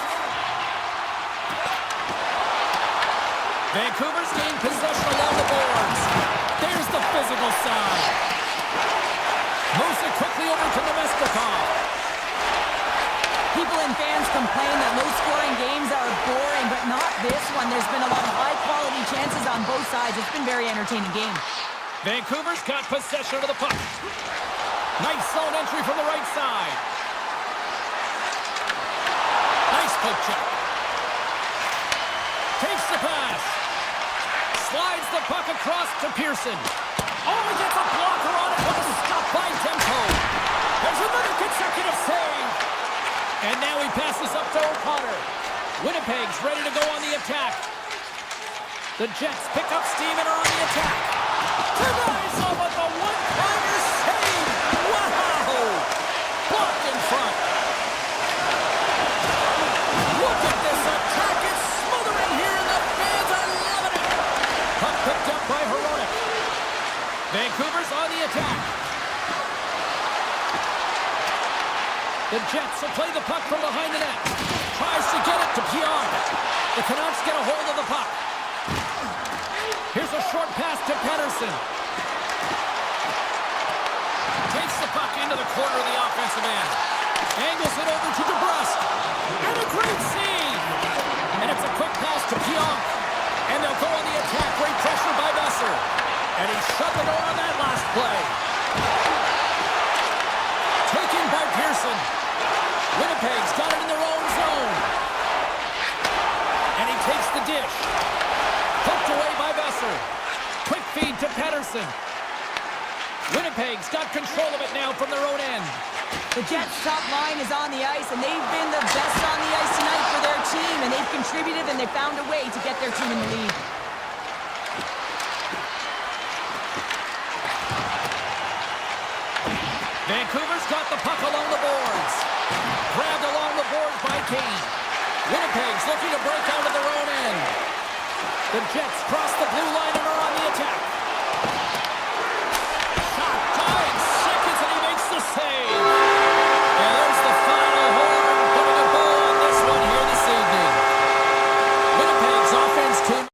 [SPEAKER 3] Vancouver's gained possession along the boards. There's the physical side. Moves it quickly over to Nemesnikov.
[SPEAKER 2] People and fans complain that low-scoring games are boring, but not this one. There's been a lot of high-quality chances on both sides. It's been a very entertaining game.
[SPEAKER 3] Vancouver's got possession of the puck. Nice zone entry from the right side. Nice poke check. Takes the pass. Slides the puck across to Pearson. Oh, he gets a blocker on it. What a stop by Demko. There's another consecutive save. And now he passes up to O'Connor. Winnipeg's ready to go on the attack. The Jets pick up steam and are on the attack. Denies off with the one-timer save. Wow! Blocked in front. Look at this attack. It's smothering here, and the fans are loving it. Puck picked up by Hronek. Vancouver's on the attack. The Jets will play the puck from behind the net. Tries to get it to Pionk. The Canucks get a hold of the puck. Here's a short pass to Pettersson. Takes the puck into the corner of the offensive end. Angles it over to DeBrusque. And a great save. And it's a quick pass to Pionk. And they'll go on the attack. Great pressure by Besser. And he shut the door on that last play. Taken by Pearson. Winnipeg's got it in their own zone. And he takes the dish. Poked away by Besser. Quick feed to Pettersson. Winnipeg's got control of it now from their own end.
[SPEAKER 2] The Jets' top line is on the ice, and they've been the best on the ice tonight for their team, and they've contributed, and they found a way to get their team in the lead.
[SPEAKER 3] Vancouver's got the puck along the boards. Grabbed along the boards by Kane. Winnipeg's looking to break out of their own end. The Jets cross the blue line and are on the attack. Shot, 5 seconds, and he makes the save. And there's the final horn, putting a bow on this one here this evening. Winnipeg's offense team.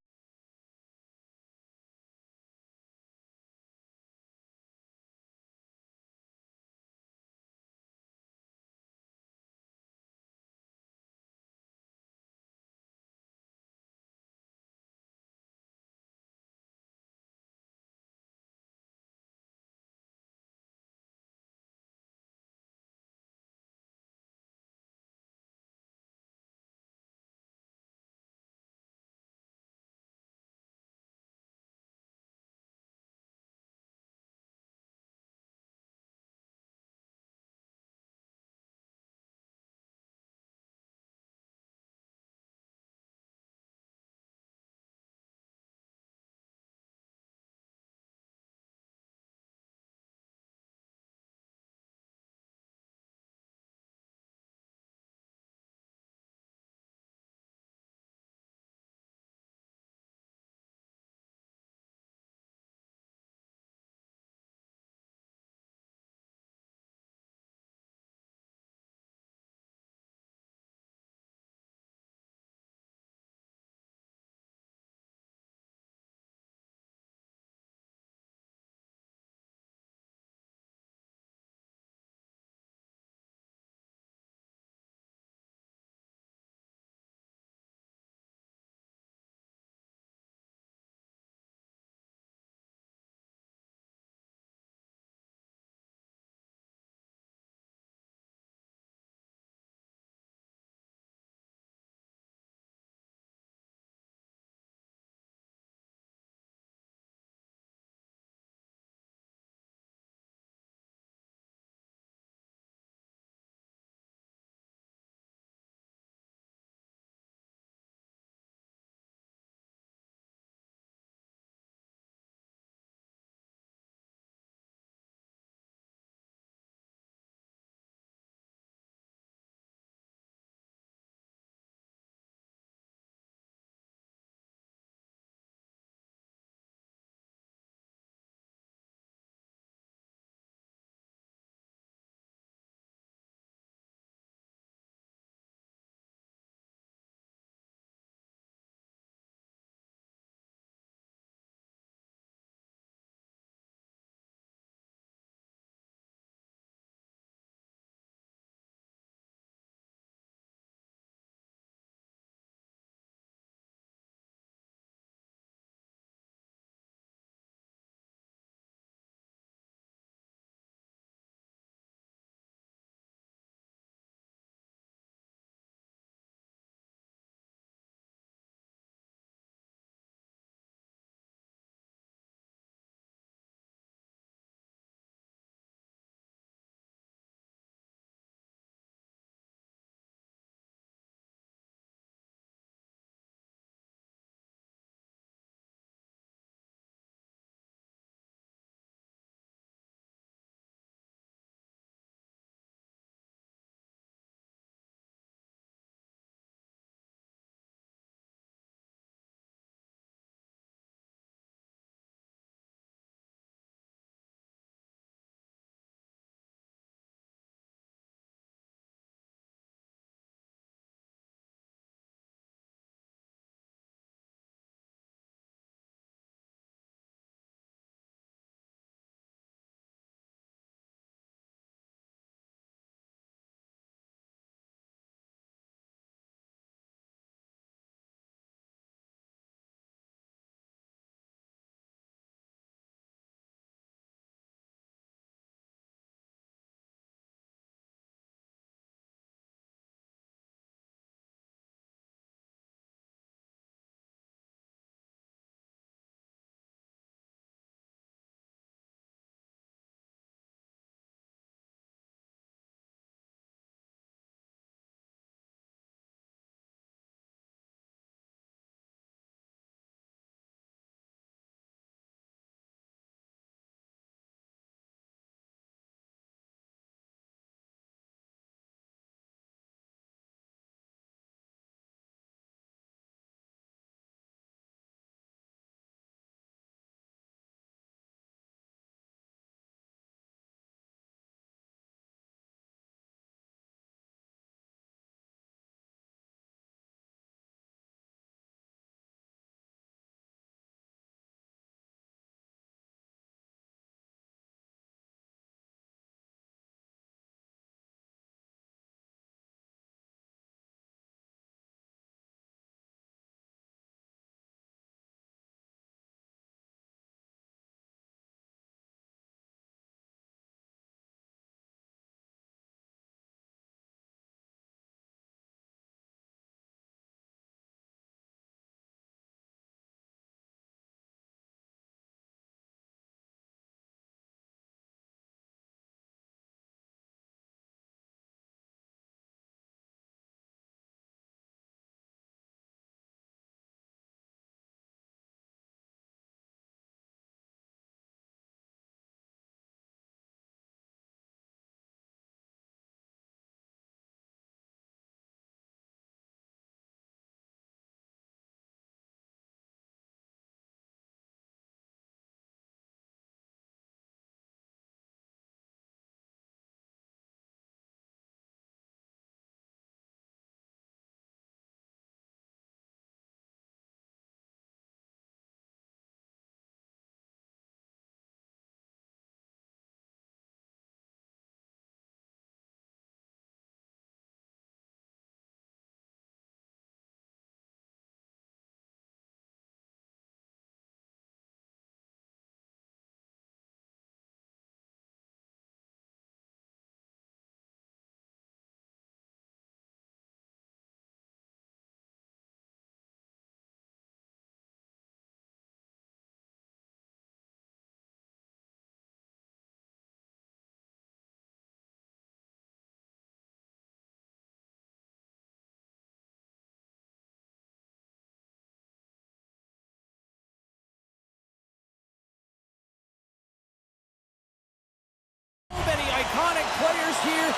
[SPEAKER 3] here.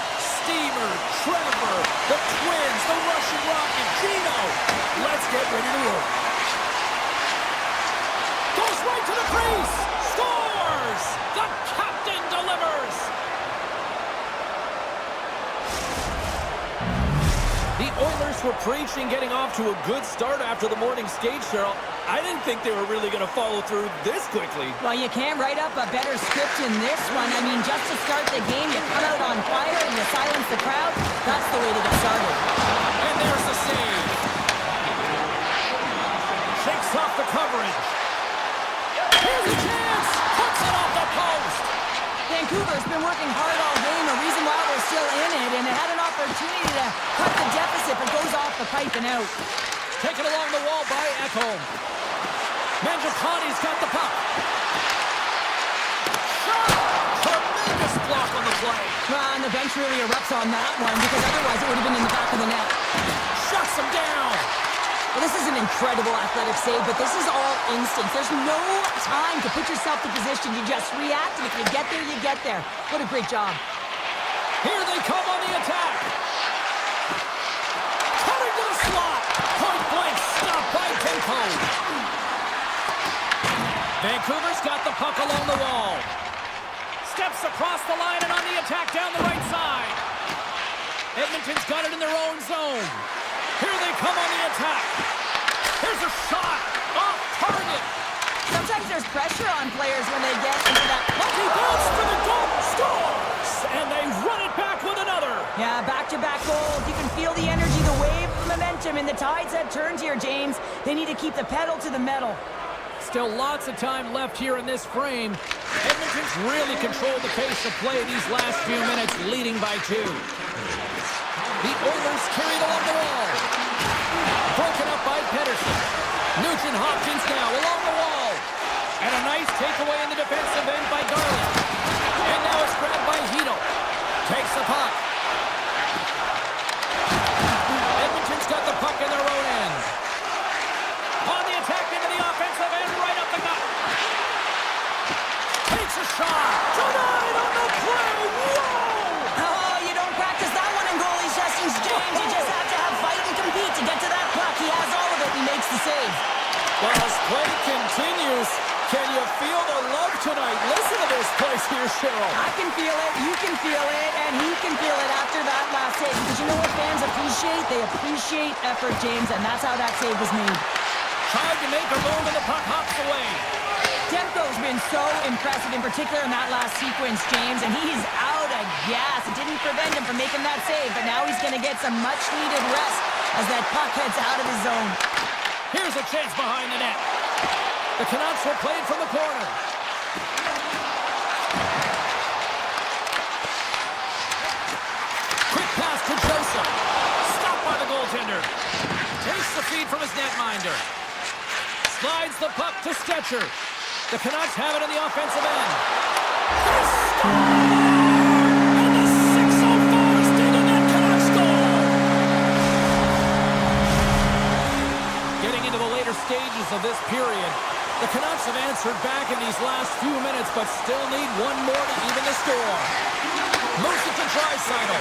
[SPEAKER 3] Steamer, Trevor, the Twins, the Russian Rocket, Gino. Let's get ready to roll. Goes right to the crease. Scores! The captain delivers. The Oilers were preaching getting off to a good start after the morning skate, Cheryl. I didn't think they were really going to follow through this quickly.
[SPEAKER 2] Well, you can't write up a better script in this one. I mean, just to start the game, you come out on fire and you silence the crowd. That's the way to get started.
[SPEAKER 3] And there's the save. Shakes off the coverage. Here's a chance. Puts it off the post.
[SPEAKER 2] Vancouver's been working hard all game, a reason why they're still in it, and they had an opportunity to cut the deficit, but goes off the pipe and out.
[SPEAKER 3] Taken along the wall by Ekholm. Mangiapane's got the puck. Shot! Tremendous block on the play.
[SPEAKER 2] Well, and the bench really erupts on that one, because otherwise it would have been in the back of the net.
[SPEAKER 3] Shuts him down.
[SPEAKER 2] Well, this is an incredible athletic save, but this is all instinct. There's no time to put yourself in position. You just react, and if you get there, you get there. What a great job.
[SPEAKER 3] Here they come on the attack. Cutting to the slot. Point blank stop by Tempo. Vancouver's got the puck along the wall. Steps across the line and on the attack down the right side. Edmonton's got it in their own zone. Here they come on the attack. Here's a shot. Off target.
[SPEAKER 2] Sometimes there's pressure on players when they get into that.
[SPEAKER 3] Lucky bounce for the goal. Scores! And they run it back with another.
[SPEAKER 2] Yeah, back-to-back goals. You can feel the energy, the wave, the momentum, and the tides have turned here, James. They need to keep the pedal to the metal.
[SPEAKER 3] Still lots of time left here in this frame. Edmonton's really controlled the pace of play these last few minutes, leading by 2. The Oilers carried along the wall. Broken up by Pettersson. Nugent Hopkins now along the wall. And a nice takeaway in the defensive end by Garland. And now it's grabbed by Hito. Takes the puck. Edmonton's got the puck in their own end. On the attack into the offensive end, right up the gut. Takes a shot. Denied on the play. Whoa!
[SPEAKER 2] Oh, you don't practice that one in goalie sessions, James. You just have to have fight and compete to get to that puck. He has all of it. He makes the save.
[SPEAKER 3] Well, as play continues, can you feel the love tonight? Listen to this place here, Cheryl.
[SPEAKER 2] I can feel it, you can feel it, and he can feel it after that last save. Because you know what fans appreciate? They appreciate effort, James, and that's how that save was made.
[SPEAKER 3] Tried to make a move and the puck hops away.
[SPEAKER 2] Demko's been so impressive, in particular in that last sequence, James, and he's out of gas. It didn't prevent him from making that save, but now he's going to get some much-needed rest as that puck heads out of his zone.
[SPEAKER 3] Here's a chance behind the net. The Canucks were played from the corner. Quick pass to Joseph. Stopped by the goaltender. Takes the feed from his netminder. Slides the puck to Stetcher. The Canucks have it in the offensive end. They score! And the 6:04 is through the net. Canucks goal! Getting into the later stages of this period, the Canucks have answered back in these last few minutes, but still need one more to even the score. Moves it to Draisaitl.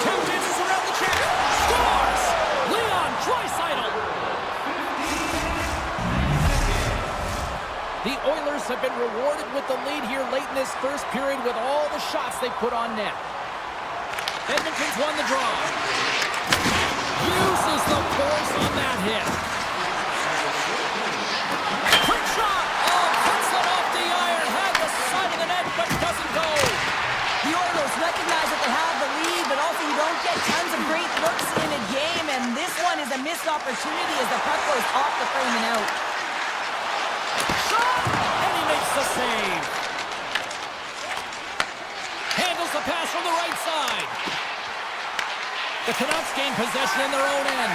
[SPEAKER 3] 2 dances around the check. Scores! Leon Draisaitl! The Oilers have been rewarded with the lead here late in this first period with all the shots they put on net. Edmonton's won the draw. Uses the force on that hit. Quick shot! Oh, puts it off the iron. Had the side of the net, but doesn't go.
[SPEAKER 2] The Oilers recognize that they have the lead, but also you don't get tons of great looks in a game, and this one is a missed opportunity as the puck goes off the frame and out.
[SPEAKER 3] And he makes the save. Handles the pass from the right side. The Canucks gain possession in their own end.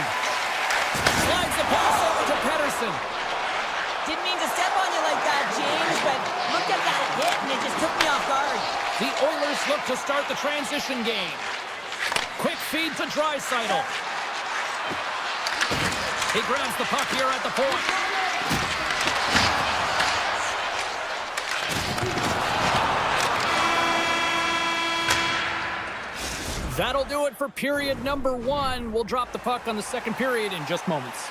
[SPEAKER 3] Slides the pass over to Pettersson.
[SPEAKER 2] Didn't mean to step on you like that, James, but look at that hit, and it just took me off guard.
[SPEAKER 3] The Oilers look to start the transition game. Quick feed to Draisaitl. He grabs the puck here at the point.
[SPEAKER 1] That'll do it for period number 1. We'll drop the puck on the second period in just moments.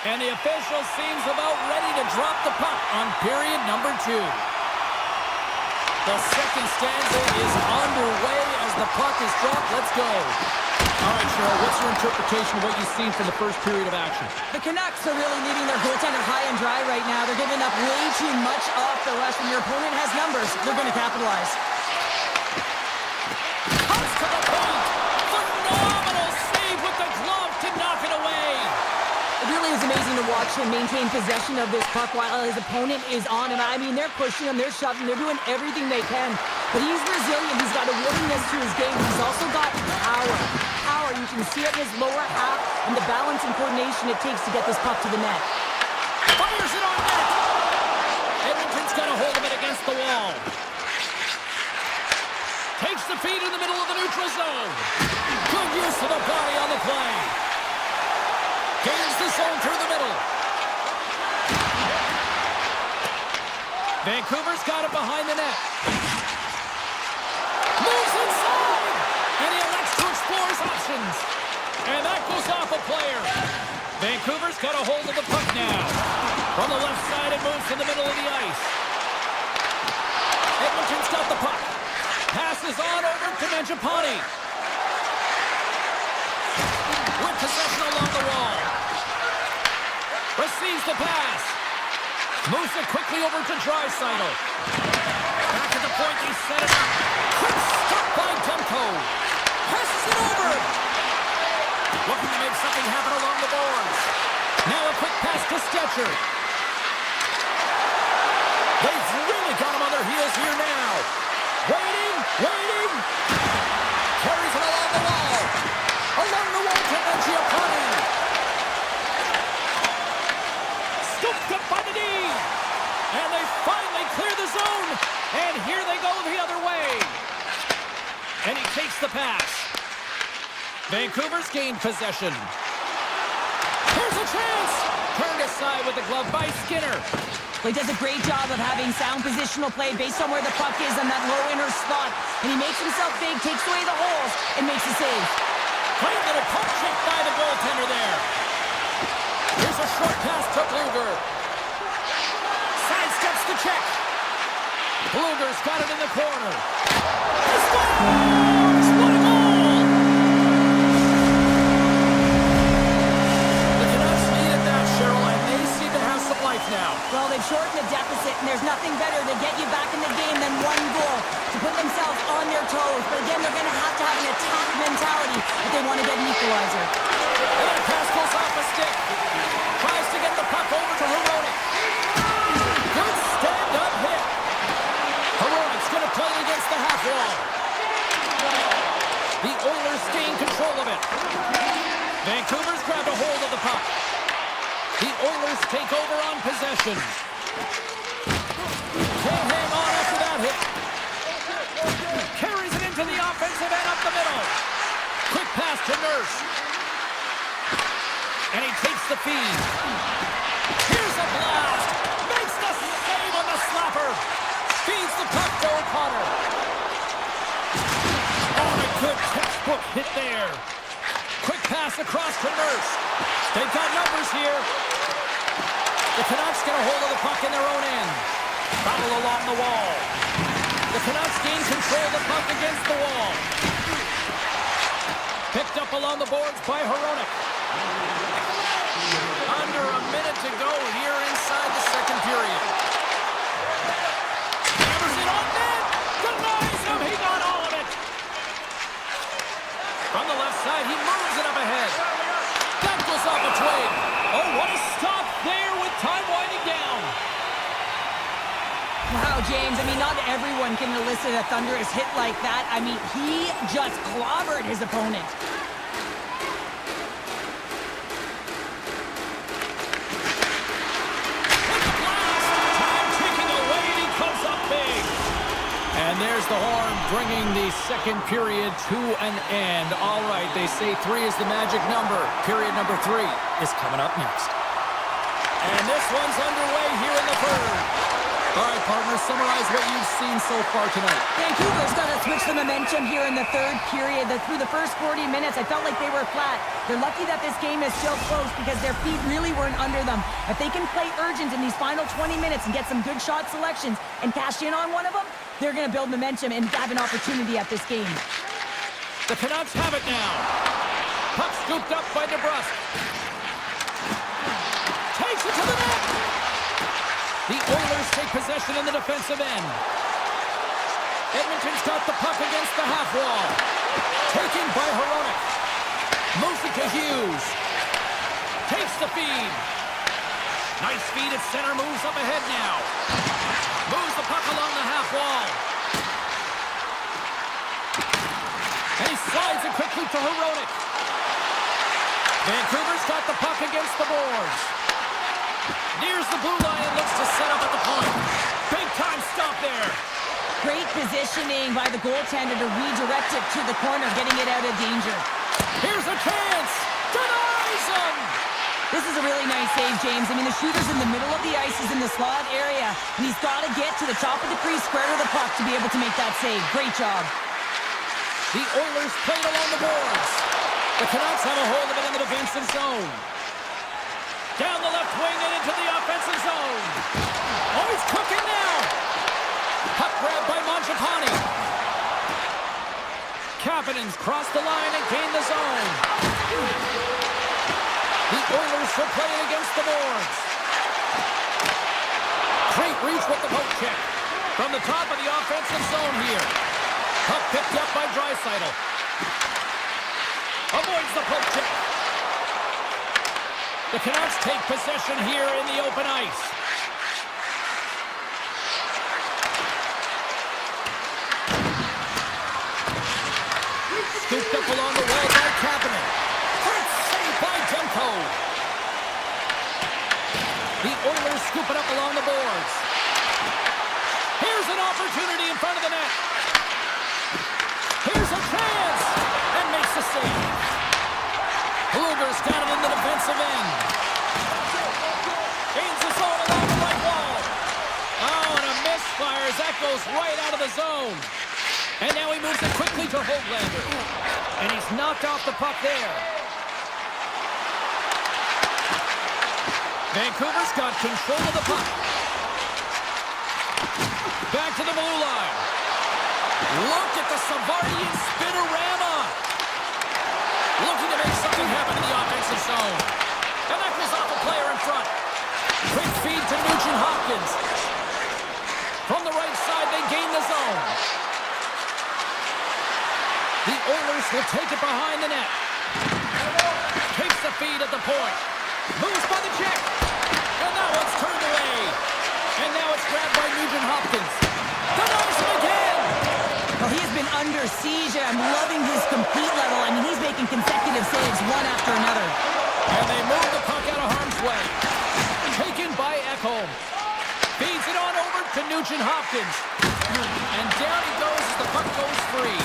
[SPEAKER 1] And the official seems about ready to drop the puck on period number 2. The second stanza is underway as the puck is dropped. Let's go. All right, Cheryl, what's your interpretation of what you've seen from the first period of action?
[SPEAKER 2] The Canucks are really leaving their goaltender high and dry right now. They're giving up way too much off the rush. When your opponent has numbers, they're going to capitalize.
[SPEAKER 1] Comes to the point. Phenomenal save with the glove to knock it away.
[SPEAKER 2] It really is amazing to watch him maintain possession of this puck while his opponent is on him. I mean, they're pushing him, they're shoving, they're doing everything they can. But he's resilient. He's got a willingness to his game. He's also got power. Power. You can see it in his lower half and the balance and coordination it takes to get this puck to the net.
[SPEAKER 1] Fires it on net. Edmonton's got a hold of it against the wall. Takes the feed in the middle of the neutral zone. Good use of the body on the play. Gains the zone through the middle. Vancouver's got it behind the net. Moves inside! And he elects to explore his options. And that goes off a player. Vancouver's got a hold of the puck now. From the left side, it moves to the middle of the ice. Edmonton's got the puck. Passes on over to Mangiapane. With possession along the wall. Receives the pass. Moves it quickly over to Draisaitl. Back at the point, he set it up. Quick stop by Demko. Passes it over. Looking to make something happen along the boards. Now a quick pass to Stetcher. They've really got him on their heels here now. Waiting. Carries it along the wall. Along the wall to Mangiapane. Scooped up by the D. And they finally clear the zone. And here they go the other way. And he takes the pass. Vancouver's gained possession. Here's a chance. Turned aside with the glove by Skinner.
[SPEAKER 2] Well, he does a great job of having sound positional play based on where the puck is on that low inner spot. And he makes himself big, takes away the holes, and makes a save.
[SPEAKER 1] Great little pump check by the goaltender there. Here's a short pass to Bluger. Sidesteps the check. Bluger's got it in the corner. He scores! What a goal! The Canucks needed that, Cheryl, and they seem to have some life now.
[SPEAKER 2] Well, they've shortened the deficit, and there's nothing better to get you back in the game than one goal to put themselves on their toes. But again, they're going to have an attack mentality if they want to get an equalizer.
[SPEAKER 1] And that pass goes off a stick. Tries to get the puck over to Hronek. Good stand-up hit. Hronek's going to play it against the half wall. The Oilers gain control of it. Vancouver's grabbed a hold of the puck. The Oilers take over on possession. Can't hang on after that hit. Carries it into the offensive end up the middle. Quick pass to Nurse. And he takes the feed. Here's a blast. Makes the save on the slapper. Feeds the puck to O'Connor. Oh, a good textbook hit there. Quick pass across to Nurse. They've got numbers here. The Canucks get a hold of the puck in their own end. Battle along the wall. The Canucks gain control of the puck against the wall. Picked up along the boards by Hronek. Under a minute to go here inside the second period. Hammers it on net. Denies him. He got all of it. From the left side, he moves it up ahead. That goes off a twig. Oh, what a stop there with time winding down.
[SPEAKER 2] Wow, James, I mean, not everyone can elicit a thunderous hit like that. I mean, he just clobbered his opponent.
[SPEAKER 1] And there's the horn, bringing the second period to an end. All right, they say 3 is the magic number. Period number 3 is coming up next. And this one's underway here in the third. All right, partner, summarize what you've seen so far tonight.
[SPEAKER 2] Vancouver's got to switch the momentum here in the third period. Through the first 40 minutes, I felt like they were flat. They're lucky that this game is still close because their feet really weren't under them. If they can play urgent in these final 20 minutes and get some good shot selections and cash in on one of them, they're going to build momentum and have an opportunity at this game.
[SPEAKER 3] The Canucks have it now. Puck scooped up by DeBrusque. Takes it to the net. The Oilers take possession in the defensive end. Edmonton's got the puck against the half wall. Taken by Hronek. Moves it to Hughes. Takes the feed. Nice feed at center. Moves up ahead now. Moves the puck along the half wall. And he slides it quickly to Hronek. Vancouver's got the puck against the boards. Nears the blue line and looks to set up at the point. Big time stop there.
[SPEAKER 2] Great positioning by the goaltender to redirect it to the corner, getting it out of danger.
[SPEAKER 3] Here's a chance. Denies him.
[SPEAKER 2] This is a really nice save, James. I mean, the shooter's in the middle of the ice. He's in the slot area. And he's got to get to the top of the crease, square to the puck to be able to make that save. Great job.
[SPEAKER 3] The Oilers played along the boards. The Canucks have a hold of it in the defensive zone. Down the left wing and into the offensive zone. Oh, he's cooking now. Puck grab by Mangiapane. Kapanen's crossed the line and gained the zone. The Oilers are playing against the boards. Great reach with the poke check. From the top of the offensive zone here. Puck picked up by Draisaitl. Avoids the poke check. The Canucks take possession here in the open ice. Scooped up along the wall by Kapanen. Great save by Demko. The Oilers scoop it up along the boards. Here's an opportunity in front of the net. Here's a chance. And makes the save. Luger's got it in the defensive end. Gains the zone along the right wall. Oh, and a misfire as that goes right out of the zone. And now he moves it quickly to Höglander. And he's knocked off the puck there. Vancouver's got control of the puck. Back to the blue line. Look at the Savardian spinorama. Looking to make something happen in the offensive zone. And that goes off a player in front. Quick feed to Nugent Hopkins. From the right side, they gain the zone. The Oilers will take it behind the net. Takes the feed at the point. Moves by the check. And that one's turned away. And now it's grabbed by Nugent Hopkins. Denies him again.
[SPEAKER 2] Well, he's been under siege. I'm loving his compete level. I mean, he's making consecutive saves one after another.
[SPEAKER 3] And they move the puck out of harm's way. Taken by Ekholm. Feeds it on over to Nugent Hopkins. And down he goes as the puck goes free.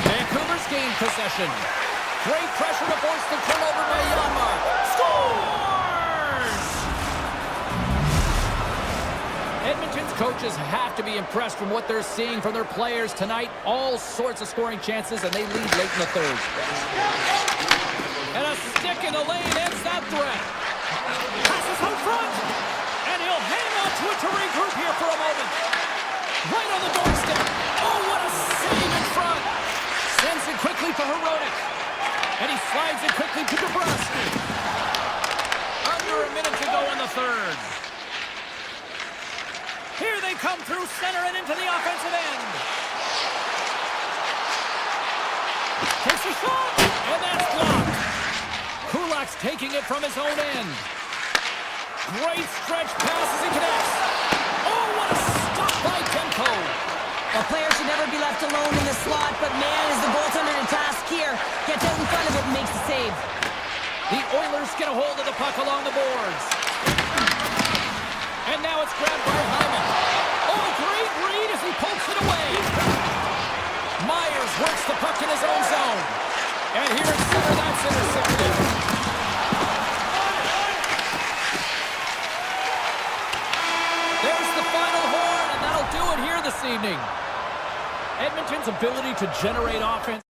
[SPEAKER 3] Vancouver's gained possession. Great pressure to force the turnover by Janmark. Scores! Edmonton's coaches have to be impressed from what they're seeing from their players tonight. All sorts of scoring chances, and they lead late in the third. And a stick in the lane ends that threat. Passes home front. And he'll hang on to it to regroup here for a moment. Right on the doorstep. Oh, what a save in front. Sends it quickly to Hronek. And he slides it quickly to DeBrusque. Under a minute to go in the third. Here they come through center and into the offensive end. Takes a shot, and that's blocked. Kulak's taking it from his own end. Great stretch pass as he connects. Oh, what a stop by Demko.
[SPEAKER 2] A player should never be left alone in the slot, but man, is the goaltender to task here. Gets out in front of it and makes the save.
[SPEAKER 3] The Oilers get a hold of the puck along the boards. And now it's grabbed by Hyman. Oh, great read as he pokes it away. Myers works the puck in his own zone. And here at center, that's intercepted. There's the final horn. evening. Edmonton's ability to generate offense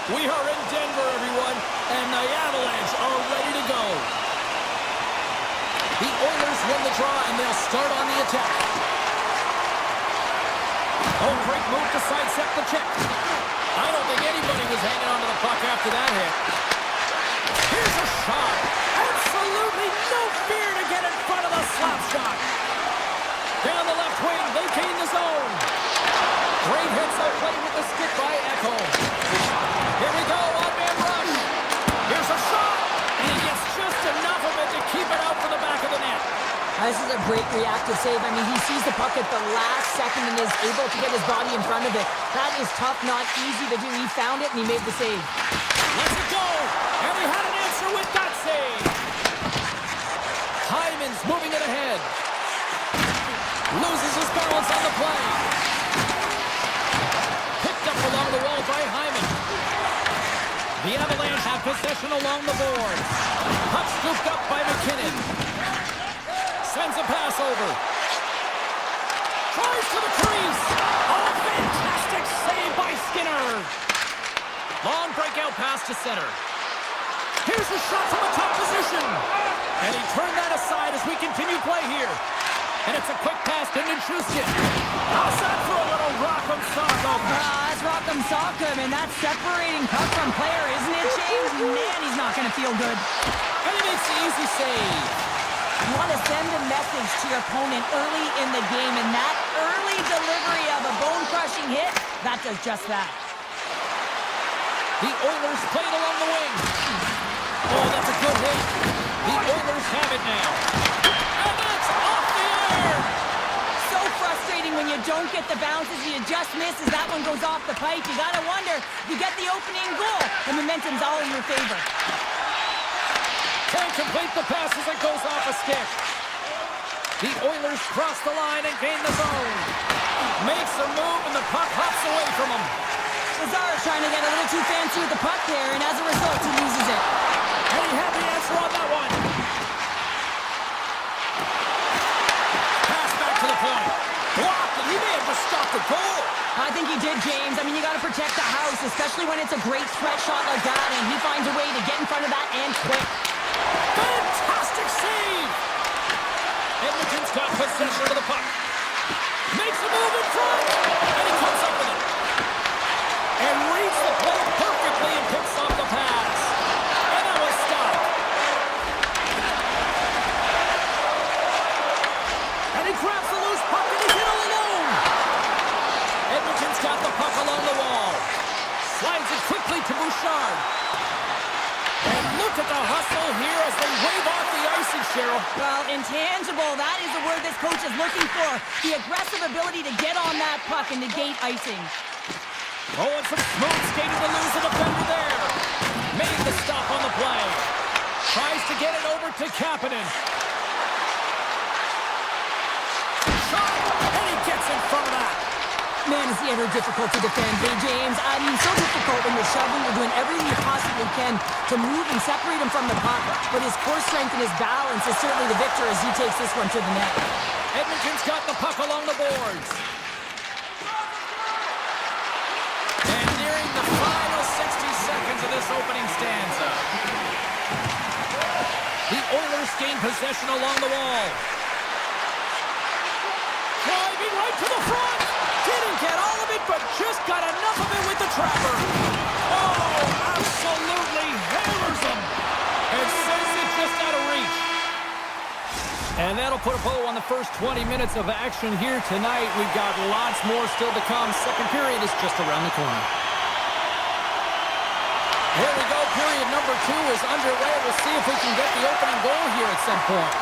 [SPEAKER 3] We are in Denver, everyone, and the Avalanche are ready to go. The Oilers win the draw, and they'll start on the attack. Oh, great move to sidestep the check. I don't think anybody was hanging onto the puck after that hit. Here's a shot. Absolutely no fear to get in front of the slap shot. Down the left wing, they gain the zone. Great hits out played with the stick by Echo. Here we go, on-man rush. Here's a shot, and he gets just enough of it to keep it out for the back of the net.
[SPEAKER 2] This is a great reactive save. I mean, he sees the puck at the last second and is able to get his body in front of it. That is tough, not easy to do. He found it, and he made the save.
[SPEAKER 3] Let's it go, and he had an answer with that save. Hyman's moving it ahead. Loses his balance on the play. Picked up along the wall by Hyman. The Avalanche have possession along the boards. Puck scooped up by McKinnon. Sends a pass over. Tries to the crease. Oh, fantastic save by Skinner. Long breakout pass to center. Here's a shot from a top position. And he turned that aside as we continue play here. And it's a quick pass to Nichushkin. How's that for a little rock'em sock'em?
[SPEAKER 2] That's rock'em sock'em, and that's separating puck from player, isn't it, James? Man, he's not going to feel good.
[SPEAKER 3] And he makes the easy save.
[SPEAKER 2] You want to send a message to your opponent early in the game, and that early delivery of a bone-crushing hit, that does just that.
[SPEAKER 3] The Oilers play it along the wing. Oh, that's a good hit. The Oilers have it now. And that's off the air.
[SPEAKER 2] So frustrating when you don't get the bounces, you just miss as that one goes off the pipe. You got to wonder, if you get the opening goal, the momentum's all in your favor.
[SPEAKER 3] Can't complete the pass as it goes off a stick. The Oilers cross the line and gain the zone. Makes a move and the puck hops away from him.
[SPEAKER 2] Lazar trying to get a little too fancy with the puck there, and as a result, he loses it.
[SPEAKER 3] And he had the answer on that one. Pass back to the point. Blocked, and he may have just stopped the goal.
[SPEAKER 2] I think he did, James. I mean, you got to protect the house, especially when it's a great threat shot like that, and he finds a way to get in front of that and quick.
[SPEAKER 3] Fantastic save! Edmonton's got possession of the puck. Makes a move in front, and he comes up with it. And reads the play perfectly and picks off the pass. And that was stopped. And he grabs the loose puck and he's in all alone. Edmonton's got the puck along the wall. Slides it quickly to Bouchard. And look at the hustle here as they wave off the icing, Cheryl.
[SPEAKER 2] Well, intangible, that is the word this coach is looking for. The aggressive ability to get on that puck and negate icing.
[SPEAKER 3] Oh, and some smooth skating to lose the defender there. Made the stop on the play. Tries to get it over to Kapanen. Shot, and he gets in front of that.
[SPEAKER 2] Man, is he ever difficult to defend. Hey, James, I mean, so difficult when you're shoving, you're doing everything you possibly can to move and separate him from the puck. But his core strength and his balance is certainly the victor as he takes this one to the net.
[SPEAKER 3] Edmonton's got the puck along the boards. And nearing the final 60 seconds of this opening stanza. The Oilers gain possession along the wall. Driving right to the front. Didn't get all of it, but just got enough of it with the trapper. Oh, absolutely hammers him. And sends it just out of reach. And that'll put a bow on the first 20 minutes of action here tonight. We've got lots more still to come. Second period is just around the corner. Here we go. Period number 2 is underway. We'll see if we can get the opening goal here at some point.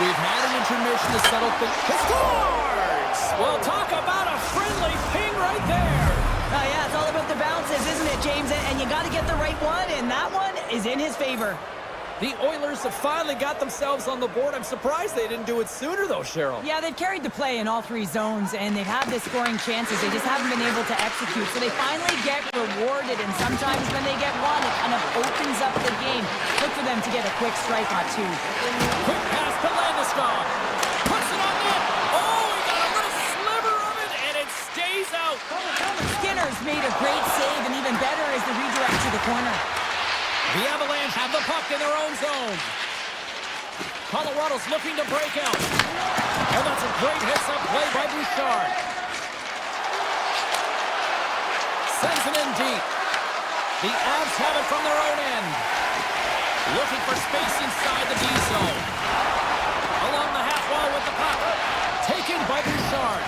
[SPEAKER 3] We've had an intermission to settle things. He scores! Well, talk about a friendly ping right there.
[SPEAKER 2] Oh, yeah, it's all about the bounces, isn't it, James? And you got to get the right one, and that one is in his favor.
[SPEAKER 3] The Oilers have finally got themselves on the board. I'm surprised they didn't do it sooner, though, Cheryl.
[SPEAKER 2] Yeah, they've carried the play in all 3 zones, and they've had the scoring chances. They just haven't been able to execute. So they finally get rewarded, and sometimes when they get one, it kind of opens up the game. Look for them to get a quick strike on 2.
[SPEAKER 3] Quick pass to Landeskog. Puts it on net. Oh, he got a little sliver of it, and it stays out.
[SPEAKER 2] Skinner's made a great save, and even better is the redirect to corner.
[SPEAKER 3] The Avalanche have the puck in their own zone. Colorado's looking to break out. And that's a great hits-up play by Bouchard. Sends it in deep. The Avs have it from their own end. Looking for space inside the D zone. Along the half wall with the puck. Taken by Bouchard.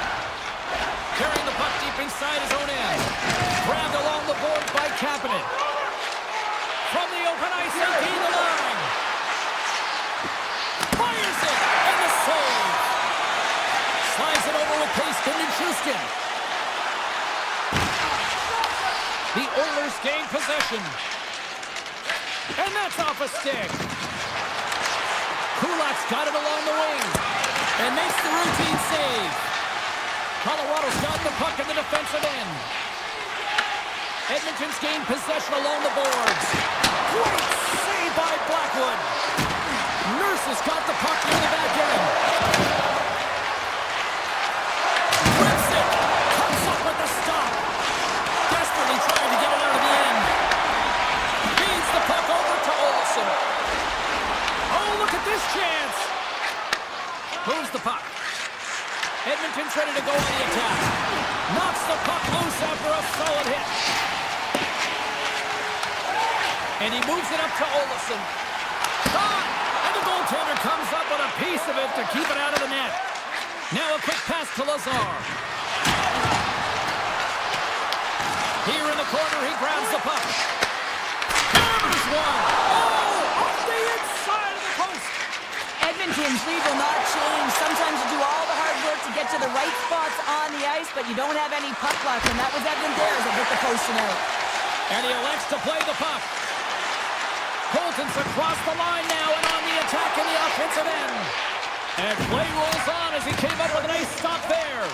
[SPEAKER 3] Carrying the puck deep inside his own end. Grabbed along the boards by Kapanen. From the open ice, they gain the line. Fires it, and the save. Slides it over with pace to Nichushkin. The Oilers gain possession. And that's off a stick. Kulak's got it along the wing. And makes the routine save. Colorado's got the puck in the defensive end. Edmonton's gained possession along the boards. Great save by Blackwood. Nurse has got the puck near the back end. Rips it. Comes up with the stop. Desperately trying to get it out of the end. Feeds the puck over to Olsen. Oh, look at this chance. Moves the puck. Edmonton's ready to go on the attack. Knocks the puck loose after a solid hit. And he moves it up to Olsen. Shot! And the goaltender comes up with a piece of it to keep it out of the net. Now a quick pass to Lazar. Here in the corner, he grabs the puck. There's one. Oh! Off the inside of the post.
[SPEAKER 2] Edmonton's lead will not change. Sometimes you do all the hard work to get to the right spots on the ice, but you don't have any puck luck, and that was evident there as it hit the post and out.
[SPEAKER 3] And he elects to play the puck. Colton's across the line now and on the attack in the offensive end. And play rolls on as he came up with a nice stop there.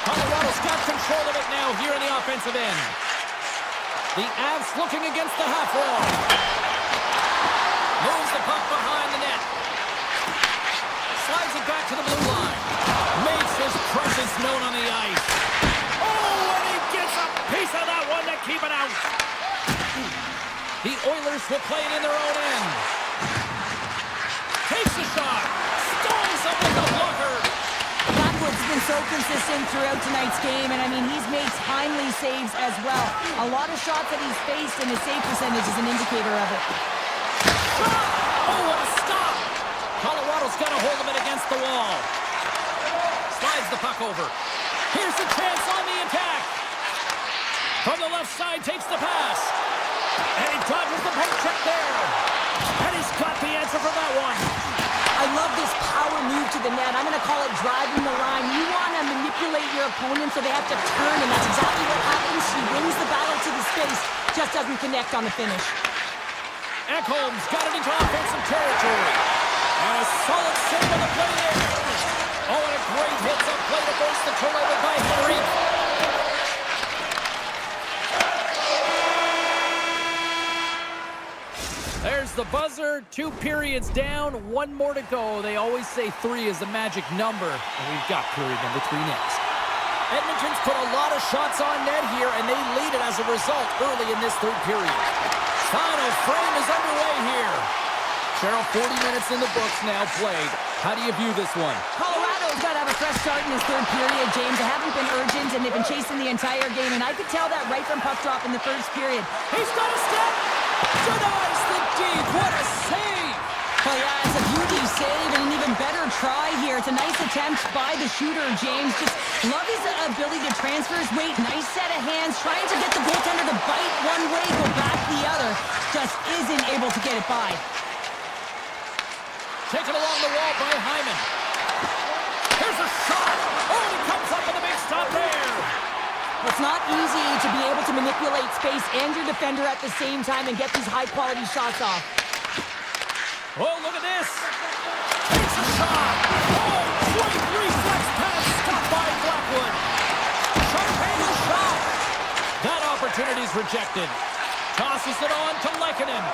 [SPEAKER 3] Colorado's got control of it now here in the offensive end. The Avs looking against the half wall. Moves the puck behind the net. Slides it back to the blue line. Makes his presence known on the ice. Oh, and he gets a piece of that one to keep it out. The Oilers will play it in their own end. Takes a shot. Stalls up with the blocker.
[SPEAKER 2] Blackwood's been so consistent throughout tonight's game, and I mean, he's made timely saves as well. A lot of shots that he's faced, and his save percentage is an indicator of it.
[SPEAKER 3] Shot! Oh, what a stop! Colorado's got a hold of it against the wall. Slides the puck over. Here's the chance on the attack. From the left side, takes the pass. And he dodges the poke check there. And he's got the answer for that one.
[SPEAKER 2] I love this power move to the net. I'm going to call it driving the line. You want to manipulate your opponent so they have to turn, and that's exactly what happens. He wins the battle to the space, just doesn't connect on the finish.
[SPEAKER 3] Ekholm's got it into offensive territory. And a solid save on the play there. Oh, and a great hits-up play to force the turnover by Henry. There's the buzzer. 2 periods down, 1 more to go. They always say 3 is the magic number, and we've got period number 3 next. Edmonton's put a lot of shots on net here, and they lead it as a result early in this 3rd period. Final frame is underway here. Cheryl, 40 minutes in the books now played. How do you view this one?
[SPEAKER 2] Colorado's got to have a fresh start in this 3rd period, James. They haven't been urgent, and they've been chasing the entire game, and I could tell that right from puck drop in the 1st period.
[SPEAKER 3] He's got a step! Denies the deep! What a save!
[SPEAKER 2] Oh yeah, it's a beauty save and an even better try here. It's a nice attempt by the shooter, James. Just love his ability to transfer his weight. Nice set of hands, trying to get the goaltender to bite one way, go back the other. Just isn't able to get it by.
[SPEAKER 3] Taken along the wall by Hyman. Here's a shot! Oh, he comes up with a big stop there!
[SPEAKER 2] It's not easy to be able to manipulate space and your defender at the same time and get these high-quality shots off.
[SPEAKER 3] Oh, look at this! Takes a shot! Oh, great reflex pass stopped by Blackwood! Champagne shot! That opportunity's rejected. Tosses it on to Lehkonen.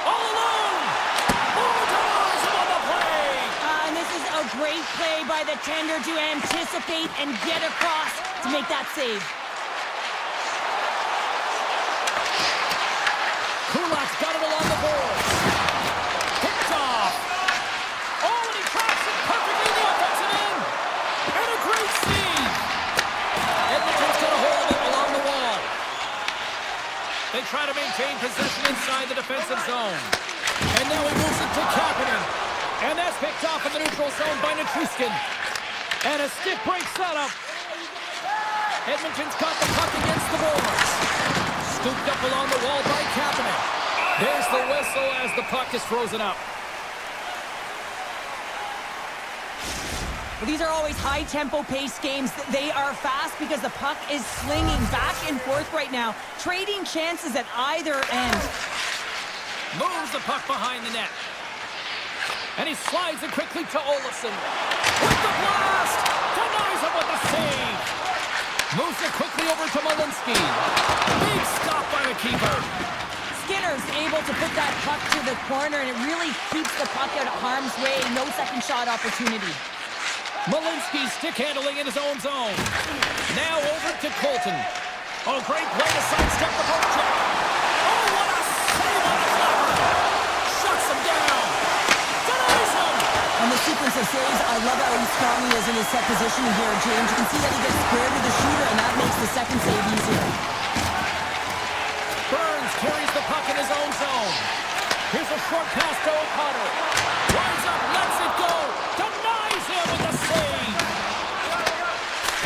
[SPEAKER 3] All alone! Bulldogs on the play!
[SPEAKER 2] And this is a great play by the tender to anticipate and get across to make that save.
[SPEAKER 3] possession inside the defensive zone. And now he moves it to Kapanen. And that's picked off in the neutral zone by Nichushkin. And a stick break setup. Edmonton's got the puck against the boards. Scooped up along the wall by Kapanen. There's the whistle as the puck is frozen up.
[SPEAKER 2] Well, these are always high-tempo pace games. They are fast because the puck is slinging back and forth right now, trading chances at either end.
[SPEAKER 3] Moves the puck behind the net. And he slides it quickly to Olofsson. With the blast! Denies him with the save! Moves it quickly over to Malinsky. Big stop by the keeper.
[SPEAKER 2] Skinner's able to put that puck to the corner, and it really keeps the puck out of harm's way. No second shot opportunity.
[SPEAKER 3] Malinsky stick handling in his own zone. Now over to Colton. Oh, great play to sidestep the poke check. Oh, what a save on the flapper. Shuts him down. Denies him.
[SPEAKER 2] On the sequence of saves, I love how strong he is in his set position here, James. You can see that he gets squared with the shooter, and that makes the second save easier.
[SPEAKER 3] Burns carries the puck in his own zone. Here's a short pass to O'Connor. Winds up, lets it go. Denies him with the save.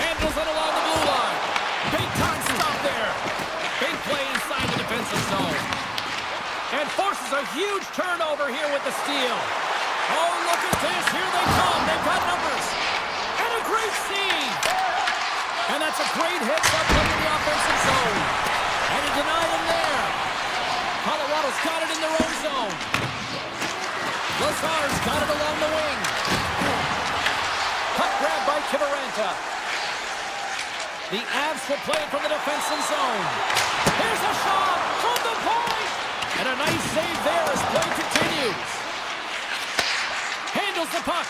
[SPEAKER 3] Handles it along the blue line. Big time stop there. Big play inside the defensive zone. And forces a huge turnover here with the steal. Oh, look at this. Here they come. They've got numbers. And a great save. And that's a great hit up in the offensive zone. And he denied him there. Colorado's got it in their own zone. Lazar's got it along the wing. Puck grab by Kivaranta. The Avs will play it from the defensive zone. Here's a shot from the point. And a nice save there as play continues. Handles the puck.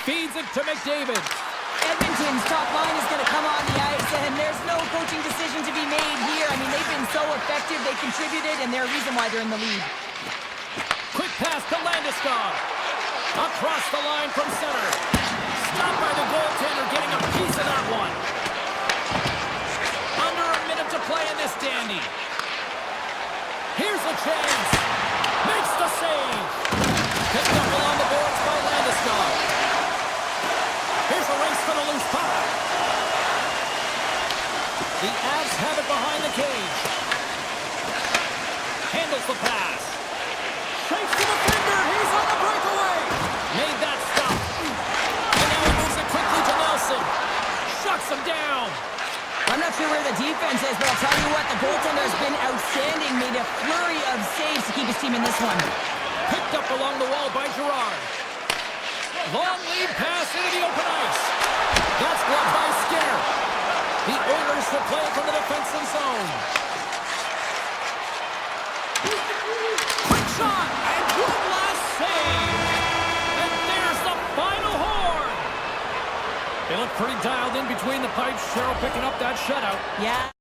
[SPEAKER 3] Feeds it to McDavid.
[SPEAKER 2] Edmonton's top line is going to come on the ice, and there's no coaching decision to be made here. I mean, they've been so effective, they contributed, and they're a reason why they're in the lead.
[SPEAKER 3] Quick pass to Landeskog. Across the line from center. Stopped by the goaltender, getting a piece of that one. Under a minute to play in this dandy. Here's a chance. Makes the save. Picked up along the boards by Landeskog. Here's a race for the loose puck. The Avs have it behind the cage. Handles the pass. Shakes the defender. He's on the breakaway. Made that stop. And now he moves it quickly to Nelson. Shuts him down.
[SPEAKER 2] I'm not sure where the defense is, but I'll tell you what, the goaltender has been outstanding. Made a flurry of saves to keep his team in this one.
[SPEAKER 3] Picked up along the wall by Girard. Long lead pass into the open ice. That's blocked by Skinner. The Oilers will play from the defensive zone. Quick shot and good last save. And there's the final horn. They look pretty dialed in between the pipes. Cheryl picking up that shutout.
[SPEAKER 2] Yeah.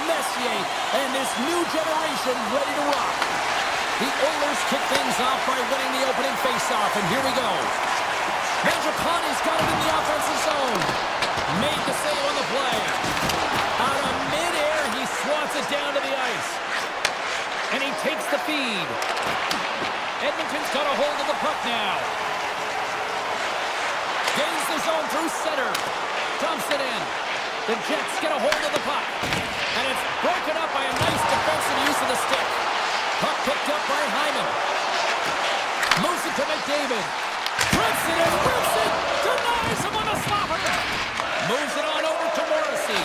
[SPEAKER 3] Messier, and this new generation ready to rock. The Oilers kick things off by winning the opening faceoff, and here we go. Mangiapane's got it in the offensive zone. Made the save on the play. Out of midair, he swats it down to the ice. And he takes the feed. Edmonton's got a hold of the puck now. Gains the zone through center. Dumps it in. The Jets get a hold of the puck. And it's broken up by a nice defensive use of the stick. Puck picked up by Hyman. Moves it to McDavid. Rips it and rips it. Denies him on a slapper. Moves it on over to Morrissey.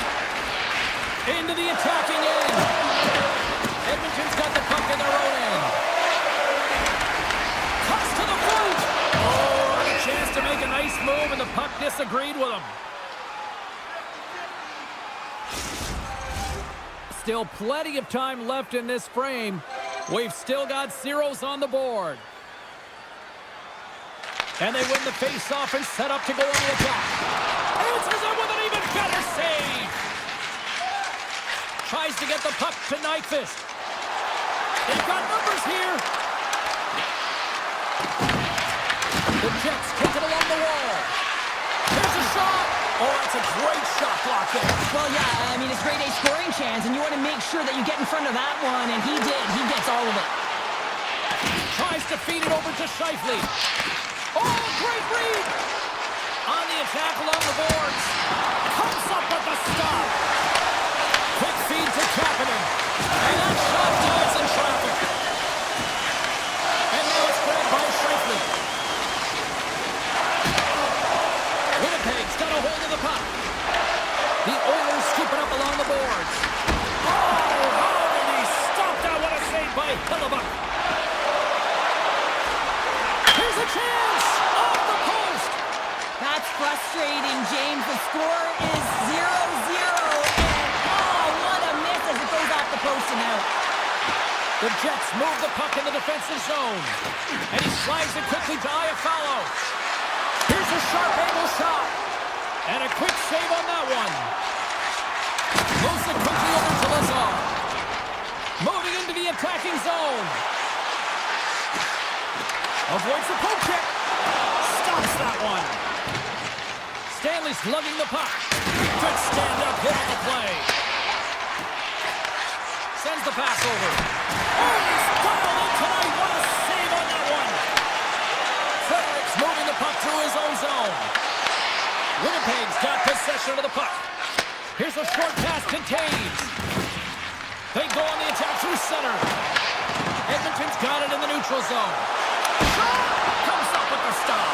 [SPEAKER 3] Into the attacking end. Edmonton's got the puck in their own end. Cuts to the foot. Oh, a chance to make a nice move, and the puck disagreed with him. Still plenty of time left in this frame. We've still got zeros on the board. And they win the face-off and set up to go on the attack. Answers it with an even better save. Tries to get the puck to Nyquist. They've got numbers here. The Jets kick it along the wall. Here's a shot. Oh, that's a great shot block there.
[SPEAKER 2] Well, yeah, I mean, it's grade A scoring chance, and you want to make sure that you get in front of that one, and he did. He gets all of it.
[SPEAKER 3] Tries to feed it over to Scheifele. Oh, great read. On the attack along the boards. Comes up with the stop. Quick feed to Kapanen. And that shot dives in traffic. And now it's grabbed by Scheifele. Winnipeg's got a hold of the puck. The Oilers scoop it up along the boards. Oh, how did he stop that? What a save by Hillebuck. Here's a chance! Off the post!
[SPEAKER 2] That's frustrating, James. The score is 0-0, and oh, what a miss as it goes off the post and out.
[SPEAKER 3] The Jets move the puck in the defensive zone. And he slides it quickly to Iafallo. Here's a sharp angle shot. And a quick save on that one. Moves it quickly over to Lazar. Moving into the attacking zone. Avoids the poke check. Stops that one. Stanley's lugging the puck. Good stand-up hit on the play. Sends the pass over. Oh, he's dialed in tonight. What a save on that one. Fredericks moving the puck through his own zone. Winnipeg's got possession of the puck. Here's a short pass to Taves. They go on the attack through center. Edmonton's got it in the neutral zone. Shot! Comes up with the stop.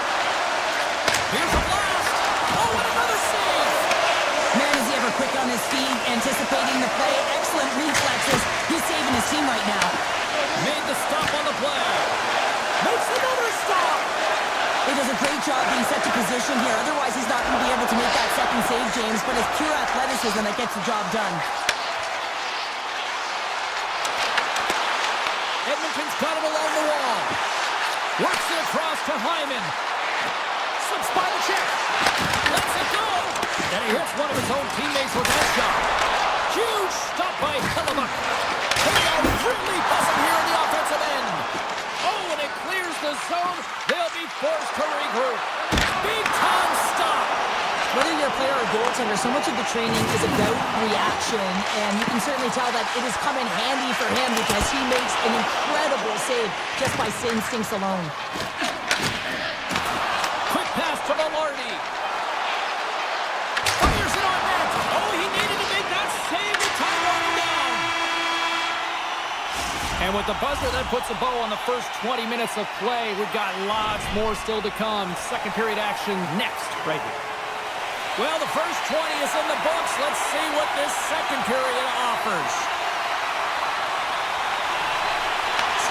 [SPEAKER 3] Here's a blast. Oh, and another save.
[SPEAKER 2] Man, is he ever quick on his feet, anticipating the play. Excellent reflexes. He's saving his team right now.
[SPEAKER 3] Made the stop on the play. Makes another stop.
[SPEAKER 2] He does a great job being set to position here. Otherwise, he's not going to be able to make that second save, James. But it's pure athleticism that gets the job done.
[SPEAKER 3] Edmonton's got it along the wall. Works it across to Hyman. Slips by the check. Lets it go. And he hits one of his own teammates with that shot. Huge stop by Hillebuck. They are really buzzing here in the offensive end. Oh, and it clears the zone. They'll be forced to regroup. Big time stop.
[SPEAKER 2] Whether you're a player or goaltender, so much of the training is about reaction, and you can certainly tell that it has come in handy for him because he makes an incredible save just by instincts alone.
[SPEAKER 3] Quick pass to Velarde. Fires it on net. Oh, he needed to make that save with time running down. And with the buzzer, that puts a bow on the first 20 minutes of play. We've got lots more still to come. Second period action next, right here. Well, the first 20 is in the books. Let's see what this second period offers.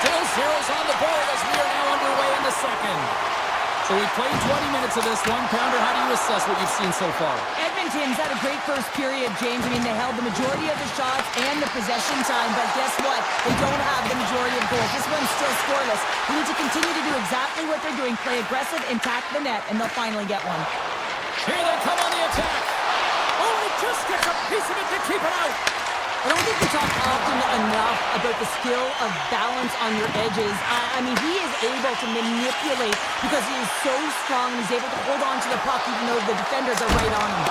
[SPEAKER 3] Still zeros on the board as we are now underway in the second. So we played 20 minutes of this one. Pounder, how do you assess what you've seen so far?
[SPEAKER 2] Edmonton's had a great first period, James. I mean, they held the majority of the shots and the possession time, but guess what? They don't have the majority of goals. This one's still scoreless. They need to continue to do exactly what they're doing, play aggressive and tack the net, and they'll finally get one.
[SPEAKER 3] Here they come on the attack. Oh, he just gets a piece of it to keep it out.
[SPEAKER 2] I don't think we talk often enough about the skill of balance on your edges. I mean, he is able to manipulate because he is so strong and he's able to hold on to the puck even though the defenders are right on him.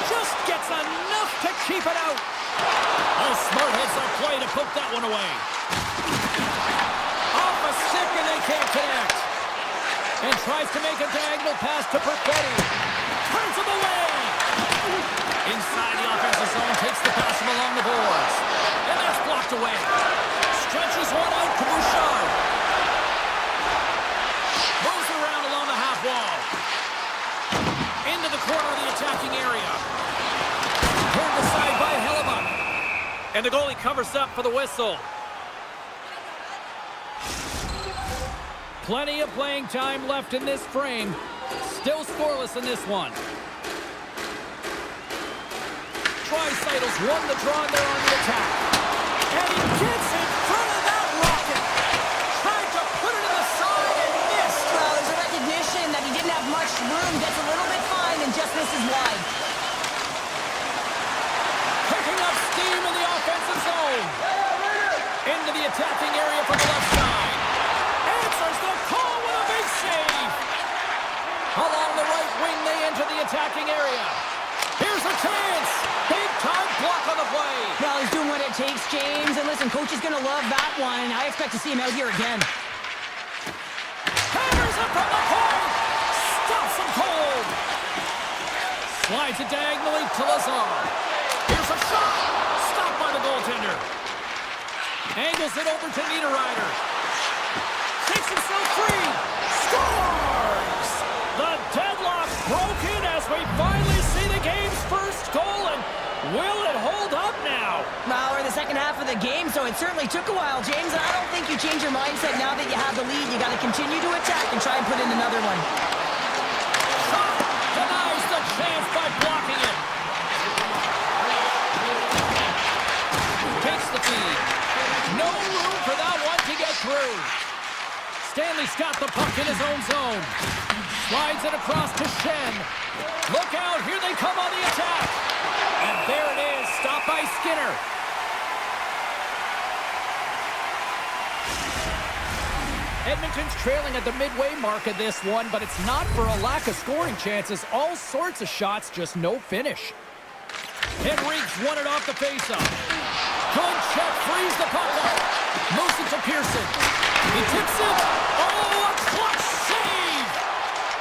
[SPEAKER 3] Just gets enough to keep it out. Oh, smart hits that play to poke that one away. Off a stick and they can't connect. And tries to make a diagonal pass to Perfetti. Turns him away. Inside the offensive zone, takes the pass from along the boards. And that's blocked away. Stretches one out to Bouchard. Moves around along the half wall. Into the corner of the attacking area. Turned aside by Hellebuyck. And the goalie covers up for the whistle. Plenty of playing time left in this frame. Still scoreless in this one. Tri-Cytles won the draw and they're on the attack. And he gets in front of that rocket. Tried to put it in the side and missed.
[SPEAKER 2] Well, there's a recognition that he didn't have much room. Gets a little bit fine and just misses wide.
[SPEAKER 3] Picking up steam in the offensive zone. Into the attacking area from the left side. Answers the call with a big save. Along the right wing, they enter the attacking area. Here's a chance. Big time block on the play.
[SPEAKER 2] Well, he's doing what it takes, James. And listen, coach is going to love that one. I expect to see him out here again.
[SPEAKER 3] Hammers it from the point. Stops him cold. Slides it diagonally to Lazar. Here's a shot. Stopped by the goaltender. Angles it over to Niederreiter. Takes himself free. Scores! The deadlock broken as we finally see the game's first goal. And will it hold up now?
[SPEAKER 2] Well, we're in the second half of the game, so it certainly took a while, James. And I don't think you change your mindset now that you have the lead. You got to continue to attack and try and put in another one.
[SPEAKER 3] Shot denies the chance by blocking it. Takes the feed. No room for that one to get through. Stanley's got the puck in his own zone. Slides it across to Shen. Look out, here they come on the attack. And there it is, stopped by Skinner. Edmonton's trailing at the midway mark of this one, but it's not for a lack of scoring chances. All sorts of shots, just no finish. Henrique's won it off the faceoff. Good check, frees the puck up. Moves it to Pearson. He tips it. Oh, a clutch save!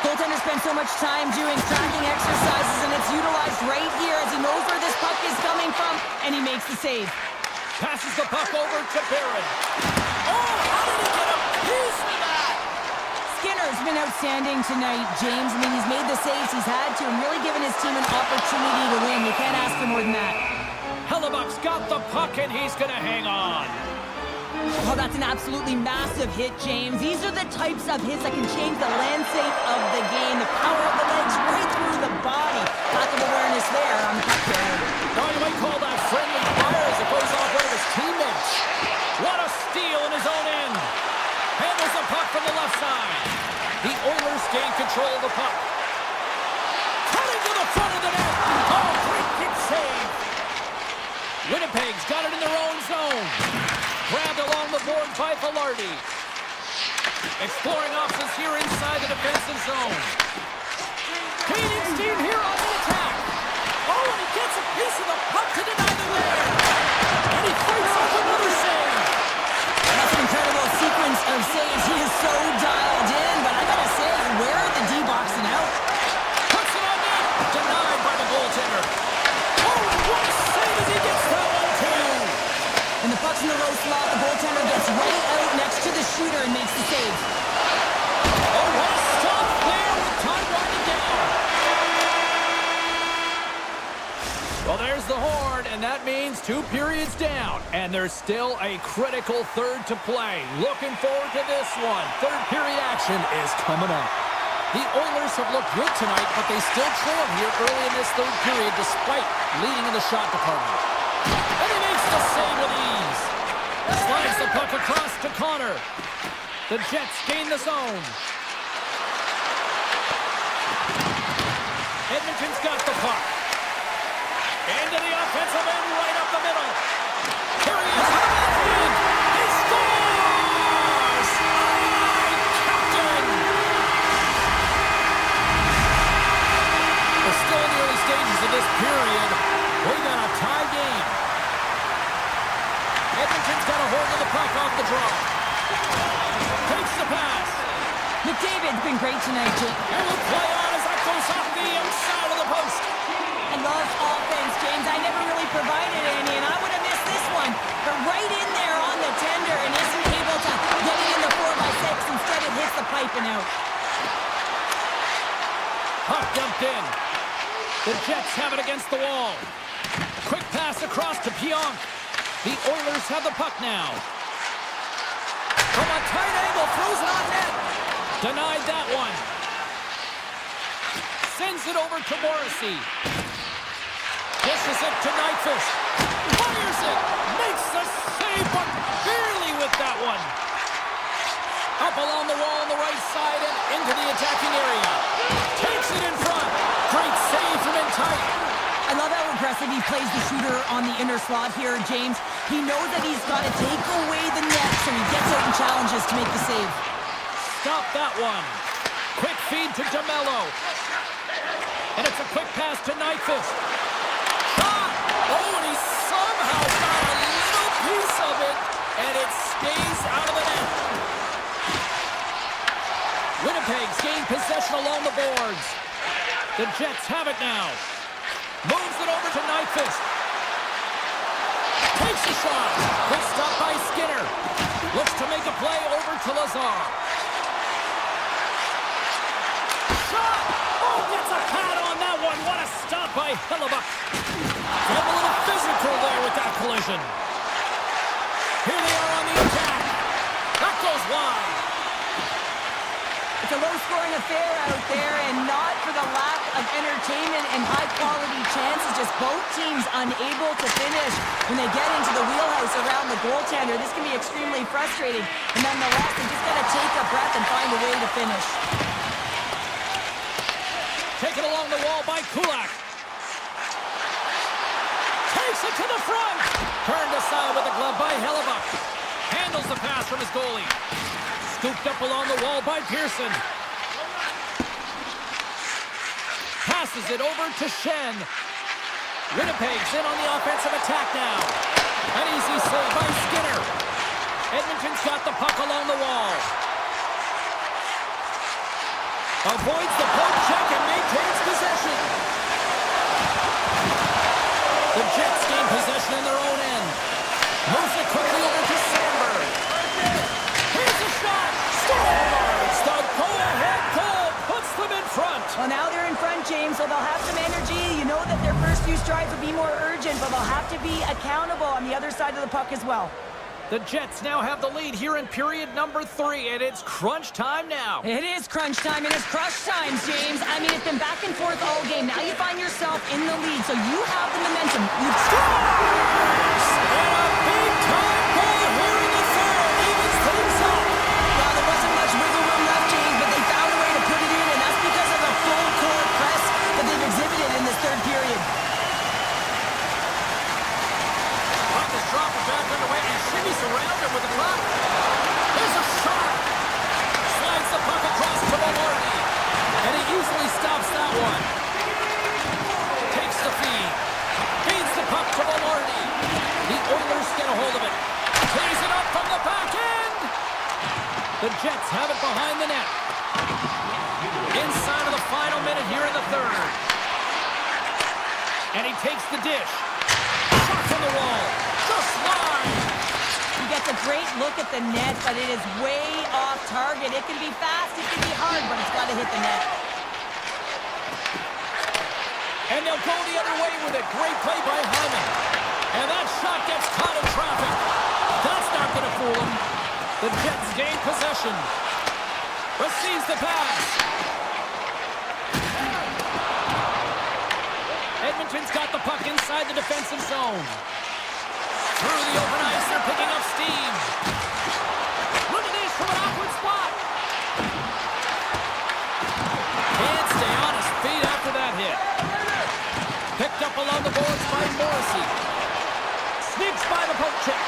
[SPEAKER 2] Goaltender spends so much time doing tracking exercises, and it's utilized right here as he knows where this puck is coming from, and he makes the save.
[SPEAKER 3] Passes the puck over to Barron. Oh, how did he get a piece of that?
[SPEAKER 2] Skinner's been outstanding tonight, James. I mean, he's made the saves he's had to and really given his team an opportunity to win. You can't ask for more than that.
[SPEAKER 3] Hellebuyck's got the puck, and he's going to hang on.
[SPEAKER 2] Oh, that's an absolutely massive hit, James. These are the types of hits that can change the landscape of the game. The power of the legs right through the body. Lack of awareness there on the puck carrier.
[SPEAKER 3] Now you might call that friendly fire as it goes off one of his teammates. What a steal in his own end. Handles the puck from the left side. The Oilers gain control of the puck. Cutting to the front of the net. Oh, great kick save. Winnipeg's got it in their own zone. Grabbed along the board by Velarde. Exploring options here inside the defensive zone. Gaining steam here on the attack. Oh, and he gets a piece of the puck to deny the win. And he fights off another save.
[SPEAKER 2] That's an incredible sequence of saves. He is so dialed in, but I gotta say, where are the D-boxing out?
[SPEAKER 3] Puts it on net. Denied by the goaltender. Oh, and what a save as he gets that one too.
[SPEAKER 2] And the puck's in the low slot. The goaltender gets right out next to the shooter and makes the save.
[SPEAKER 3] Oh, what a stop there with time winding down. Well, there's the horn, and that means 2 periods down. And there's still a critical third to play. Looking forward to this one. Third period action is coming up. The Oilers have looked good tonight, but they still trail here early in this third period despite leading in the shot department. And he makes the save with ease. Slides the puck across to Connor. The Jets gain the zone. Edmonton's got the puck. Into the offensive end, right up the middle. this period. We got a tie game. Edmonton's got a hold of the puck off the draw. Takes the pass.
[SPEAKER 2] McDavid's been great tonight, Jake.
[SPEAKER 3] And will play on as that goes off the inside of the post.
[SPEAKER 2] I love offense, James. I never really provided any, and I would have missed this one. But right in there on the tender and isn't able to get it in the 4x6. Instead, it hits the pipe and out.
[SPEAKER 3] Puck dumped in. The Jets have it against the wall. Quick pass across to Pionk. The Oilers have the puck now. From a tight angle, throws it on net. Denied that one. Sends it over to Morrissey. Dishes it to Nyquist. Fires it. Makes the save, but barely with that one. Up along the wall on the right side and into the attacking area. Takes it in front. Great save from in tight.
[SPEAKER 2] I love how aggressive he plays the shooter on the inner slot here, James. He knows that he's got to take away the net, so he gets out in challenges to make the save.
[SPEAKER 3] Stop that one. Quick feed to DeMello. And it's a quick pass to Nyquist. Shot! Oh, and he somehow got a little piece of it, and it stays out of the net. Winnipeg's gained possession along the boards. The Jets have it now. Moves it over to Nyquist. Takes a shot. Good stop by Skinner. Looks to make a play over to Lazar. Shot! Oh, gets a pad on that one. What a stop by Hellebuyck. Got a little physical there with that collision. Here they are on the attack. That goes wide.
[SPEAKER 2] It's a low-scoring affair out there, and not for the lack of entertainment and high-quality chances. Just both teams unable to finish when they get into the wheelhouse around the goaltender. This can be extremely frustrating. And nonetheless, they just got to take a breath and find a way to finish.
[SPEAKER 3] Taken along the wall by Kulak. Takes it to the front. Turned aside with a glove by Hellebuyck. Handles the pass from his goalie. Scooped up along the wall by Pearson. Passes it over to Shen. Winnipeg's in on the offensive attack now. An easy save by Skinner. Edmonton's got the puck along the wall. Avoids the poke check and maintains possession. The Jets gain possession in their own end. Moves it quickly over to Sandberg. Here's a shot. Scores! The go-ahead goal puts them in front.
[SPEAKER 2] Well, now they're in front, James, so they'll have some energy. You know that their first few strides will be more urgent, but they'll have to be accountable on the other side of the puck as well.
[SPEAKER 3] The Jets now have the lead here in period number 3, and it's crunch time now.
[SPEAKER 2] It is crunch time, and it's crush times, James. I mean, it's been back and forth all game. Now you find yourself in the lead, so you have the momentum. You've
[SPEAKER 3] Scores! And a big-time goal here in the third. Evens things up.
[SPEAKER 2] Well, there wasn't much wiggle room left, James, but they found a way to put it in, and that's because of the full-court press that they've exhibited in this third period.
[SPEAKER 3] Puck is dropped back underway, and shimmies around him with the puck. There's a shot. Slides the puck across to Malordy, and he easily stops that one. Takes the feed. Feeds the puck to Malordy. The Oilers get a hold of it. Plays it up from the back end. The Jets have it behind the net. Inside of the final minute here in the third. And he takes the dish. Shot from the wall. Just wide.
[SPEAKER 2] He gets a great look at the net, but it is way off target. It can be fast, it can be hard, but it's got to hit the net.
[SPEAKER 3] And they'll go the other way with it. Great play by Hyman. And that shot gets caught in traffic. That's not going to fool him. The Jets gain possession. Receives the pass. Edmonton's got the puck inside the defensive zone. Through the open ice, they're picking up steam. Look at this from an awkward spot. Can't stay on his feet after that hit. Picked up along the boards by Morrissey. Sneaks by the poke check.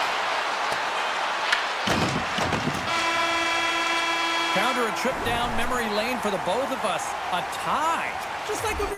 [SPEAKER 3] Counter a trip down memory lane for the both of us. A tie. Just like when we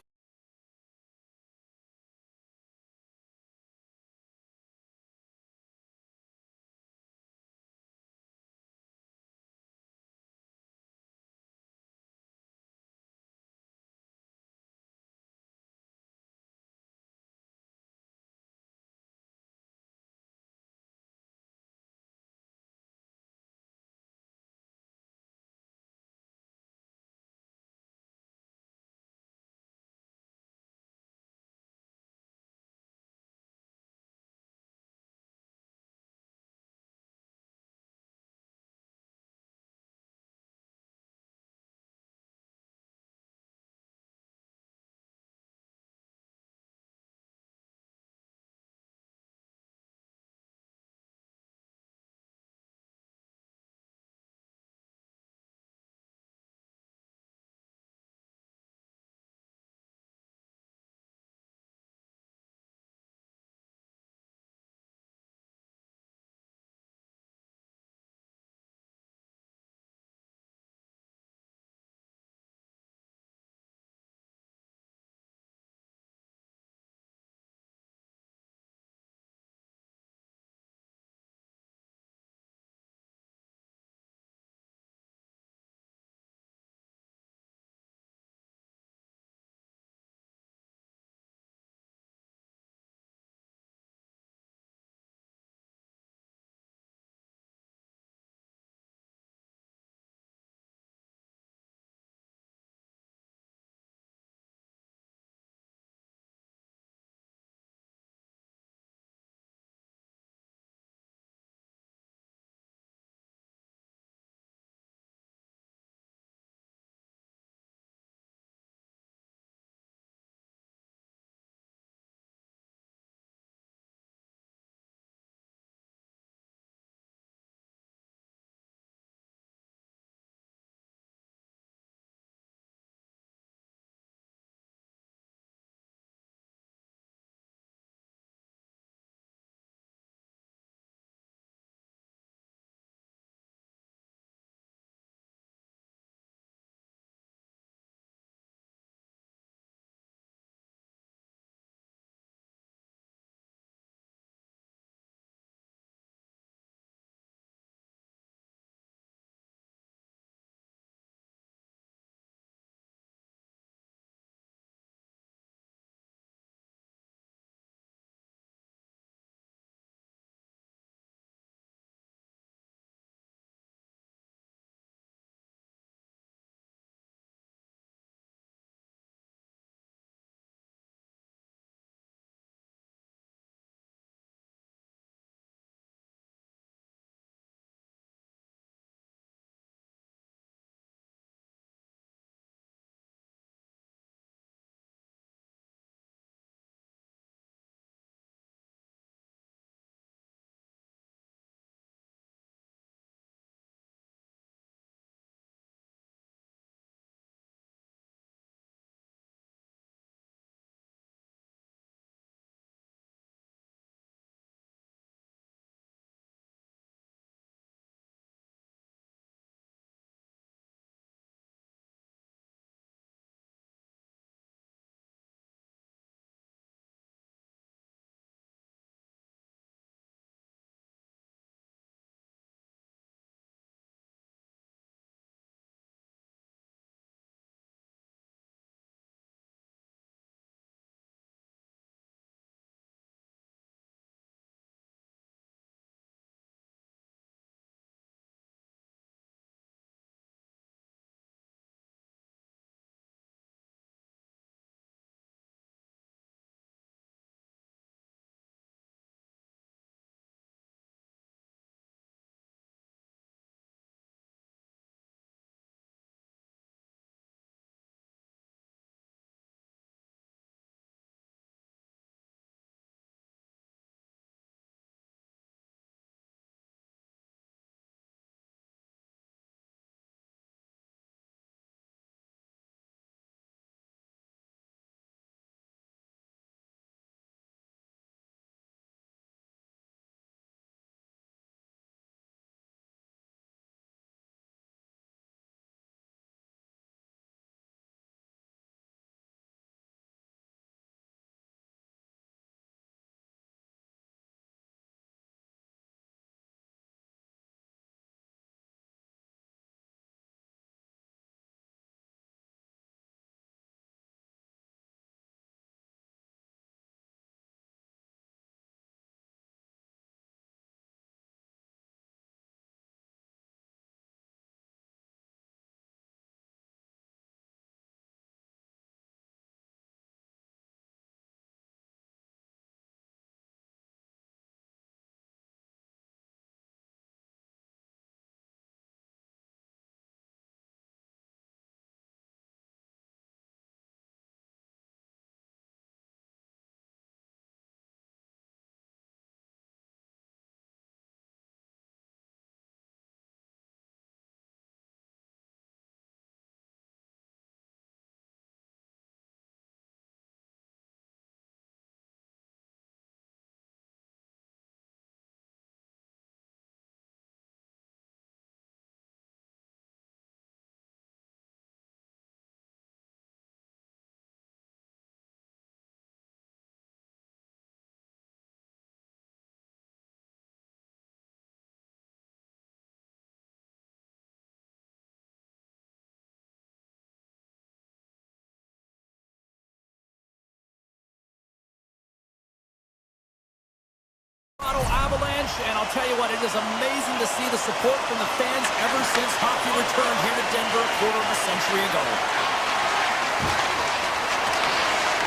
[SPEAKER 1] finish, and I'll tell you what, it is amazing to see the support from the fans ever since hockey returned here to Denver a quarter of a century ago.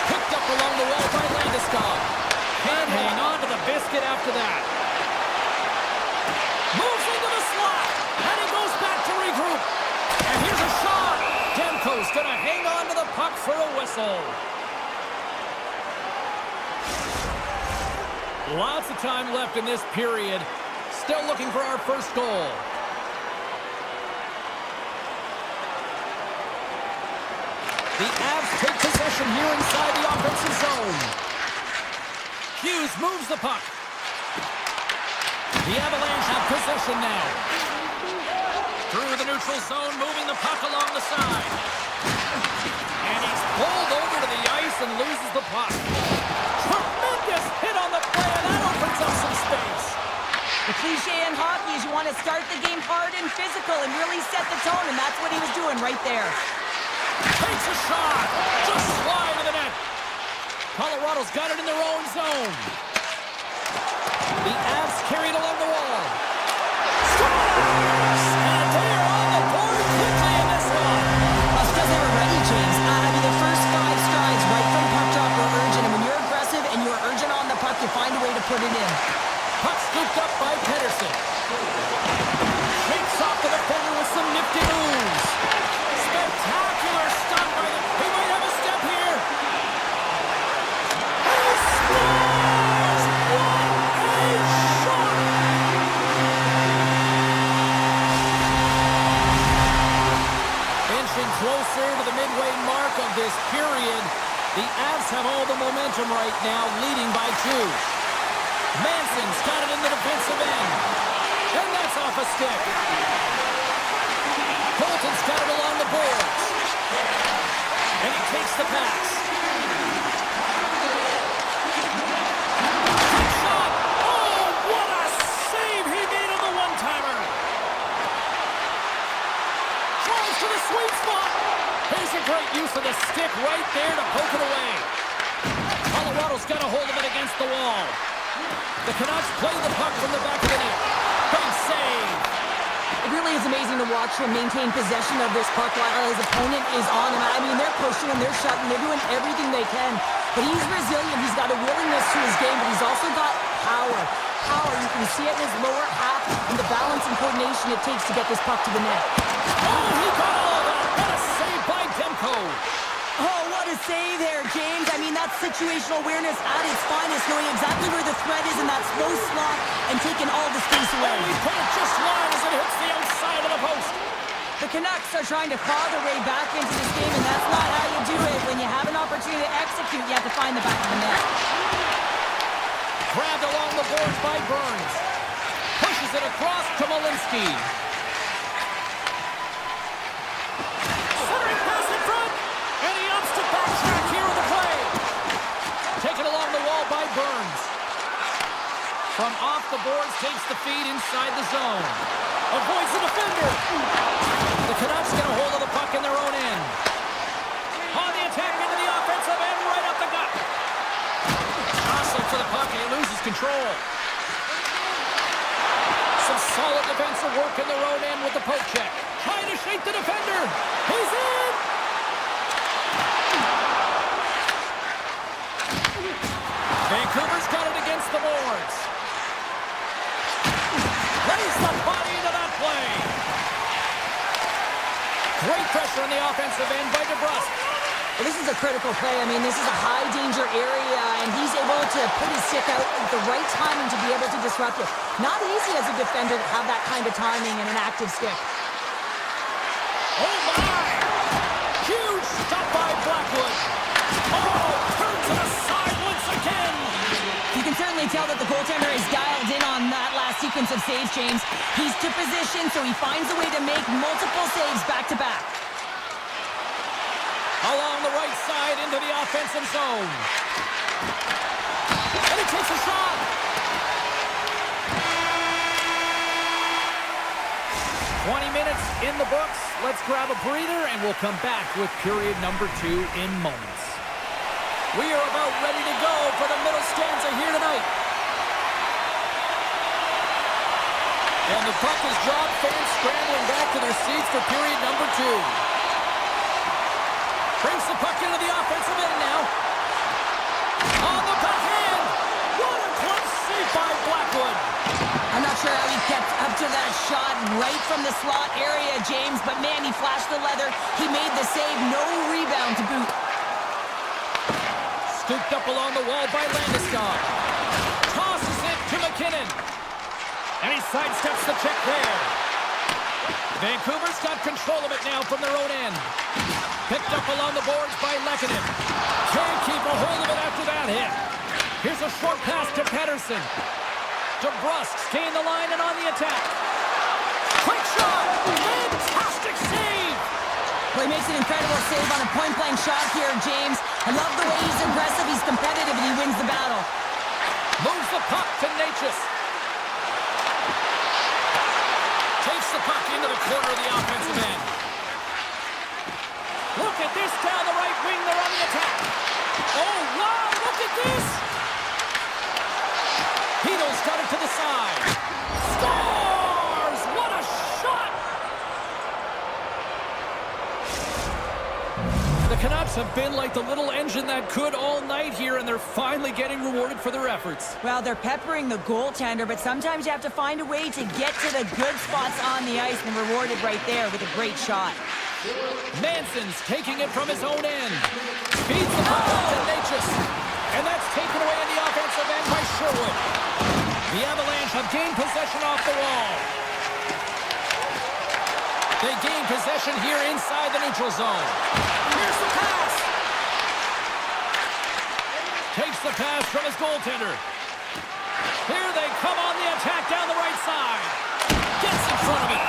[SPEAKER 1] Picked up along the wall by Landeskog. Can't hang on to the biscuit after that. Moves into the slot, and he goes back to regroup. And here's a shot. Demko's going to hang on to the puck for a whistle. Lots of time left in this period. Still looking for our first goal. The Avs take possession here inside the offensive zone. Hughes moves the puck. The Avalanche have possession now. Through the neutral zone, moving the puck along the side. And he's pulled over to the ice and loses the puck. Tremendous hit on the play, and that opens up some space.
[SPEAKER 2] The cliche in hockey is you want to start the game hard and physical and really set the tone, and that's what he was doing right there.
[SPEAKER 1] Takes a shot. Just wide of the net. Colorado's got it in their own zone. The Avs carried along the wall. Scores! And they're on the board quickly in this one.
[SPEAKER 2] That's because they were ready, James. I mean, the first 5 strides right from puck drop were urgent, and when you're aggressive and you're urgent on the puck, you find a way to put it in.
[SPEAKER 1] Puck scooped up by Pedersen. Shakes off the defender with some nifty moves. Spectacular stunt by the... He might have a step here. He scores! What a shot! Inching closer to the midway mark of this period, the Avs have all the momentum right now, leading by 2. Manson's got it in the defensive end. And that's off a stick. Colton's got it along the boards. And he takes the pass. Quick shot. Oh, what a save he made on the one-timer. Tries to the sweet spot. Here's a great use of the stick right there to poke it away. Colorado's got a hold of it against the wall. The Canucks play the puck from the back of the net. Big save.
[SPEAKER 2] It really is amazing to watch him maintain possession of this puck while his opponent is on him. I mean, they're pushing him, they're shoving, they're doing everything they can. But he's resilient, he's got a willingness to his game, but he's also got power. Power, you can see it in his lower half and the balance and coordination it takes to get this puck to the net.
[SPEAKER 1] Oh, he got all of that. What a save by Demko.
[SPEAKER 2] Oh, what a save there, James. I mean, that's situational awareness at its finest, knowing exactly where the threat is in that slow slot and taking all the space away.
[SPEAKER 1] And he put it just wide as it hits the outside of the post.
[SPEAKER 2] The Canucks are trying to claw their way back into this game, and that's not how you do it. When you have an opportunity to execute, you have to find the back of the net.
[SPEAKER 1] Grabbed along the boards by Burns. Pushes it across to Malinsky. Centering pass in front. And he ups to backtrack here with the play. Taken along the wall by Burns. From off the boards, takes the feed inside the zone. Avoids the defender. The Canucks get a hold of the puck in their own end. On the attack into the offensive end, right up the gut. Jostling for the puck, and he loses control. Some solid defensive work in their own end with the poke check. Trying to shake the defender. He's in! Vancouver's got it against the boards. Raise the body to that play. Great pressure on the offensive end by DeBrusque.
[SPEAKER 2] Well, this is a critical play. I mean, this is a high-danger area, and he's able to put his stick out at the right timing to be able to disrupt it. Not easy as a defender to have that kind of timing and an active stick.
[SPEAKER 1] Oh, my! Huge stop by Blackwood. Oh, turns to the side once again.
[SPEAKER 2] You can certainly tell that the goaltender is dialed in on that last sequence of saves, James. He's to position, so he finds a way to make multiple saves back-to-back.
[SPEAKER 1] Along the right side into the offensive zone. And he takes a shot. Minutes in the books. Let's grab a breather, and we'll come back with period number 2 in moments. We are about ready to go for the middle stanza here tonight.
[SPEAKER 3] And the puck is dropped, fans scrambling back to their seats for period number 2. Brings the puck into the offensive end now. On the backhand! What a close save by Blackwood!
[SPEAKER 2] I'm not sure how he kept up to that shot right from the slot area, James, but man, he flashed the leather. He made the save, no rebound to boot.
[SPEAKER 3] Scooped up along the wall by Landeskog. Tosses it to McKinnon. And he sidesteps the check there. Vancouver's got control of it now from their own end. Picked up along the boards by Lehkonen. Can't keep a hold of it after that hit. Here's a short pass to Pettersson. DeBrusque staying the line and on the attack. Quick shot! Fantastic save!
[SPEAKER 2] Well, he makes an incredible save on a point-blank shot here, James. I love the way he's aggressive, he's competitive, and he wins the battle.
[SPEAKER 3] Moves the puck to Natchez. Takes the puck into the corner of the offensive end. Look at this down the right wing, they're on the attack. Oh, wow, look at this! Hedo's got it to the side. Scores! What a shot! The Canucks have been like the little engine that could all night here, and they're finally getting rewarded for their efforts.
[SPEAKER 2] Well, they're peppering the goaltender, but sometimes you have to find a way to get to the good spots on the ice, and rewarded right there with a great shot.
[SPEAKER 3] Manson's taking it from his own end. Feeds the puck up to Natchez. And that's taken away in the offensive end by Sherwood. The Avalanche have gained possession off the wall. They gain possession here inside the neutral zone. Here's the pass. Takes the pass from his goaltender. Here they come on the attack down the right side. Gets in front of it.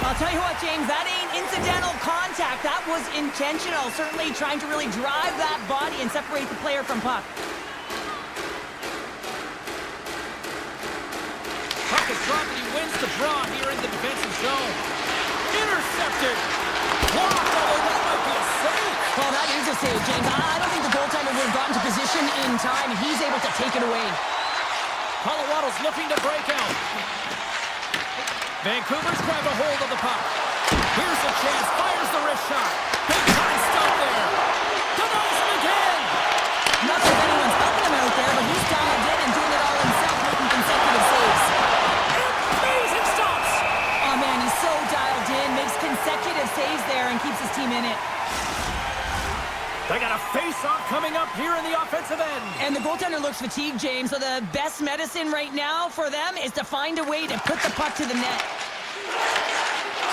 [SPEAKER 2] I'll tell you what, James, that ain't incidental contact. That was intentional. Certainly trying to really drive that body and separate the player from puck.
[SPEAKER 3] Puck is dropped and he wins the draw here in the defensive zone. Intercepted. Blocked, although that might be a save.
[SPEAKER 2] Well, that is a save, James. I don't think the goaltender would have gotten to position in time, and he's able to take it away.
[SPEAKER 3] Colorado's looking to break out. Vancouver's grabbed a hold of the puck. Here's a chance. Fires the wrist shot. Big time stop there. Denies him again.
[SPEAKER 2] Not sure if anyone's helping him out there, but he's talented and doing it all himself, making consecutive saves.
[SPEAKER 3] Amazing stops.
[SPEAKER 2] Oh, man, he's so dialed in. Makes consecutive saves there and keeps his team in it.
[SPEAKER 3] They got a face-off coming up here in the offensive end.
[SPEAKER 2] And the goaltender looks fatigued, James, so the best medicine right now for them is to find a way to put the puck to the net.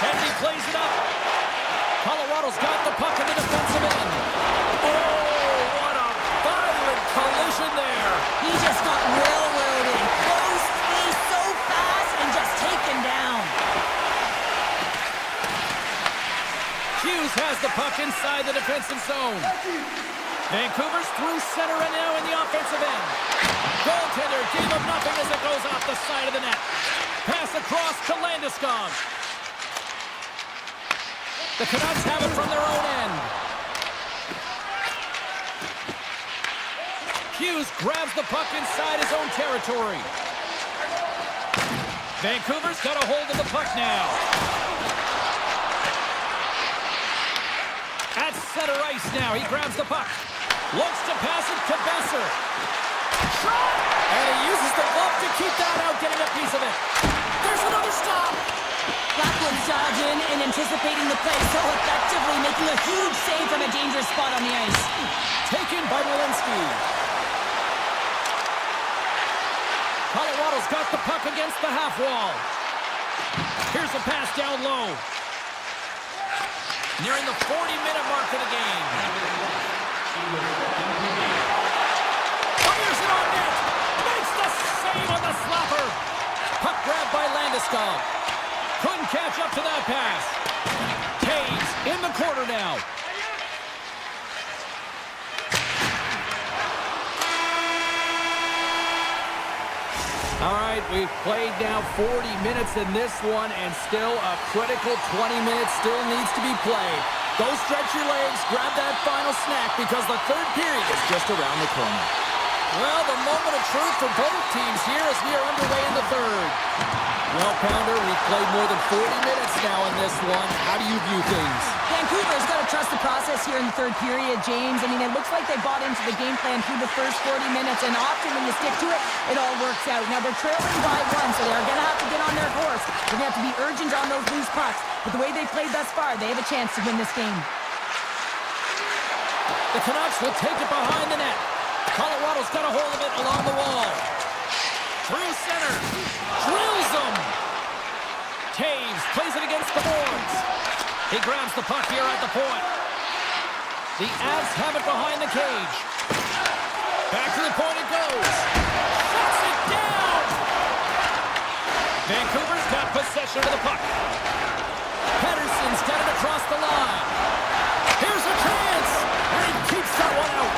[SPEAKER 3] Tandy plays it up. Colorado's got the puck in the defensive end. Oh, what a violent collision there.
[SPEAKER 2] He just got railroaded. Close, he's so fast and just taken down.
[SPEAKER 3] Hughes has the puck inside the defensive zone. Vancouver's through center and now in the offensive end. Goaltender gave him nothing as it goes off the side of the net. Pass across to Landeskog. The Canucks have it from their own end. Hughes grabs the puck inside his own territory. Vancouver's got a hold of the puck now. At center ice now, he grabs the puck. Looks to pass it to Besser. Shot! And he uses the glove to keep that out, getting a piece of it. There's another stop!
[SPEAKER 2] Blackwood's dialed in and anticipating the play so effectively, making a huge save from a dangerous spot on the ice.
[SPEAKER 3] Taken by Walensky. Colorado's got the puck against the half wall. Here's a pass down low. Nearing the 40-minute mark of the game. Fires it on net. Makes the save on the slapper. Puck grabbed by Landeskog. Couldn't catch up to that pass. Taves in the corner now. All right, we've played now 40 minutes in this one, and still a critical 20 minutes still needs to be played. Go stretch your legs, grab that final snack, because the third period is just around the corner. Well, the moment of truth for both teams here as we are underway in the third. Well, Pounder, we've played more than 40 minutes now in this one. How do you view things?
[SPEAKER 2] Vancouver's got to trust the process here in the third period, James. I mean, it looks like they bought into the game plan through the first 40 minutes, and often when you stick to it, it all works out. Now, they're trailing by one, so they're going to have to get on their horse. They're going to have to be urgent on those loose pucks. But the way they played thus far, they have a chance to win this game.
[SPEAKER 3] The Canucks will take it behind the net. Colorado's got a hold of it along the wall. Through center. Drills them. Taves plays it against the boards. He grabs the puck here at the point. The Avs have it behind the cage. Back to the point it goes. Shuts it down. Vancouver's got possession of the puck. Pettersson's got it across the line. Here's a chance. And he keeps that one out.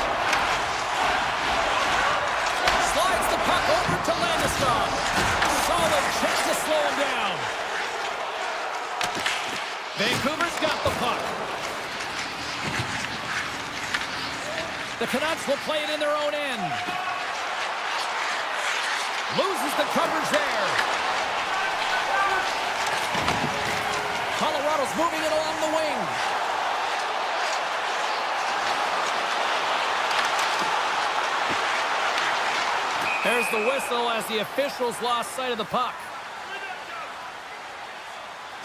[SPEAKER 3] Slides the puck over to Landeskog. Solid check to slow him down. Vancouver's got the puck. The Canucks will play it in their own end. Loses the coverage there. Colorado's moving it along the wing. There's the whistle as the officials lost sight of the puck.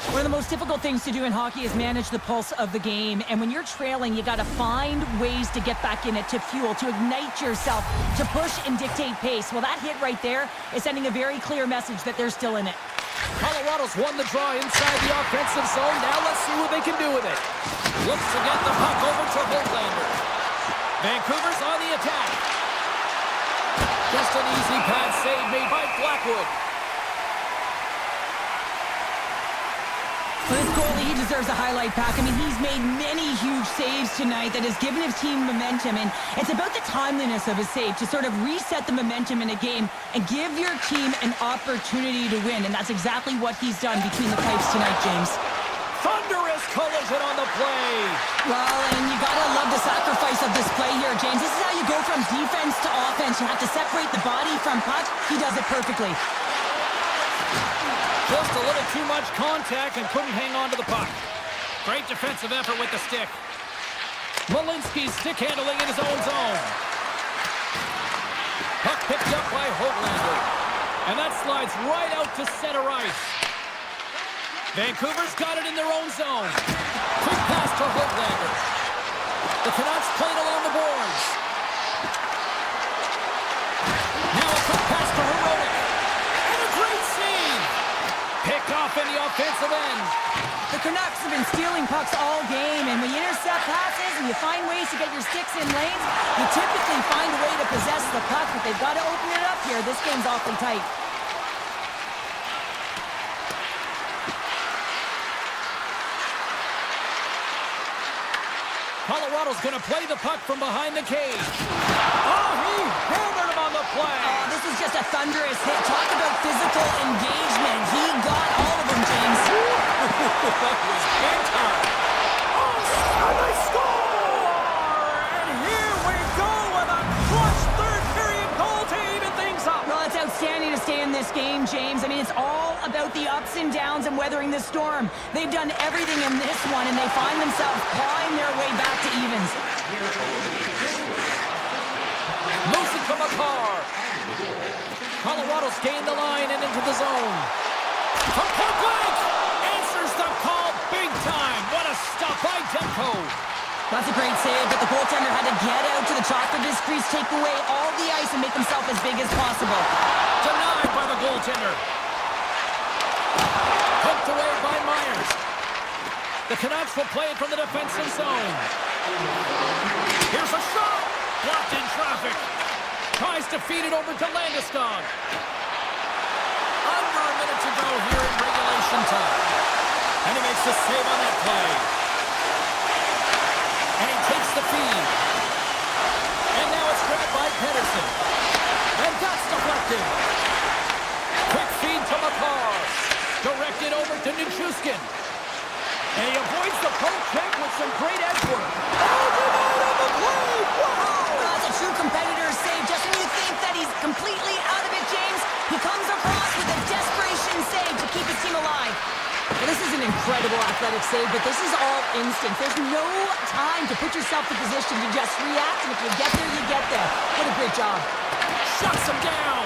[SPEAKER 2] One of the most difficult things to do in hockey is manage the pulse of the game. And when you're trailing, you got to find ways to get back in it, to fuel, to ignite yourself, to push and dictate pace. Well, that hit right there is sending a very clear message that they're still in it.
[SPEAKER 3] Colorado's won the draw inside the offensive zone. Now let's see what they can do with it. Looks to get the puck over to Holtlander. Vancouver's on the attack. Just an easy pad save made by Blackwood.
[SPEAKER 2] Well, this goalie, he deserves a highlight pack. I mean, he's made many huge saves tonight that has given his team momentum, and it's about the timeliness of his save to sort of reset the momentum in a game and give your team an opportunity to win, and that's exactly what he's done between the pipes tonight, James.
[SPEAKER 3] Thunderous collision on the play.
[SPEAKER 2] Well, and you gotta love the sacrifice of this play here, James. This is how you go from defense to offense. You have to separate the body from puck. He does it perfectly.
[SPEAKER 3] Just a little too much contact and couldn't hang on to the puck. Great defensive effort with the stick. Malinsky's stick handling in his own zone. Puck picked up by Holtlander. And that slides right out to center ice. Vancouver's got it in their own zone. Quick pass to Holtlander. The Canucks played along the boards. Now a quick pass to Herodic. And a great save. Picked off in the offensive end.
[SPEAKER 2] The Canucks have been stealing pucks all game, and when you intercept passes and you find ways to get your sticks in lanes, you typically find a way to possess the puck, but they've got to open it up here. This game's awfully tight.
[SPEAKER 3] Colorado's going to play the puck from behind the cage. Oh, he hammered him on the play.
[SPEAKER 2] Oh, this is just a thunderous hit. Talk about physical engagement. He got all of them, James.
[SPEAKER 3] That was big time. Oh, and they score! And here we go with a clutch third period goal to even things up.
[SPEAKER 2] Well, it's outstanding to stay in this game, James. I mean, it's all about the ups and downs and weathering the storm. They've done everything in this one, and they find themselves clawing their way back to evens.
[SPEAKER 3] Moves it to Makar. Colorado's gained the line and into the zone. From Parkway! Answers the call big time. What a stop by Demko.
[SPEAKER 2] That's a great save, but the goaltender had to get out to the top of his crease, take away all the ice, and make himself as big as possible.
[SPEAKER 3] Denied by the goaltender. Poked away by Myers. The Canucks will play it from the defensive zone. Here's a shot. Blocked in traffic. Tries to feed it over to Landeskog. Under a minute to go here in regulation time. And he makes the save on that play. And he takes the feed. And now it's grabbed by Pettersson. And that's deflected. Quick feed to Makar. Directed over to Nichushkin. And he avoids the poke check with some great edge work. Oh, on the play! Wow!
[SPEAKER 2] Well, that's a true competitor's save. Just when you think think that he's completely out of it, James. He comes across with a desperation save to keep his team alive. Well, this is an incredible athletic save, but this is all instinct. There's no time to put yourself in position to just react, and if you get there, you get there. What a great job.
[SPEAKER 3] Shuts him down.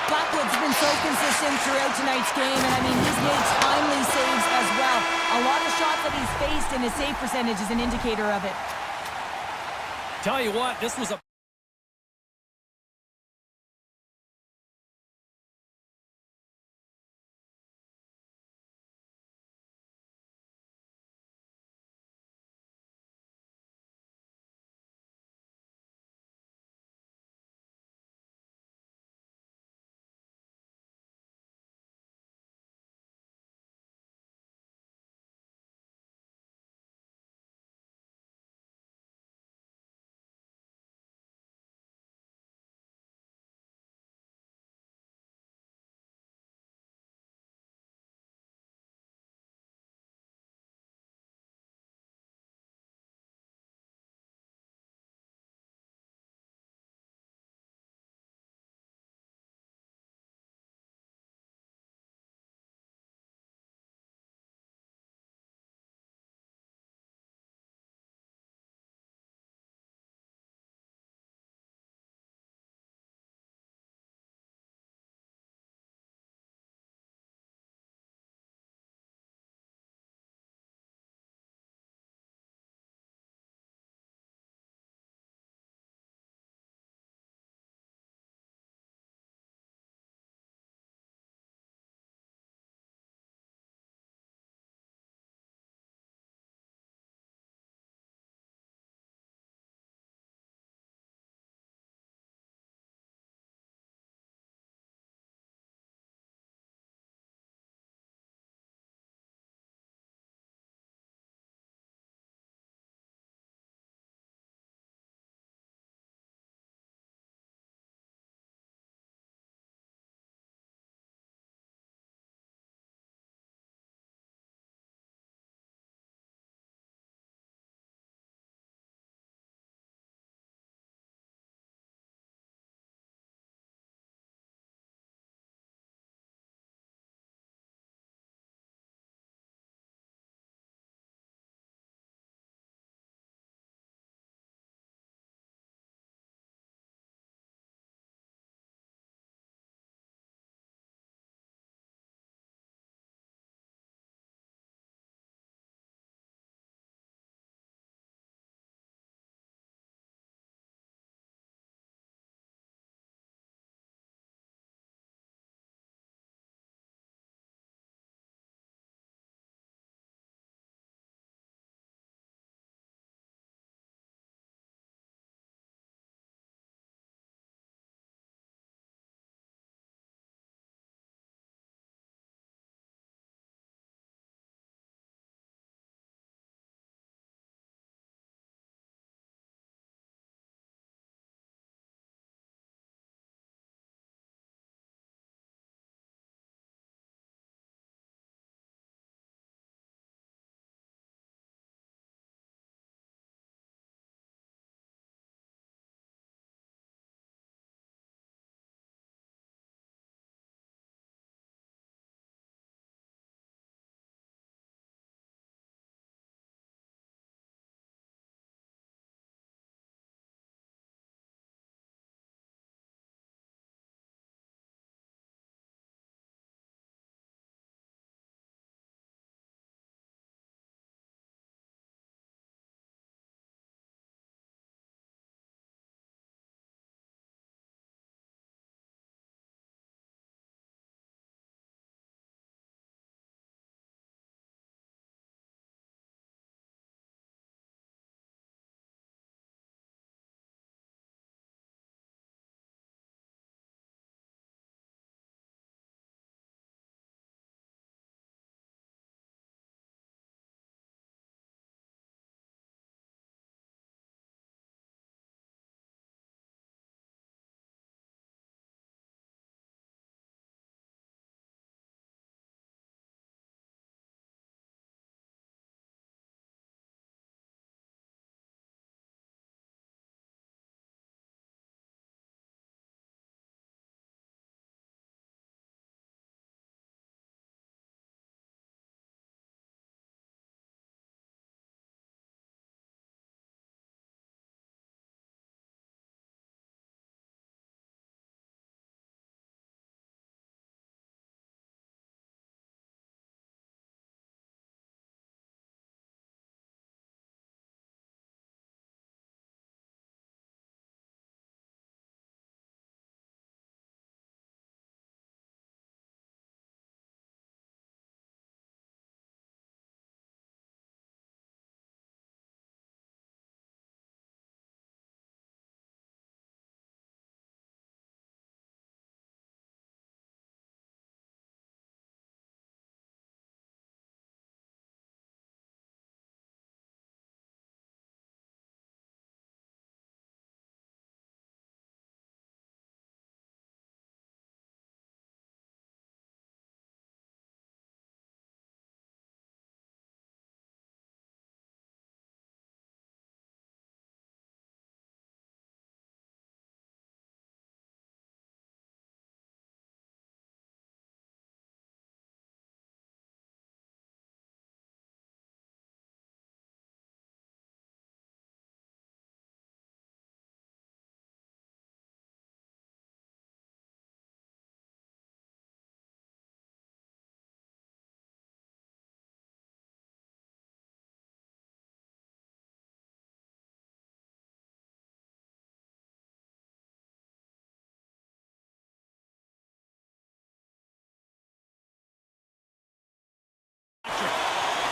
[SPEAKER 2] Blackwood's been so consistent throughout tonight's game, and I mean, he's made timely saves as well. A lot of shots that he's faced, and his save percentage is an indicator of it.
[SPEAKER 3] Tell you what, this was a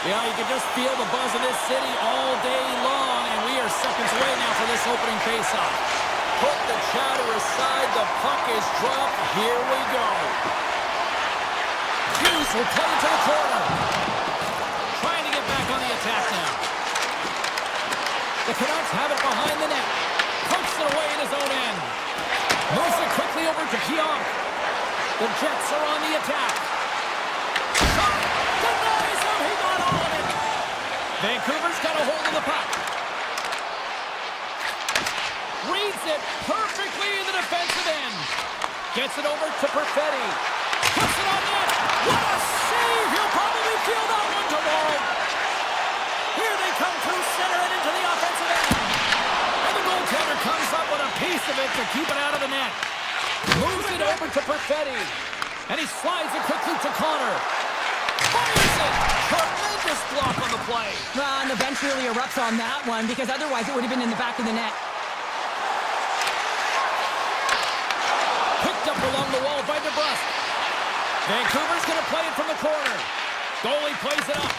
[SPEAKER 3] Yeah, you can just feel the buzz in this city all day long, and we are seconds away now for this opening faceoff. Put the chatter aside, the puck is dropped, here we go. Hughes will play to the corner. Trying to get back on the attack now. The Canucks have it behind the net. Pokes it away in his own end. Moves it quickly over to Pionk. The Jets are on the attack. Shot! Denies him! He got all of it! Vancouver's got a hold of the puck. Reads it perfectly in the defensive end. Gets it over to Perfetti. Puts it on net. What a save! He'll probably feel that one tomorrow. Here they come through center and into the offensive end. And the goaltender comes up with a piece of it to keep it out of the net. Moves it over to Perfetti. And he slides it quickly to Connor. Fires it! Tremendous block on the play.
[SPEAKER 2] And the bench really erupts on that one because otherwise it would have been in the back of the net.
[SPEAKER 3] Picked up along the wall by DeBrusque. Vancouver's going to play it from the corner. Goalie plays it up.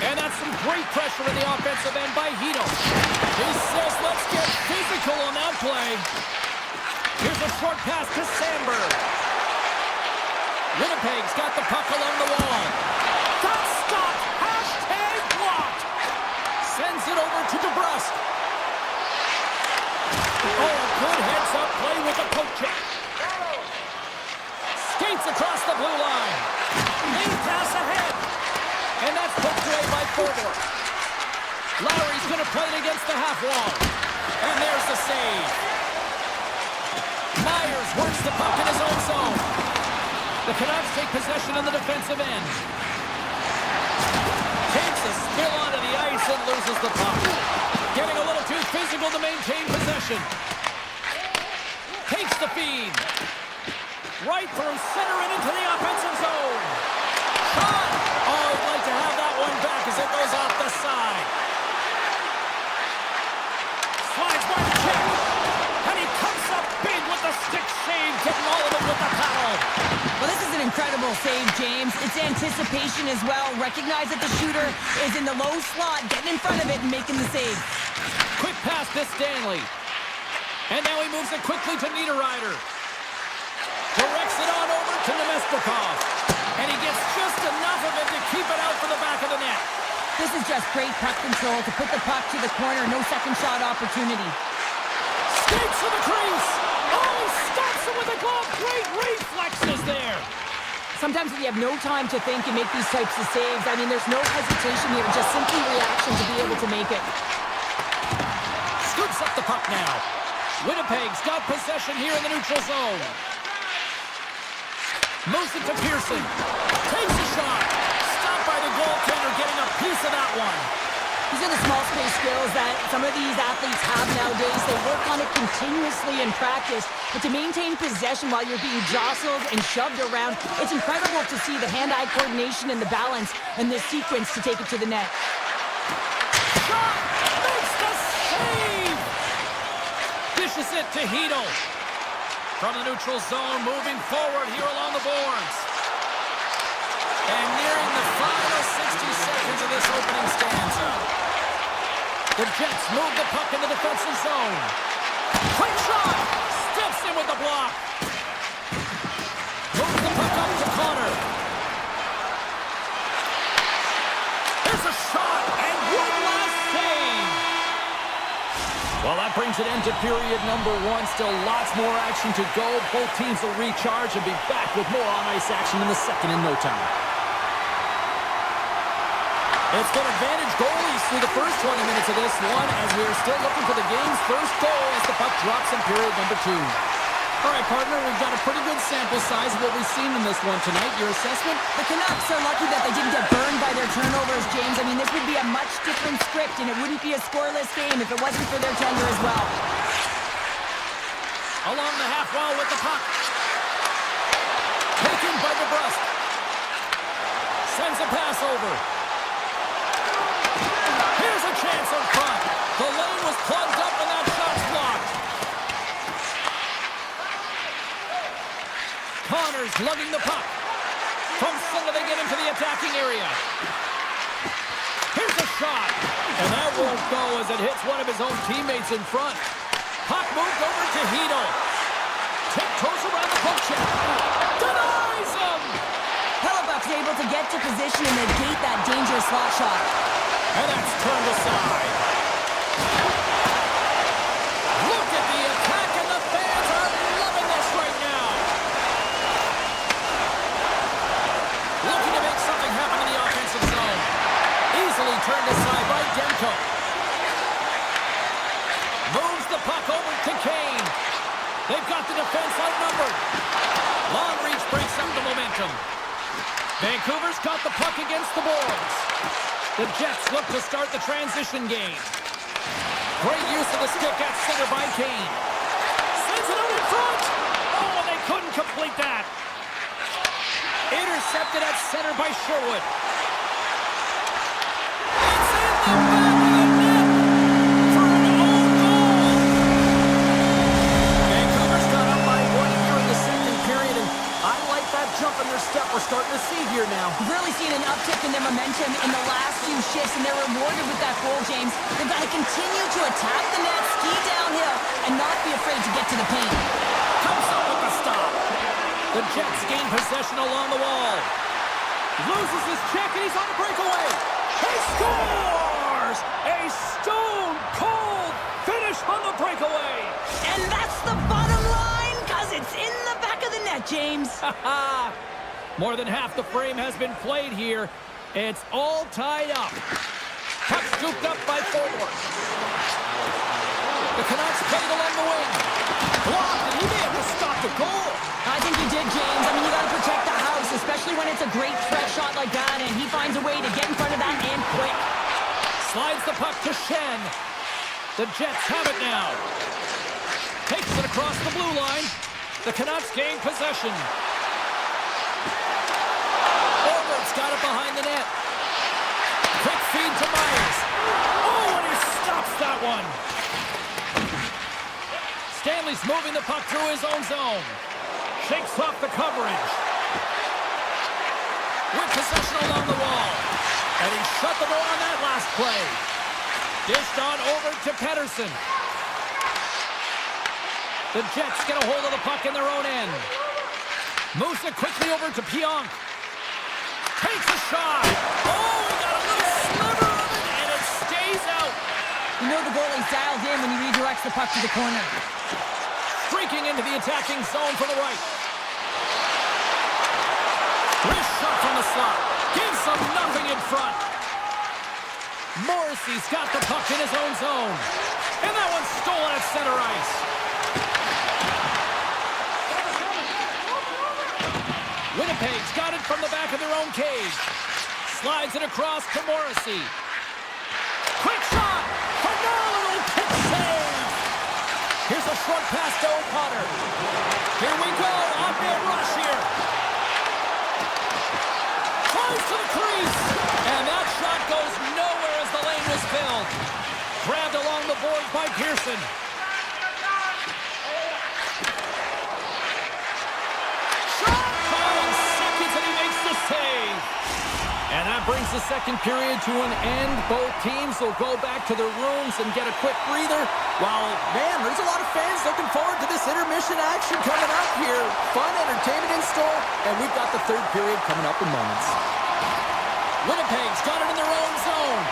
[SPEAKER 3] And that's some great pressure in the offensive end by Hito. He says, let's get physical on that play. Here's a short pass to Sandberg. Winnipeg's got the puck along the wall. Got stopped. Hashtag blocked. Sends it over to DeBrusque. Oh, a good heads-up play with the poke check. Skates across the blue line. Main pass ahead. And that's poked away by Thornton. Lowry's going to play it against the half wall. And there's the save. Myers works the puck in his own zone. The Canucks take possession on the defensive end. Takes a spill onto the ice and loses the puck. Getting a little too physical to maintain possession. Takes the feed. Right through center and into the offensive zone. Shot! Oh, I'd like to have that one back as it goes off the side. Slides by the check. And he comes up big with the stick save, getting all of it with the paddle.
[SPEAKER 2] Well, this is an incredible save, James. It's anticipation as well. Recognize that the shooter is in the low slot, getting in front of it and making the save.
[SPEAKER 3] Quick pass to Stanley. And now he moves it quickly to Niederreiter. Directs it on over to Nemestikov. And he gets just enough of it to keep it out for the back of the net.
[SPEAKER 2] This is just great puck control to put the puck to the corner. No second shot opportunity.
[SPEAKER 3] Skates to the crease. Oh, stops it with a glove. Great reflexes there.
[SPEAKER 2] Sometimes if you have no time to think and make these types of saves, I mean, there's no hesitation here. Just simply reaction to be able to make it.
[SPEAKER 3] Scoops up the puck now. Winnipeg's got possession here in the neutral zone. Moves it to Pearson. Takes a shot. Stopped by the goaltender, getting a piece of that one.
[SPEAKER 2] These are the small space skills that some of these athletes have nowadays. They work on it continuously in practice. But to maintain possession while you're being jostled and shoved around, it's incredible to see the hand-eye coordination and the balance in this sequence to take it to the net.
[SPEAKER 3] Shot! Makes the save! Dishes it to Hito. From the neutral zone, moving forward here along the boards. And nearing the final 60 seconds of this opening stanza. The Jets move the puck in the defensive zone. Quick shot! Steps in with the block. Moves the puck up to Connor. There's a shot, and one last save. Well, that brings it into period number one. Still lots more action to go. Both teams will recharge and be back with more on-ice action in the second in no time. It's been advantage goalies through the first 20 minutes of this one as we're still looking for the game's first goal as the puck drops in period number two. All right, partner, we've got a pretty good sample size of what we've seen in this one tonight. Your assessment?
[SPEAKER 2] The Canucks are lucky that they didn't get burned by their turnovers, James. I mean, this would be a much different script, and it wouldn't be a scoreless game if it wasn't for their tender as well.
[SPEAKER 3] Along the half wall with the puck. Taken by DeBrusque. Sends a pass over. Here's a chance in front. The lane was plugged up and that shot's blocked. Connors lugging the puck. From center they get into the attacking area. shot. And that won't go as it hits one of his own teammates in front. Puck moved over to Hito. Tiptoes around the poke check. Denies him!
[SPEAKER 2] Hellebuck's able to get to position and negate that dangerous slot shot.
[SPEAKER 3] And that's turned aside. Look at the attack, and the fans are loving this right now. Looking to make something happen in the offensive zone. Easily turned aside by Demko. Moves the puck over to Kane. They've got the defense outnumbered. Long reach breaks up the momentum. Vancouver's got the puck against the boards. The Jets look to start the transition game. Great use of the stick at center by Kane. Sends it out in front. Oh, and they couldn't complete that. Intercepted at center by Sherwood. It's in the back of the net for an own goal. Vancouver's got up by one here in the second period, and I like that jump in their step we're starting to see here now.
[SPEAKER 2] We've really seen an uptick in their momentum in the last few shifts, and they're rewarded with that goal, James. They've got to continue to attack the net, ski downhill, and not be afraid to get to the paint.
[SPEAKER 3] Comes up with the stop. The Jets gain possession along the wall. Loses his check, and he's on the breakaway. He scores! A stone-cold finish on the breakaway.
[SPEAKER 2] And that's the bottom line, because it's in the back of the net, James.
[SPEAKER 3] More than half the frame has been played here. It's all tied up. Puck scooped up by forward. The Canucks played along the wing. Blocked, and he may have to stop the goal.
[SPEAKER 2] I think he did, James. I mean, you got to protect the house, especially when it's a great threat shot like that, and he finds a way to get in front of that and quick.
[SPEAKER 3] Slides the puck to Shen. The Jets have it now. Takes it across the blue line. The Canucks gain possession. Overt's got it behind the net. Quick feed to Myers. Oh, and he stops that one. Stanley's moving the puck through his own zone. Shakes off the coverage. With possession along the wall. And he shut the door on that last play. Dished on over to Pedersen. The Jets get a hold of the puck in their own end. Moves it quickly over to Pionk. Takes a shot. Oh, he got a little sliver of it, and it stays out.
[SPEAKER 2] You know the goalie's dialed in when he redirects the puck to the corner.
[SPEAKER 3] Streaking into the attacking zone for the right. Wrist shot from the slot. Gives them nothing in front. Morrissey's got the puck in his own zone. And that one's stolen at center ice. Winnipeg's got it from the back of their own cage. Slides it across to Morrissey. Quick shot! Phenomenal kick save! Here's a short pass to O'Connor. Here we go, off-man rush here. Tries to the crease, and that shot goes nowhere as the lane was filled. Grabbed along the boards by Pearson. Shot! 5 seconds and he makes the save. And that brings the second period to an end. Both teams will go back to their rooms and get a quick breather. While, man, there's a lot of fans looking forward to this intermission action coming up here. Fun entertainment in store, and we've got the third period coming up in moments. Winnipeg's got it in their own zone.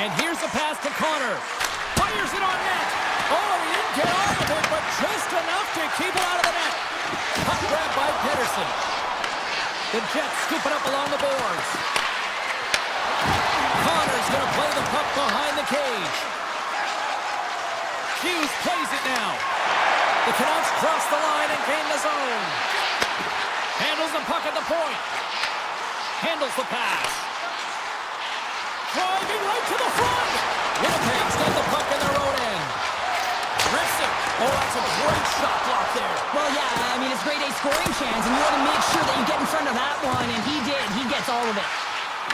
[SPEAKER 3] And here's the pass to Connor. Fires it on net. Oh, he didn't get off of it, but just enough to keep it out of the net. Puck grabbed by Pedersen. The Jets scoop it up along the boards. Connor's going to play the puck behind the cage. Hughes plays it now. The Canucks cross the line and gain the zone. Handles the puck at the point. Handles the pass. Driving right to the front. Winnipeg's got the puck in their own end. Rips it. Oh, that's a great shot block there.
[SPEAKER 2] Well, yeah, I mean, it's grade A scoring chance, and you want to make sure that you get in front of that one, and he did. He gets all of it.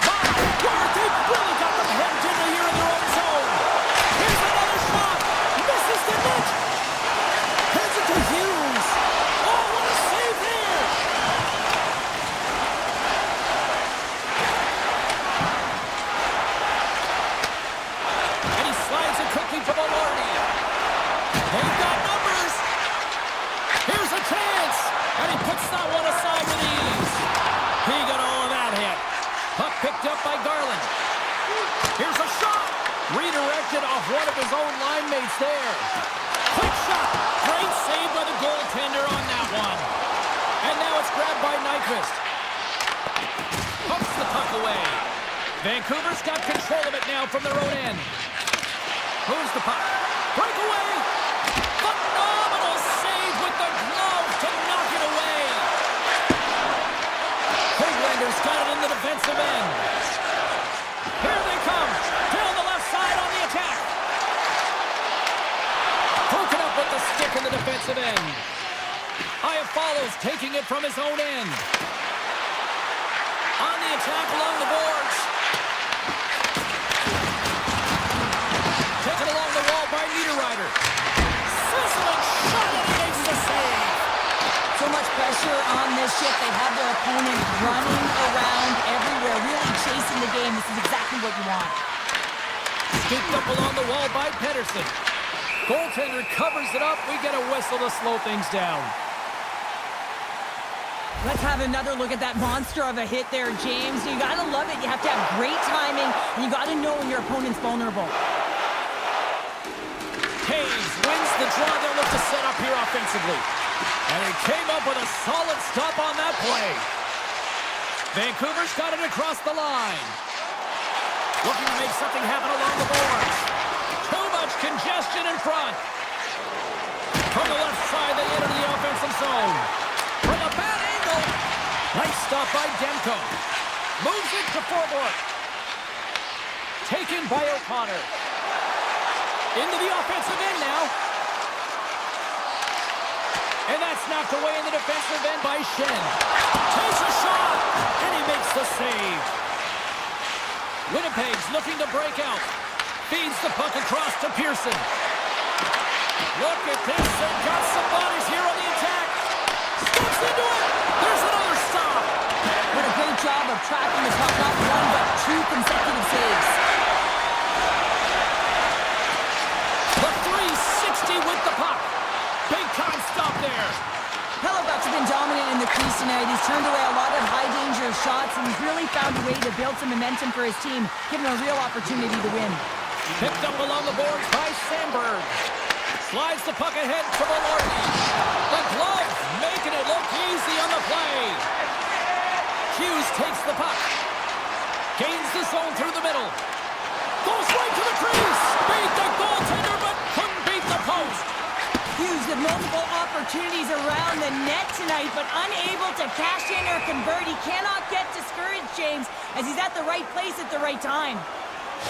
[SPEAKER 3] My word, they've really got them hemmed in here in their own zone. Here's another shot. Misses the net. Hands it to Hughes. Oh, what a save there. Here's a shot. Redirected off one of his own line mates there. Quick shot. Great save by the goaltender on that one. And now it's grabbed by Nyquist. Pumps the puck away. Vancouver's got control of it now from their own end. Moves the puck. Breakaway. Phenomenal save with the glove to knock it away. Hoaglander's got it in the defensive end. Here they come. Down the left side on the attack. Broken up with the stick in the defensive end. Aya follows, taking it from his own end. On the attack along the boards. Taken along the wall by Niederreiter. Sizzling shot and he makes the save.
[SPEAKER 2] So much pressure on this shift. They have their opponent running around everywhere, really chasing the game. This is exactly what you want.
[SPEAKER 3] Scooped up along the wall by Pedersen. Goaltender covers it up. We get a whistle to slow things down.
[SPEAKER 2] Let's have another look at that monster of a hit there, James. You gotta love it. You have to have great timing, and you gotta know when your opponent's vulnerable.
[SPEAKER 3] Hayes wins the draw. They'll look to set up here offensively. And he came up with a solid stop on that play. Vancouver's got it across the line. Looking to make something happen along the boards. Too much congestion in front. From the left side, they enter the offensive zone. From a bad angle. Nice stop by Demko. Moves it to Forborg. Taken by O'Connor. Into the offensive end now. And that's knocked away in the defensive end by Shen. Takes a shot, and he makes the save. Winnipeg's looking to break out. Feeds the puck across to Pearson. Look at this. They've got some bodies here on the attack. Steps into it. There's another stop.
[SPEAKER 2] Did a great job of tracking the puck, not one, but two consecutive saves.
[SPEAKER 3] The 360 with the puck. Big time stop there.
[SPEAKER 2] Hellebuyck's been dominant in the crease tonight. He's turned away a lot of high-danger shots, and he's really found a way to build some momentum for his team, giving him a real opportunity to win.
[SPEAKER 3] Picked up along the boards by Sandberg. Slides the puck ahead to Malorty. The glove making it look easy on the play. Hughes takes the puck. Gains the zone through the middle. Goes right to the crease. Beat the goaltender, but couldn't beat the post.
[SPEAKER 2] Hughes with multiple opportunities around the net tonight, but unable to cash in or convert. He cannot get discouraged, James, as he's at the right place at the right time.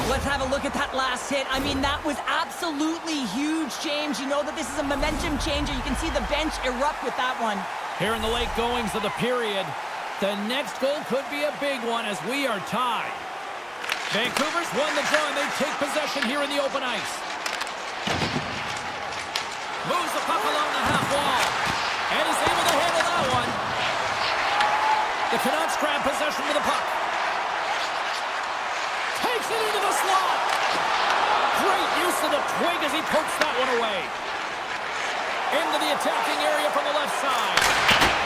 [SPEAKER 2] Let's have a look at that last hit. I mean, that was absolutely huge, James. You know that this is a momentum changer. You can see the bench erupt with that one.
[SPEAKER 3] Here in the late goings of the period, the next goal could be a big one as we are tied. Vancouver's won the draw, and they take possession here in the open ice. Moves the puck along the half wall. And is able to handle that one. The Canucks grab possession with the puck. Takes it into the slot. Great use of the twig as he pokes that one away. Into the attacking area from the left side.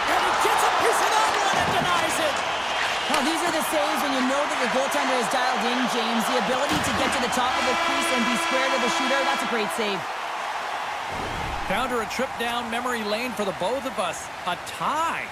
[SPEAKER 3] And he gets a piece of that one and denies it.
[SPEAKER 2] Now, these are the saves when you know that your goaltender is dialed in, James. The ability to get to the top of the crease and be square to the shooter, that's a great save.
[SPEAKER 3] Found her a trip down memory lane for the both of us. A tie.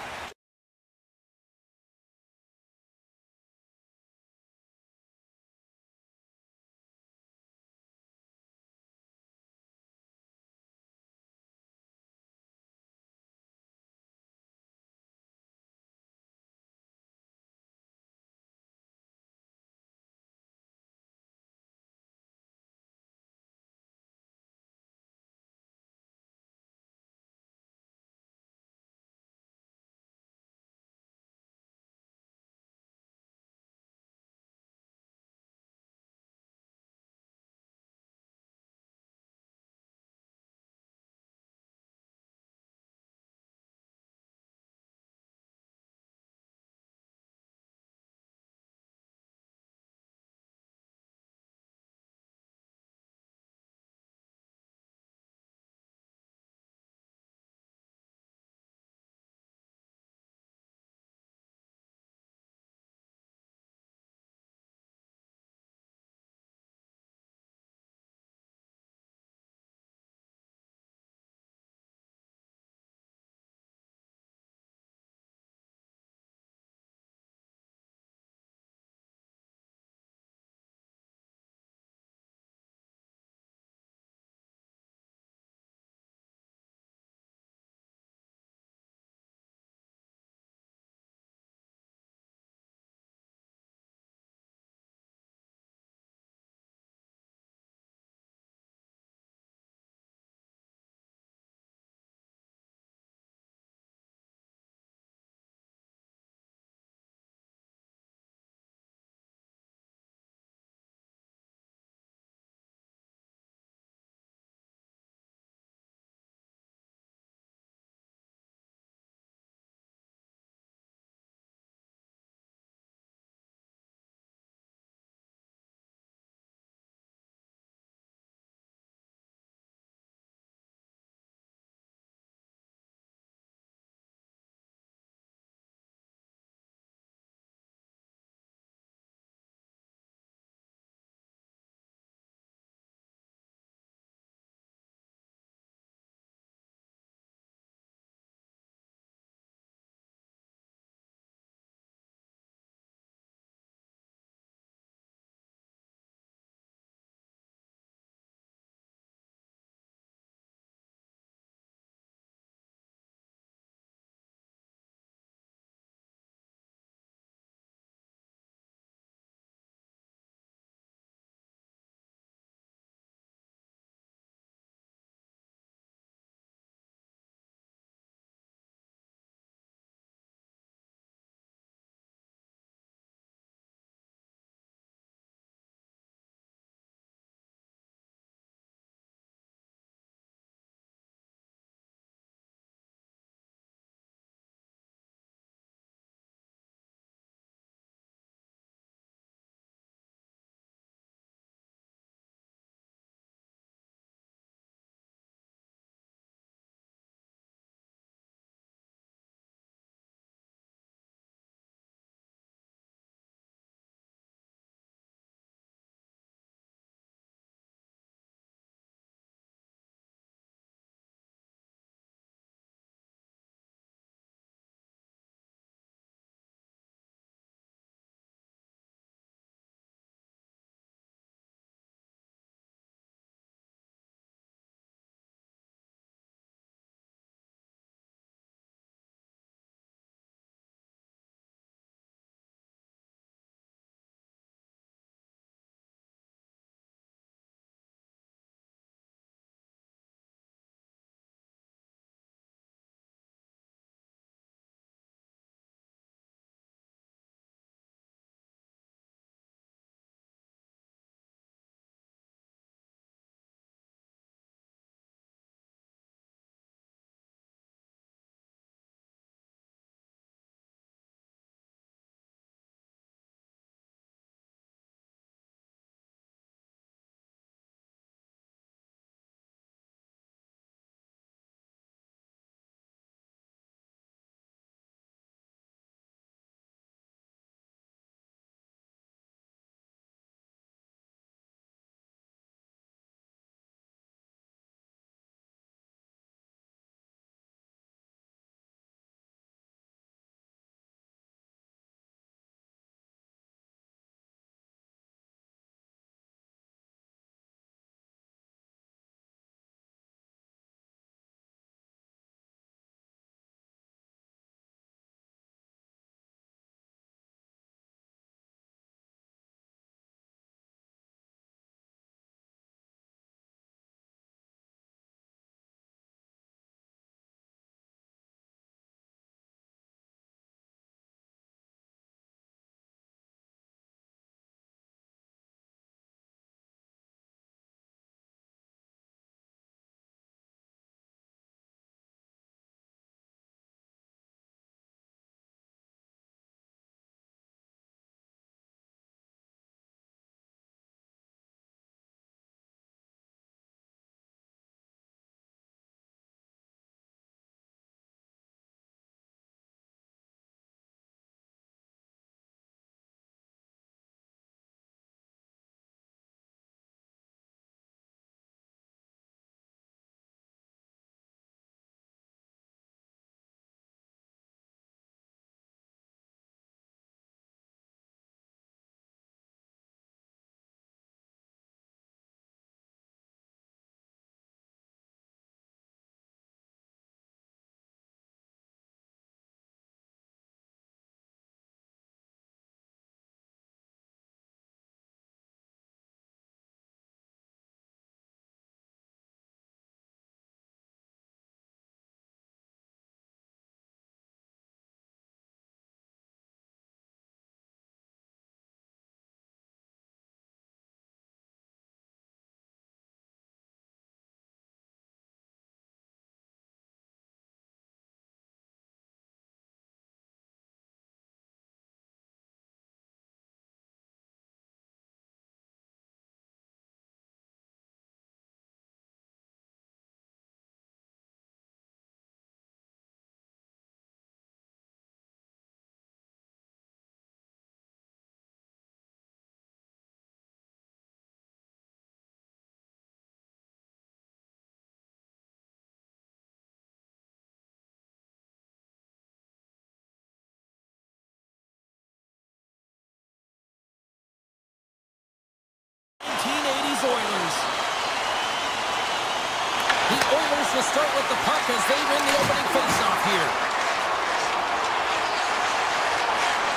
[SPEAKER 3] will start with the puck as they win the opening faceoff here.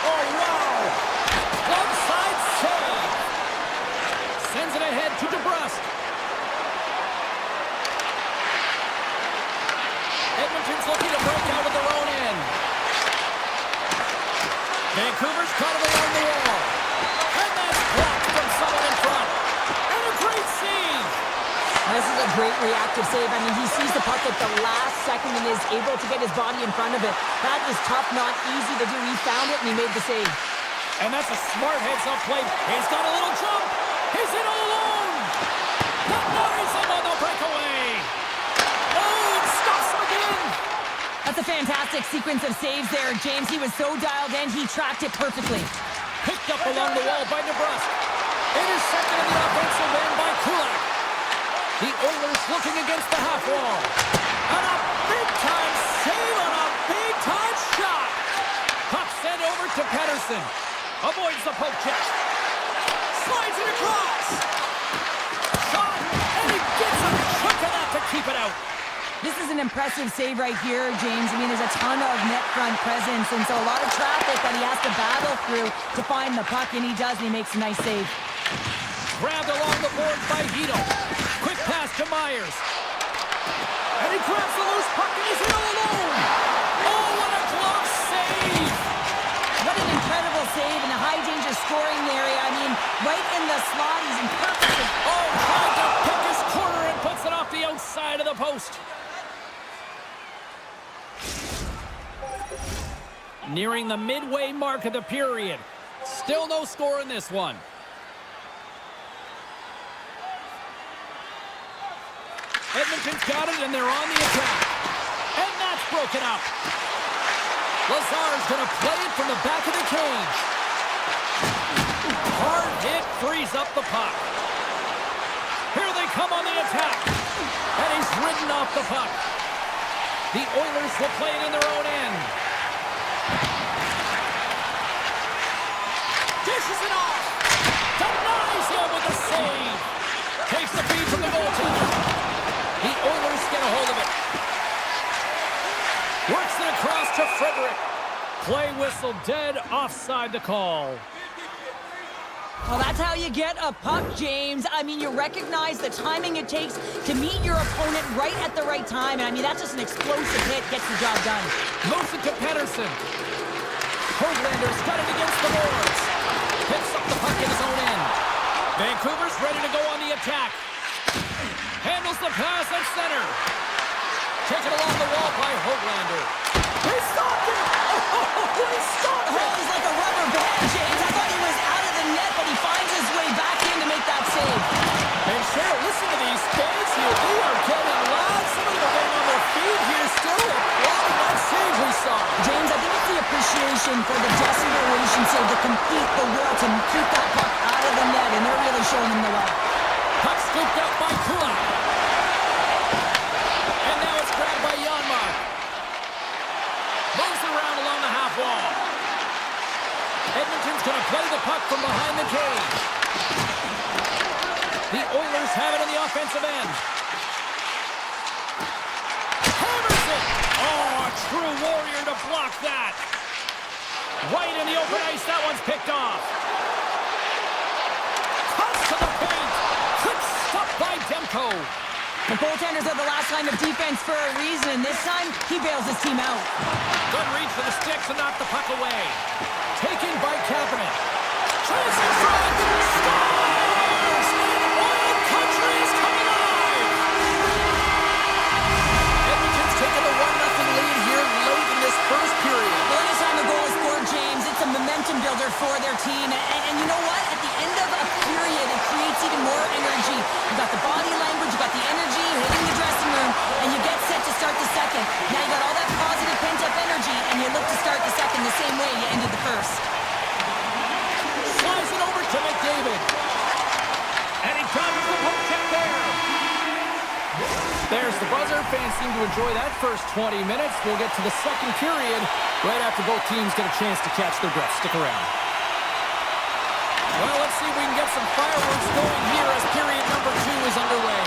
[SPEAKER 3] Oh, wow! Glove side save. Sends it ahead to DeBrusque. Edmonton's looking to break out of their own end. Vancouver's caught him along the wall. And that's blocked from someone in front. And a great save.
[SPEAKER 2] This is a great reactive save. I mean, he sees the puck at the last second and is able to get his body in front of it. That is tough, not easy to do. He found it and he made the save.
[SPEAKER 3] And that's a smart heads-up play. He's got a little jump. He's in all alone. Denies him on the breakaway. Oh, it stops him again.
[SPEAKER 2] That's a fantastic sequence of saves there, James. He was so dialed in, he tracked it perfectly.
[SPEAKER 3] Picked up along the wall by DeBrusque. Intercepted in the offensive end by Kulak. The Oilers looking against the half wall. And a big-time save on a big-time shot. Puck sent over to Pettersson. Avoids the poke check. Slides it across. Shot, and he gets a chunk of that to keep it out.
[SPEAKER 2] This is an impressive save right here, James. I mean, there's a ton of net front presence, and so a lot of traffic that he has to battle through to find the puck, and he does, and he makes a nice save.
[SPEAKER 3] Grabbed along the boards by Hito. Quick pass to Myers. And he grabs the loose puck, and he's in all alone. Oh, what a glove save!
[SPEAKER 2] What an incredible save in a high-danger scoring area. I mean, right in the slot, he's in perfect.
[SPEAKER 3] Oh, trying to pick his corner and puts it off the outside of the post. Nearing the midway mark of the period. Still no score in this one. Edmonton's got it, and they're on the attack. And that's broken up. Lazar's going to play it from the back of the cage. Hard hit frees up the puck. Here they come on the attack. And he's ridden off the puck. The Oilers will play it in their own end. Dishes it off. Denies him with a save. Takes the feed from the goaltender. The Oilers get a hold of it. Works it across to Frederick. Play whistle dead, offside the call.
[SPEAKER 2] Well, that's how you get a puck, James. I mean, you recognize the timing it takes to meet your opponent right at the right time. And I mean, that's just an explosive hit, gets the job done.
[SPEAKER 3] Moves it to Pettersson. Hoaglander's got it against the boards. Picks up the puck in his own end. Vancouver's ready to go on the attack. Handles the pass at center. Taken along the wall by Hoaglander. He stopped it! Oh, he stopped it!
[SPEAKER 2] Oh, he's like a rubber band, James. I thought he was out of the net, but he finds his way back in to make that save.
[SPEAKER 3] And Cheryl, listen to these fans here. They are getting loud. Some of them are getting on their feet here still. Applauding that save we saw.
[SPEAKER 2] James, I think it's the appreciation for the desperation save, to complete the will to keep that puck out of the net, and they're really showing him the way.
[SPEAKER 3] Puck scooped up by Kulak. And now it's grabbed by Janmark. Moves around along the half wall. Edmonton's going to play the puck from behind the cage. The Oilers have it on the offensive end. Hammers it! Oh, a true warrior to block that. Right in the open ice, that one's picked off. Cuts to the paint. Quick stop by Demko.
[SPEAKER 2] The goaltenders are the last line of defense for a reason, and this time, he bails his team out.
[SPEAKER 3] Good reach for the sticks and knock the puck away. Taken by Kapanen. Chance in front. Scores! Oil Country is coming alive! Edmonton's taken a 1-0 lead here late in this first period.
[SPEAKER 2] Well, anytime a goal is scored, James, it's a momentum builder for their team. And you know what? At the end of a period, it creates even more energy. You got the body language, you got the energy, hitting the dressing room, and you get set to start the second. Now you got all that positive pent-up energy, and you look to start the second the same way you ended the first.
[SPEAKER 3] Slides it over to McDavid. And he covers the poke check there. There's the buzzer. Fans seem to enjoy that first 20 minutes. We'll get to the second period right after both teams get a chance to catch their breath. Stick around. Well, let's see if we can get some fireworks going here as period number 2 is underway.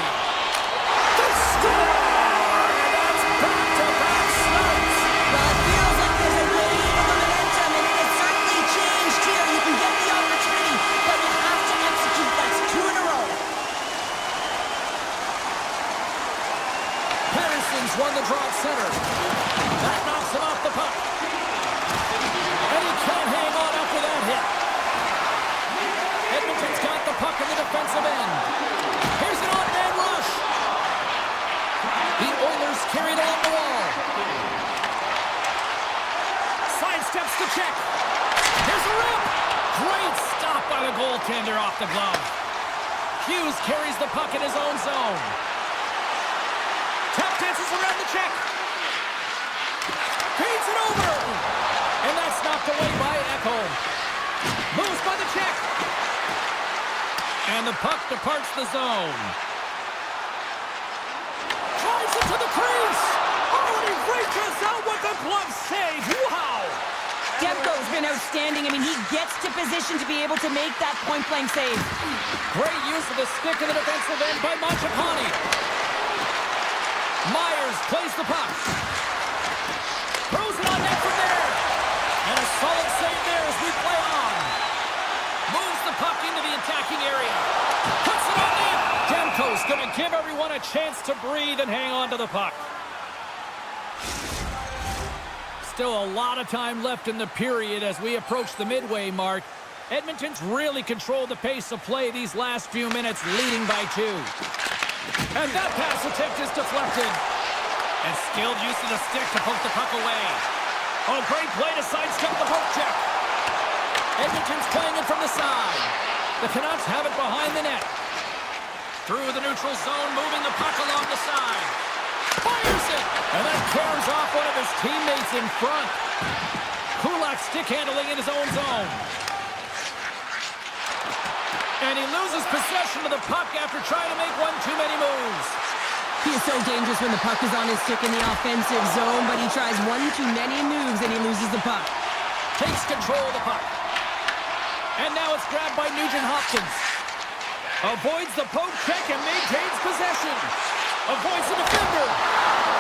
[SPEAKER 3] They score! the draw at center. That knocks him off the puck. And he can't hang on after that hit. Edmonton's got the puck in the defensive end. Here's an on-man rush. The Oilers carried along the wall. Sidesteps to check. Here's a rip. Great stop by the goaltender off the glove. Hughes carries the puck in his own zone. Tap dances around the check. Feeds it over. And that's knocked away by Ekholm. Moves by the check. And the puck departs the zone. Drives it to the crease. Oh, and he reaches out with a glove save. Wow.
[SPEAKER 2] Demko's been outstanding. I mean, he gets to position to be able to make that point-blank save.
[SPEAKER 3] Great use of the stick in the defensive end by Mangiapane. Myers plays the puck. Throws it on net from there. And a solid save there as we play on. Moves the puck into the attacking area. Puts it on net. Demko's going to give everyone a chance to breathe and hang on to the puck. Still a lot of time left in the period as we approach the midway mark. Edmonton's really controlled the pace of play these last few minutes, leading by 2. And that pass attempt is deflected. And skilled use of the stick to poke the puck away. Oh, great play to sidestep the poke check. Edmonton's playing it from the side. The Canucks have it behind the net. Through the neutral zone, moving the puck along the side. Fires it! And that tears off one of his teammates in front. Kulak stick handling in his own zone. And he loses possession of the puck after trying to make one too many moves.
[SPEAKER 2] He is so dangerous when the puck is on his stick in the offensive zone, but he tries one too many moves and he loses the puck.
[SPEAKER 3] Takes control of the puck. And now it's grabbed by Nugent-Hopkins. Avoids the poke check and maintains possession. Avoids the defender.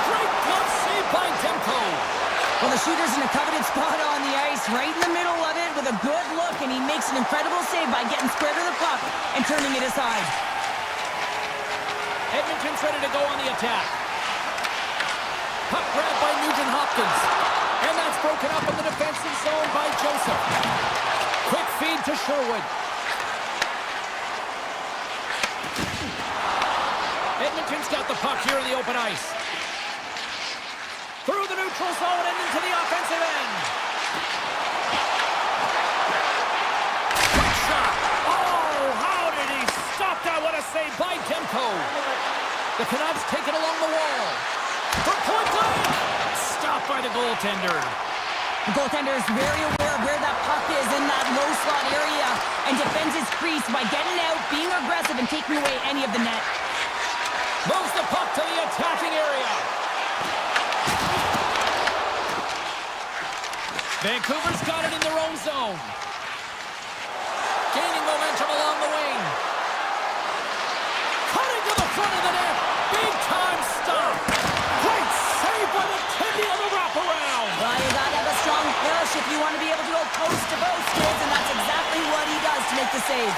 [SPEAKER 3] Great glove save by Demko.
[SPEAKER 2] Well, the shooter's in a coveted spot on the ice, right in the middle of it with a good look, and he makes an incredible save by getting square to the puck and turning it aside.
[SPEAKER 3] Edmonton's ready to go on the attack. Puck grabbed by Nugent-Hopkins. And that's broken up in the defensive zone by Joseph. Quick feed to Sherwood. Edmonton's got the puck here in the open ice. Through the neutral zone and into the offensive end. Quick shot. Oh, how did he stop that? What a save by Demko. The Canucks take it along the wall. For point blank. Stopped by the goaltender.
[SPEAKER 2] The goaltender is very aware of where that puck is in that low slot area and defends his crease by getting out, being aggressive, and taking away any of the net.
[SPEAKER 3] Moves the puck to the attacking area. Vancouver's got it in their own zone. Gaining momentum along the wing. Cutting to the front of the net. Big time stop. Great save by the tibia on the wraparound.
[SPEAKER 2] Well, you gotta have a strong push if you want to be able to go coast to coast, kids, and that's exactly what he does to make the save.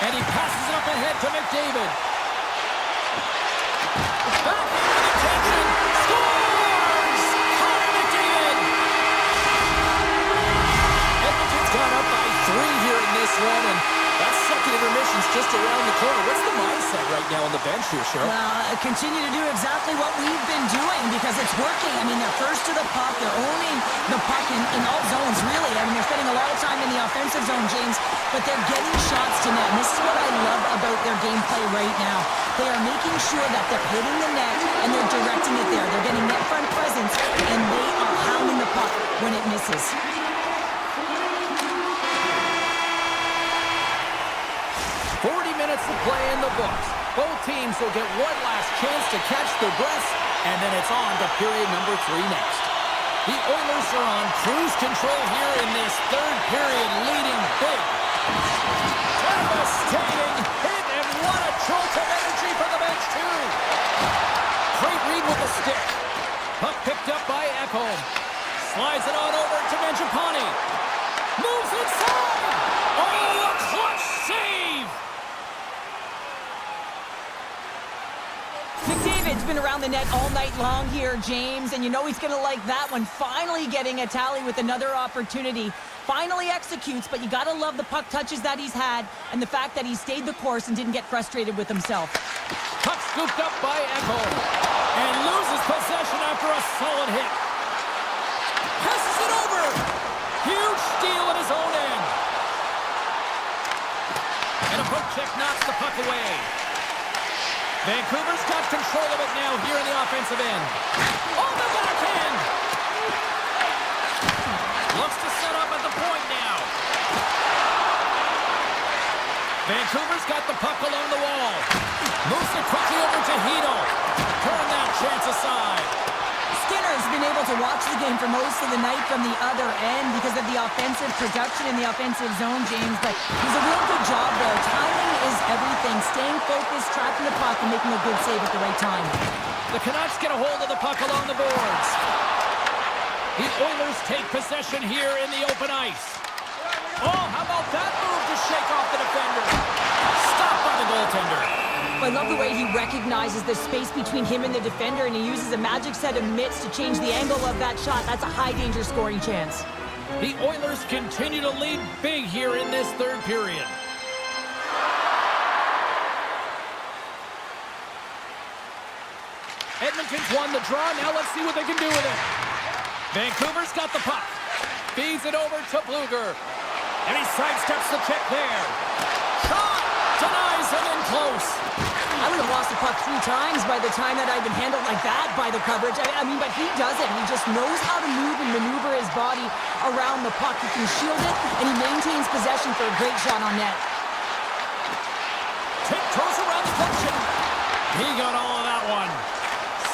[SPEAKER 3] And he passes it up ahead to McDavid. Back into the tension. Scores! Connor McDavid! Edmonton's gone up by 3 here in this one, and that second intermission's just around the corner. What's the mindset right now on the bench here, Cheryl?
[SPEAKER 2] Well, continue to do exactly what we've been doing because it's working. I mean, they're first to the puck. They're owning the puck in all zones, really. I mean, they're spending a lot of time in the offensive zone, James, but they're getting shots to net. And this is what I love about their gameplay right now. They are making sure that they're hitting the net and they're directing it there. They're getting net front presence, and they are hounding the puck when it misses.
[SPEAKER 3] 40 minutes to play in the books. Both teams will get one last chance to catch their breaths, and then it's on to period number 3 next. The Oilers are on cruise control here in this third period, leading big. Devastating hit, and what a jolt of energy for the bench, too. Great read with the stick. Puck picked up by Ekholm. Slides it on over to Mangiapane. Moves inside. Oh, a clutch save.
[SPEAKER 2] McDavid It's been around the net all night long here, James, and you know he's going to like that one. Finally getting a tally with another opportunity. Finally executes, but you got to love the puck touches that he's had and the fact that he stayed the course and didn't get frustrated with himself.
[SPEAKER 3] Puck scooped up by Echo and loses possession after a solid hit. Passes it over. Huge steal at his own end. And a poke check knocks the puck away. Vancouver's got control of it now here in the offensive end. On the backhand! Looks to set up at the point now. Vancouver's got the puck along the wall. Moves it quickly over to Hito. Turn that chance aside.
[SPEAKER 2] Skinner's been able to watch the game for most of the night from the other end because of the offensive production in the offensive zone, James, but he's a real good job there. Timing is everything. Staying focused, tracking the puck, and making a good save at the right time.
[SPEAKER 3] The Canucks get a hold of the puck along the boards. The Oilers take possession here in the open ice. Oh, how about that move to shake off the defender? Stopped by the goaltender.
[SPEAKER 2] I love the way he recognizes the space between him and the defender, and he uses a magic set of mitts to change the angle of that shot. That's a high-danger scoring chance.
[SPEAKER 3] The Oilers continue to lead big here in this third period. Edmonton's won the draw. Now let's see what they can do with it. Vancouver's got the puck. Feeds it over to Bluger. And he sidesteps the check there. Shot! Denies him in close.
[SPEAKER 2] I would have lost the puck 3 times by the time that I'd been handled like that by the coverage. I mean, but he doesn't. He just knows how to move and maneuver his body around the puck. He can shield it, and he maintains possession for a great shot on net.
[SPEAKER 3] Tiptoes around the puck. He got all of that one.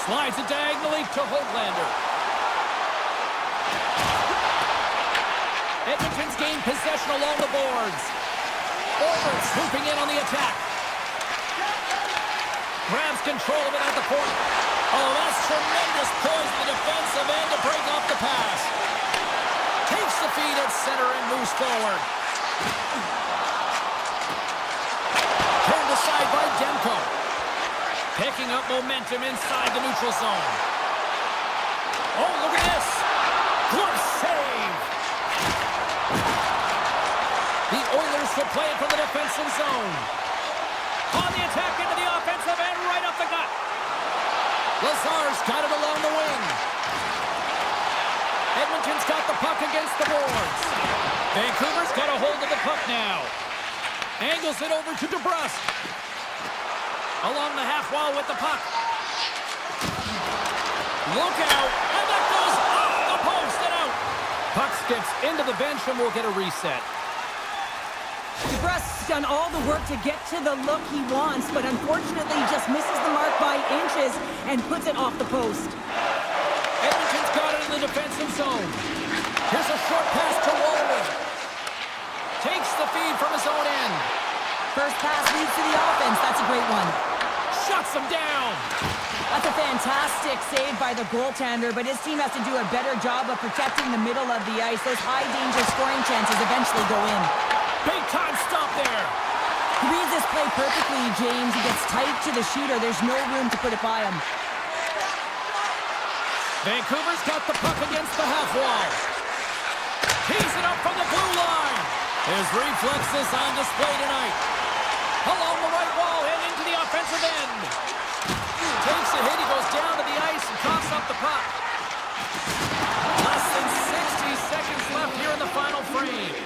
[SPEAKER 3] Slides it diagonally to Hoglander. Edmonton's gained possession along the boards. Oilers swooping in on the attack. Grabs control of it at the point. Oh, that's tremendous poise in the defensive end to break off the pass. Takes the feed at center and moves forward. Turned aside by Demko. Picking up momentum inside the neutral zone. Oh, look at this. Glove save. The Oilers will play it from the defensive zone. On the attack into the offensive end, right up the gut. Lazar's got it along the wing. Edmonton's got the puck against the boards. Vancouver's got a hold of the puck now. Angles it over to DeBrusque. Along the half wall with the puck. Look out, and that goes off the post and out. Puck skips into the bench and we'll get a reset.
[SPEAKER 2] DeBrusque's done all the work to get to the look he wants, but unfortunately he just misses the mark by inches and puts it off the post.
[SPEAKER 3] Edmonton's got it in the defensive zone. Here's a short pass to Walden. Takes the feed from his own end.
[SPEAKER 2] First pass leads to the offense. That's a great one.
[SPEAKER 3] Shuts him down.
[SPEAKER 2] That's a fantastic save by the goaltender, but his team has to do a better job of protecting the middle of the ice. Those high-danger scoring chances eventually go in.
[SPEAKER 3] Big time stop there.
[SPEAKER 2] He reads this play perfectly, James. He gets tight to the shooter. There's no room to put it by him.
[SPEAKER 3] Vancouver's got the puck against the half wall. Tees it up from the blue line. His reflexes on display tonight. Along the right wall and into the offensive end. Takes a hit. He goes down to the ice and coughs up the puck. Less than 60 seconds left here in the final frame.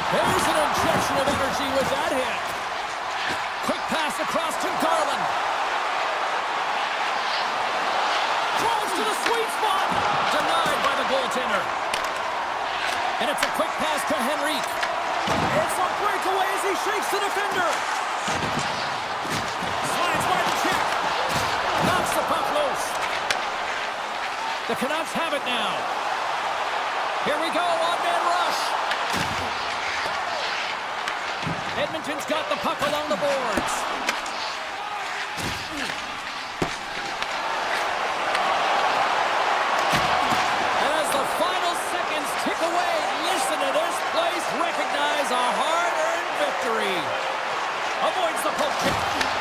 [SPEAKER 3] There's an injection of energy with that hit. Quick pass across to Garland. Throws to the sweet spot. Denied by the goaltender. And it's a quick pass to Henrique. It's a breakaway as he shakes the defender. Slides by the check. Knocks the puck loose. The Canucks have it now. Here we go, on-man rush. Edmonton's got the puck along the boards. And as the final seconds tick away, listen to this place recognize a hard-earned victory. Avoids the poke check.